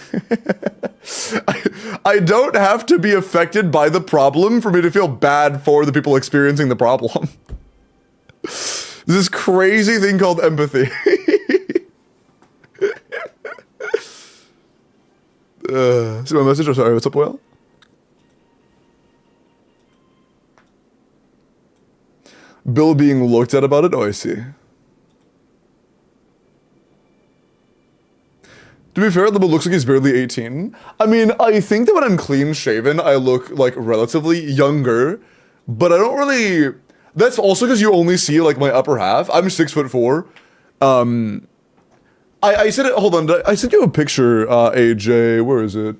I don't have to be affected by the problem for me to feel bad for the people experiencing the problem. This crazy thing called empathy. See my message? I'm sorry, what's up, Will? Bill being looked at about it? Oh, I see. To be fair, the Bill looks like he's barely 18. I mean, I think that when I'm clean shaven, I look like relatively younger, but I don't really. That's also because you only see like my upper half. I'm 6'4". I said it. Hold on, I sent you a picture, AJ. Where is it?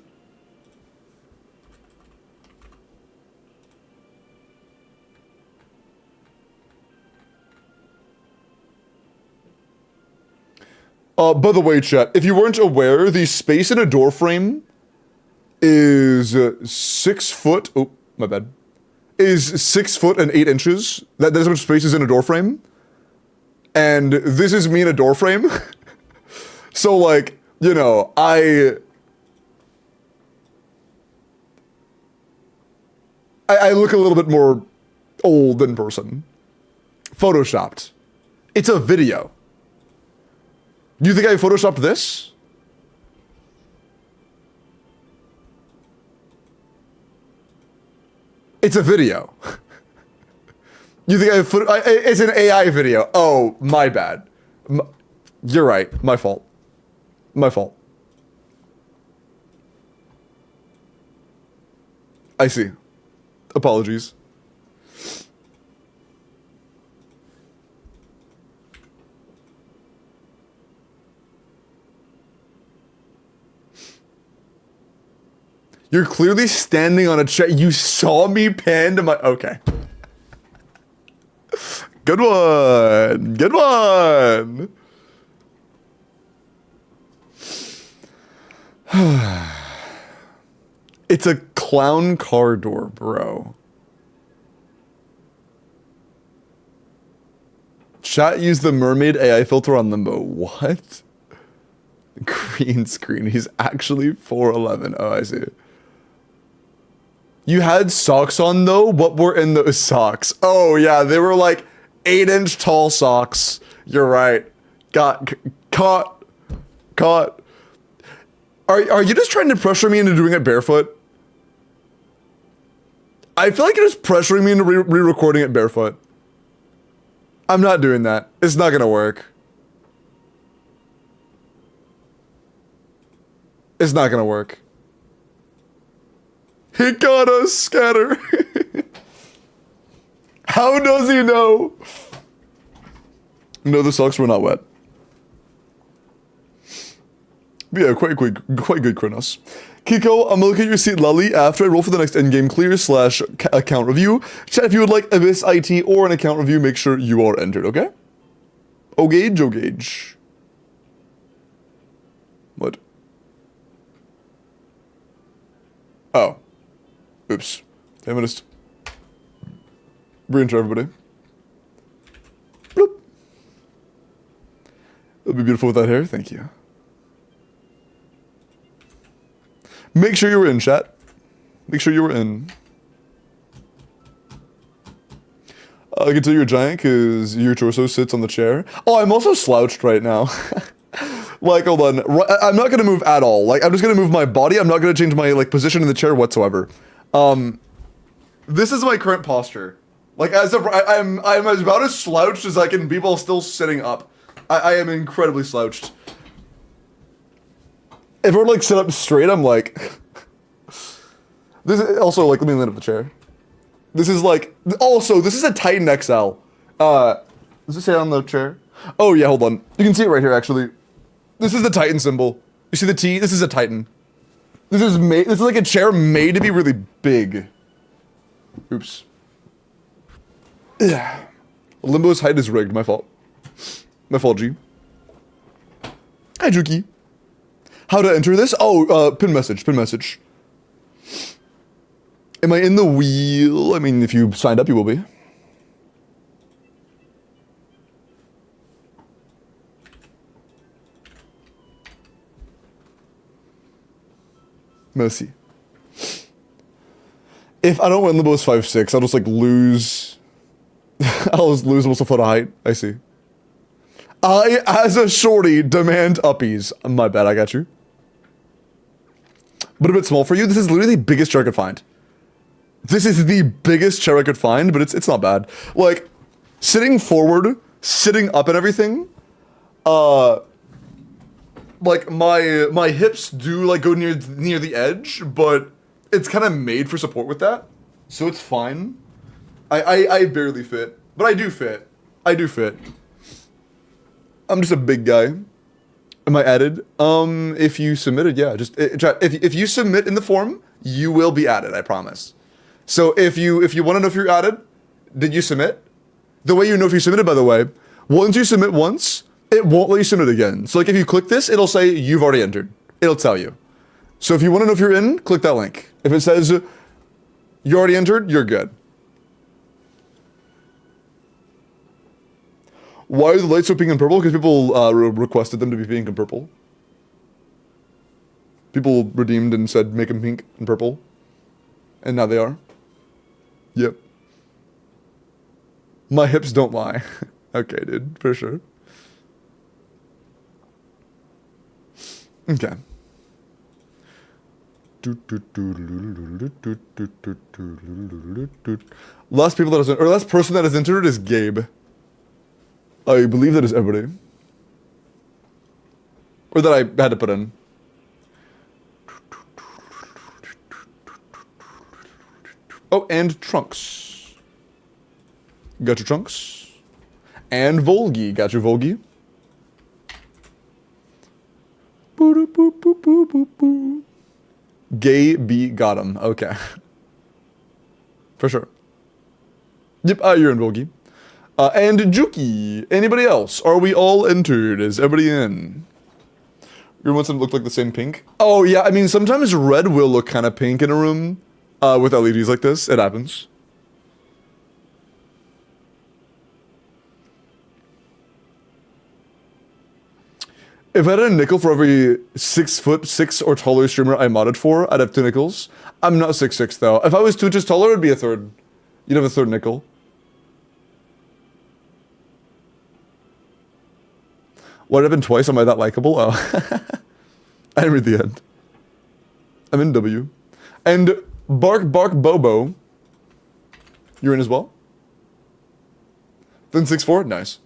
By the way, chat, if you weren't aware, the space in a door frame is 6 foot. Oh, my bad. Is 6 foot and 8 inches. That is how much space is in a door frame. And this is me in a door frame. So, like, you know, I look a little bit more old in person. Photoshopped. It's a video. You think I photoshopped this? It's a video. You think it's an AI video? Oh, my bad. You're right. My fault. My fault. I see. Apologies. You're clearly standing on a chair. You saw me pan to my... Okay. Good one. Good one. It's a clown car door, bro. Chat used the mermaid AI filter on Limbo. What? Green screen. He's actually 4'11". Oh, I see. You had socks on, though? What were in those socks? Oh, yeah, they were like 8-inch tall socks. You're right. Got caught. Caught. Are you just trying to pressure me into doing it barefoot? I feel like you're just pressuring me into re-recording it barefoot. I'm not doing that. It's not gonna work. It's not gonna work. He got us, Scatter. How does he know? No, the socks were not wet. But yeah, quite good, Kronos. Kiko, I'm gonna look at your seat, Lally, after I roll for the next endgame clear / account review. Chat, if you would like Abyss IT or an account review, make sure you are entered, okay? Ogage, Ogage. What? Oh. Oops. I'm gonna just re-enter everybody. Bloop. It'll be beautiful with that hair, thank you. Make sure you were in, chat. Make sure you were in. I can tell you're a giant because your torso sits on the chair. Oh, I'm also slouched right now. Like, hold on. I'm not gonna move at all. Like, I'm just gonna move my body. I'm not gonna change my like position in the chair whatsoever. This is my current posture. Like, as of I'm about as slouched as I can be while still sitting up. I am incredibly slouched. If I were to like sit up straight, I'm like. This is also like, let me land up the chair. This is like, also, this is a Titan XL. Does it say on the chair? Oh yeah, hold on. You can see it right here, actually. This is the Titan symbol. You see the T? This is a Titan. This is like a chair made to be really big. Oops. Yeah. Limbo's height is rigged, my fault. My fault, G. Hi, Juki. How to enter this? Oh, pin message, pin message. Am I in the wheel? I mean, if you signed up, you will be. Merci. If I don't win Limbo's 5'6", I'll just like lose. I'll just lose most of photo height. I see. I, as a shorty, demand uppies. My bad, I got you. But a bit small for you. This is literally the biggest chair I could find. This is the biggest chair I could find, but it's not bad. Like, sitting forward, sitting up and everything, like my hips do like go near the edge, but it's kind of made for support with that, so it's fine. I barely fit, but I do fit. I do fit. I'm just a big guy. Am I added? If you submitted, yeah, just if you submit in the form, you will be added. I promise. So if you want to know if you're added, did you submit? The way you know if you submitted, by the way, once you submit once, it won't let you submit again. So like if you click this, it'll say you've already entered. It'll tell you. So if you want to know if you're in, click that link. If it says you already entered, you're good. Why are the lights so pink and purple? Because people requested them to be pink and purple. People redeemed and said make them pink and purple. And now they are. Yep. My hips don't lie. Okay, dude, for sure. Okay. Last people that is, or last person that has entered is Gabe. I believe that is everybody. Or that I had to put in. Oh, and Trunks. Got your Trunks. And Volgi. Got your Volgi. Gay B got him. Okay. For sure. Yep, you're in Volgi. And Juki. Anybody else? Are we all entered? Is everybody in? Your ones that look like the same pink? Oh, yeah, I mean, sometimes red will look kind of pink in a room. With LEDs like this, it happens. If I had a nickel for every 6'6" or taller streamer I modded for, I'd have 2 nickels. I'm not 6'6" though. If I was 2 inches taller, it'd be a third. You'd have a third nickel. What happened twice? Am I that likable? Oh. I didn't read the end. I'm in W. And Bark Bobo. You're in as well? Then 6'4"? Nice.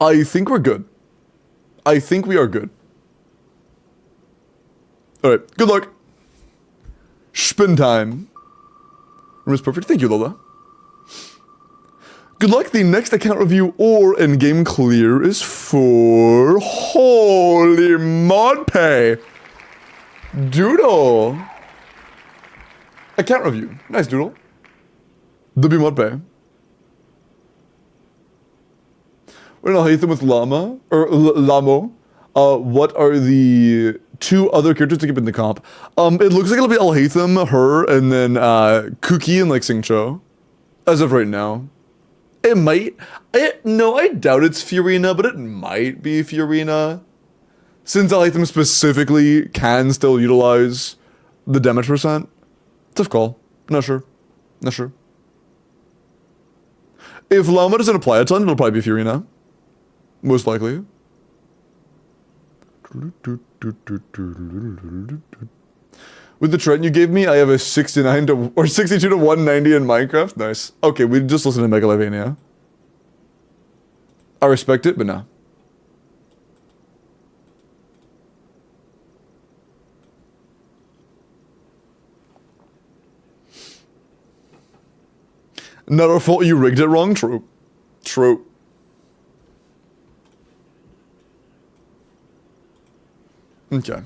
I think we're good. I think we are good. Alright, good luck. Spin time. Room is perfect. Thank you, Lola. Good luck. The next account review or in-game clear is for... Holy mod pay. Doodle. Account review. Nice, Doodle. W mod pay. We're gonna hate them with Llama, or Lamo. What are the 2 other characters to keep in the comp? It looks like it'll be Alhaitham, her, and then Kuki and like Singcho. As of right now. It might. No, I doubt it's Fiorina, but it might be Fiorina. since I like them specifically, can still utilize the damage percent. Tough call. Not sure. Not sure. If Lama doesn't apply a ton, it'll probably be Furina. Most likely. With the trend you gave me, I have a 69 to or 62 to 190 in Minecraft. Nice. Okay, we just listened to Megalovania. I respect it, but no. Not our fault you rigged it wrong. True. True. Okay.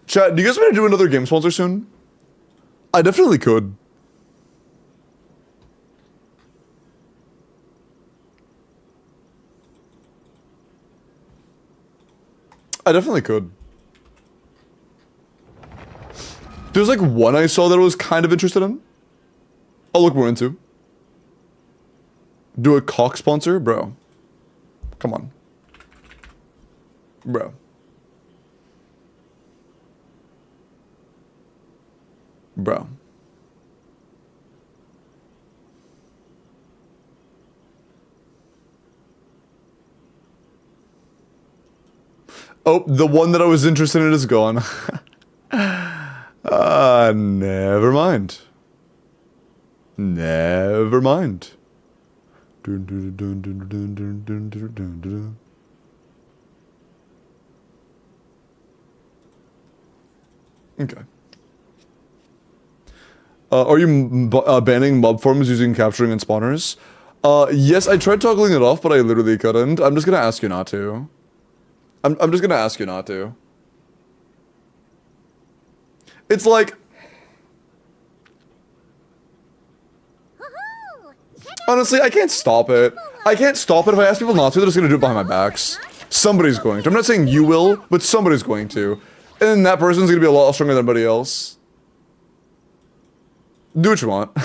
Chat, do you guys want to do another game sponsor soon? I definitely could. I definitely could. There's like one I saw that I was kind of interested in. I'll look more into. Do a cock sponsor? Bro. Come on. Bro. Bro. Oh, the one that I was interested in is gone. Never mind. Never mind. Okay. Are you banning mob forms using capturing and spawners? Yes, I tried toggling it off, but I literally couldn't. I'm just gonna ask you not to. I'm just gonna ask you not to. It's like... Honestly, I can't stop it. I can't stop it. If I ask people not to, they're just gonna do it behind my backs. Somebody's going to. I'm not saying you will, but somebody's going to. And then that person's gonna be a lot stronger than everybody else. Do what you want.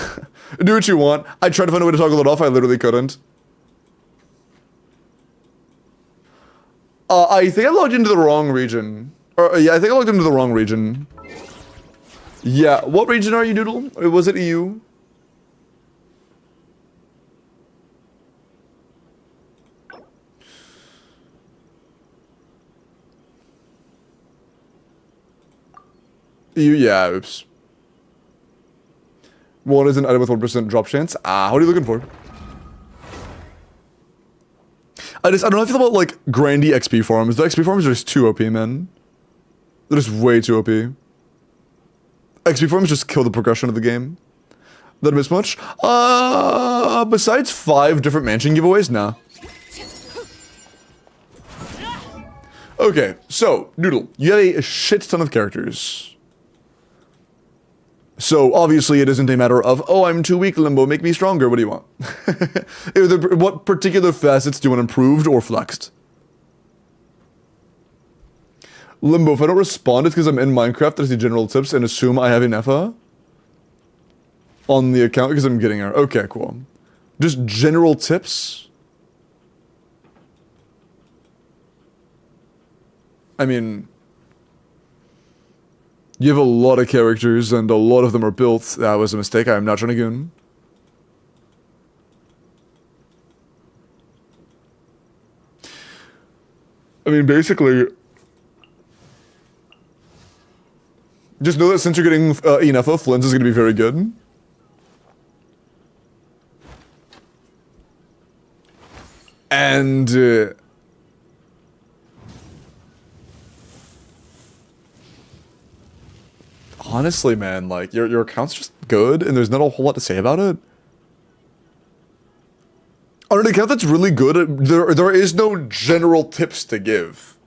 Do what you want. I tried to find a way to toggle it off, I literally couldn't. I think I logged into the wrong region. Or, yeah, I think I logged into the wrong region. Yeah, what region are you, Doodle? Or was it EU? EU, yeah, oops. One is an item with 1% drop chance. Ah, what are you looking for? I don't know how I feel about, like, Grandy XP farms. The XP farms are just too OP, man. They're just way too OP. XP farms just kill the progression of the game. Did I miss much? Besides 5 different mansion giveaways? Nah. Okay, so, Noodle, you have a shit ton of characters. So, obviously, it isn't a matter of, oh, I'm too weak, Limbo, make me stronger, what do you want? What particular facets do you want improved or flexed? Limbo, if I don't respond, it's because I'm in Minecraft, I see general tips and assume I have an EFA on the account because I'm getting her. Okay, cool. Just general tips? I mean... You have a lot of characters, and a lot of them are built. That was a mistake. I am not trying to goon. I mean, basically... Just know that since you're getting enough of, Flynn's is going to be very good. And... honestly, man, like, your account's just good, and there's not a whole lot to say about it. On an account that's really good, there is no general tips to give.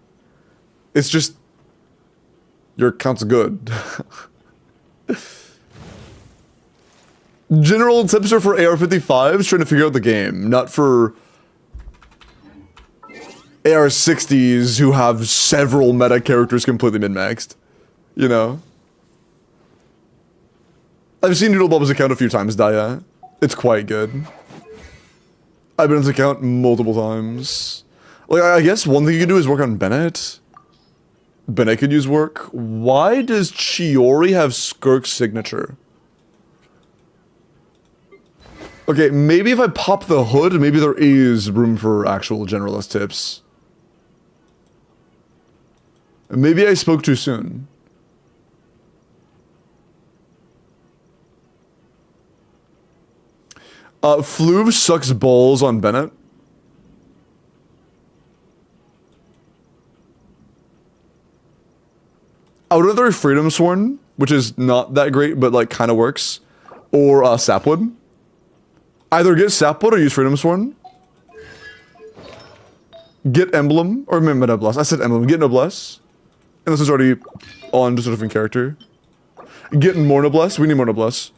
It's just... your account's good. General tips are for AR-55s trying to figure out the game, not for AR60s who have several meta characters completely min-maxed. You know? I've seen Noodlebub's account a few times, Daya. It's quite good. I've been on his account multiple times. Like, I guess one thing you could do is work on Bennett. Bennett could use work. Why does Chiori have Skirk's signature? Okay, maybe if I pop the hood, maybe there is room for actual generalist tips. Maybe I spoke too soon. Fluve sucks balls on Bennett. I would rather Freedom Sworn, which is not that great, but like kind of works, or Sapwood. Either get Sapwood or use Freedom Sworn. Get Emblem, or Noblesse. I said Emblem. Get Noblesse. And this is already on just a different character. Get more Noblesse. We need more Noblesse.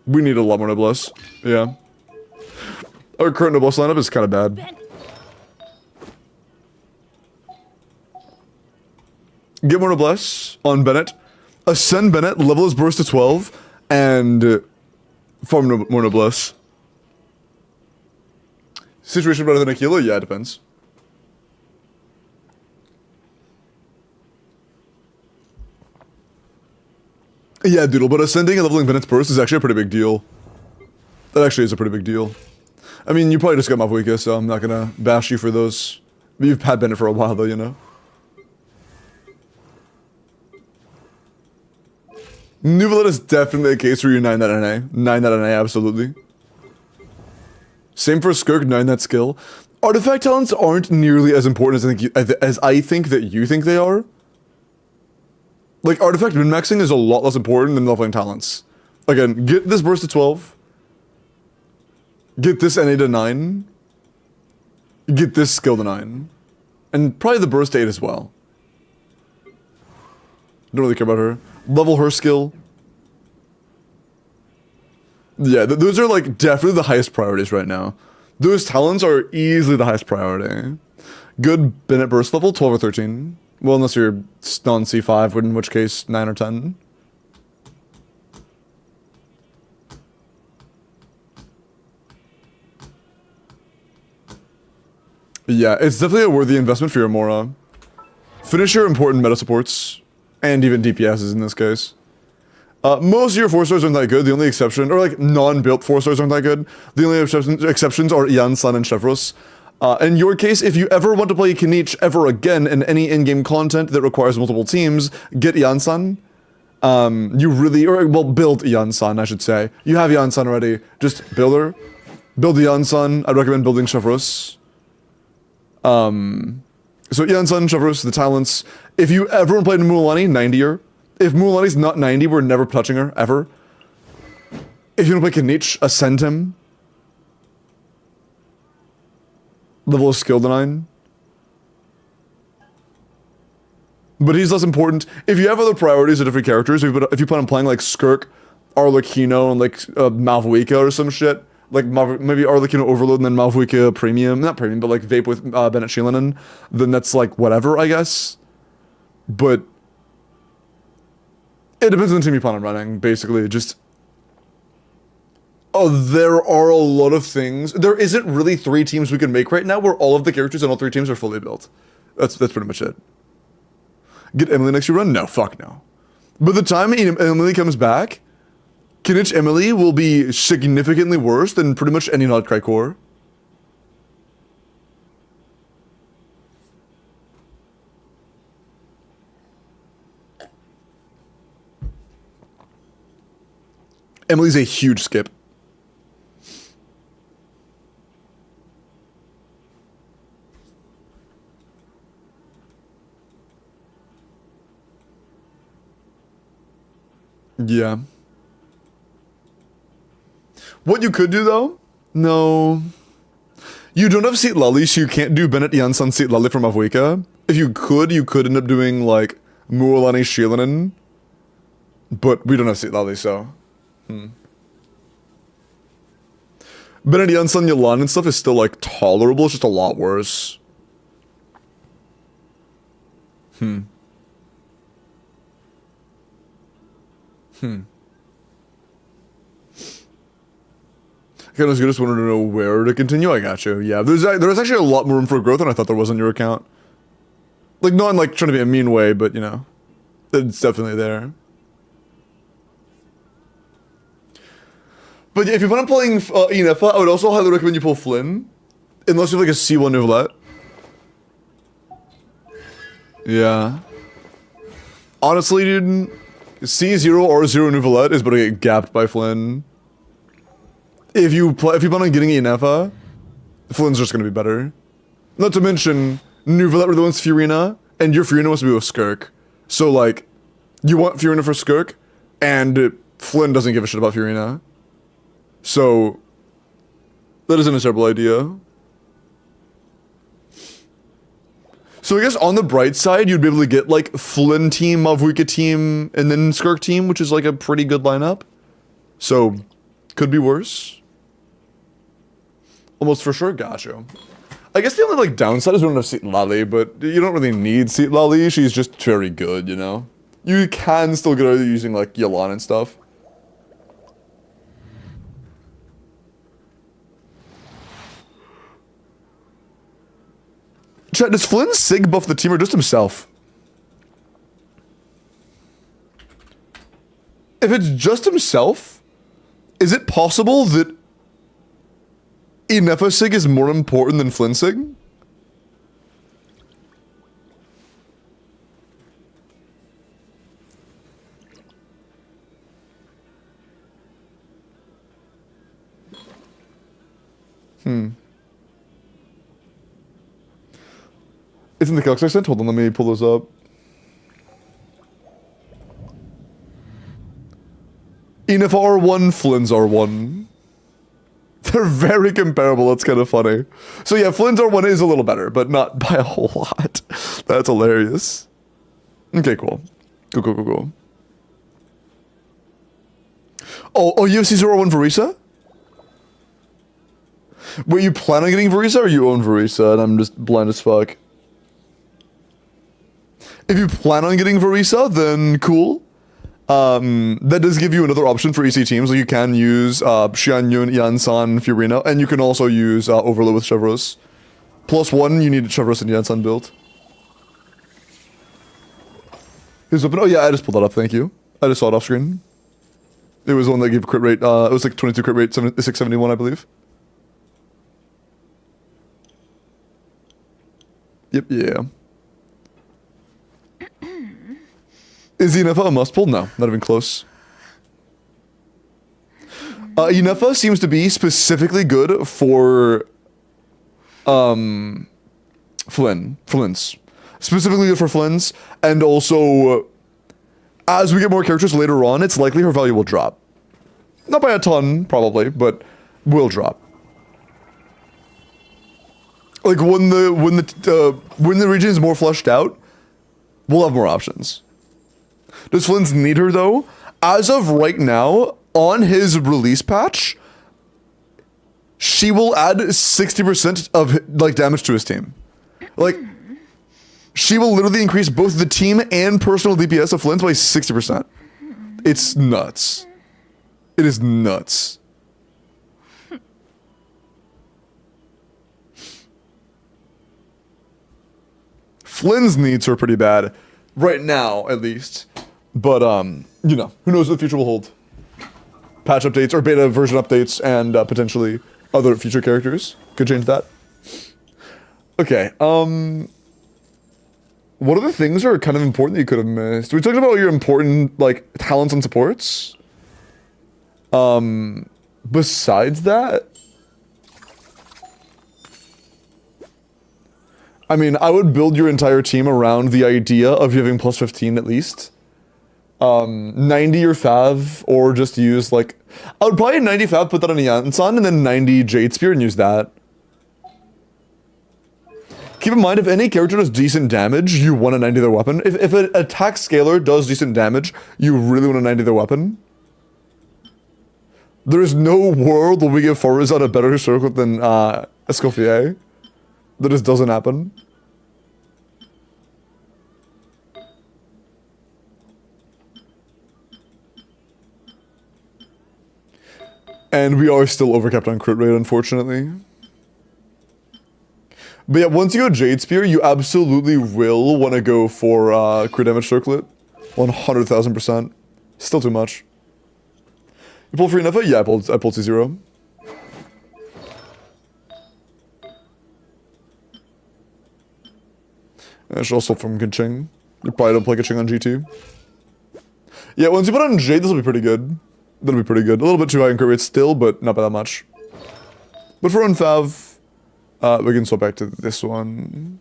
We need a lot more Noblesse. Yeah. Our current Noblesse lineup is kind of bad. Get more Noblesse on Bennett. Ascend Bennett, level his burst to 12, and farm more Noblesse. Situation better than Aquila? Yeah, it depends. Yeah, Doodle, but ascending and leveling Bennett's burst is actually a pretty big deal. That actually is a pretty big deal. I mean, you probably just got Mavuika, so I'm not gonna bash you for those. You've had Bennett for a while, though, you know? Nuvalet is definitely a case where you 9 that NA. 9 that NA, absolutely. Same for Skirk, 9 that skill. Artifact talents aren't nearly as important as I think that you think they are. Like, artifact min-maxing is a lot less important than leveling talents. Again, get this burst to 12. Get this NA to 9. Get this skill to 9. And probably the burst to 8 as well. Don't really care about her. Level her skill. Yeah, those are like definitely the highest priorities right now. Those talents are easily the highest priority. Good Bennett burst level, 12 or 13. Well, unless you're non C5, in which case 9 or 10. Yeah, it's definitely a worthy investment for your Mora. Finish your important meta supports, and even DPSs in this case. Most of your 4-stars aren't that good. The only exception, or like non-built 4-stars aren't that good. The only exceptions are Ian, Sun, and Chevros. In your case, if you ever want to play Kinich ever again in any in-game content that requires multiple teams, get Ian-san. You really, or well, build Ian-san, I should say. You have Ian-san already. Just build her. Build Ian-san. I'd recommend building Chevros. So Ian-san, Chevros, the talents. If you ever want to play Mualani, 90er. If Mualani's not 90, we're never touching her, ever. If you want to play Kinich, ascend him. Level of skill to 9. But he's less important. If you have other priorities of different characters, if you plan on playing like Skirk, Arlecchino, and like Malvuika or some shit, like maybe Arlecchino Overload and then Malvuika Premium, not Premium, but like Vape with Bennett Sheelanen, then that's like whatever, I guess. But it depends on the team you plan on running, basically. Just there are a lot of things. There isn't really 3 teams we can make right now where all of the characters on all 3 teams are fully built. That's pretty much it. Get Emily next year run? No, fuck no. By the time Emily comes back, Kinich Emily will be significantly worse than pretty much any Nodcry core. Emily's a huge skip. Yeah. What you could do though? No. You don't have Seat Lolly, so you can't do Bennett Janssen Seat Lolly from Mavuika. If you could end up doing like Mualani Sheelanen. But we don't have Seat Lolly, so. Benediansan Yalan and stuff is still like tolerable, it's just a lot worse. I just wanted to know where to continue. I got you. Yeah, there's actually a lot more room for growth than I thought there was on your account. Like, not in like trying to be a mean way, but you know, it's definitely there. But yeah, if you plan on playing Enefa, I would also highly recommend you pull Flynn, unless you have like a C1 Neuvillette. Yeah. Honestly, dude, C0 or 0 Neuvillette is about to get gapped by Flynn. If you plan on getting Enefa, Flynn's just gonna be better. Not to mention, Neuvillette really wants Fiorina, and your Fiorina wants to be with Skirk. So like, you want Fiorina for Skirk, and Flynn doesn't give a shit about Fiorina. So, that isn't a terrible idea. So I guess on the bright side, you'd be able to get like Flynn team, Mavuika team, and then Skirk team, which is like a pretty good lineup. So, could be worse. Almost for sure, gotcha. I guess the only like downside is we don't have Seat Lali, but you don't really need Seat Lali. She's just very good, you know? You can still get her using like Yalan and stuff. Chat, does Flynn Sig buff the team or just himself? If it's just himself, is it possible that Enefa Sig is more important than Flynn Sig? Isn't the calcs I sent? Hold on, let me pull those up. Enefa R1, Flynn's R1. They're very comparable, that's kind of funny. So yeah, Flynn's R1 is a little better, but not by a whole lot. That's hilarious. Okay, cool. Cool. Oh, you have C01 Varisa? Wait, you plan on getting Varisa or you own Varisa and I'm just blind as fuck? If you plan on getting Varisa, then cool. That does give you another option for EC teams. Like you can use Xianyun, Yansan, Fiorina, and you can also use Overload with Chevros. +1, you need Chevros and Yansan built. Here's open. Oh yeah, I just pulled that up, thank you. I just saw it off screen. It was one that gave crit rate, it was like 22 crit rate, 671, I believe. Yep, yeah. Is Enefa a must pull? No, not even close. Enefa seems to be specifically good for Flynn's. Specifically good for Flynn's, and also as we get more characters later on, it's likely her value will drop. Not by a ton, probably, but will drop. Like when the region is more fleshed out, we'll have more options. Does Flynn's need her though? As of right now, on his release patch, she will add 60% of like damage to his team. Like, she will literally increase both the team and personal DPS of Flynn's by 60%. It's nuts. It is nuts. Flynn's needs are pretty bad. Right now, at least. But, you know, who knows what the future will hold. Patch updates or beta version updates and potentially other future characters. Could change that. Okay, what other things are kind of important that you could have missed? We talked about your important, like, talents and supports. Besides that, I mean, I would build your entire team around the idea of you having +15 at least. 90 your Fav, or just use like, I would probably 90 Fav, put that on a Yansan, and then 90 Jade Spear and use that. Keep in mind, if any character does decent damage, you want to 90 their weapon. If an attack scaler does decent damage, you really want to 90 their weapon. There is no world where we give Forizon a better circlet than Escoffier. That just doesn't happen. And we are still overcapped on crit rate, unfortunately. But yeah, once you go Jade Spear, you absolutely will want to go for crit damage circlet. 100,000%. Still too much. You pull free Nefa? Yeah, I pulled C0. I should also from Genshin. You probably don't play Genshin on GT. Yeah, once you put on Jade, this will be pretty good. That'll be pretty good. A little bit too high in crit rate still, but not by that much. But for Unfav, we can swap back to this one.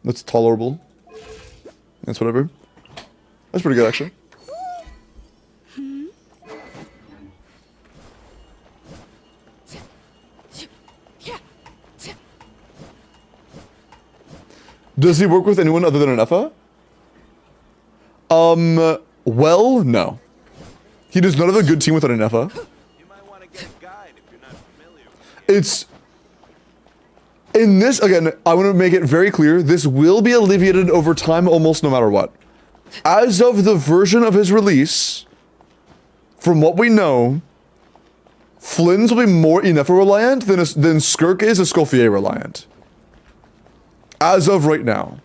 That's tolerable. That's whatever. That's pretty good, actually. Does he work with anyone other than an Effa? Well, no. He does not have a good team without an Effa. You might want to get a guide if you're not familiar with It's... In this, again, I want to make it very clear, this will be alleviated over time almost no matter what. As of the version of his release, from what we know, Flynn's will be more Ineffa reliant than Skirk is Escoffier reliant. As of right now.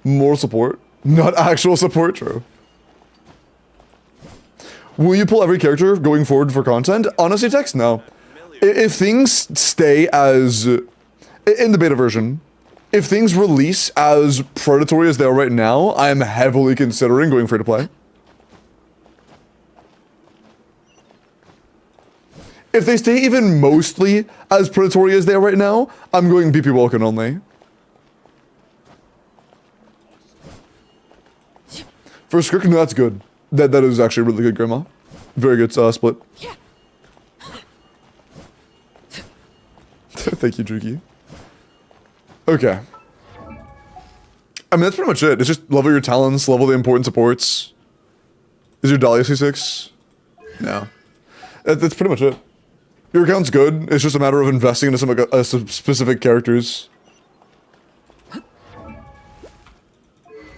More support. Not actual support, true. Will you pull every character going forward for content? Honestly, Tex, no. If things stay as... In the beta version, if things release as predatory as they are right now, I am heavily considering going free to play. If they stay even mostly as predatory as they are right now, I'm going BP Vulcan only. For Skirk, no, that's good. That is actually really good, Grandma. Very good split. Thank you, Druki. Okay. I mean, that's pretty much it. It's just level your talents, level the important supports. Is your Dahlia C6? No. That's pretty much it. Your account's good. It's just a matter of investing into some specific characters.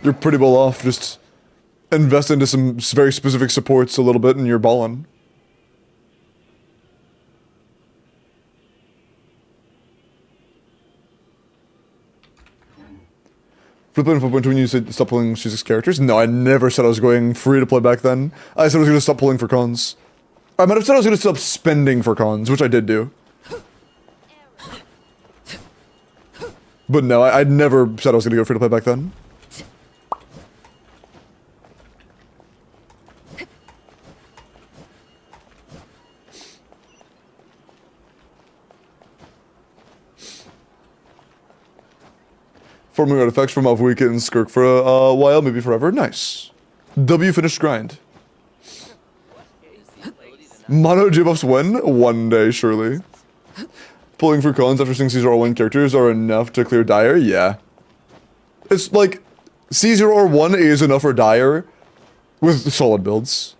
You're pretty well off. Just invest into some very specific supports a little bit and you're ballin'. Flip and when you said stop pulling C6 characters? No, I never said I was going free to play back then. I said I was going to stop pulling for cons. I might have said I was going to stop spending for cons, which I did do. But no, I never said I was going to go free to play back then. Forming artifacts from Avweek and Skirk for a while, maybe forever. Nice. W finished grind. Mono debuffs when? One day, surely. Pulling for cons after seeing C0 characters are enough to clear Dire? Yeah. It's like, C0 is enough for Dire with solid builds.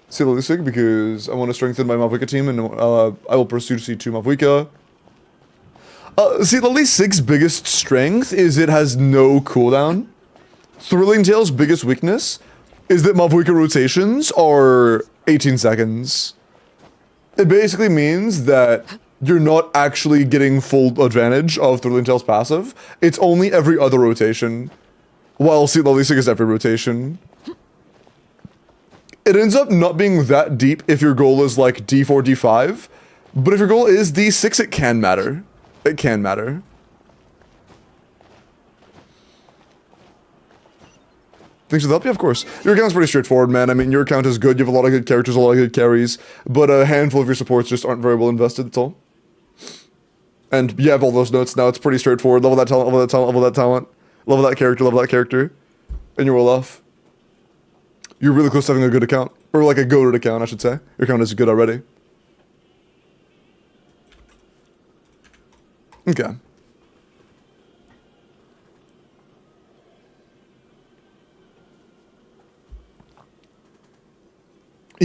Silolisig because I want to strengthen my Mavuika team and I will pursue C2 Mavuika. See, Lilysig's biggest strength is it has no cooldown. Thrilling Tale's biggest weakness is that Mavuika rotations are 18 seconds. It basically means that you're not actually getting full advantage of Thrilling Tale's passive. It's only every other rotation, while see, Lilysig is every rotation. It ends up not being that deep if your goal is like D4, D5, but if your goal is D6, it can matter. It can matter. Things with help? Yeah, of course. Your account's pretty straightforward, man. I mean, your account is good. You have a lot of good characters, a lot of good carries, but a handful of your supports just aren't very well invested, that's all. And you have all those notes now. It's pretty straightforward. Level that talent, level that talent, level that talent, level that character, and you're well off. You're really close to having a good account. Or like a goated account, I should say. Your account is good already. Okay.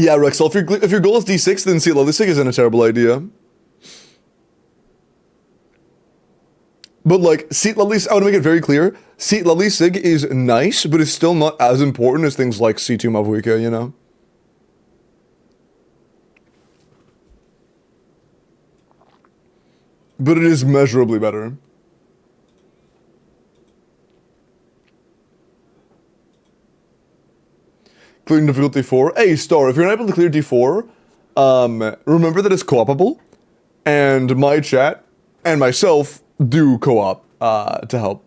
Yeah, Rexel, if your goal is D6, then Seat Lily Sig isn't a terrible idea. But like, Seat Lily, I want to make it very clear, Seat Lily Sig is nice, but it's still not as important as things like C2 Mavuika, you know? But it is measurably better. Clearing difficulty 4. Hey, Star, if you're not able to clear D4, remember that it's co-opable. And my chat and myself do co-op to help.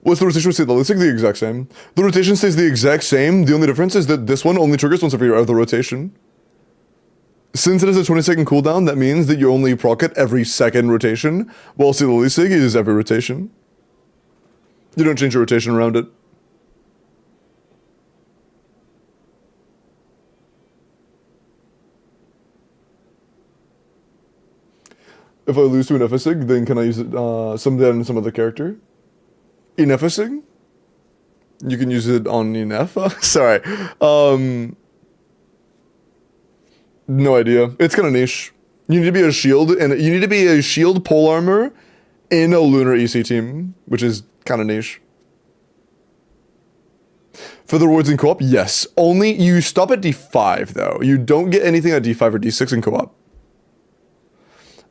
What's the rotation with Seat Lily Sig? The exact same. The rotation stays the exact same. The only difference is that this one only triggers once every hour of the rotation. Since it has a 20-second cooldown, that means that you only proc it every second rotation, while Seat Lily Sig is every rotation. You don't change your rotation around it. If I lose to an Ephesig, then can I use it someday on some other character? In Ephesig? You can use it on Inef? Sorry. No idea. It's kind of niche. You need to be a shield, and you need to be a shield pole armor in a lunar EC team, which is kind of niche. For the rewards in co-op, yes. Only you stop at D5 though. You don't get anything at D5 or D6 in co-op.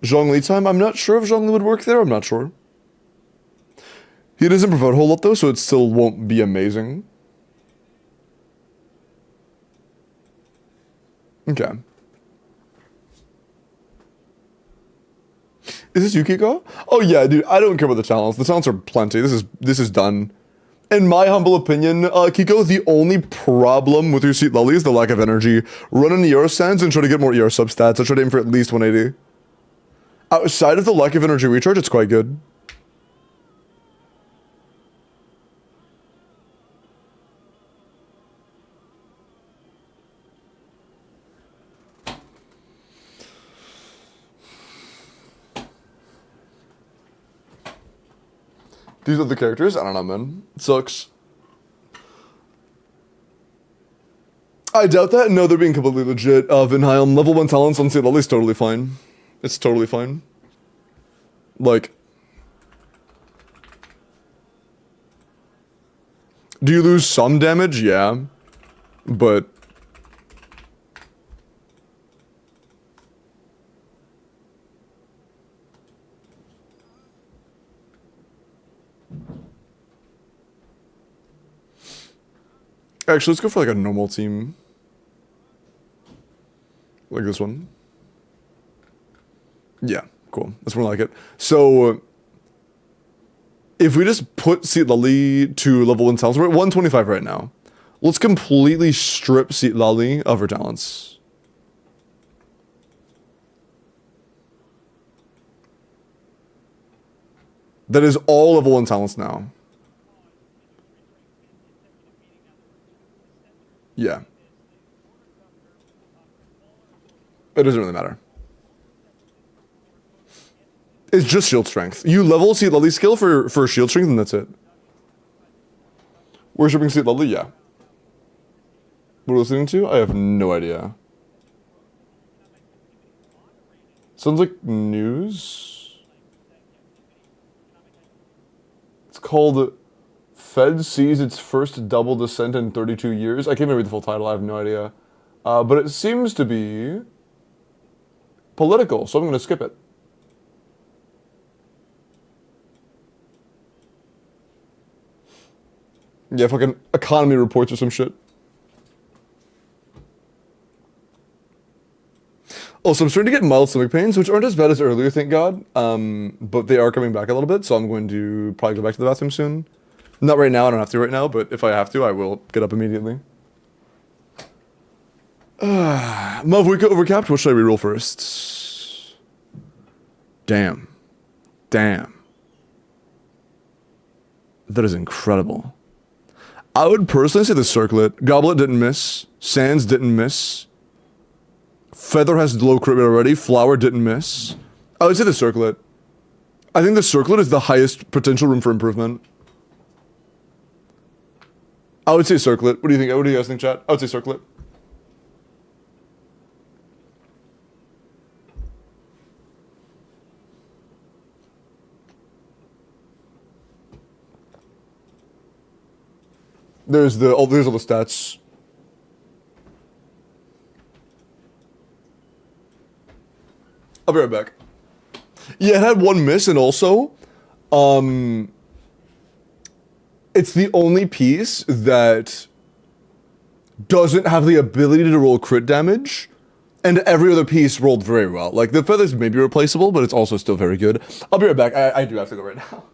Zhongli time, I'm not sure if Zhongli would work there, I'm not sure. He doesn't provide a whole lot though, so it still won't be amazing. Okay. Is this Yukiko? Oh yeah, dude, I don't care about the talents. The talents are plenty. This is done. In my humble opinion, Kiko, the only problem with your Seat Lily is the lack of energy. Run an ER sense and try to get more ER substats. I try to aim for at least 180. Outside of the lack of energy recharge, it's quite good. These are the characters? I don't know, man. It sucks. I doubt that. No, they're being completely legit. Vinheim, level 1 talents on Seat Lily is totally fine. It's totally fine. Like... Do you lose some damage? Yeah. But... Actually, let's go for like a normal team. Like this one. Yeah, cool. That's more like it. So, if we just put Seat Lily to level 1 talents, we're at 125 right now. Let's completely strip Seat Lily of her talents. That is all level 1 talents now. Yeah. It doesn't really matter. It's just shield strength. You level Seat Lily skill for shield strength and that's it. Worshipping Seat Lily? Yeah. What are we listening to? I have no idea. Sounds like news. It's called... Fed sees its first double descent in 32 years. I can't even read the full title, I have no idea. But it seems to be political, so I'm going to skip it. Yeah, fucking economy reports or some shit. Also, I'm starting to get mild stomach pains, which aren't as bad as earlier, thank God. But they are coming back a little bit, so I'm going to probably go back to the bathroom soon. Not right now, I don't have to right now, but if I have to, I will get up immediately. Mavuika overcapped, what should I reroll first? Damn. Damn. That is incredible. I would personally say the Circlet. Goblet didn't miss. Sands didn't miss. Feather has low crit rate already. Flower didn't miss. I would say the Circlet. I think the Circlet is the highest potential room for improvement. I would say circlet. What do you think? What do you guys think, chat? I would say circlet. There's all the stats. I'll be right back. Yeah, it had one miss, and also, it's the only piece that doesn't have the ability to roll crit damage, and every other piece rolled very well. Like, the feathers may be replaceable, but it's also still very good. I'll be right back. I do have to go right now.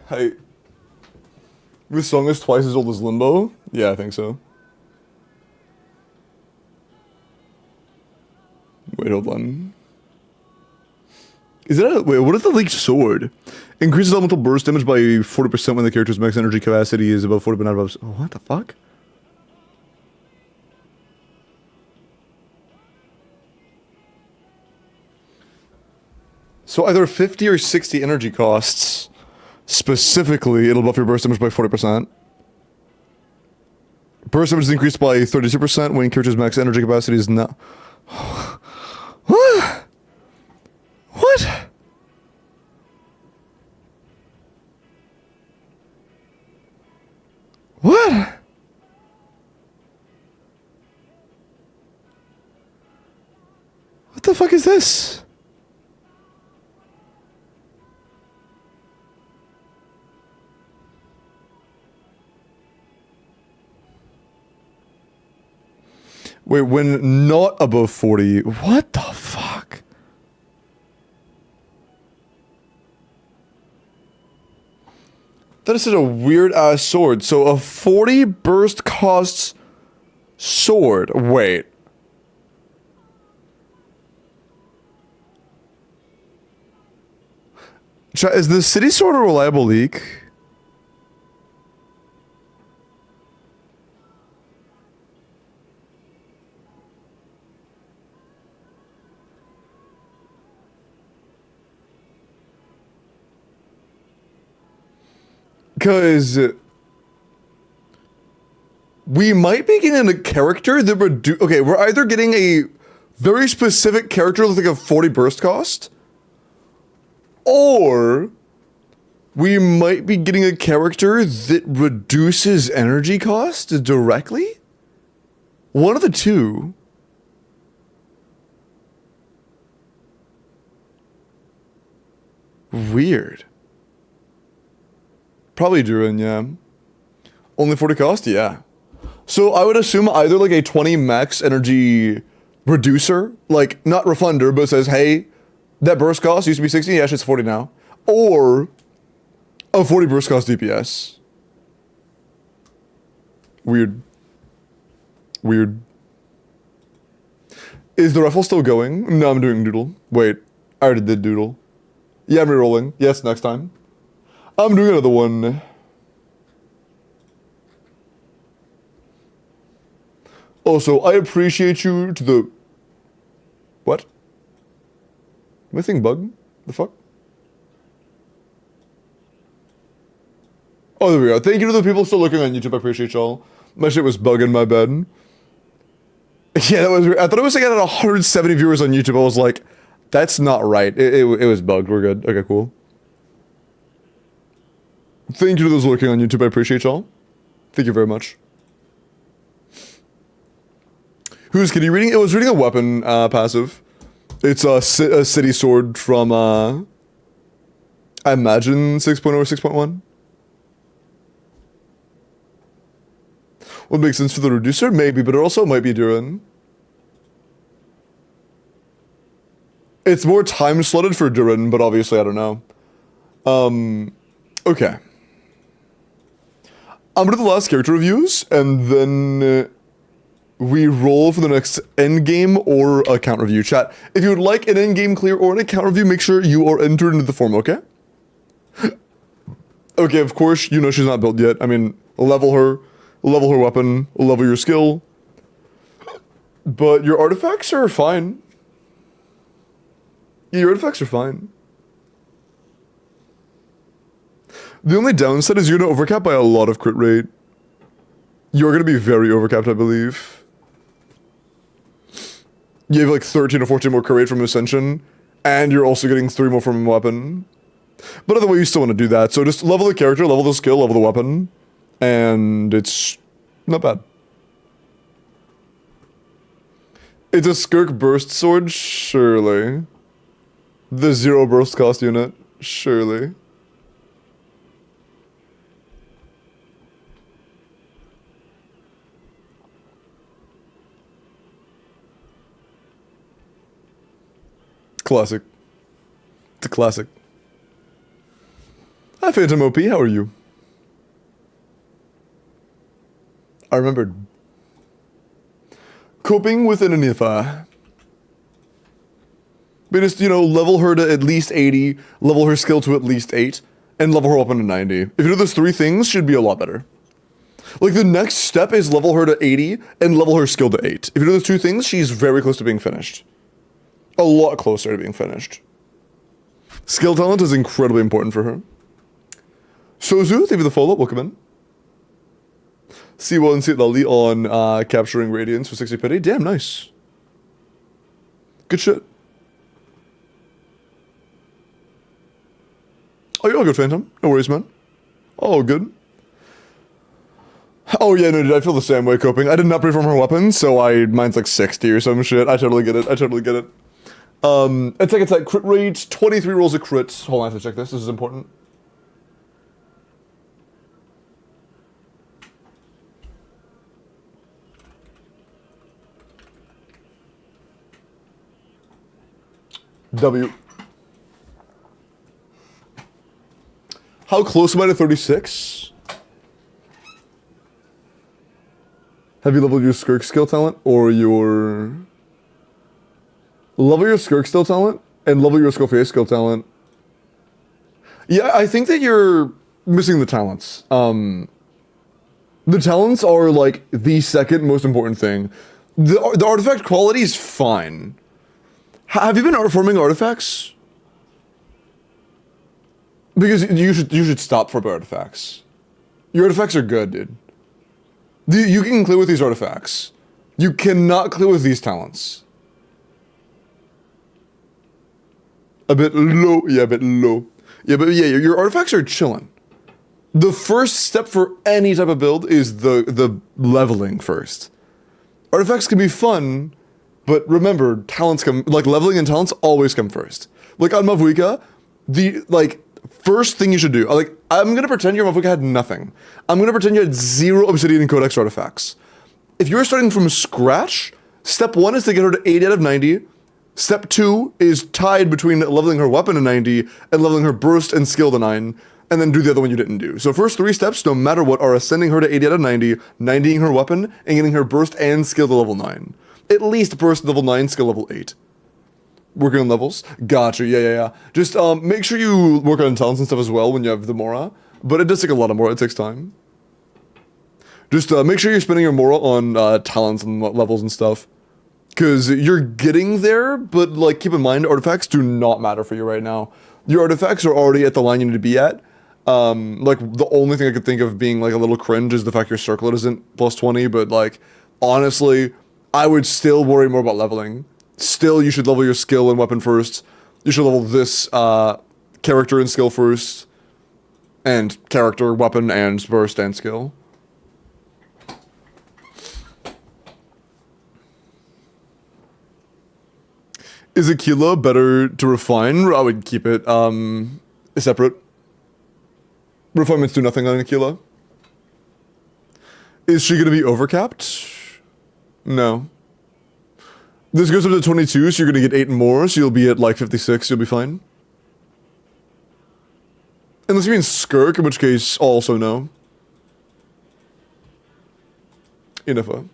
Hey. This song is twice as old as Limbo? Yeah, I think so. Wait, hold on. Is that wait, what is the leaked sword? Increases elemental burst damage by 40% when the character's max energy capacity is above 40 but not above... Oh, what the fuck? So either 50 or 60 energy costs. Specifically, it'll buff your burst damage by 40%. Burst damage is increased by 32% when character's max energy capacity is not... What? What? What? What the fuck is this? Wait, when not above 40, what the fuck? That is such a weird ass sword. So a 40 burst costs sword. Wait. Is the city sword a reliable leak? Because we might be getting a character that okay, we're either getting a very specific character with like a 40 burst cost, or we might be getting a character that reduces energy cost directly. One of the two. Weird. Probably Druin, yeah. Only 40 cost? Yeah. So I would assume either like a 20 max energy reducer, like not refunder, but says, hey, that burst cost used to be 60, yeah, it's 40 now. Or a 40 burst cost DPS. Weird. Weird. Is the rifle still going? No, I'm doing doodle. Wait, I already did doodle. Yeah, I'm rerolling. Yes, next time. I'm doing another one. Also, I appreciate you to the... What? My thing bug? The fuck? Oh, there we go. Thank you to the people still looking on YouTube. I appreciate y'all. My shit was bugging my bed. Yeah, that was weird. I thought it was like at 170 viewers on YouTube. I was like, that's not right. It was bugged. We're good. Okay, cool. Thank you to those looking on YouTube. I appreciate y'all. Thank you very much. Who's kidding? Reading? It was reading a weapon passive. It's a city sword from I imagine 6.0 or 6.1. Would make sense for the reducer, maybe, but it also might be Durin. It's more time slotted for Durin, but obviously I don't know. Okay. I'm gonna do the last character reviews, and then we roll for the next endgame or account review. Chat, if you would like an endgame clear or an account review, make sure you are entered into the form, okay? Okay, of course, you know she's not built yet. I mean, level her weapon, level your skill. But your artifacts are fine. Yeah, your artifacts are fine. The only downside is you're gonna overcap by a lot of crit rate. You're gonna be very overcapped, I believe. You have like 13 or 14 more crit rate from Ascension, and you're also getting 3 more from a weapon. But either way, you still want to do that. So just level the character, level the skill, level the weapon, and it's not bad. It's a Skirk burst sword? Surely. The 0 burst cost unit? Surely. Classic. It's a classic. Hi, Phantom OP. How are you? I remembered. Coping with an Anifa. We just, you know, level her to at least 80, level her skill to at least 8, and level her up into 90. If you do those 3 things, she'd be a lot better. Like, the next step is level her to 80 and level her skill to 8. If you do those 2 things, she's very close to being finished. A lot closer to being finished. Skill talent is incredibly important for her. Sozu, thank you for the follow-up. Welcome in. C1 and Lali on capturing Radiance for 60 pity. Damn, nice. Good shit. Oh, you're all good, Phantom. No worries, man. All good. Oh yeah, no, dude, I feel the same way coping. I did not pre-form her weapon, so mine's like 60 or some shit. I totally get it. I totally get it. It's like crit rate, 23 rolls of crits. Hold on, I have to check this. This is important. W. How close am I to 36? Have you leveled your Skirk skill talent or your... Level your Skirk skill talent and level your Scophier skill talent. Yeah, I think that you're missing the talents. The talents are like the second most important thing. The artifact quality is fine. Have you been farming artifacts? Because you should stop for artifacts. Your artifacts are good, dude. You can clear with these artifacts. You cannot clear with these talents. A bit low. Yeah, a bit low. Yeah, but yeah, your artifacts are chilling. The first step for any type of build is the leveling first. Artifacts can be fun, but remember, talents come, like leveling and talents always come first. Like on Mavuika, first thing you should do, I'm gonna pretend your Mavuika had nothing. I'm gonna pretend you had 0 Obsidian and Codex artifacts. If you're starting from scratch, step 1 is to get her to 80 out of 90. Step 2 is tied between leveling her weapon to 90 and leveling her burst and skill to 9, and then do the other one you didn't do. So first 3 steps, no matter what, are ascending her to 80 out of 90, 90ing her weapon, and getting her burst and skill to level 9. At least burst level 9, skill level 8. Working on levels? Gotcha, yeah. Just make sure you work on talents and stuff as well when you have the Mora. But it does take a lot of Mora, it takes time. Just make sure you're spending your Mora on talents and levels and stuff. Because you're getting there, but like keep in mind, artifacts do not matter for you right now. Your artifacts are already at the line you need to be at. Like the only thing I could think of being like a little cringe is the fact your circlet isn't plus 20, but like honestly, I would still worry more about leveling. Still, you should level your skill and weapon first. You should level this character and skill first. And character, weapon, and burst and skill. Is Aquila better to refine? I would keep it separate. Refinements do nothing on Aquila. Is she going to be overcapped? No. This goes up to 22, so you're going to get 8 more, so you'll be at like 56, you'll be fine. Unless you mean Skirk, in which case, also no. Inifa.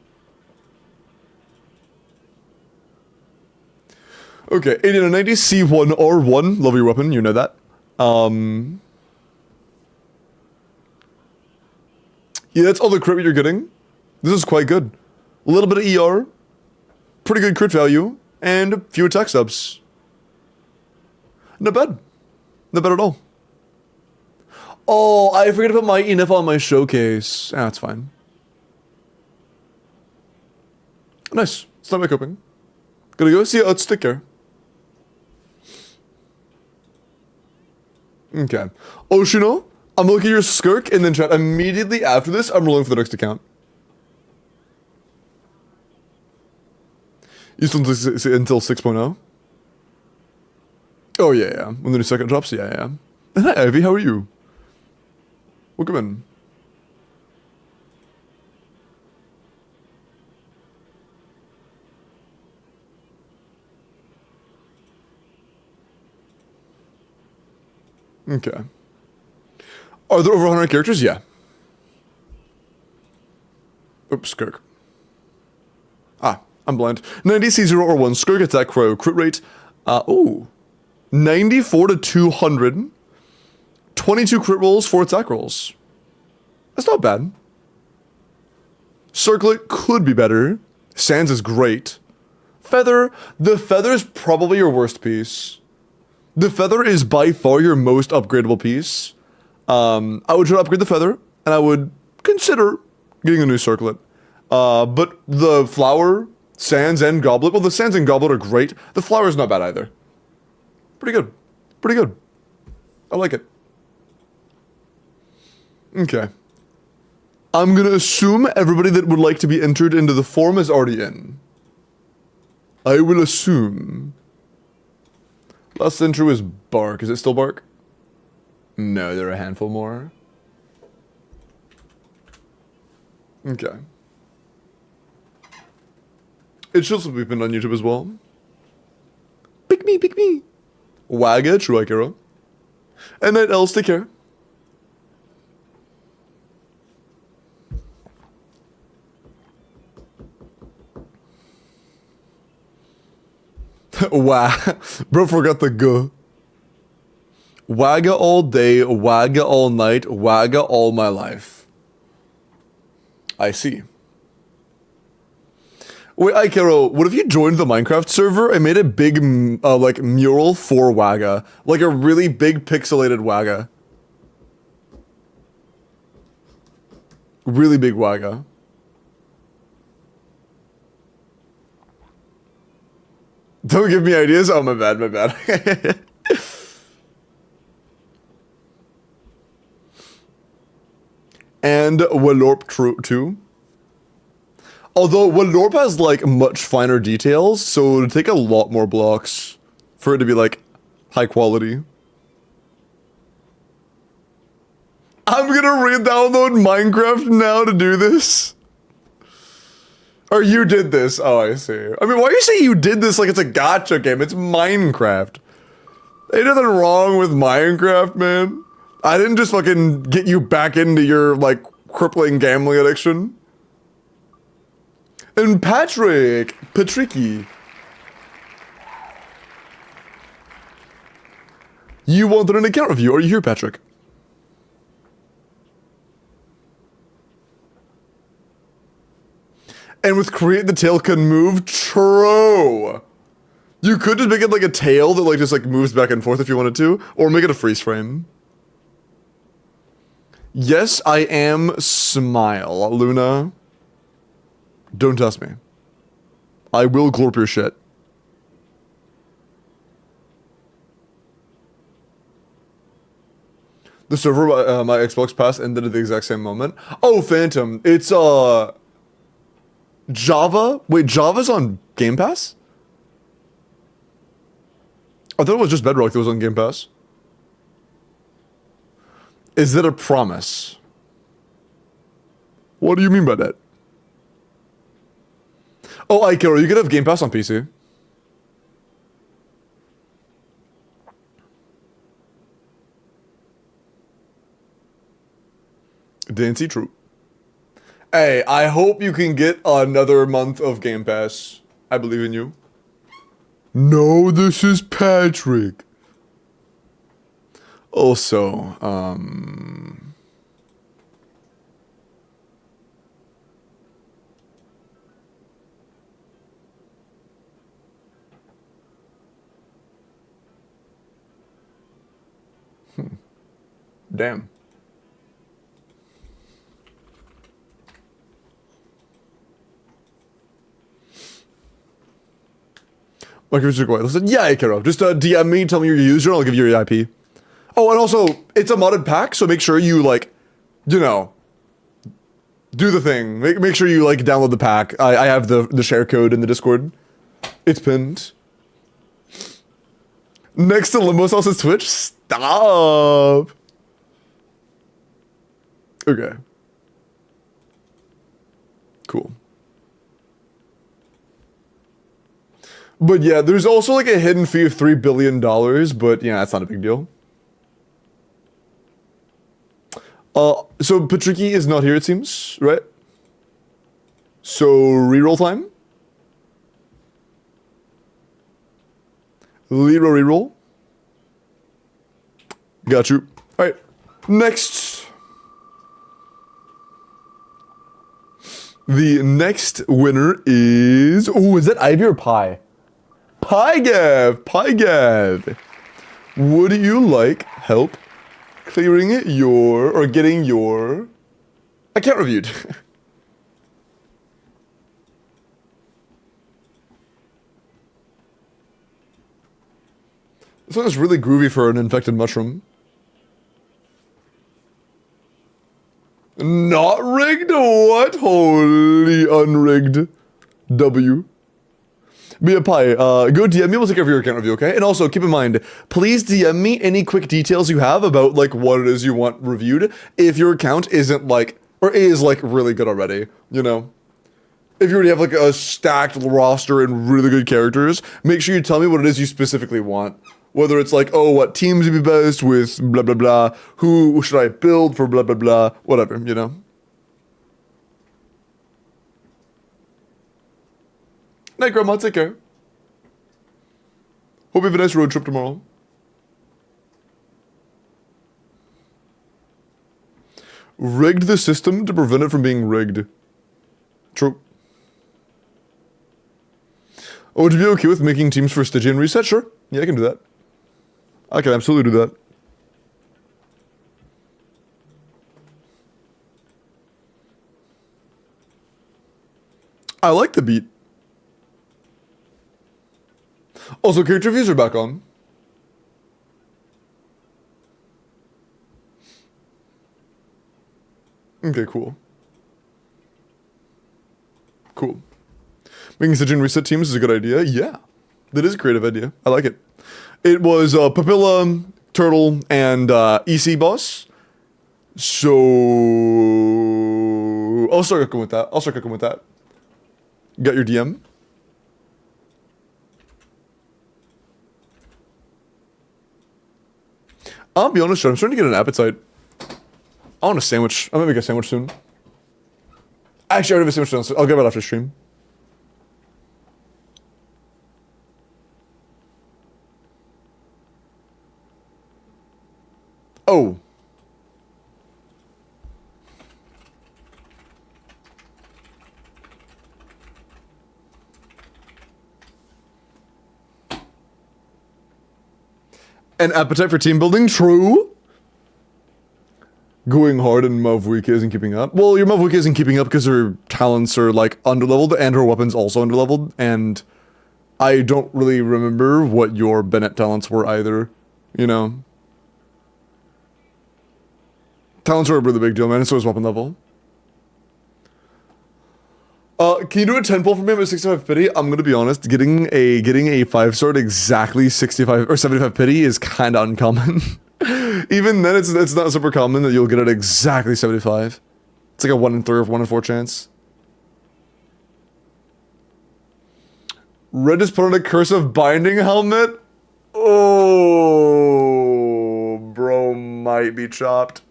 Okay, 80 and 90, C1 or 1, level your weapon, you know that. Yeah, that's all the crit you're getting. This is quite good. A little bit of ER, pretty good crit value, and a few attack subs. Not bad. Not bad at all. Oh, I forgot to put my Inifa on my showcase. Ah, that's fine. Nice. Start my coping. Gotta go. See ya. Let's take care. Okay. Oshino, I'm looking at your Skirk and then chat. Immediately after this, I'm rolling for the next account. You still until 6.0? Oh, yeah. When the new second drops? Yeah. Hi, Ivy. How are you? Welcome in. Okay. Are there over 100 characters? Yeah. Oops, Skirk. Ah, I'm blind. 90 C0 or 1. Skirk attack crow. Crit rate. Ooh. 94 to 200. 22 crit rolls, 4 attack rolls. That's not bad. Circlet could be better. Sands is great. Feather. The feather is probably your worst piece. The feather is by far your most upgradable piece. I would try to upgrade the feather, and I would consider getting a new circlet. But the flower, sands, and goblet, well, the sands and goblet are great. The flower is not bad either. Pretty good. Pretty good. I like it. Okay. I'm gonna assume everybody that would like to be entered into the form is already in. I will assume. Last entry was Bark. Is it still Bark? No, there are a handful more. Okay. It should also be pinned on YouTube as well. Pick me, pick me. Wagga, true Akira. And night else, take care. Wow. Bro forgot the G. Wagga all day, wagga all night, wagga all my life. I see. Wait, Aikero, what if you joined the Minecraft server and made a big, like, mural for Wagga? Like a really big pixelated Wagga. Really big Wagga. Don't give me ideas. Oh, my bad, my bad. And Walorp too. Although Walorp has like much finer details, so it would take a lot more blocks for it to be like high quality. I'm gonna re-download Minecraft now to do this. Or you did this. Oh, I see. I mean, why do you say you did this like it's a gacha game? It's Minecraft. Ain't nothing wrong with Minecraft, man. I didn't just fucking get you back into your, like, crippling gambling addiction. And Patricky. You wanted an account review. Are you here, Patrick? And with Create the Tail can move, true. You could just make it like a tail that like just like moves back and forth if you wanted to, or make it a freeze frame. Yes, I am Smile, Luna. Don't test me. I will glorp your shit. The server, my Xbox Pass ended at the exact same moment. Oh, Phantom. It's, Java? Wait, Java's on Game Pass? I thought it was just Bedrock that was on Game Pass. Is that a promise? What do you mean by that? Oh, Aikero, you could have Game Pass on PC. Didn't see true. Hey, I hope you can get another month of Game Pass. I believe in you. No, this is Patrick. Also, damn. Like, listen, yeah, Ikaro, just DM me, tell me your user, and I'll give you your IP. Oh, and also, it's a modded pack, so make sure you, like, you know, do the thing. Make sure you, like, download the pack. I have the share code in the Discord. It's pinned. Next to Limbo Sauce's Twitch? Stop! Okay. Cool. But yeah, there's also like a hidden fee of $3 billion, but yeah, that's not a big deal. So Patricky is not here, it seems, right? So reroll time. Reroll. Got you. All right. Next. The next winner is... Oh, is that Ivy or Pie? Pie Gav. Would you like help clearing your... or getting your account reviewed? This one is really groovy for an infected mushroom. Not rigged? What? Holy unrigged. W. Be a Pie. Go DM me, we'll take care of your account review, okay? And also, keep in mind, please DM me any quick details you have about, like, what it is you want reviewed if your account isn't, like, or is, like, really good already, you know? If you already have, like, a stacked roster and really good characters, make sure you tell me what it is you specifically want. Whether it's like, oh, what teams would be best with blah, blah, blah, who should I build for blah, blah, blah, whatever, you know? Night, Grandma, take care. Hope you have a nice road trip tomorrow. Rigged the system to prevent it from being rigged. True. Oh, would you be okay with making teams for Stygian reset? Sure. Yeah, I can do that. I can absolutely do that. I like the beat. Also, character reviews are back on. Okay, cool. Cool. Making Stygian reset teams is a good idea. Yeah. That is a creative idea. I like it. It was Papilla, Turtle, and EC Boss. So I'll start cooking with that. Got your DM? I'll be honest, I'm starting to get an appetite. I want a sandwich. I'm gonna make a sandwich soon. Actually, I already have a sandwich downstairs. I'll grab it after stream. Oh. An appetite for team building? True. Going hard and Mavwiki isn't keeping up. Well, your Mavwiki isn't keeping up because her talents are like underleveled and her weapons also underleveled, and I don't really remember what your Bennett talents were either, you know. Talents are a really big deal, man, and so is weapon level. Can you do a 10 pull for me? I'm at 65 pity. I'm gonna be honest, getting a 5-star at exactly 65 or 75 pity is kind of uncommon. Even then, it's not super common that you'll get it exactly 75. It's like a 1 in 3 or 1 in 4 chance. Red just put on a cursive binding helmet. Oh, bro might be chopped.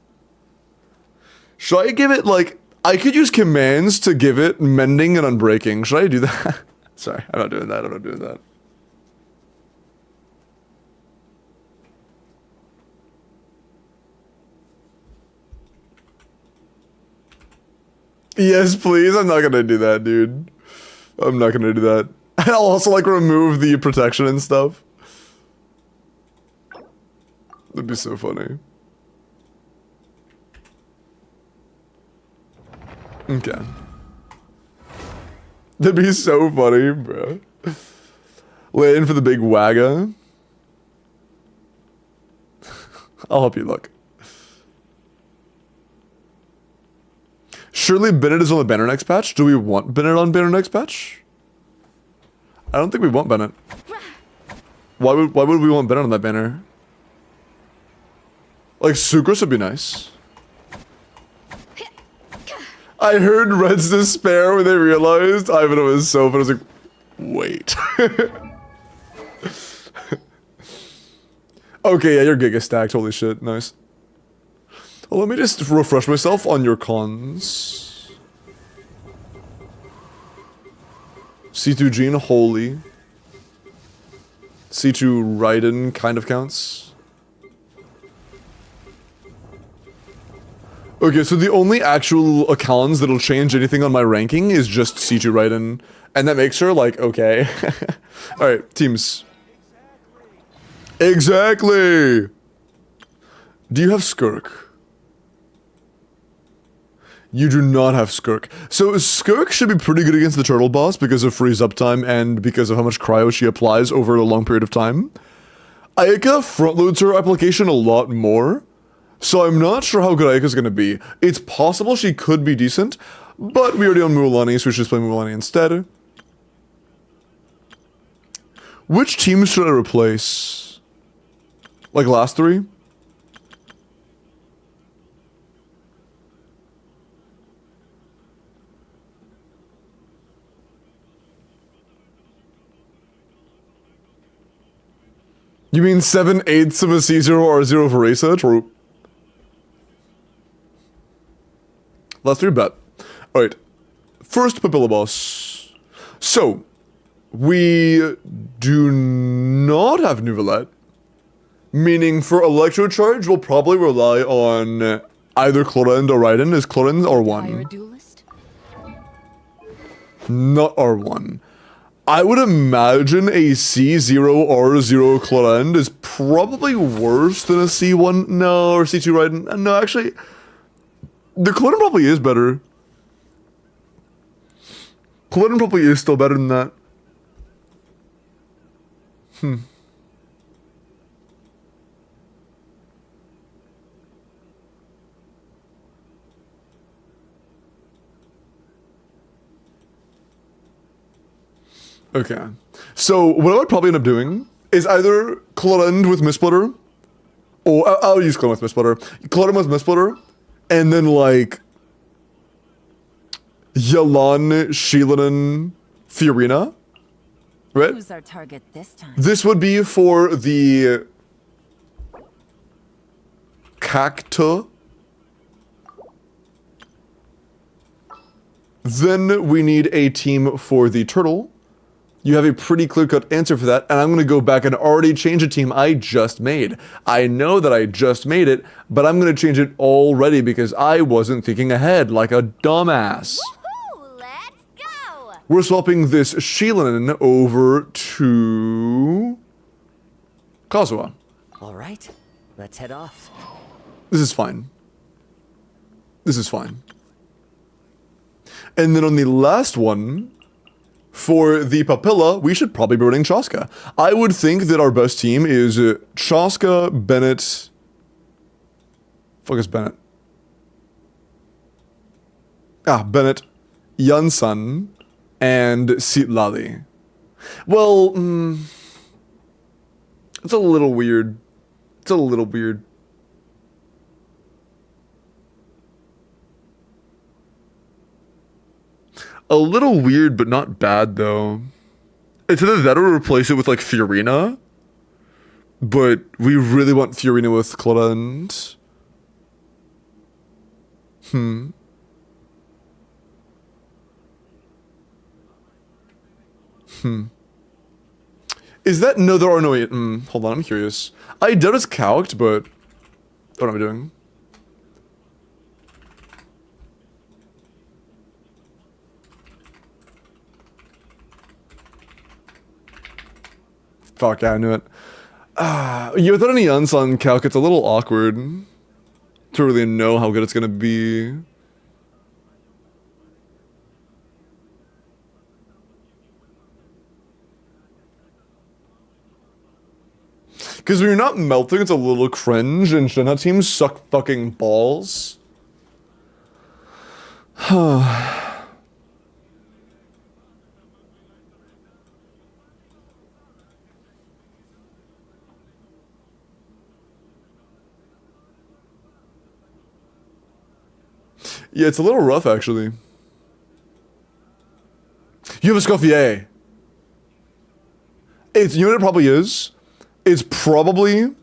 Should I give it, like, I could use commands to give it mending and unbreaking. Should I do that? Sorry, I'm not doing that. Yes, please. I'm not gonna do that, dude. I'm not gonna do that. I'll also, like, remove the protection and stuff. That'd be so funny. Okay. That'd be so funny, bro. Waiting for the big wagga. I'll help you look. Surely Bennett is on the banner next patch? Do we want Bennett on banner next patch? I don't think we want Bennett. Why would we want Bennett on that banner? Like, Sucrose would be nice. I heard Red's despair when they realized Ivan was so, but I was like, wait. Okay, yeah, you're Giga stacked. Holy shit, nice. Well, let me just refresh myself on your cons. C2 Jean, holy. C2 Raiden kind of counts. Okay, so the only actual cons that'll change anything on my ranking is just C2 Raiden. And that makes her, like, okay. Alright, teams. Exactly! Do you have Skirk? You do not have Skirk. So Skirk should be pretty good against the turtle boss because of freeze uptime and because of how much cryo she applies over a long period of time. Ayaka front-loads her application a lot more. So I'm not sure how good Ayaka's gonna be. It's possible she could be decent, but we already own Mualani, so we should just play Mualani instead. Which teams should I replace? Like last three? You mean 7/8 of a C0 R0 for Rasa? True. Last three bet. Alright. First Papilla boss. So, we do not have Nuvolette. Meaning for Electro Charge, we'll probably rely on either Clorinde or Raiden. Is Clorinde Hire a R1? duelist? Not R1. I would imagine a C0 R0 Clorinde is probably worse than a C1. No, or C2 Raiden. No, actually, the Clorinde probably is better. Clorinde probably is still better than that. Okay. So, what I would probably end up doing is either Clorinde with Mistsplitter, or I'll use Clorinde with Mistsplitter. Clorinde with Mistsplitter, and then like Yelan, Sheelanen, Fiorina. Right? Who's our target this time? This would be for the Cactus. Then we need a team for the turtle. You have a pretty clear-cut answer for that, and I'm going to go back and already change a team I just made. I know that I just made it, but I'm going to change it already because I wasn't thinking ahead like a dumbass. Woohoo! Let's go! We're swapping this Sheelanen over to Kazuha. All right, let's head off. This is fine. This is fine. And then on the last one, for the Papilla, we should probably be running Chaska. I would think that our best team is Chaska, Bennett... Fuck is Bennett? Bennett, Yansan, and Sitlali. Well, it's a little weird. It's a little weird. A little weird, but not bad, though. It's either that or replace it with, like, Fiorina. But we really want Fiorina with Clorinde. Is that... No, there are no... hold on, I'm curious. I doubt it's calced, but... What am I doing? Fuck, yeah, I knew it. Yeah, without any Yansan calc, it's a little awkward to really know how good it's gonna be. Because when you're not melting, it's a little cringe, and Shenhe teams suck fucking balls. Yeah, it's a little rough, actually. You have a Scoffier. It's, you know what it probably is? It's probably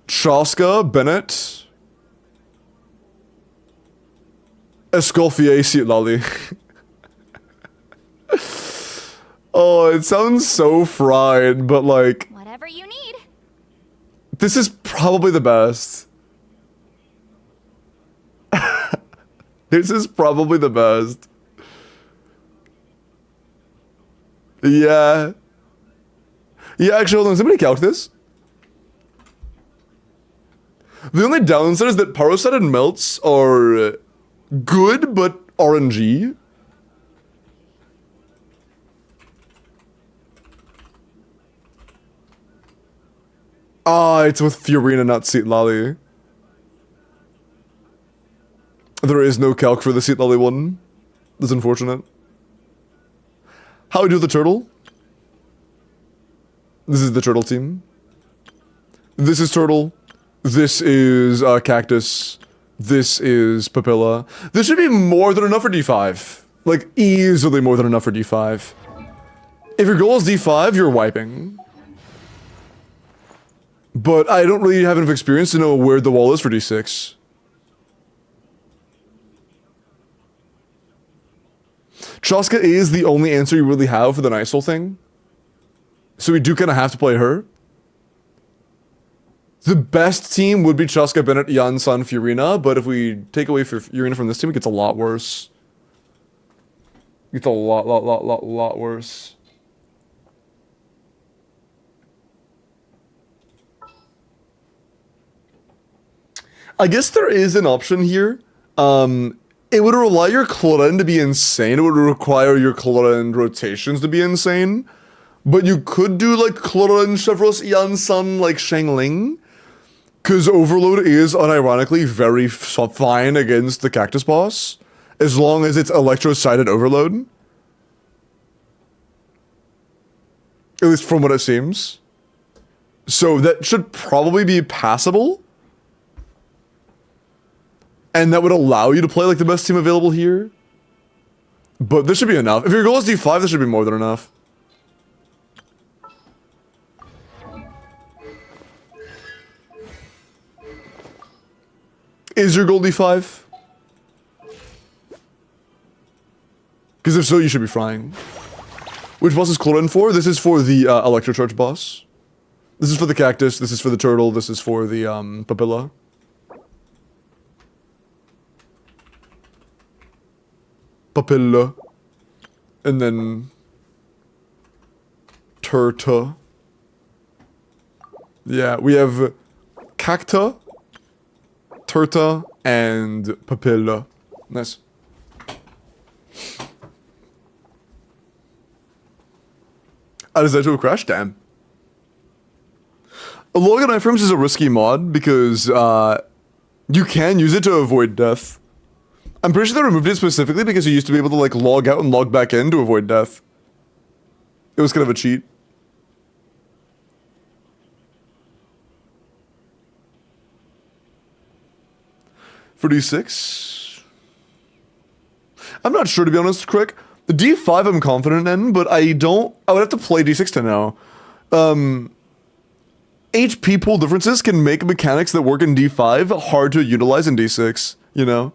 Chaska, Bennett, Escoffier Seat Lolly. Oh, it sounds so fried, but like, Whatever you need. this is probably the best. This is probably the best. Yeah. Yeah, actually, hold on. Somebody calc this. The only downside is that Parasite and Melts are good, but RNG. Ah, it's with Fiorina, not Seat Lolly. There is no calc for the Seat Lolly one. That's unfortunate. How do the turtle? This is the turtle team. This is turtle. This is cactus. This is papilla. This should be more than enough for D5. Like, easily more than enough for D5. If your goal is D5, you're wiping. But I don't really have enough experience to know where the wall is for D6. Chaska is the only answer you really have for the Nysol thing. So we do kind of have to play her. The best team would be Chaska, Bennett, Jan, Sun, Fiorina, but if we take away Fiorina from this team, it gets a lot worse. It gets a lot worse. I guess there is an option here. It would rely your Cloren to be insane. It would require your Cloren rotations to be insane. But you could do like Cloren, Chevros, Yan, Sun, like Shangling. Because Overload is unironically very fine against the Cactus boss. As long as it's Electro-sided Overload. At least from what it seems. So that should probably be passable. And that would allow you to play like the best team available here. But this should be enough. If your goal is D5, this should be more than enough. Is your goal D5? Because if so, you should be frying. Which boss is Cloren for? This is for the Electrocharge boss. This is for the Cactus, this is for the Turtle, this is for the Papilla. Papilla. And then Turta. Yeah, we have Cacta, Turta, and Papilla. Nice. Added that to a crash? Damn. Logon iframes is a risky mod because you can use it to avoid death. I'm pretty sure they removed it specifically because you used to be able to like log out and log back in to avoid death. It was kind of a cheat. For D6? I'm not sure, to be honest, Crick. The D5 I'm confident in, but I would have to play D6 to know. HP pool differences can make mechanics that work in D5 hard to utilize in D6, you know?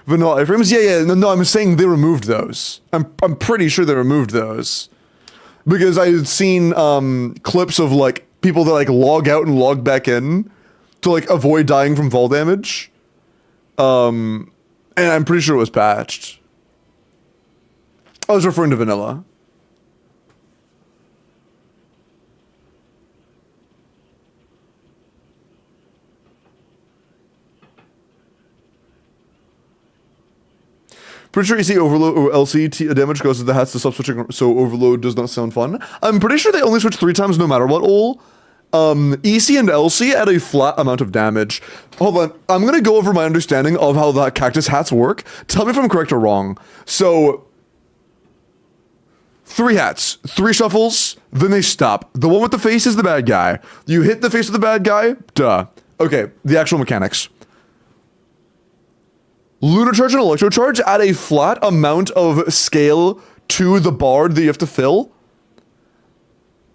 Vanilla iframes? Yeah, no, I'm saying they removed those. I'm pretty sure they removed those. Because I had seen clips of like people that like log out and log back in to like avoid dying from fall damage. And I'm pretty sure it was patched. I was referring to vanilla. Pretty sure you see Overload or LC damage goes to the hats to stop switching, so Overload does not sound fun. I'm pretty sure they only switch 3 times no matter what, all. EC and LC add a flat amount of damage. Hold on, I'm gonna go over my understanding of how that cactus hats work. Tell me if I'm correct or wrong. So, 3 hats, 3 shuffles, then they stop. The one with the face is the bad guy. You hit the face of the bad guy, duh. Okay, the actual mechanics. Lunar Charge and Electro Charge add a flat amount of scale to the bar that you have to fill,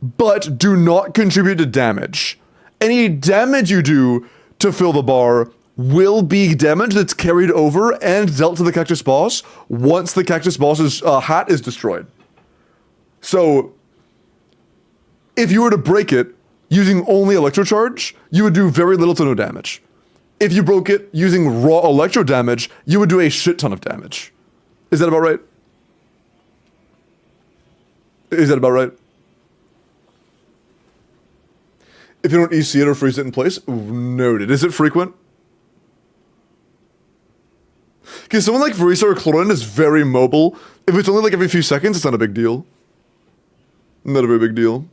but do not contribute to damage. Any damage you do to fill the bar will be damage that's carried over and dealt to the Cactus boss once the Cactus boss's hat is destroyed. So, if you were to break it using only Electro Charge, you would do very little to no damage. If you broke it using raw Electro damage, you would do a shit ton of damage. Is that about right? Is that about right? If you don't EC it or freeze it in place, noted. Is it frequent? Because someone like Verisa or Clorin is very mobile. If it's only like every few seconds, it's not a big deal. Not a very big deal.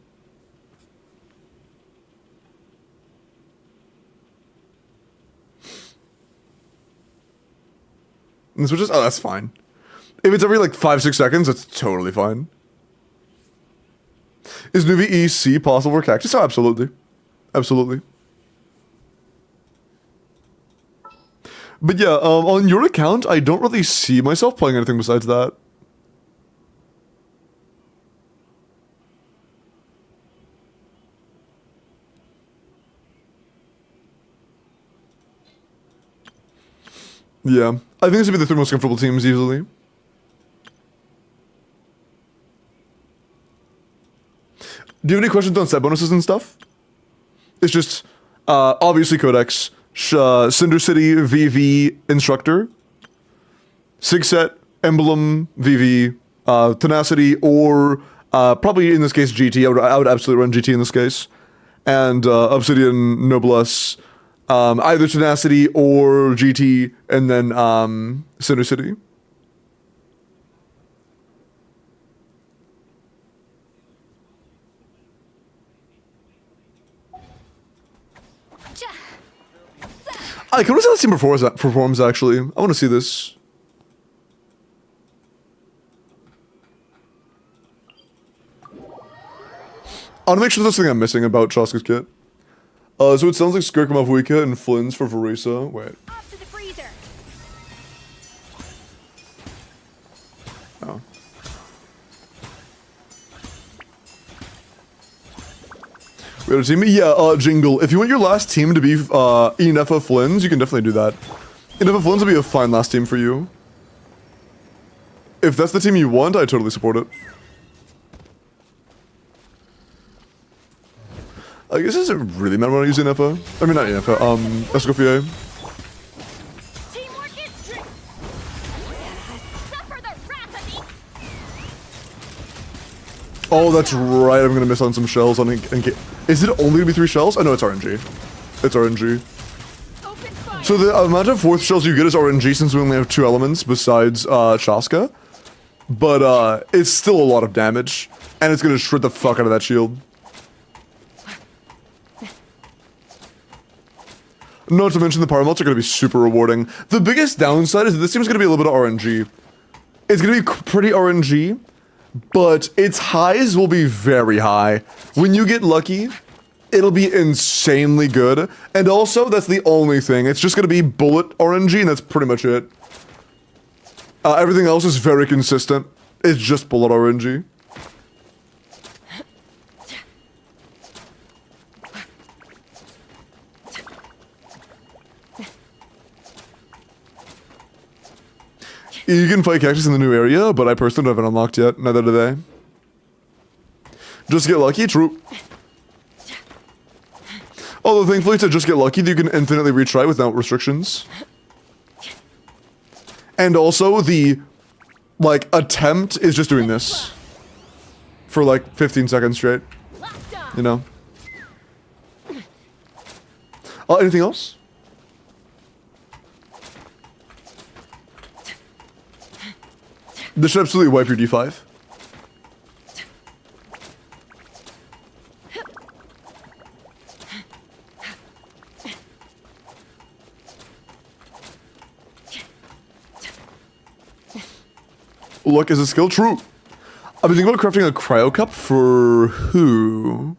And switches? Oh, that's fine. If it's every like 5-6 seconds, that's totally fine. Is Nuvi EC possible for Cactus? Oh, absolutely. Absolutely. But yeah, on your account, I don't really see myself playing anything besides that. Yeah, I think this would be the 3 most comfortable teams easily. Do you have any questions on set bonuses and stuff? It's just, obviously Codex, Cinder City, VV, Instructor, Sig Set, Emblem, VV, Tenacity, or probably in this case GT. I would absolutely run GT in this case. And Obsidian, Noblesse, either Tenacity or GT, and then Cinder City. I can see how this team performs actually. I want to see this. I want to make sure there's something I'm missing about Chaska's kit. So it sounds like Skirkamov Wika and Flynn's for Verisa. Wait. Off to the freezer. Oh. We had a team? Yeah, Jingle. If you want your last team to be Enefa Flynn's, you can definitely do that. Enefa Flynn's will be a fine last team for you. If that's the team you want, I totally support it. I guess it doesn't really matter when I use Enefa. I mean, not Enefa, Escoffier. Teamwork is strength. Suffer the wrath of me. Oh, that's right. I'm gonna miss on some shells. Is it only gonna be 3 shells? Oh no, it's RNG. It's RNG. Open fire. So the amount of 4th shells you get is RNG since we only have 2 elements besides Chaska. But it's still a lot of damage, and it's gonna shred the fuck out of that shield. Not to mention the power melts are gonna be super rewarding. The biggest downside is that this team is gonna be a little bit of RNG. It's gonna be pretty RNG, but its highs will be very high. When you get lucky, it'll be insanely good. And also, that's the only thing. It's just gonna be bullet RNG, and that's pretty much it. Everything else is very consistent. It's just bullet RNG. You can fight Cactus in the new area, but I personally haven't unlocked yet. Neither do they. Just get lucky, true. Although thankfully to just get lucky, you can infinitely retry without restrictions. And also the, like, attempt is just doing this. For like 15 seconds straight. You know? Anything else? This should absolutely wipe your D5. Luck is a skill? True. I've been thinking about crafting a cryo cup for who?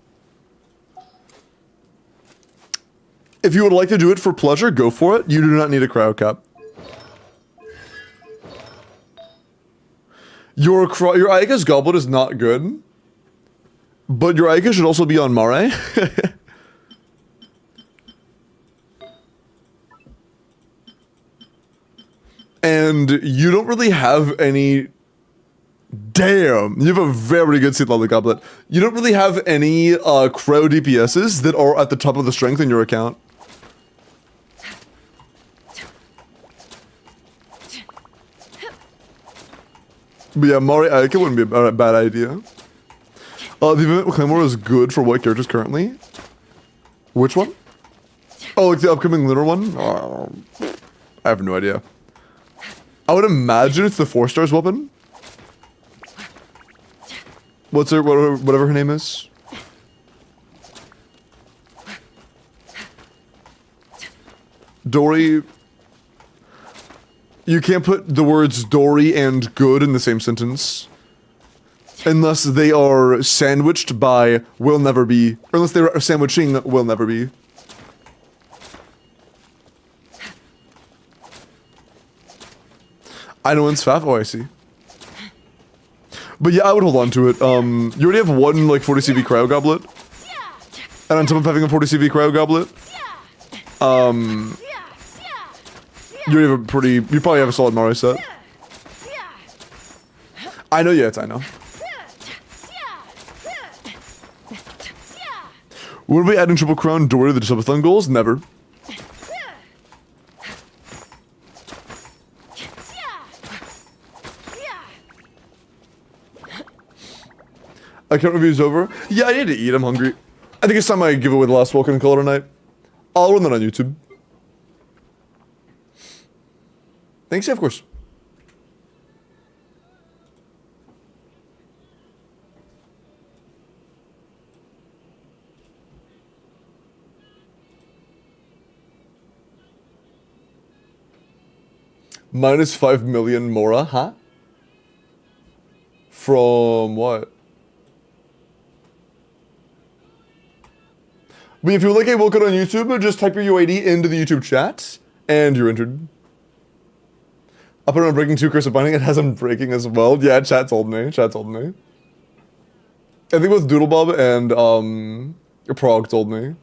If you would like to do it for pleasure, go for it. You do not need a cryo cup. Your Aika's goblet is not good, but your Aika should also be on Mare. and you don't really have any. Damn, you have a very good seed level goblet. You don't really have any crow DPSs that are at the top of the strength in your account. But yeah, Mari Aika wouldn't be a bad idea. The event Claymore is good for what characters currently? Which one? Oh, like the upcoming lunar one? I have no idea. I would imagine it's the 4 stars weapon. What's her, whatever her name is? Dory. You can't put the words Dory and good in the same sentence. Unless they are sandwiched by will never be. Or unless they are sandwiching will never be. I know it's Faf. Oh, I see. But yeah, I would hold on to it. You already have one, like, 40 CV cryo goblet. And on top of having a 40 CV cryo goblet, you already have a pretty... You probably have a solid Mario set. I know, yes, I know. Would we adding Triple Crown Dory to the subathon goals? Never. Account review's over. Yeah, I need to eat. I'm hungry. I think it's time I give away the last Vulcan color tonight. I'll run that on YouTube. Thanks, yeah, of course. Minus 5 million Mora, huh? From what? But if you like a Vulcan on YouTube, just type your UID into the YouTube chat, and you're entered. I put it on Breaking 2 Curse of Binding, it has on Breaking as well. Yeah, chat told me, chat told me. I think both Doodlebob and, Prog told me.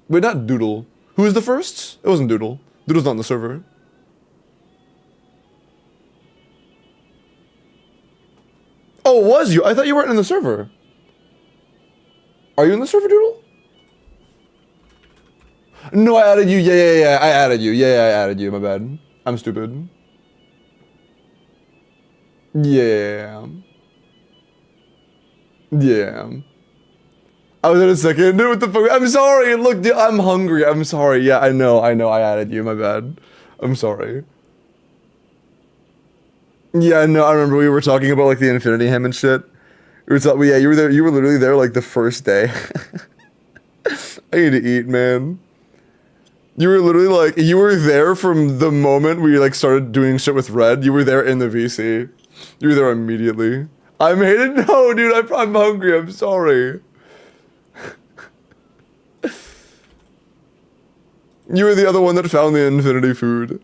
Wait, not Doodle. Who was the first? It wasn't Doodle. Doodle's not on the server. Oh, it was you? I thought you weren't in the server. Are you in the server, Doodle? No, I added you. Yeah, I added you. Yeah, I added you. My bad. I'm stupid. Yeah. Yeah. I was in a second. What the fuck? I'm sorry. Look, dude, I'm hungry. I'm sorry. Yeah, I know. I added you. My bad. I'm sorry. Yeah, no, I remember we were talking about like the Infinity Hem and shit. Yeah, you were there. You were literally there like the first day. I need to eat, man. You were literally like, you were there from the moment we like started doing shit with Red. You were there in the VC. You were there immediately. I'm hated. No, dude, I'm hungry. I'm sorry. You were the other one that found the infinity food.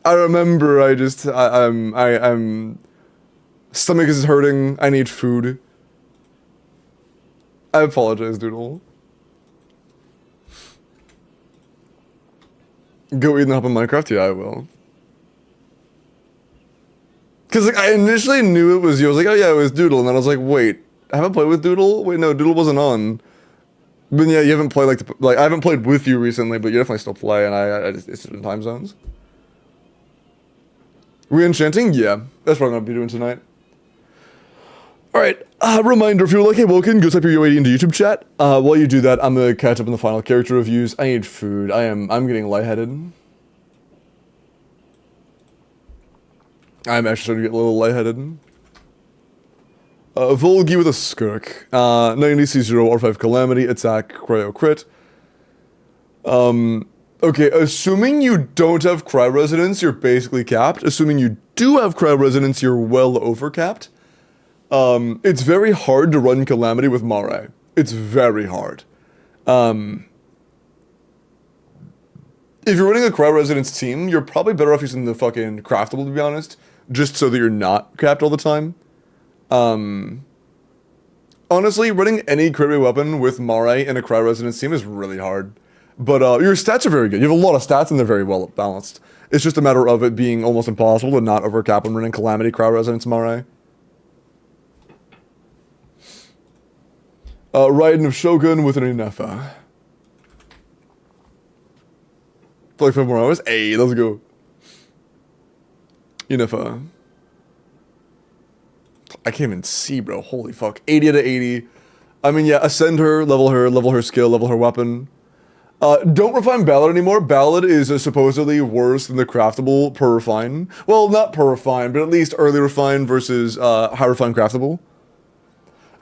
I remember. I'm. Stomach is hurting. I need food. I apologize, Doodle. Go eat and hop in Minecraft? Yeah, I will. Cause like I initially knew it was you. I was like, oh yeah, it was Doodle, and then I was like, wait, I haven't played with Doodle. Wait, no, Doodle wasn't on. But yeah, you haven't played like I haven't played with you recently, but you definitely still play, and I just, it's different time zones. Re-enchanting? Yeah, that's what I'm gonna be doing tonight. Alright, reminder, if you're like, hey Vulcan, go type your UID into YouTube chat. While you do that, I'm gonna catch up on the final character reviews. I need food. I'm getting lightheaded. I'm actually starting to get a little lightheaded. Volgi with a Skirk. 90 C0 R5 Calamity, attack, cryo crit. Okay, assuming you don't have cryo resonance, you're basically capped. Assuming you do have cryo resonance, you're well over capped. It's very hard to run Calamity with Mare. It's very hard. If you're running a cryo resonance team, you're probably better off using the fucking craftable, to be honest, just so that you're not capped all the time. Honestly, running any crit rate weapon with Mare in a cryo resonance team is really hard. But your stats are very good. You have a lot of stats and they're very well balanced. It's just a matter of it being almost impossible to not overcap when running Calamity, Crowd Resonance, Mare. Raiden of Shogun with an Inefa. For like 5 more hours? Hey, let's go. Inefa. I can't even see, bro. Holy fuck. 80 out of 80. I mean, yeah, ascend her, level her skill, level her weapon. Don't refine Ballad anymore. Ballad is supposedly worse than the craftable per refine. Well, not per refine, but at least early refine versus high refine craftable.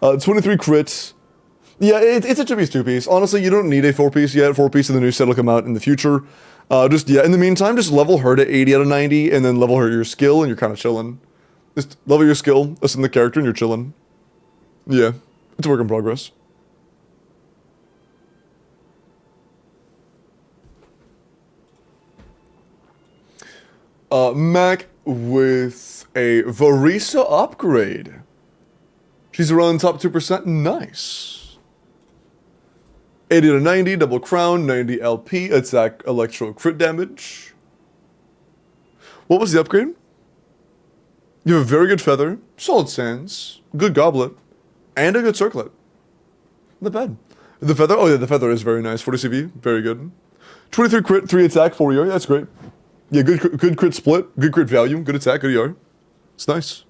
23 crits. Yeah, it's a 2-piece, 2-piece. Honestly, you don't need a 4-piece yet. 4-piece of the new set will come out in the future. Just, yeah, in the meantime, just level her to 80 out of 90, and then level her your skill, and you're kind of chilling. Just level your skill, ascend the character, and you're chilling. Yeah, it's a work in progress. Mac with a Varisa upgrade. She's around top 2%. Nice. 80 to 90, double crown, 90 LP, attack, electro, crit damage. What was the upgrade? You have a very good feather, solid sands, good goblet, and a good circlet. Not bad. The feather, oh yeah, the feather is very nice. 40 CV, very good. 23 crit, 3 attack, 4 ER, that's great. Yeah, good crit split, good crit value, good attack, good ER. It's nice.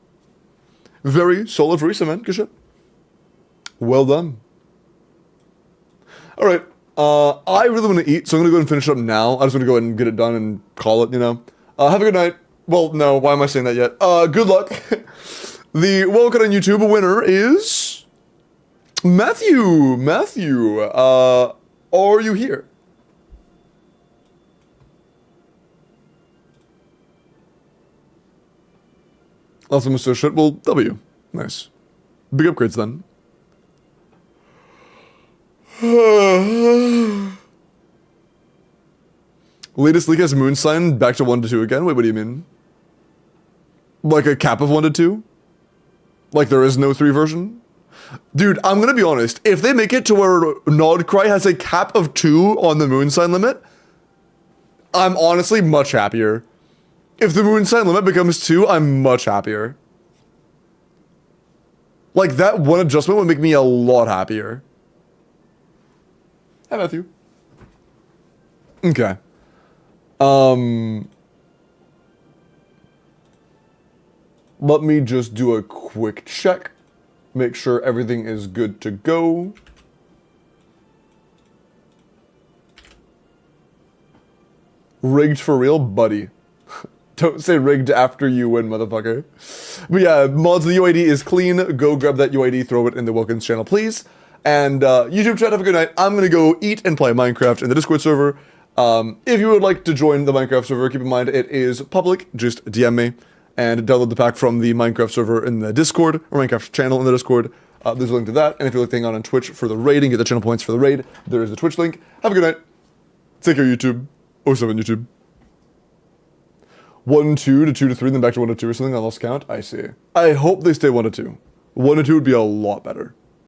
Very solid Varisa, man. Good shit. Well done. Alright, I really want to eat, so I'm going to go ahead and finish it up now. I just want to go ahead and get it done and call it, you know. Have a good night. Well, no, why am I saying that yet? Good luck. The Welcome on YouTube winner is... Matthew. Matthew, are you here? Also, Mr. Shit, well, W. Nice. Big upgrades then. Latest leak has Moon Sign back to 1 to 2 again? Wait, what do you mean? Like a cap of 1 to 2? Like there is no 3 version? Dude, I'm gonna be honest. If they make it to where Nodcry has a cap of 2 on the Moon Sign limit, I'm honestly much happier. If the Moon Sign limit becomes 2, I'm much happier. Like, that one adjustment would make me a lot happier. Hi, Matthew. Okay. Let me just do a quick check. Make sure everything is good to go. Rigged for real, buddy. Don't say rigged after you win, motherfucker. But yeah, mods, the UID is clean. Go grab that UID, throw it in the Wilkins channel, please. And YouTube chat, have a good night. I'm gonna go eat and play Minecraft in the Discord server. If you would like to join the Minecraft server, keep in mind it is public. Just DM me and download the pack from the Minecraft server in the Discord, or Minecraft channel in the Discord. There's a link to that. And if you'd like to hang out on Twitch for the raid and get the channel points for the raid, there is the Twitch link. Have a good night. Take care, YouTube. 07 YouTube. 1 2 to 2 to 3, then back to 1 to 2 or something. I lost count. I see. I hope they stay 1 to 2. 1 to 2 would be a lot better.